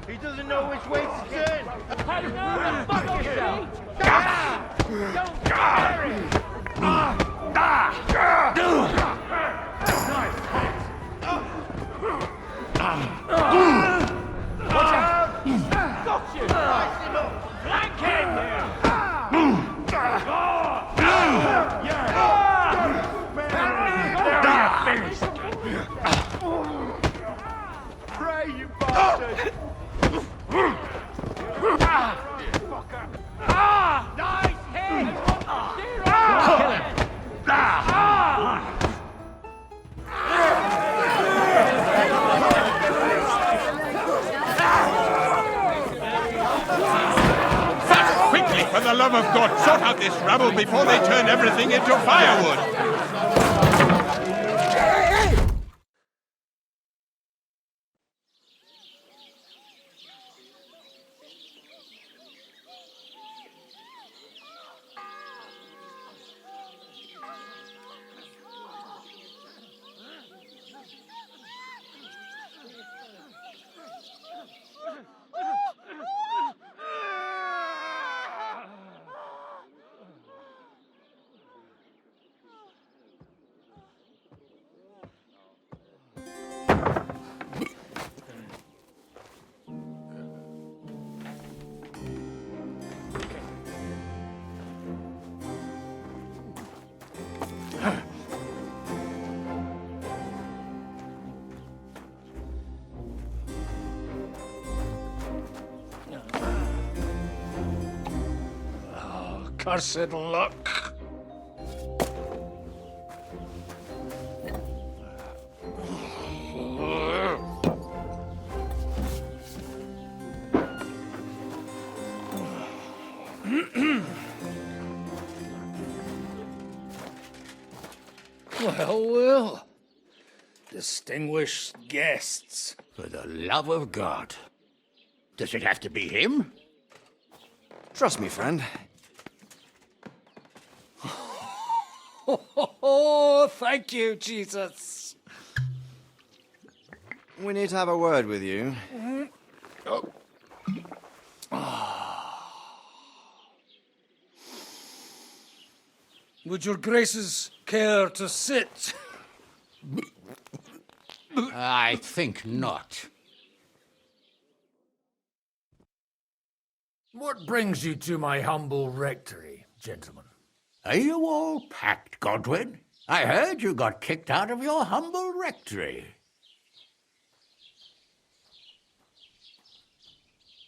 He doesn't know which way to turn. Pray, you bastard! Nice Quickly, for the love of God, sort out this rabble before they turn everything into firewood! Cursed luck. Well. Distinguished guests. For the love of God. Does it have to be him? Trust me, friend. Oh, thank you, Jesus. We need to have a word with you. Would your graces care to sit? I think not. What brings you to my humble rectory, gentlemen? Are you all packed, Godwin? I heard you got kicked out of your humble rectory.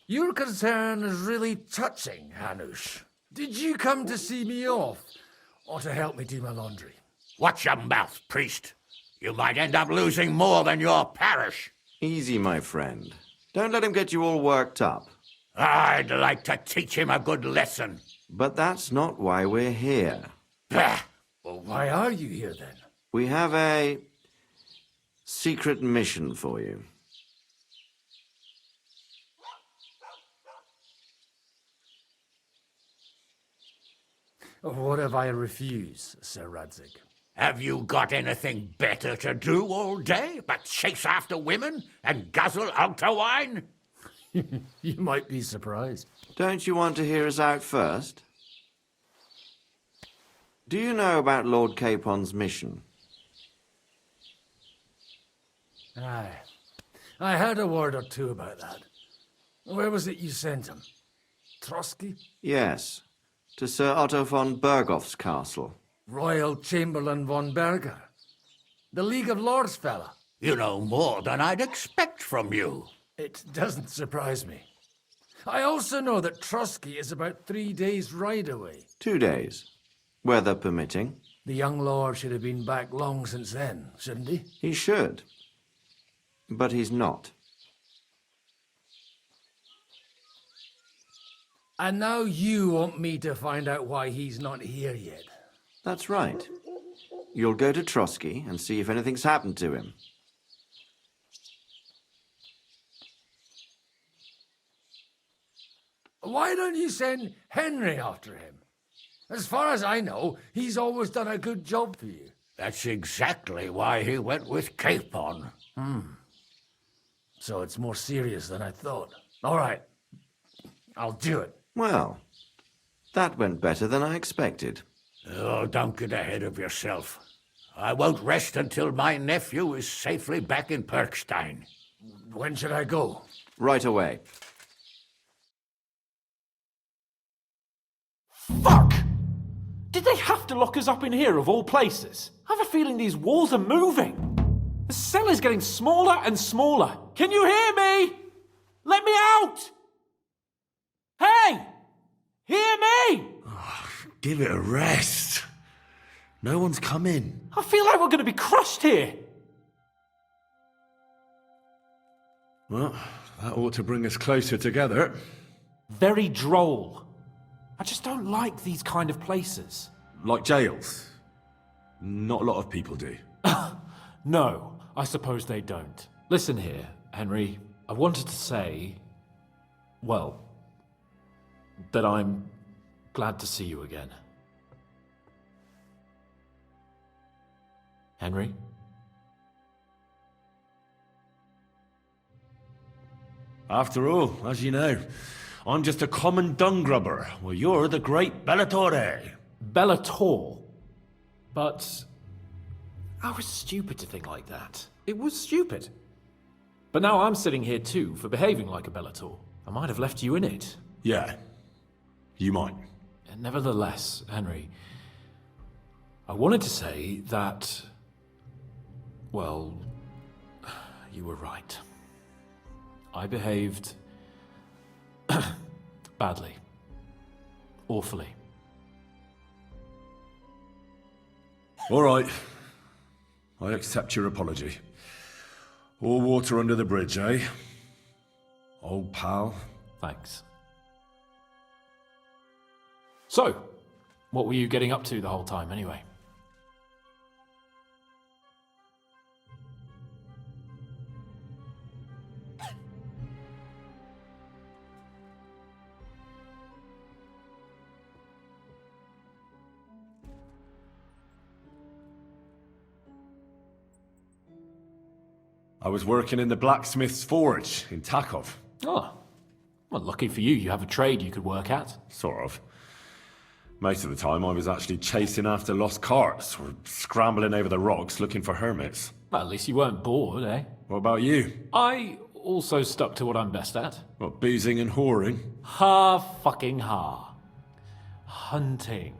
Your concern is really touching, Hanush. Did you come to see me off, or to help me do my laundry? Watch your mouth, priest. You might end up losing more than your parish. Easy, my friend. Don't let him get you all worked up. I'd like to teach him a good lesson. But that's not why we're here. Bah! Well, why are you here, then? We have a secret mission for you. What if I refuse, Sir Radzig? Have you got anything better to do all day but chase after women and guzzle altar wine? You might be surprised. Don't you want to hear us out first? Do you know about Lord Capon's mission? Aye. I heard a word or two about that. Where was it you sent him? Trotsky? Yes, to Sir Otto von Bergoff's castle. Royal Chamberlain von Berger. The League of Lords fella. You know more than I'd expect from you. It doesn't surprise me. I also know that Trotsky is about 3 days' ride away. 2 days, weather permitting. The young lord should have been back long since then, shouldn't he? He should. But he's not. And now you want me to find out why he's not here yet. That's right. You'll go to Trotsky and see if anything's happened to him. Why don't you send Henry after him? As far as I know, he's always done a good job for you. That's exactly why he went with Capon. So it's more serious than I thought. All right. I'll do it. Well, that went better than I expected. Oh, don't get ahead of yourself. I won't rest until my nephew is safely back in Perkstein. When should I go? Right away. Fuck! Did they have to lock us up in here, of all places? I have a feeling these walls are moving. The cell is getting smaller and smaller. Can you hear me? Let me out! Hey! Hear me! Give it a rest. No one's come in. I feel like we're going to be crushed here. Well, that ought to bring us closer together. Very droll. I just don't like these kind of places. Like jails. Not a lot of people do. No, I suppose they don't. Listen here, Henry. I wanted to say, well, that I'm glad to see you again. Henry? After all, as you know, I'm just a common dung grubber, while you're the great Bellatore. Bellator? But I was stupid to think like that. It was stupid. But now I'm sitting here too for behaving like a Bellator. I might have left you in it. Yeah, you might. Nevertheless, Henry, I wanted to say that, well, you were right. I behaved badly. Awfully. All right. I accept your apology. All water under the bridge, eh? Old pal. Thanks. So, what were you getting up to the whole time, anyway? I was working in the blacksmith's forge in Takov. Oh, well, lucky for you, you have a trade you could work at. Sort of. Most of the time I was actually chasing after lost carts or scrambling over the rocks looking for hermits. Well, at least you weren't bored, eh? What about you? I also stuck to what I'm best at. What, boozing and whoring? Fucking ha. Hunting.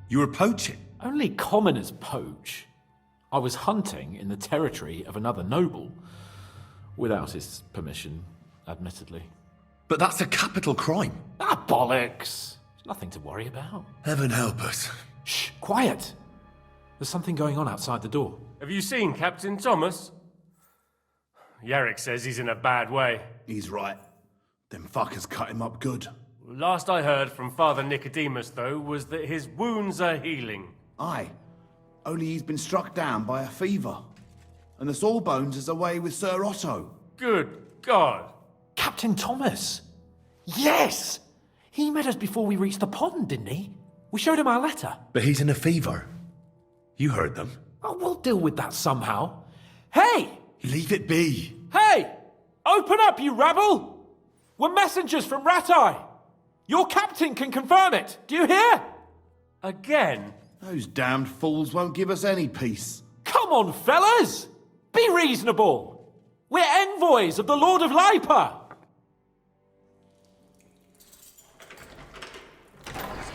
You were poaching? Only commoners poach. I was hunting in the territory of another noble. Without his permission, admittedly. But that's a capital crime. Ah, bollocks! There's nothing to worry about. Heaven help us. Shh, quiet! There's something going on outside the door. Have you seen Captain Thomas? Yarrick says he's in a bad way. He's right. Them fuckers cut him up good. Last I heard from Father Nicodemus, though, was that his wounds are healing. Aye. Only he's been struck down by a fever. And the Sawbones is away with Sir Otto. Good God. Captain Thomas! Yes! He met us before we reached the pond, didn't he? We showed him our letter. But he's in a fever. You heard them. Oh, we'll deal with that somehow. Hey! Leave it be. Hey! Open up, you rabble! We're messengers from Ratai. Your captain can confirm it. Do you hear? Again? Those damned fools won't give us any peace. Come on, fellas! Be reasonable. We're envoys of the Lord of Lipa.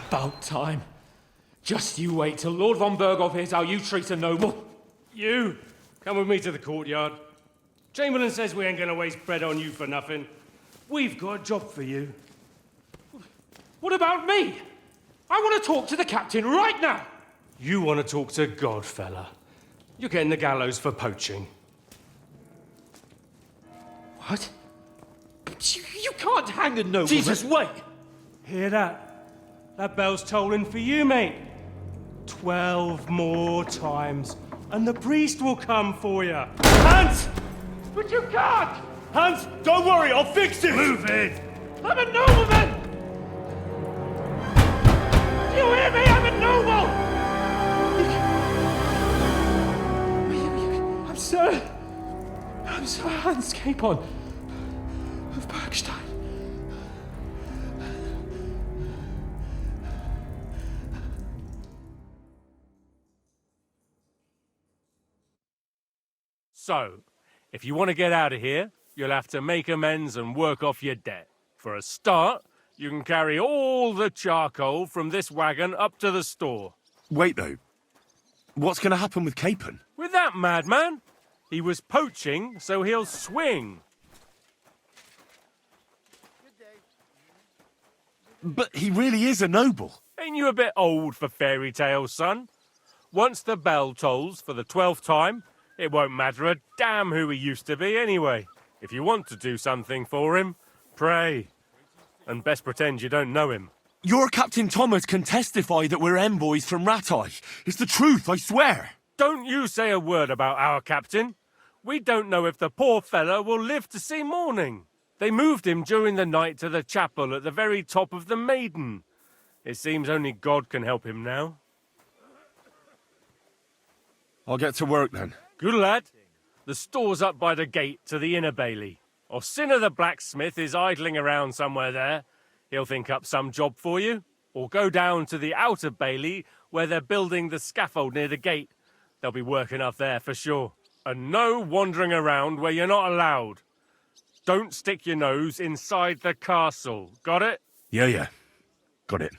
About time. Just you wait till Lord von Berghoff hears how you treat a noble. You, come with me to the courtyard. Chamberlain says we ain't gonna waste bread on you for nothing. We've got a job for you. What about me? I want to talk to the captain right now. You want to talk to God, fella. You're getting the gallows for poaching. What? You can't hang a nobleman. Jesus, wait! Hear that? That bell's tolling for you, mate. 12 more times, and the priest will come for you. Hans! But you can't! Hans, don't worry, I'll fix it! Move it! I'm a nobleman! Do you hear me? I'm a noble! I'm Sir Hans Capon of Bergstein. So, if you want to get out of here, you'll have to make amends and work off your debt. For a start, you can carry all the charcoal from this wagon up to the store. Wait, though. What's going to happen with Capon? With that madman? He was poaching, so he'll swing. But he really is a noble. Ain't you a bit old for fairy tales, son? Once the bell tolls for the 12th time, it won't matter a damn who he used to be anyway. If you want to do something for him, pray. And best pretend you don't know him. Your Captain Thomas can testify that we're envoys from Ratai. It's the truth, I swear. Don't you say a word about our captain. We don't know if the poor fellow will live to see morning. They moved him during the night to the chapel at the very top of the Maiden. It seems only God can help him now. I'll get to work then. Good lad. The store's up by the gate to the inner bailey. Orsina the blacksmith is idling around somewhere there. He'll think up some job for you. Or go down to the outer bailey where they're building the scaffold near the gate. They'll be work enough there for sure. And no wandering around where you're not allowed. Don't stick your nose inside the castle. Got it? Yeah. Got it.